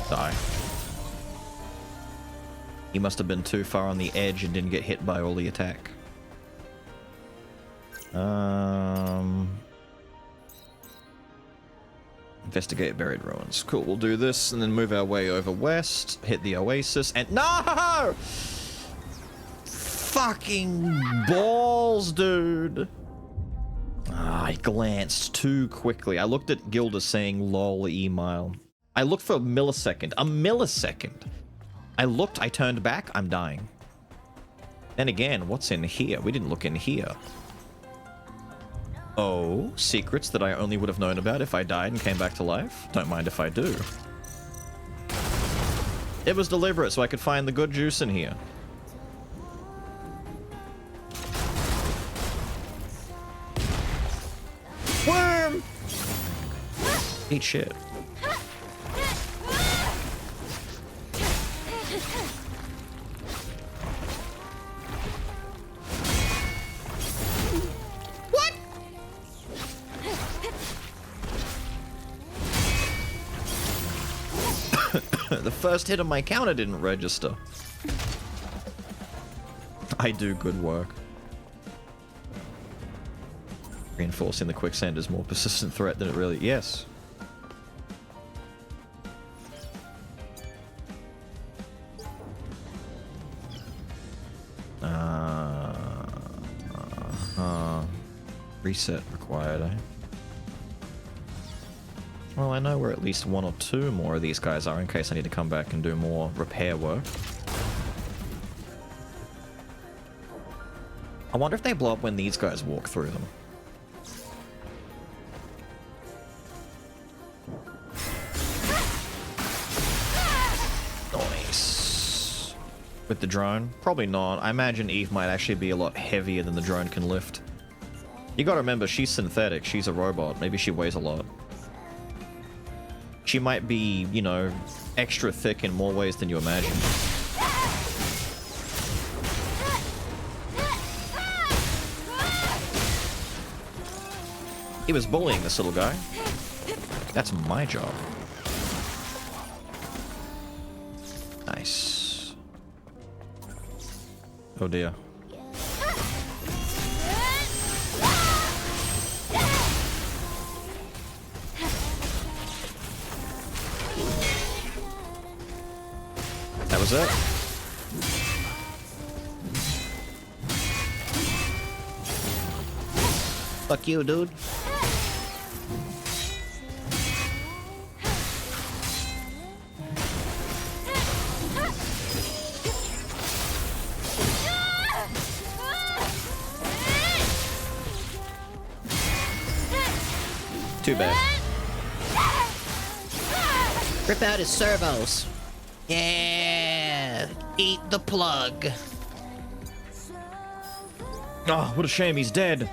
Die. He must have been too far on the edge and didn't get hit by all the attack. Investigate buried ruins. Cool, we'll do this and then move our way over west, hit the oasis, and no! Fucking balls, dude. Ah, I glanced too quickly. I looked at Gilda saying lol Emile. I looked for a millisecond. A millisecond. I looked, I turned back, I'm dying. Then again, what's in here? We didn't look in here. Oh, secrets that I only would have known about if I died and came back to life? Don't mind if I do. It was deliberate so I could find the good juice in here. Worm! Eat shit. What? The first hit of my counter didn't register. I do good work. Reinforcing the quicksand is more persistent threat than it really... Yes. Reset required, eh? Well, I know where at least 1 or 2 more of these guys are in case I need to come back and do more repair work. I wonder if they blow up when these guys walk through them. Nice. With the drone? Probably not. I imagine Eve might actually be a lot heavier than the drone can lift. You gotta remember, she's synthetic. She's a robot. Maybe she weighs a lot. She might be, you know, extra thick in more ways than you imagine. He was bullying this little guy. That's my job. Nice. Oh dear. That was it. Fuck you, dude. Too bad. Rip out his servos. Yeah, eat the plug. Oh, what a shame he's dead.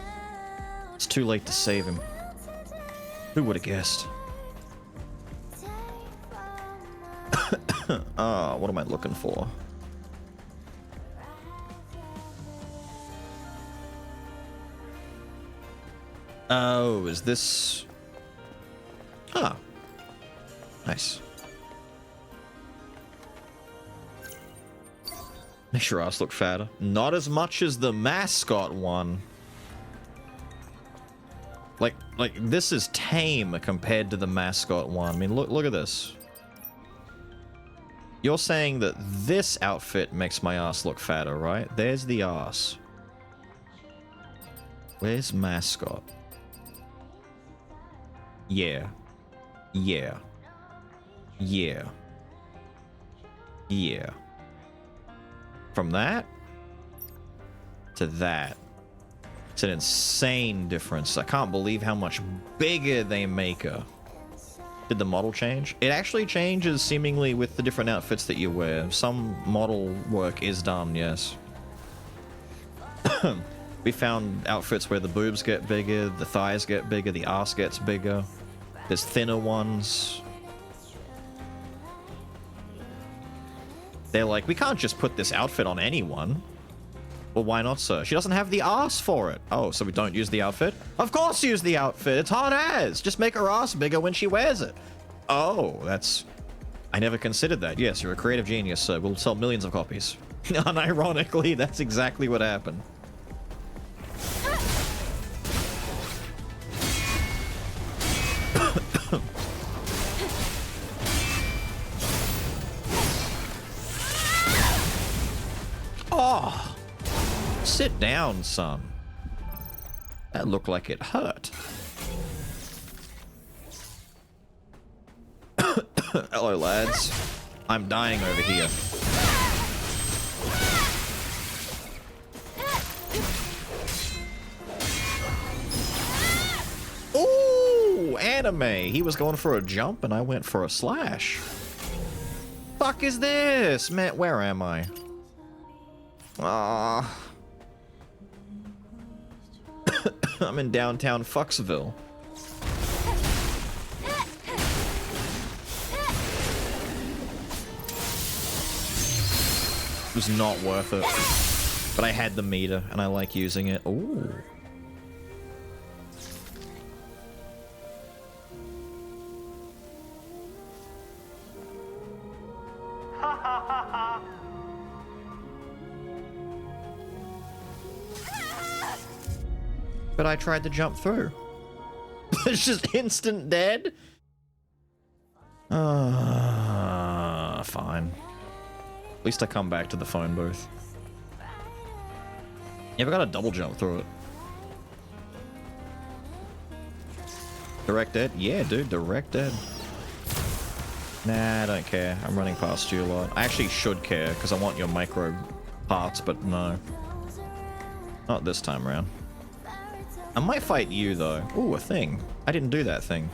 It's too late to save him. Who would have guessed? Ah, what am I looking for? Oh, is this... Ah. Nice. Makes your ass look fatter. Not as much as the mascot one. Like this is tame compared to the mascot one. I mean, look at this. You're saying that this outfit makes my ass look fatter, right? There's the ass. Where's mascot? Yeah. Yeah. Yeah. Yeah. From that to that. It's an insane difference. I can't believe how much bigger they make her. Did the model change? It actually changes seemingly with the different outfits that you wear. Some model work is done, yes. We found outfits where the boobs get bigger, the thighs get bigger, the ass gets bigger. There's thinner ones. They're like, we can't just put this outfit on anyone. Well, why not, sir? She doesn't have the ass for it. Oh, so we don't use the outfit? Of course use the outfit. It's hot as. Just make her ass bigger when she wears it. Oh, that's... I never considered that. Yes, you're a creative genius, sir. We'll sell millions of copies. Unironically, that's exactly what happened. Oh, sit down, son. That looked like it hurt. Hello, lads. I'm dying over here. Ooh, anime. He was going for a jump and I went for a slash. Fuck fuck is this? Man, where am I? Ah. I'm in downtown Foxville. It was not worth it. But I had the meter, and I like using it. Ooh. But I tried to jump through. It's just instant dead? Fine. At least I come back to the phone booth. You ever got a double jump through it? Direct dead? Yeah, dude, direct dead. Nah, I don't care. I'm running past you a lot. I actually should care, because I want your micro parts, but no. Not this time around. I might fight you, though. Ooh, a thing. I didn't do that thing.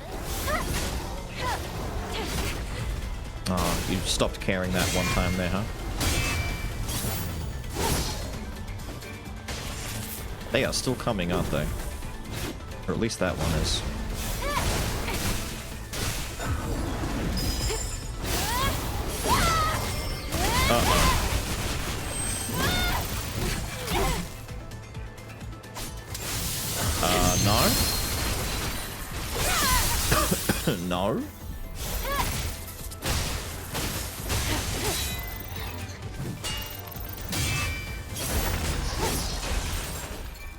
Oh, you stopped caring that one time there, huh? They are still coming, aren't they? Or at least that one is. Uh-oh. No? No?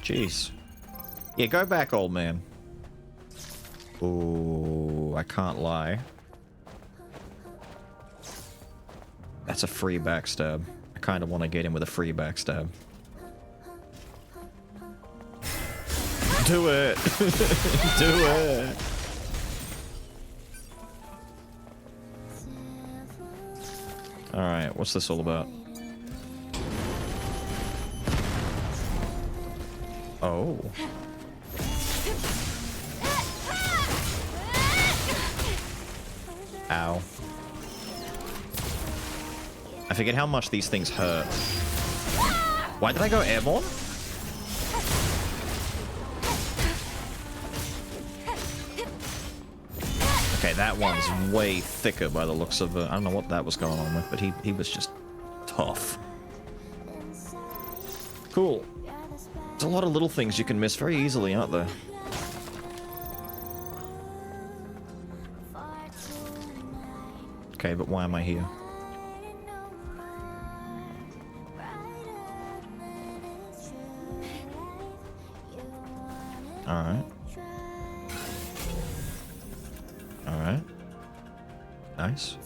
Jeez. Yeah, go back, old man. Ooh, I can't lie. That's a free backstab. I kind of want to get him with a free backstab. Do it! Do it! Alright, what's this all about? Oh. Ow. I forget how much these things hurt. Why did I go airborne? Okay, that one's way thicker by the looks of it. I don't know what that was going on with, but he was just tough. Cool. There's a lot of little things you can miss very easily, aren't there? Okay, but why am I here? Alright. Alright. Nice.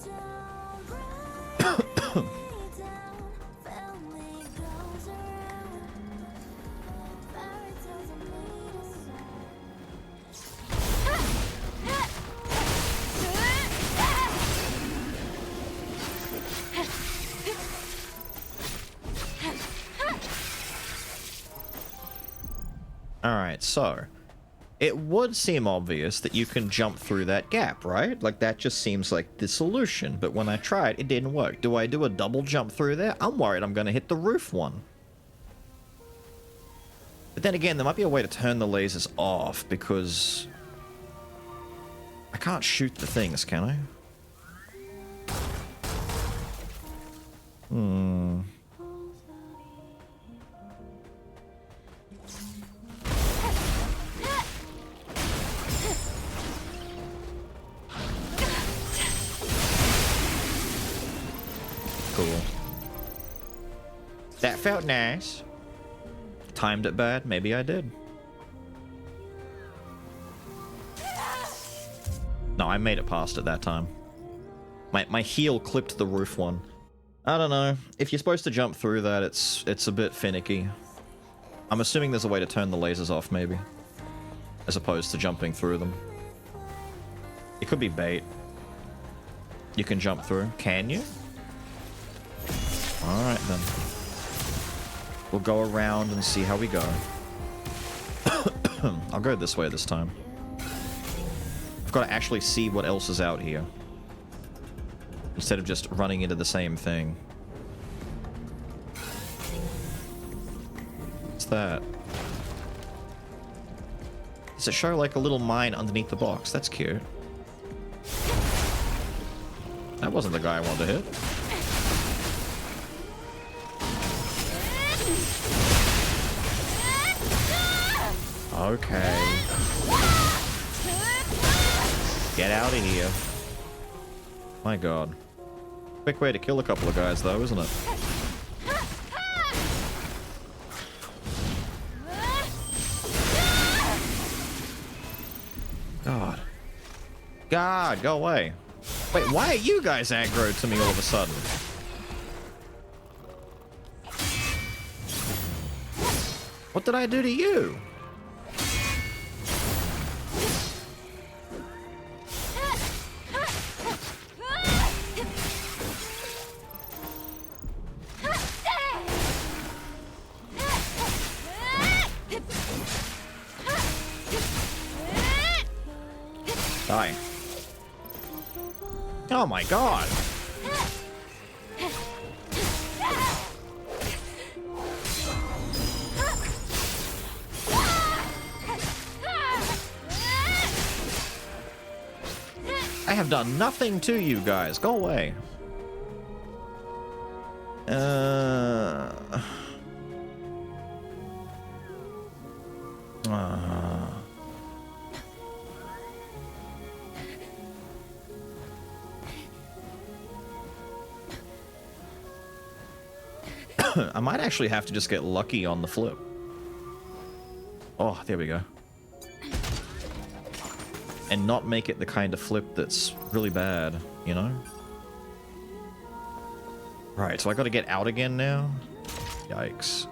Alright, so it would seem obvious that you can jump through that gap, right? Like, that just seems like the solution, but when I tried, it didn't work. Do I do a double jump through there? I'm worried I'm gonna hit the roof one. But then again, there might be a way to turn the lasers off, because I can't shoot the things, can I? Hmm. Cool. That felt nice. Timed it bad? Maybe I did. No, I made it past it that time. My heel clipped the roof one. I don't know. If you're supposed to jump through that, it's a bit finicky. I'm assuming there's a way to turn the lasers off, maybe. As opposed to jumping through them. It could be bait. You can jump through. Can you? Alright then. We'll go around and see how we go. I'll go this way this time. I've got to actually see what else is out here. instead of just running into the same thing. What's that? Does it show like a little mine underneath the box? That's cute. That wasn't the guy I wanted to hit. Okay. Get out of here. My god. Quick way to kill a couple of guys though, isn't it? God. God, go away. Wait, why are you guys aggro to me all of a sudden? What did I do to you? Die. Oh my god. I have done nothing to you guys. Go away. I might actually have to just get lucky on the flip. Oh, there we go. And not make it the kind of flip that's really bad, you know? Right, so I gotta get out again now? Yikes.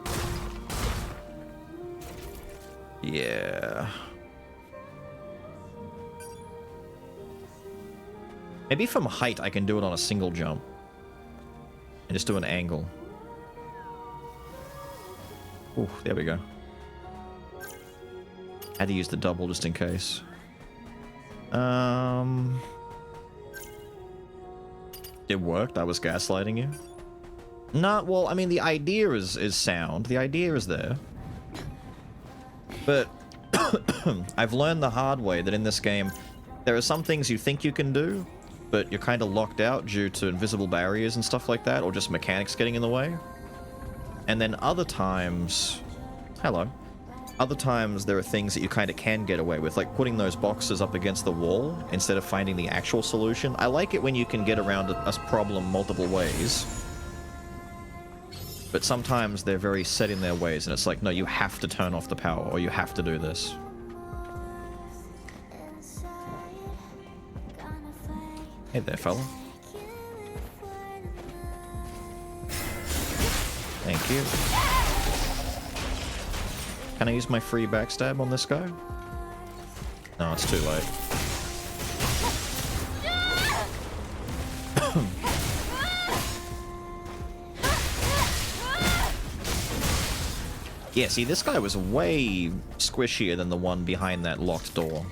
Yeah. Maybe from height I can do it on a single jump. And just do an angle. Ooh, there we go. Had to use the double just in case. It worked? I was gaslighting you? No, well, I mean, the idea is sound. The idea is there. But I've learned the hard way that in this game, there are some things you think you can do, but you're kind of locked out due to invisible barriers and stuff like that, or just mechanics getting in the way. And then other times... Hello. Other times there are things that you kind of can get away with, like putting those boxes up against the wall instead of finding the actual solution. I like it when you can get around a problem multiple ways. But sometimes they're very set in their ways, and it's like, no, you have to turn off the power, or you have to do this. Hey there, fella. Thank you. Can I use my free backstab on this guy? No, it's too late. Yeah, see, this guy was way squishier than the one behind that locked door.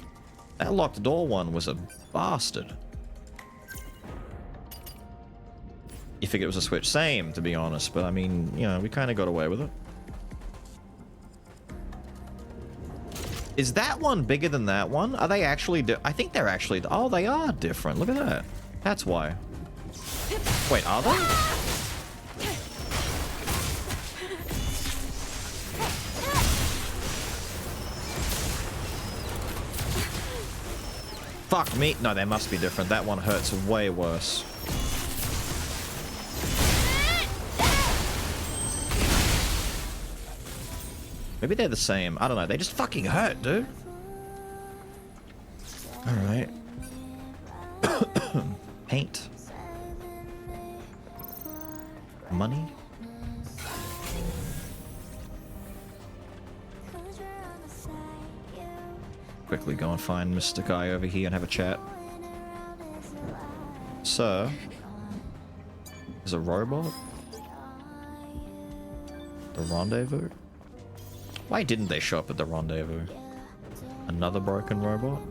That locked door one was a bastard. You figured it was a switch? Same, to be honest, but I mean, you know, we kind of got away with it. Is that one bigger than that one? Are they actually... I think they're actually... Oh, they are different. Look at that. That's why. Wait, are they? Fuck me. No, they must be different. That one hurts way worse. Maybe they're the same. I don't know. They just fucking hurt, dude. Alright. Paint. Money. Quickly go and find Mr. Guy over here and have a chat. Sir. There's a robot? The rendezvous? Why didn't they show up at the rendezvous? Another broken robot?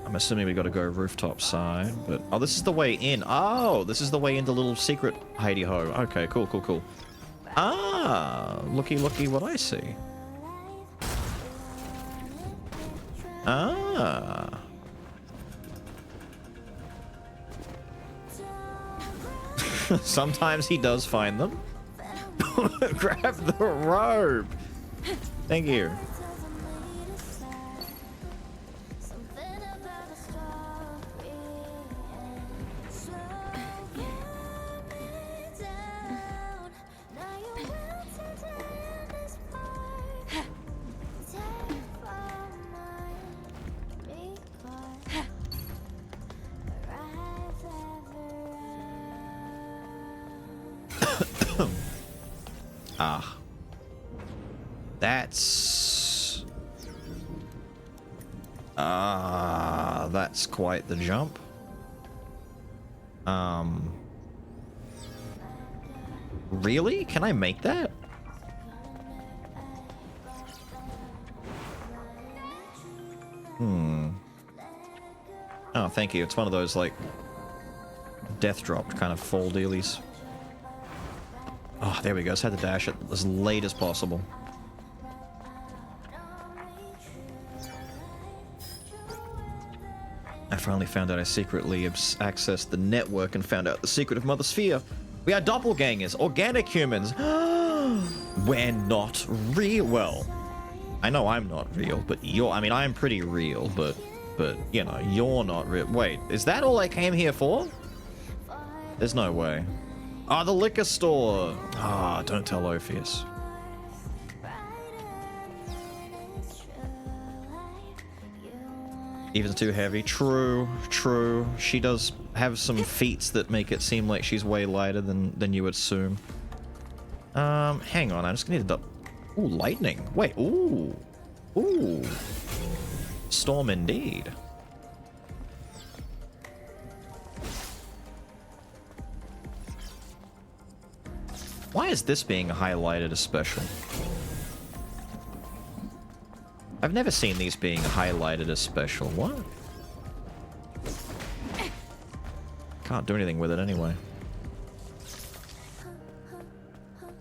I'm assuming we got to go rooftop side, but... Oh, this is the way in. Oh, this is the way into little secret hidey-ho. Okay, cool, cool, cool. Ah, looky what I see. Ah. Sometimes he does find them. Grab the rope. Thank you. Ah. That's quite the jump. Really? Can I make that? Oh, thank you. It's one of those, like, death dropped kind of fall dealies. Oh, there we go. Just had to dash it as late as possible. I finally found out I secretly accessed the network and found out the secret of Mother Sphere. We are doppelgangers, organic humans. We're not real. Well, I know I'm not real, but you're... I mean, I'm pretty real, but you know, you're not real. Wait, is that all I came here for? There's no way. Ah, the liquor store. Ah, don't tell Ophius. Even too heavy. True, true. She does have some feats that make it seem like she's way lighter than you would assume. Hang on. I just need to... Ooh, lightning. Wait, ooh. Ooh. Storm indeed. Why is this being highlighted as special? I've never seen these being highlighted as special. What? Can't do anything with it anyway.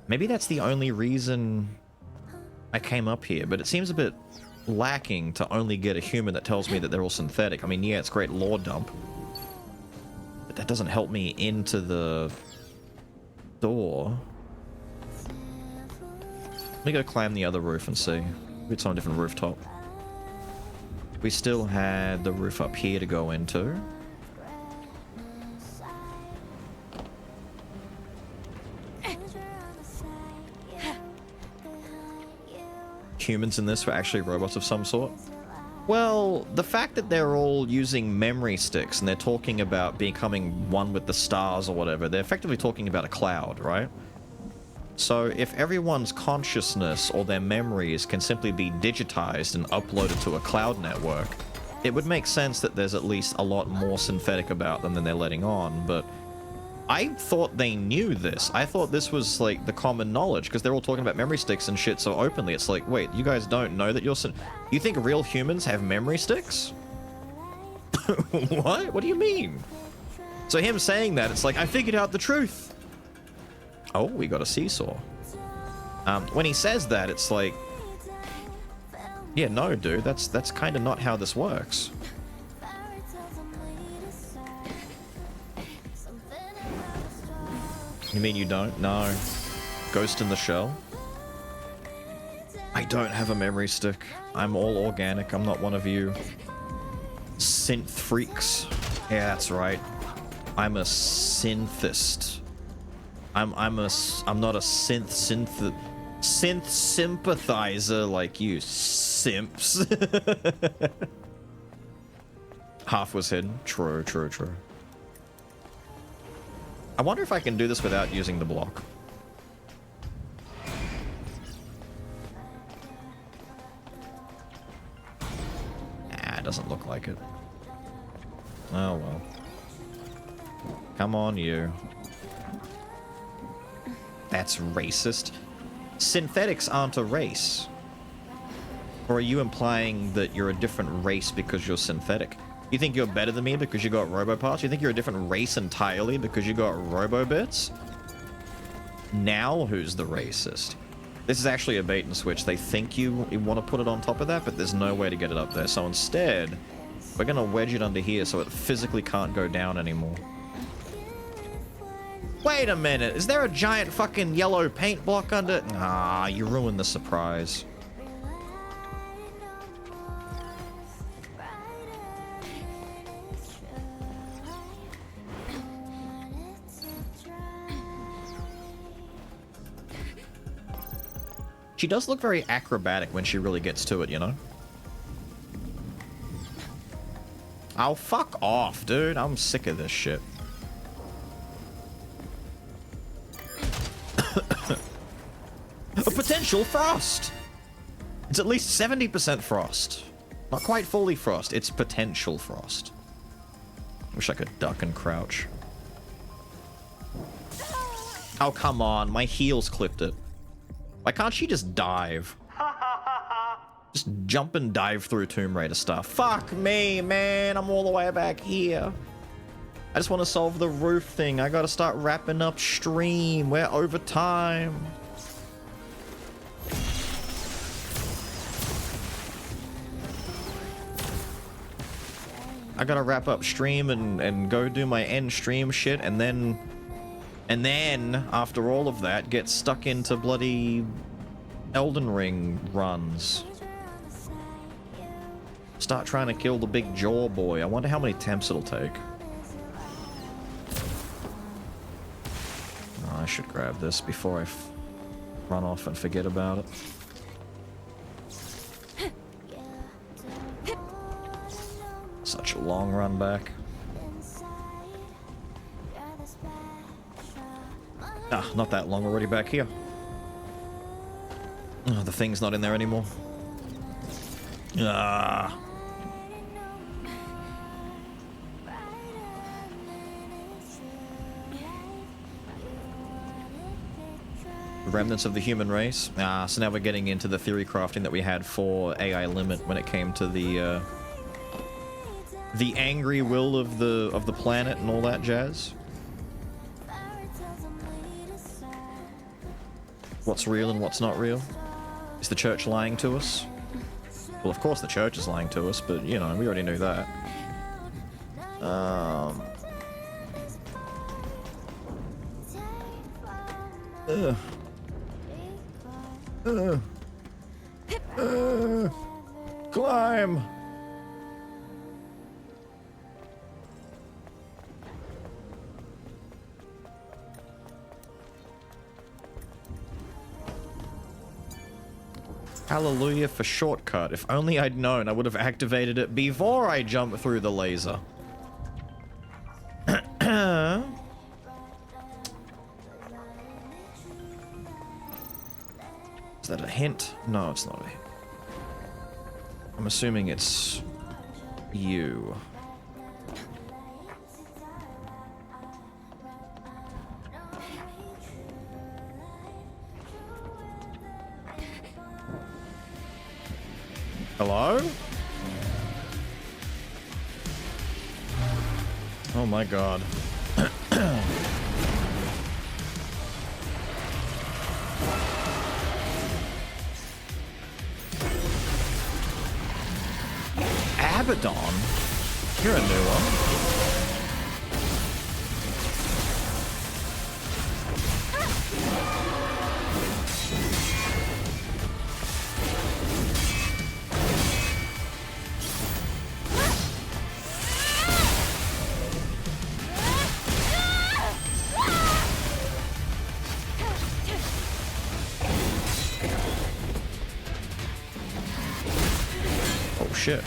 Maybe that's the only reason I came up here, but it seems a bit lacking to only get a human that tells me that they're all synthetic. I mean, yeah, it's great lore dump, but that doesn't help me into the door. Let me go climb the other roof and see. It's on a different rooftop. We still had the roof up here to go into. Humans in this were actually robots of some sort? Well, the fact that they're all using memory sticks and they're talking about becoming one with the stars or whatever, they're effectively talking about a cloud, right? So if everyone's consciousness or their memories can simply be digitized and uploaded to a cloud network, it would make sense that there's at least a lot more synthetic about them than they're letting on, but I thought they knew this. I thought this was, like, the common knowledge, because they're all talking about memory sticks and shit so openly. It's like, wait, you guys don't know that you're... You think real humans have memory sticks? What? What do you mean? So him saying that, it's like, I figured out the truth. Oh, we got a seesaw. When he says that, it's like... Yeah, no, dude, that's kind of not how this works. You mean you don't? No. Ghost in the Shell? I don't have a memory stick. I'm all organic. I'm not one of you synth freaks. Yeah, that's right. I'm a synthist. I'm not a synth sympathizer like you simps. Half was hidden. True, true, true. I wonder if I can do this without using the block. Nah, it doesn't look like it. Oh well. Come on, you. That's racist. Synthetics aren't a race. Or are you implying that you're a different race because you're synthetic? You think you're better than me because you got robo parts? You think you're a different race entirely because you got robo bits? Now who's the racist? This is actually a bait and switch. They think you want to put it on top of that, but there's no way to get it up there. So instead, we're going to wedge it under here so it physically can't go down anymore. Wait a minute. Is there a giant fucking yellow paint block under? Ah, you ruined the surprise. She does look very acrobatic when she really gets to it, you know? Oh, fuck off, dude. I'm sick of this shit. A potential frost! It's at least 70% frost. Not quite fully frost, it's potential frost. Wish I could duck and crouch. Oh, come on. My heels clipped it. Why can't she just dive? Just jump and dive through Tomb Raider stuff. Fuck me, man. I'm all the way back here. I just want to solve the roof thing. I gotta start wrapping up stream. We're over time. I gotta wrap up stream and go do my end stream shit, and then after all of that, get stuck into bloody Elden Ring runs. Start trying to kill the big jaw boy. I wonder how many attempts it'll take. Oh, I should grab this before I run off and forget about it. Such a long run back. Ah, not that long, already back here. Oh, the thing's not in there anymore. Ah. Remnants of the human race. Ah, so now we're getting into the theory crafting that we had for AI limit when it came to the angry will of the planet and all that jazz. What's real and what's not real? Is the church lying to us? Well, of course the church is lying to us, but, you know, we already knew that. Climb! Hallelujah for shortcut. If only I'd known, I would have activated it before I jumped through the laser. Is that a hint? No, it's not a hint. I'm assuming it's you. Hello? Oh my god. Abaddon? You're a new one. Oh shit.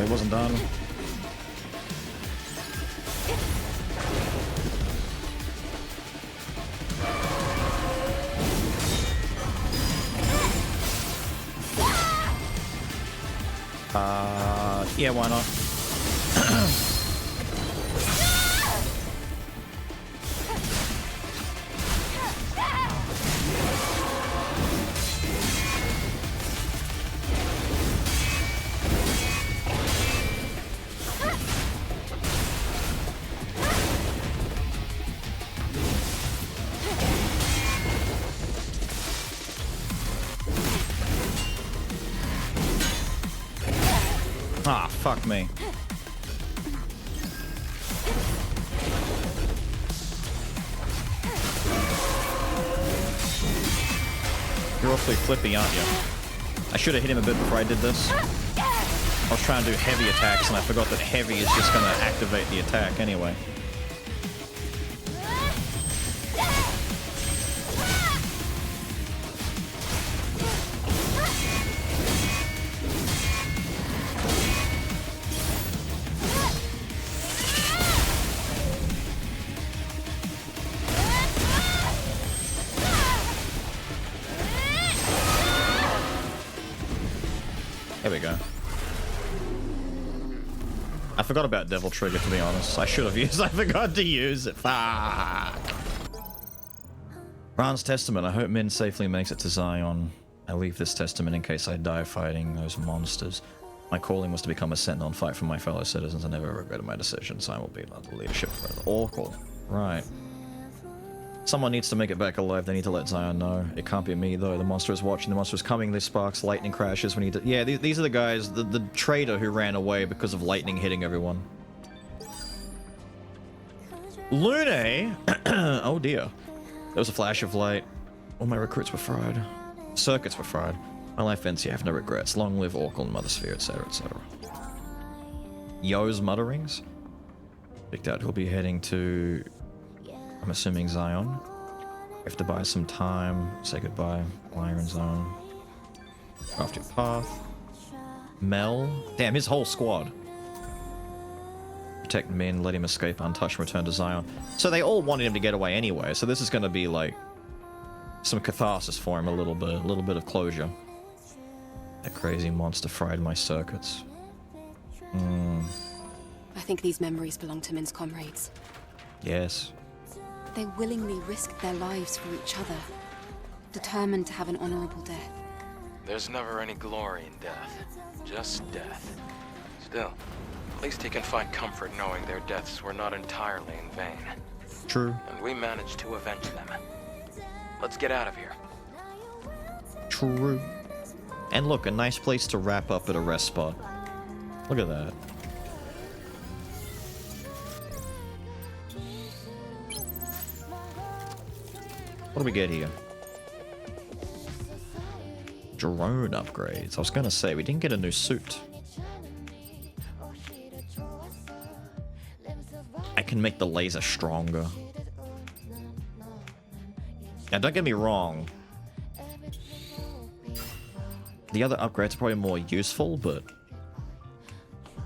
he wasn't done. Yeah, why not? Ah, fuck me. You're awfully flippy, aren't you? I should have hit him a bit before I did this. I was trying to do heavy attacks and I forgot that heavy is just going to activate the attack anyway. There we go. I forgot about Devil Trigger, to be honest. I should have used I forgot to use it. Fuck. Ran's Testament. I hope Min safely makes it to Zion. I leave this testament in case I die fighting those monsters. My calling was to become a sentinel and fight for my fellow citizens. I never regretted my decision, so I will be under the leadership of the Oracle. Right. Someone needs to make it back alive. They need to let Zion know. It can't be me, though. The monster is watching. The monster is coming. There's sparks. Lightning crashes. We need to... Yeah, these are the guys, the traitor who ran away because of lightning hitting everyone. Lune? Oh, dear. There was a flash of light. All my recruits were fried. Circuits were fried. My life ends here. I have no regrets. Long live Oracle and Mother Sphere, etc., etc. Yo's mutterings? Picked out who'll be heading to... I'm assuming Zion. We have to buy some time. Say goodbye. Iron Zone. Craft your path. Mel. Damn, his whole squad. Protect Min, let him escape untouched and return to Zion. So they all wanted him to get away anyway, so this is going to be like some catharsis for him a little bit of closure. That crazy monster fried my circuits. I think these memories belong to Min's comrades. Yes. They willingly risked their lives for each other, determined to have an honorable death. There's never any glory in death, just death. Still, at least he can find comfort knowing their deaths were not entirely in vain. True. And we managed to avenge them. Let's get out of here. True. And look, a nice place to wrap up at a rest spot. Look at that. What do we get here? Drone upgrades. I was gonna say, we didn't get a new suit. I can make the laser stronger. Now, don't get me wrong. The other upgrades are probably more useful, but...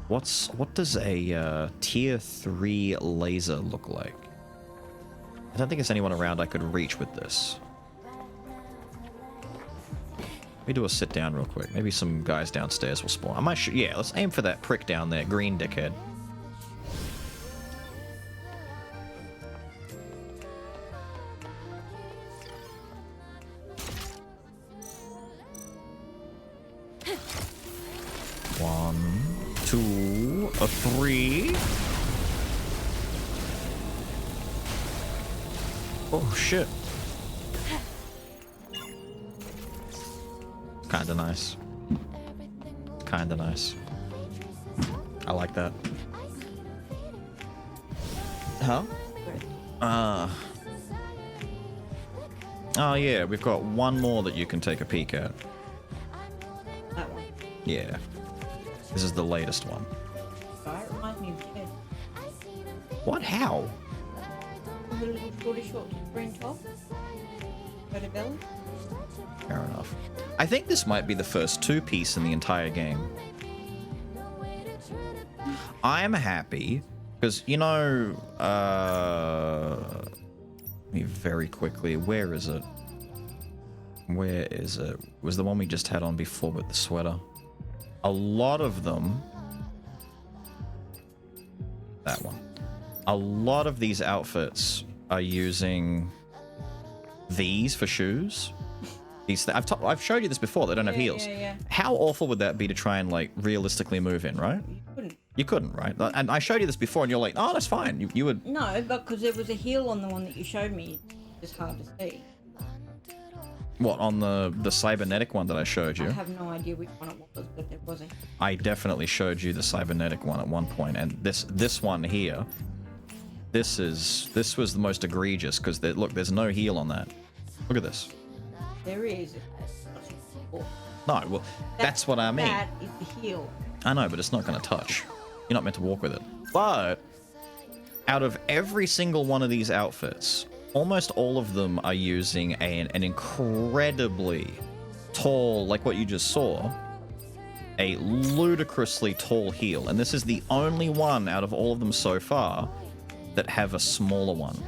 What does a tier 3 laser look like? I don't think there's anyone around I could reach with this. Let me do a sit down real quick. Maybe some guys downstairs will spawn. I might yeah, let's aim for that prick down there, green dickhead. One, two, a three. Oh shit. Kinda nice. Kinda nice. I like that. Huh? Oh yeah, we've got one more that you can take a peek at. That one. Yeah. This is the latest one. It reminds me of Ted. What? How? The little short green top. Got a belly. Fair enough. I think this might be the first two-piece in the entire game. I'm happy because, you know, let me very quickly, where is it? Where is it? It was the one we just had on before with the sweater. A lot of them, that one. A lot of these outfits are using these for shoes. I've showed you this before. They don't have heels. Yeah. How awful would that be to try and like realistically move in, right? You couldn't, right? And I showed you this before, and you're like, "Oh, that's fine." You would. No, but because there was a heel on the one that you showed me, it's hard to see. What, on the cybernetic one that I showed you? I have no idea which one it was, but there was a. I definitely showed you the cybernetic one at one point, and this one here, this was the most egregious because look, there's no heel on that. Look at this. There is. No, well, that's what I mean. That is the heel. I know, but it's not going to touch. You're not meant to walk with it. But out of every single one of these outfits, almost all of them are using an incredibly tall, like what you just saw, a ludicrously tall heel. And this is the only one out of all of them so far that have a smaller one,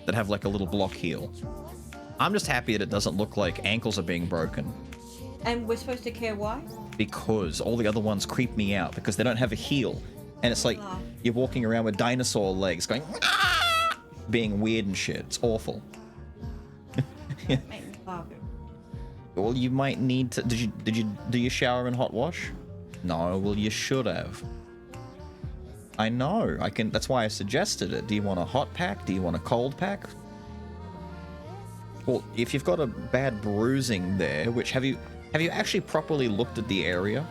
that have like a little block heel. I'm just happy that it doesn't look like ankles are being broken. And we're supposed to care why? Because all the other ones creep me out because they don't have a heel. And it's like you're walking around with dinosaur legs going, "Ah!" being weird and shit. It's awful. Well, you might need to. Did you do your shower and hot wash? No. Well, you should have. I know. That's why I suggested it. Do you want a hot pack? Do you want a cold pack? Well, if you've got a bad bruising there, which have you actually properly looked at the area?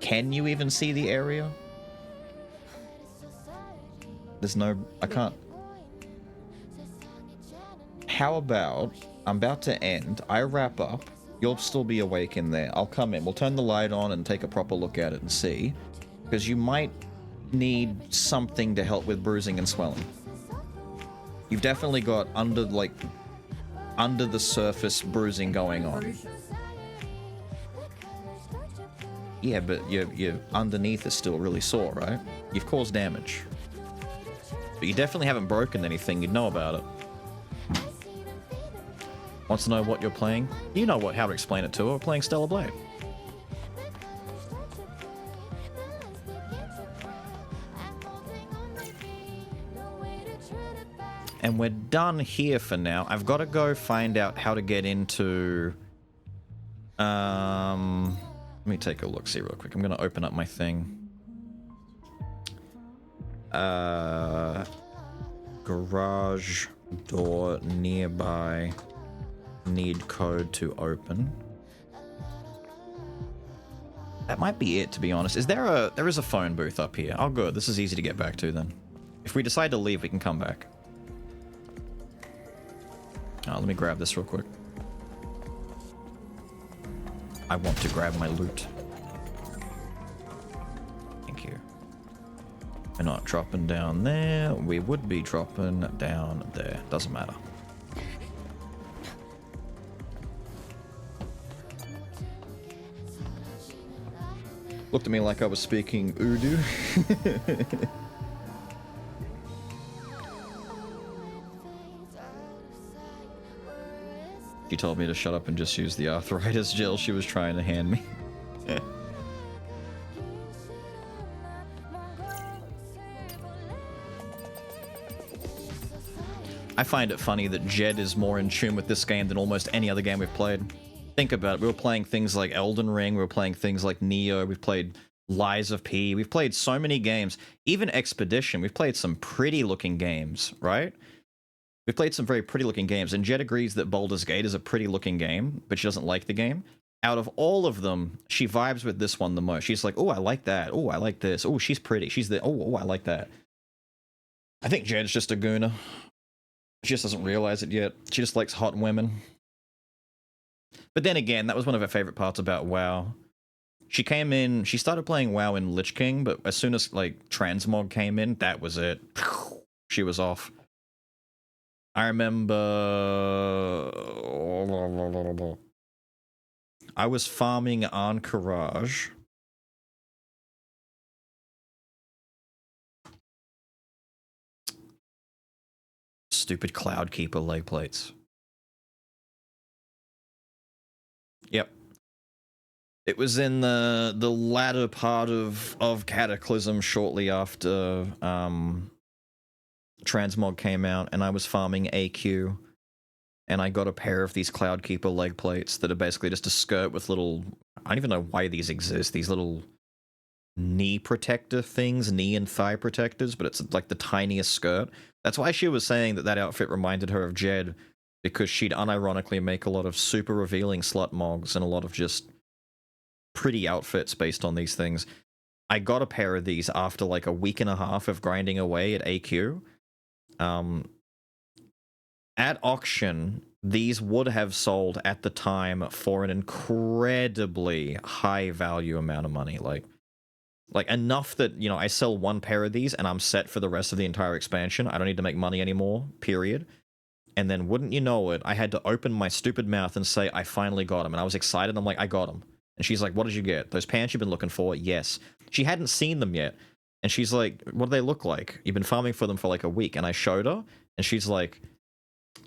Can you even see the area? There's no... I can't... How about... I'm about to end. I wrap up. You'll still be awake in there. I'll come in. We'll turn the light on and take a proper look at it and see. Because you might need something to help with bruising and swelling. You've definitely got under the surface bruising going on. Yeah, but your underneath is still really sore, right? You've caused damage. But you definitely haven't broken anything, you'd know about it. Wants to know what you're playing? You know how to explain it to her. We're playing Stellar Blade. And we're done here for now. I've got to go find out how to get into... Let me take a look, see real quick. I'm going to open up my thing. Garage door nearby. Need code to open. That might be it, to be honest. There is a phone booth up here. Oh, good. This is easy to get back to then. If we decide to leave, we can come back. Oh, let me grab this real quick. I want to grab my loot. Thank you. We're not dropping down there. We would be dropping down there. Doesn't matter. Looked at me like I was speaking Urdu. She told me to shut up and just use the arthritis gel she was trying to hand me. I find it funny that Jed is more in tune with this game than almost any other game we've played. Think about it. We were playing things like Elden Ring, we were playing things like Neo, we've played Lies of P, we've played so many games. Even Expedition, we've played some pretty looking games, right? We've played some very pretty looking games, and Jed agrees that Baldur's Gate is a pretty looking game, but she doesn't like the game. Out of all of them, she vibes with this one the most. She's like, oh, I like that. Oh, I like this. Oh, she's pretty. She's the, oh, I like that. I think Jed's just a gooner. She just doesn't realize it yet. She just likes hot women. But then again, that was one of her favorite parts about WoW. She came in, she started playing WoW in Lich King, but as soon as, like, Transmog came in, that was it. She was off. I remember... I was farming Ahn'Qiraj. stupid Cloudkeeper leg plates. Yep. It was in the latter part of Cataclysm, shortly after Transmog came out, and I was farming AQ, and I got a pair of these Cloudkeeper leg plates that are basically just a skirt with little... I don't even know why these exist, these little knee protector things, knee and thigh protectors, but it's like the tiniest skirt. That's why she was saying that that outfit reminded her of Jed, because she'd unironically make a lot of super revealing slut mogs and a lot of just pretty outfits based on these things. I got a pair of these after like a week and a half of grinding away at AQ. At auction, these would have sold at the time for an incredibly high value amount of money. Like enough that, you know, I sell one pair of these and I'm set for the rest of the entire expansion. I don't need to make money anymore, period. And then, wouldn't you know it, I had to open my stupid mouth and say, I finally got them. And I was excited. I'm like, I got them. And she's like, what did you get? Those pants you've been looking for? Yes. She hadn't seen them yet. And she's like, what do they look like? You've been farming for them for like a week. And I showed her, and she's like,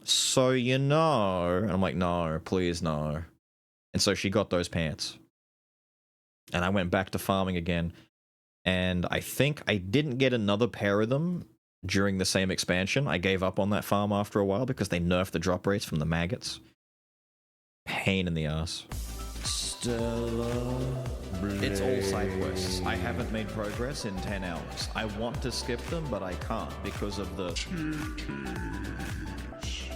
so you know. And I'm like, no, please no. And so she got those pants. And I went back to farming again. And I think I didn't get another pair of them during the same expansion. I gave up on that farm after a while because they nerfed the drop rates from the maggots. Pain in the ass. Stella Blade. It's all side quests. I haven't made progress in 10 hours. I want to skip them, but I can't because of the...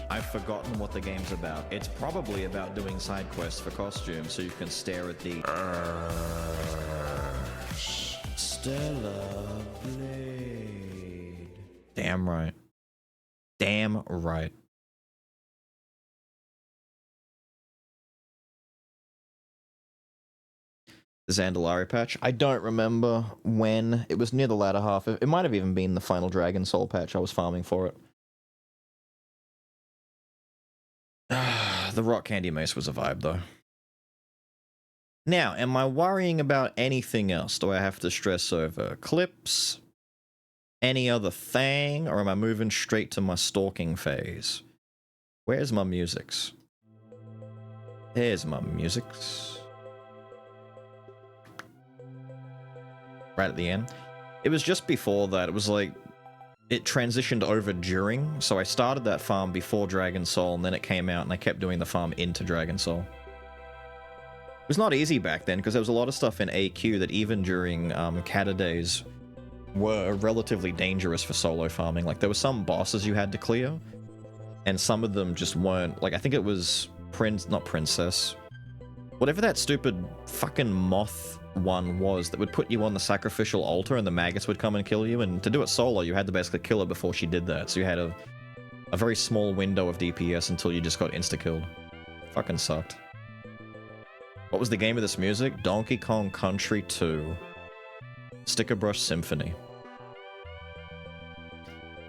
I've forgotten what the game's about. It's probably about doing side quests for costumes so you can stare at the... Stella Blade. Damn right. Damn right. The Zandalari patch. I don't remember when. It was near the latter half. It might have even been the final Dragon Soul patch. I was farming for it. The Rock Candy Mace was a vibe, though. Now, am I worrying about anything else? Do I have to stress over clips? Any other thing? Or am I moving straight to my stalking phase? Where's my musics? Here's my musics. Right at the end. It was just before that. It was like... It transitioned over during. So I started that farm before Dragon Soul, and then it came out, and I kept doing the farm into Dragon Soul. It was not easy back then, because there was a lot of stuff in AQ that even during Cata days were relatively dangerous for solo farming. Like, there were some bosses you had to clear, and some of them just weren't. Like, I think it was not Princess. Whatever that stupid fucking moth one was that would put you on the sacrificial altar and the maggots would come and kill you, and to do it solo, you had to basically kill her before she did that. So you had a very small window of DPS until you just got insta-killed. Fucking sucked. What was the game of this music? Donkey Kong Country 2. Sticker Brush Symphony.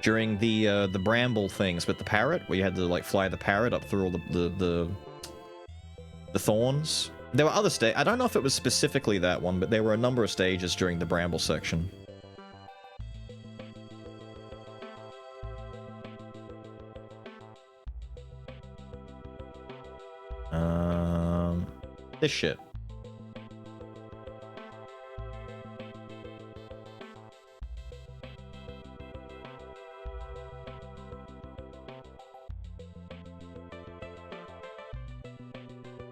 During the bramble things with the parrot, where you had to like fly the parrot up through all the thorns. There were other I don't know if it was specifically that one, but there were a number of stages during the bramble section. This shit.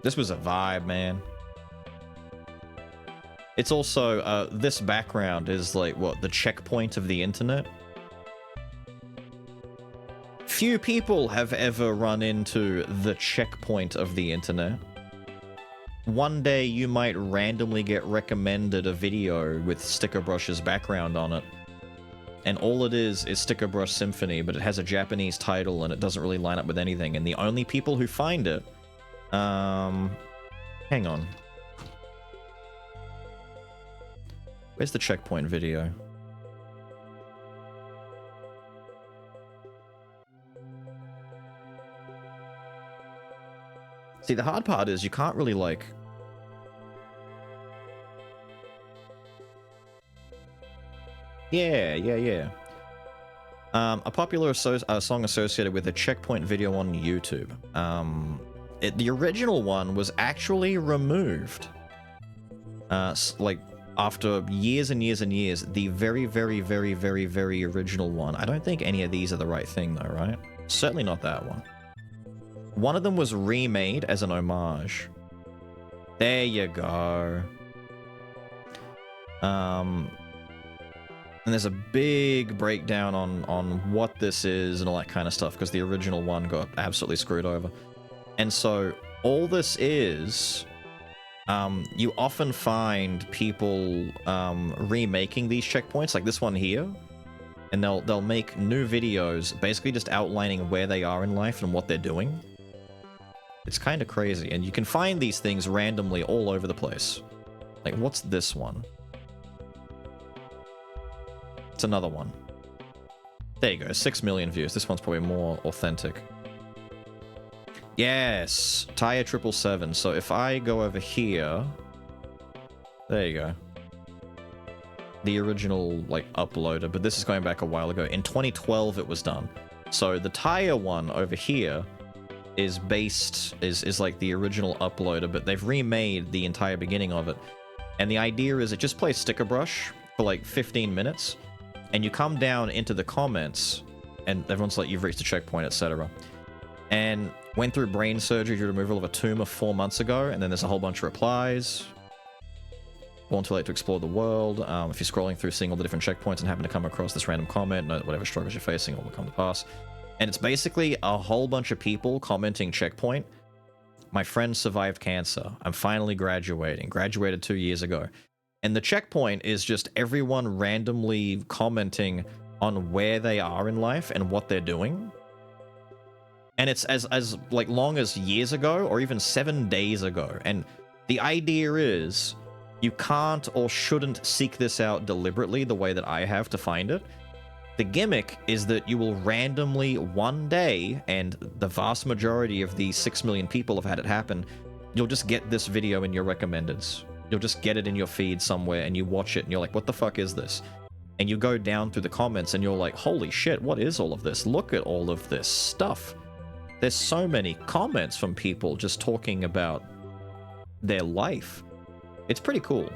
This was a vibe, man. It's also, this background is like, what, the checkpoint of the internet? Few people have ever run into the checkpoint of the internet. One day you might randomly get recommended a video with Sticker Brush's background on it. And all it is Sticker Brush Symphony, but it has a Japanese title and it doesn't really line up with anything. And the only people who find it... hang on. Where's the checkpoint video? See, the hard part is you can't really, like... Yeah. A popular song associated with a checkpoint video on YouTube. The original one was actually removed. Like, after years and years and years, the very, very, very, very, very original one. I don't think any of these are the right thing though, right? Certainly not that one. One of them was remade as an homage. There you go. And there's a big breakdown on what this is and all that kind of stuff, because the original one got absolutely screwed over. And so all this is, you often find people remaking these checkpoints, like this one here, and they'll make new videos basically just outlining where they are in life and what they're doing. It's kind of crazy, and you can find these things randomly all over the place. Like, what's this one? It's another one. There you go, 6 million views. This one's probably more authentic. Yes, Tire 777. So if I go over here, there you go. The original, like, uploader, but this is going back a while ago. In 2012 it was done. So the Tire one over here is based, is like the original uploader, but they've remade the entire beginning of it. And the idea is it just plays Sticker Brush for like 15 minutes, and you come down into the comments, and everyone's like, you've reached a checkpoint, etc. And went through brain surgery due to removal of a tumor 4 months ago, and then there's a whole bunch of replies. Born too late to explore the world. If you're scrolling through, seeing all the different checkpoints and happen to come across this random comment, whatever struggles you're facing all will come to pass. And it's basically a whole bunch of people commenting checkpoint. My friend survived cancer. I'm finally graduating. Graduated 2 years ago. And the checkpoint is just everyone randomly commenting on where they are in life and what they're doing. And it's as like long as years ago or even 7 days ago. And the idea is you can't or shouldn't seek this out deliberately the way that I have to find it. The gimmick is that you will randomly one day, and the vast majority of the 6 million people have had it happen, you'll just get this video in your recommendeds. You'll just get it in your feed somewhere and you watch it and you're like, what the fuck is this? And you go down through the comments and you're like, holy shit, what is all of this? Look at all of this stuff. There's so many comments from people just talking about their life. It's pretty cool.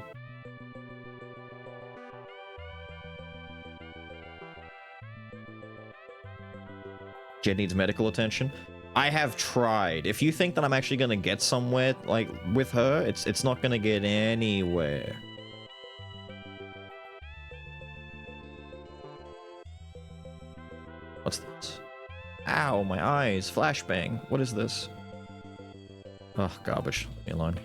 Jed needs medical attention. I have tried. If you think that I'm actually gonna get somewhere, like, with her, it's not gonna get anywhere. What's this? Ow, my eyes. Flashbang. What is this? Oh, garbage. Leave me alone.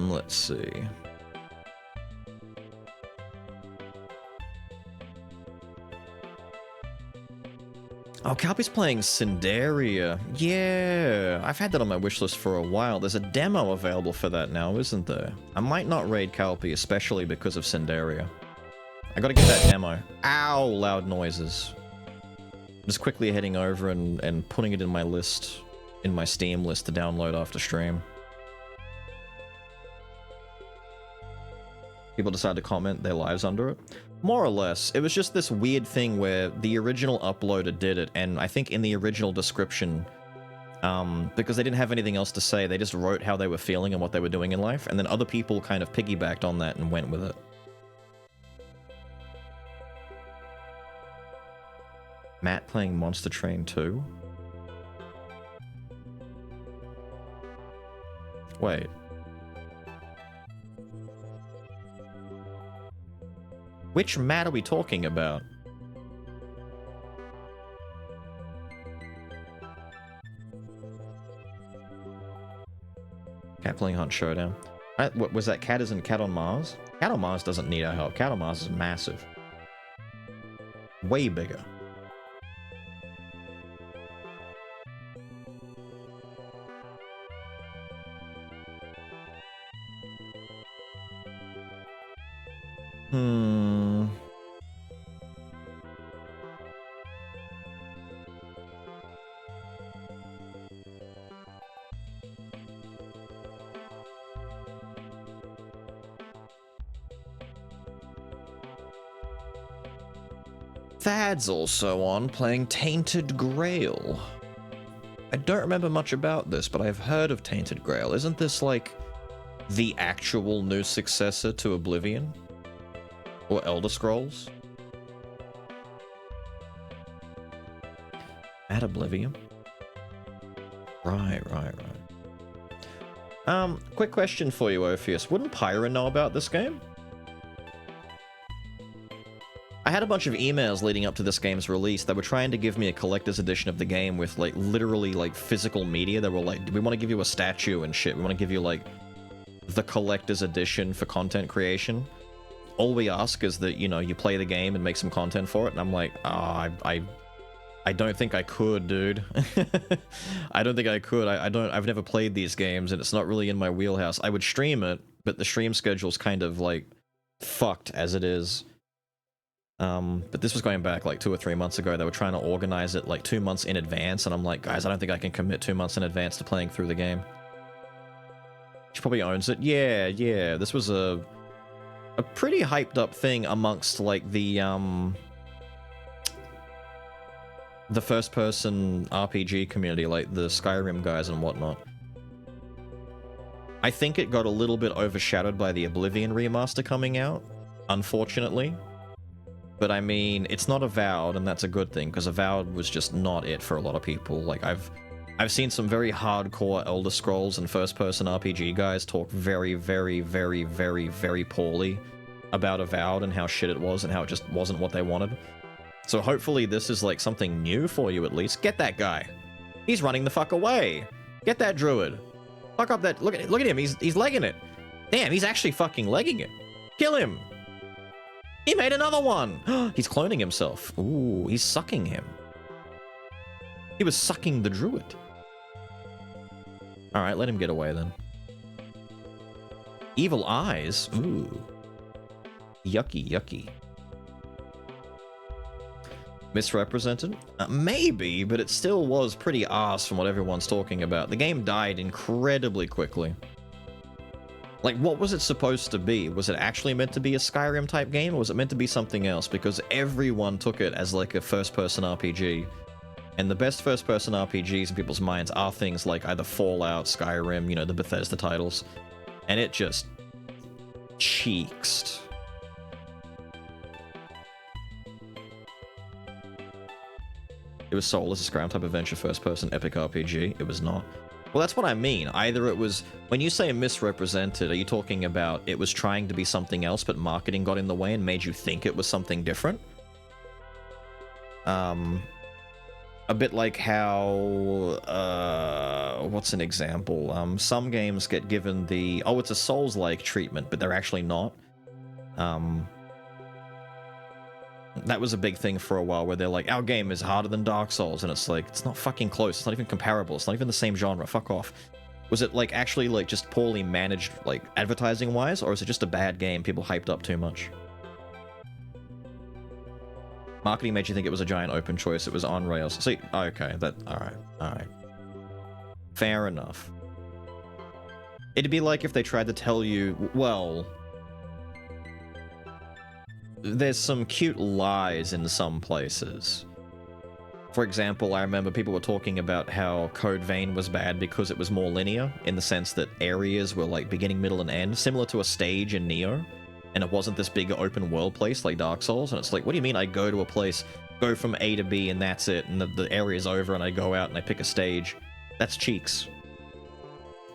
Let's see. Oh, Calpy's playing Cinderia. Yeah, I've had that on my wishlist for a while. There's a demo available for that now, isn't there? I might not raid Calpy, especially because of Cinderia. I gotta get that demo. Ow, loud noises. Just quickly heading over and putting it in my list, in my Steam list to download after stream. People decide to comment their lives under it. More or less, it was just this weird thing where the original uploader did it, and I think in the original description, because they didn't have anything else to say, they just wrote how they were feeling and what they were doing in life, and then other people kind of piggybacked on that and went with it. Matt playing Monster Train 2? Wait. Which Matt are we talking about? Cat playing Hunt Showdown. What was that? Cat is in Cat on Mars? Cat on Mars doesn't need our help. Cat on Mars is massive. Way bigger. Thad's also on playing Tainted Grail. I don't remember much about this, but I've heard of Tainted Grail. Isn't this like the actual new successor to Oblivion? Or Elder Scrolls? At Oblivion? Right. Quick question for you, Ophius. Wouldn't Pyra know about this game? I had a bunch of emails leading up to this game's release that were trying to give me a collector's edition of the game with, like, literally, like, physical media. They were like, we want to give you a statue and shit. We want to give you, like, the collector's edition for content creation. All we ask is that, you know, you play the game and make some content for it. And I'm like, I don't think I could, dude. I don't think I could. I've never played these games, and it's not really in my wheelhouse. I would stream it, but the stream schedule's kind of, like, fucked as it is. But this was going back like 2 or 3 months ago. They were trying to organize it like 2 months in advance, and I'm like, guys, I don't think I can commit 2 months in advance to playing through the game. She probably owns it. Yeah. This was a pretty hyped up thing amongst like the first person RPG community, like the Skyrim guys and whatnot. I think it got a little bit overshadowed by the Oblivion remaster coming out, unfortunately. But I mean, it's not Avowed, and that's a good thing, because Avowed was just not it for a lot of people. Like, I've seen some very hardcore Elder Scrolls and first-person RPG guys talk very, very, very, very, very poorly about Avowed and how shit it was and how it just wasn't what they wanted. So hopefully this is, like, something new for you, at least. Get that guy! He's running the fuck away! Get that druid! Fuck up that... Look at him, he's legging it! Damn, he's actually fucking legging it! Kill him! He made another one! He's cloning himself. Ooh, he's sucking him. He was sucking the druid. Alright, let him get away then. Evil eyes? Ooh. Yucky. Misrepresented? Maybe, but it still was pretty arse from what everyone's talking about. The game died incredibly quickly. Like, what was it supposed to be? Was it actually meant to be a Skyrim-type game, or was it meant to be something else? Because everyone took it as, like, a first-person RPG. And the best first-person RPGs in people's minds are things like either Fallout, Skyrim, you know, the Bethesda titles. And it just... cheeks. It was sold as a Skyrim-type adventure first-person epic RPG. It was not. Well, that's what I mean. Either it was... When you say misrepresented, are you talking about it was trying to be something else, but marketing got in the way and made you think it was something different? A bit like how... what's an example? Some games get given the... Oh, it's a Souls-like treatment, but they're actually not. That was a big thing for a while, where they're like, our game is harder than Dark Souls, and it's like, it's not fucking close, it's not even comparable, it's not even the same genre, fuck off. Was it, like, actually, like, just poorly managed, like, advertising-wise, or is it just a bad game people hyped up too much? Marketing made you think it was a giant open choice, it was on rails. See, okay, alright. Fair enough. It'd be like if they tried to tell you, well... There's some cute lies in some places. For example, I remember people were talking about how Code Vein was bad because it was more linear, in the sense that areas were like beginning, middle, and end, similar to a stage in Neo, and it wasn't this big open world place like Dark Souls, and it's like, what do you mean I go to a place, go from A to B, and that's it, and the area's over, and I go out and I pick a stage? That's cheeks.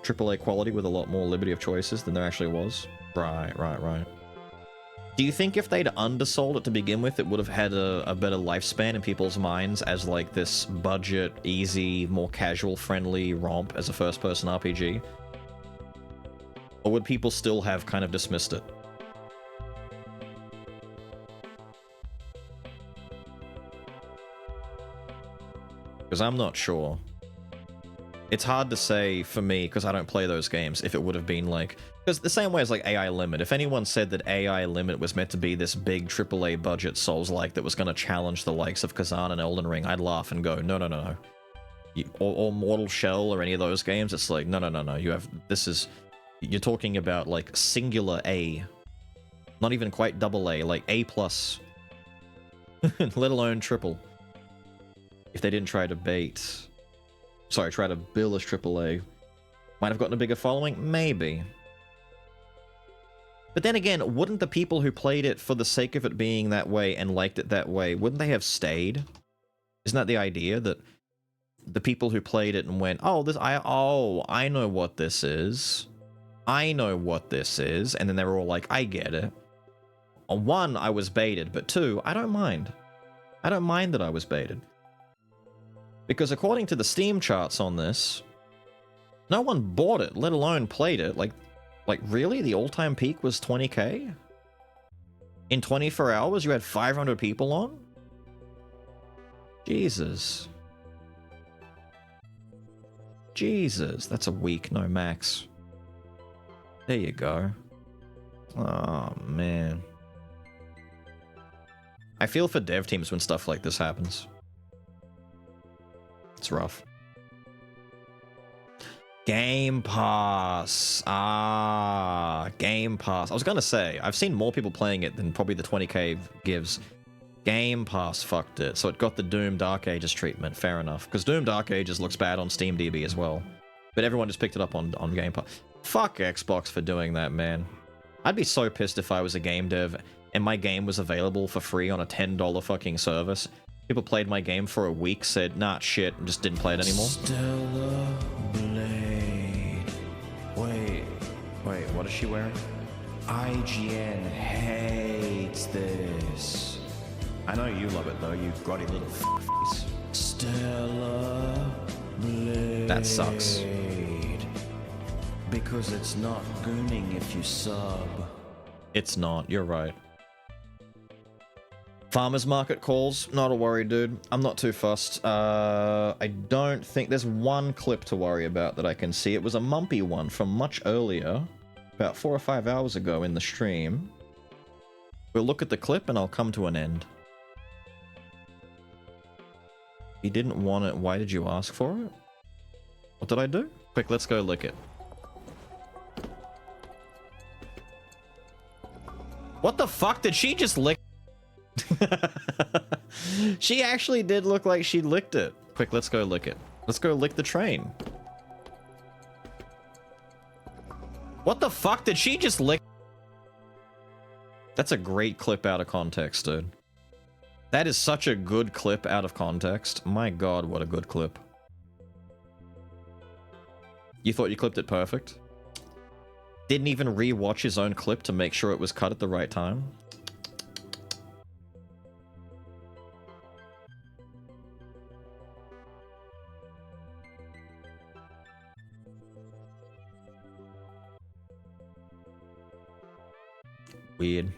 AAA quality with a lot more liberty of choices than there actually was. Right. Do you think if they'd undersold it to begin with, it would have had a better lifespan in people's minds as, like, this budget, easy, more casual-friendly romp as a first-person RPG? Or would people still have kind of dismissed it? Because I'm not sure. It's hard to say, for me, because I don't play those games, if it would have been like, Because the same way as like AI Limit, if anyone said that AI Limit was meant to be this big AAA budget Souls-like that was going to challenge the likes of Kazan and Elden Ring, I'd laugh and go, no, no, no, no. Or Mortal Shell or any of those games, it's like, no, no, no, no. You're talking about like singular A. Not even quite double A, like A+. Let alone triple. If they didn't try to try to bill as AAA. Might have gotten a bigger following? Maybe. But then again, wouldn't the people who played it for the sake of it being that way and liked it that way, wouldn't they have stayed? Isn't that the idea? That the people who played it and went, I know what this is. I know what this is. And then they were all like, I get it. One, I was baited, but two, I don't mind. I don't mind that I was baited. Because according to the Steam charts on this, no one bought it, let alone played it. Like really? The all-time peak was 20k? In 24 hours you had 500 people on? Jesus. Jesus, that's a week, no max. There you go. Oh, man. I feel for dev teams when stuff like this happens. It's rough. Game Pass. Game Pass. I was gonna say, I've seen more people playing it than probably the 20k gives. Game Pass fucked it, so it got the Doom Dark Ages treatment. Fair enough. Because Doom Dark Ages looks bad on SteamDB as well. But everyone just picked it up on Game Pass. Fuck Xbox for doing that, man. I'd be so pissed if I was a game dev and my game was available for free on a $10 fucking service. People played my game for a week, said, nah, shit, and just didn't play it anymore. Stellar Blade. Wait, what is she wearing? IGN hates this. I know you love it though, you grotty little f***face. Stellar Blade. That sucks. Because it's not gooning if you sub. It's not, you're right. Farmers market calls, not a worry, dude. I'm not too fussed. I don't think there's one clip to worry about that I can see. It was a mumpy one from much earlier, about 4 or 5 hours ago in the stream. We'll look at the clip and I'll come to an end. You didn't want it, why did you ask for it? What did I do? Quick, let's go lick it. What the fuck did she just lick? She actually did look like she licked it. Quick, let's go lick it. Let's go lick the train. What the fuck did she just lick? That's a great clip out of context, dude. That is such a good clip out of context. My god, what a good clip. You thought you clipped it perfect? Didn't even re-watch his own clip to make sure it was cut at the right time? Weird.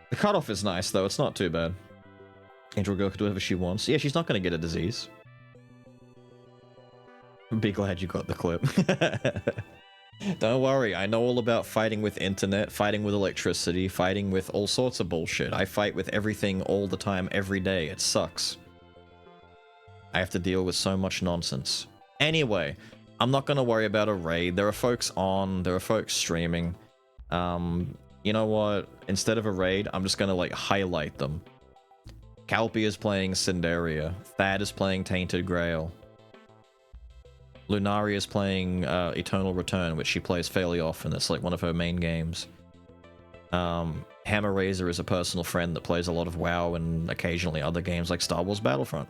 The cutoff is nice, though. It's not too bad. Angel Girl could do whatever she wants. Yeah, she's not going to get a disease. Be glad you got the clip. Don't worry, I know all about fighting with internet, fighting with electricity, fighting with all sorts of bullshit. I fight with everything all the time, every day. It sucks. I have to deal with so much nonsense. Anyway, I'm not gonna worry about a raid. There are folks on, there are folks streaming. You know what? Instead of a raid, I'm just gonna like highlight them. Calpy is playing Cinderia. Thad is playing Tainted Grail. Lunari is playing Eternal Return, which she plays fairly often. It's like one of her main games. Hammer Razor is a personal friend that plays a lot of WoW and occasionally other games like Star Wars Battlefront.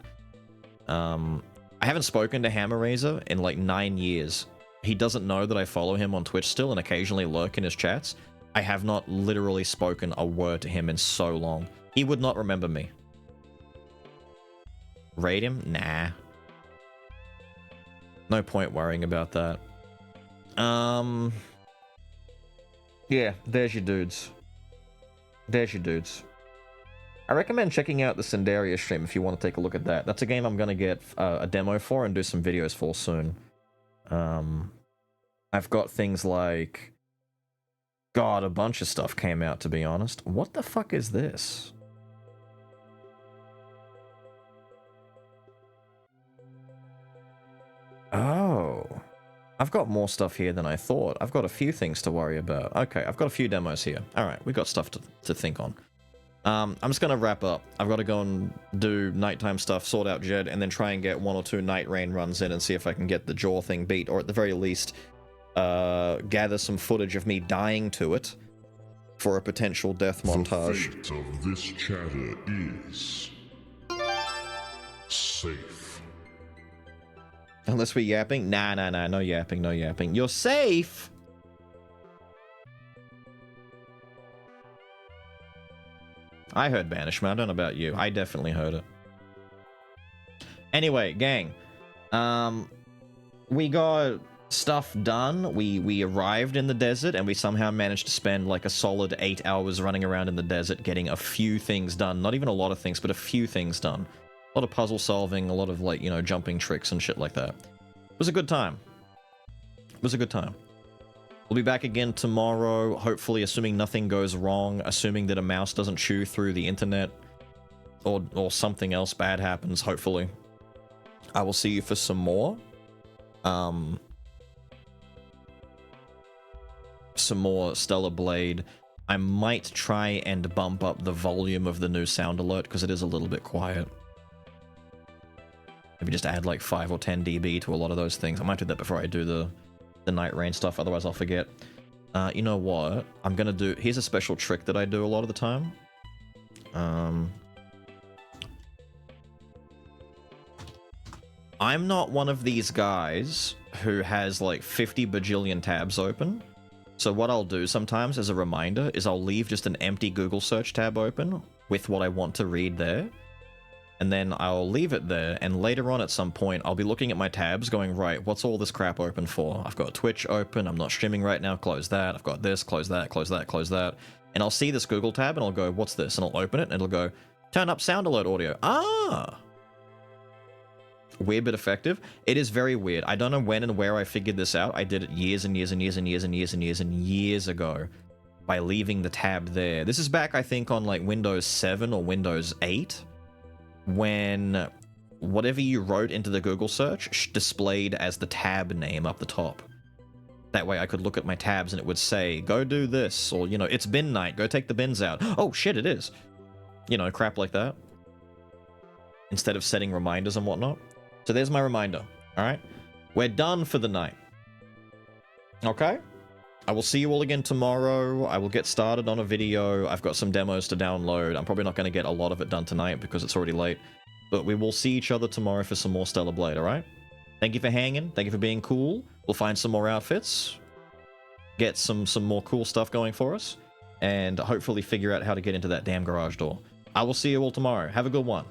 I haven't spoken to Hammer Razor in like 9 years. He doesn't know that I follow him on Twitch still and occasionally lurk in his chats. I have not literally spoken a word to him in so long. He would not remember me. Raid him? Nah. No point worrying about that. Yeah, there's your dudes. There's your dudes. I recommend checking out the Cinderia stream if you want to take a look at that. That's a game I'm going to get a demo for and do some videos for soon. I've got things like... God, a bunch of stuff came out, to be honest. What the fuck is this? Oh. I've got more stuff here than I thought. I've got a few things to worry about. Okay, I've got a few demos here. Alright, we've got stuff to think on. I'm just gonna wrap up. I've got to go and do nighttime stuff, sort out Jed, and then try and get 1 or 2 Night Rain runs in and see if I can get the jaw thing beat, or at the very least, gather some footage of me dying to it for a potential death montage. The fate of this chatter is... safe. Unless we're yapping? Nah, no yapping, no yapping. You're safe! I heard banishment, I don't know about you. I definitely heard it. Anyway, gang. We got stuff done. We arrived in the desert, and we somehow managed to spend like a solid 8 hours running around in the desert, getting a few things done. Not even a lot of things, but a few things done. A lot of puzzle solving, a lot of, like, you know, jumping tricks and shit like that. It was a good time. It was a good time. We'll be back again tomorrow, hopefully, assuming nothing goes wrong, assuming that a mouse doesn't chew through the internet, or something else bad happens, hopefully. I will see you for some more. Some more Stellar Blade. I might try and bump up the volume of the new sound alert, because it is a little bit quiet. Maybe just add like 5 or 10 dB to a lot of those things. I might do that before I do the Night Rain stuff, otherwise I'll forget. You know what? I'm gonna do... Here's a special trick that I do a lot of the time. I'm not one of these guys who has like 50 bajillion tabs open. So what I'll do sometimes as a reminder is I'll leave just an empty Google search tab open with what I want to read there. And then I'll leave it there, and later on at some point, I'll be looking at my tabs going, right, what's all this crap open for? I've got Twitch open, I'm not streaming right now, close that, I've got this, close that, close that, close that. And I'll see this Google tab, and I'll go, what's this? And I'll open it, and it'll go, turn up sound alert audio. Ah! Weird but effective. It is very weird. I don't know when and where I figured this out. I did it years and years and years and years and years and years and years ago by leaving the tab there. This is back, I think, on like Windows 7 or Windows 8. When whatever you wrote into the Google search displayed as the tab name up the top. That way I could look at my tabs and it would say, go do this, or, you know, it's bin night, go take the bins out. Oh shit, it is. You know, crap like that. Instead of setting reminders and whatnot. So there's my reminder, alright? We're done for the night. Okay? I will see you all again tomorrow. I will get started on a video. I've got some demos to download. I'm probably not going to get a lot of it done tonight because it's already late. But we will see each other tomorrow for some more Stellar Blade, alright? Thank you for hanging. Thank you for being cool. We'll find some more outfits. Get some more cool stuff going for us. And hopefully figure out how to get into that damn garage door. I will see you all tomorrow. Have a good one.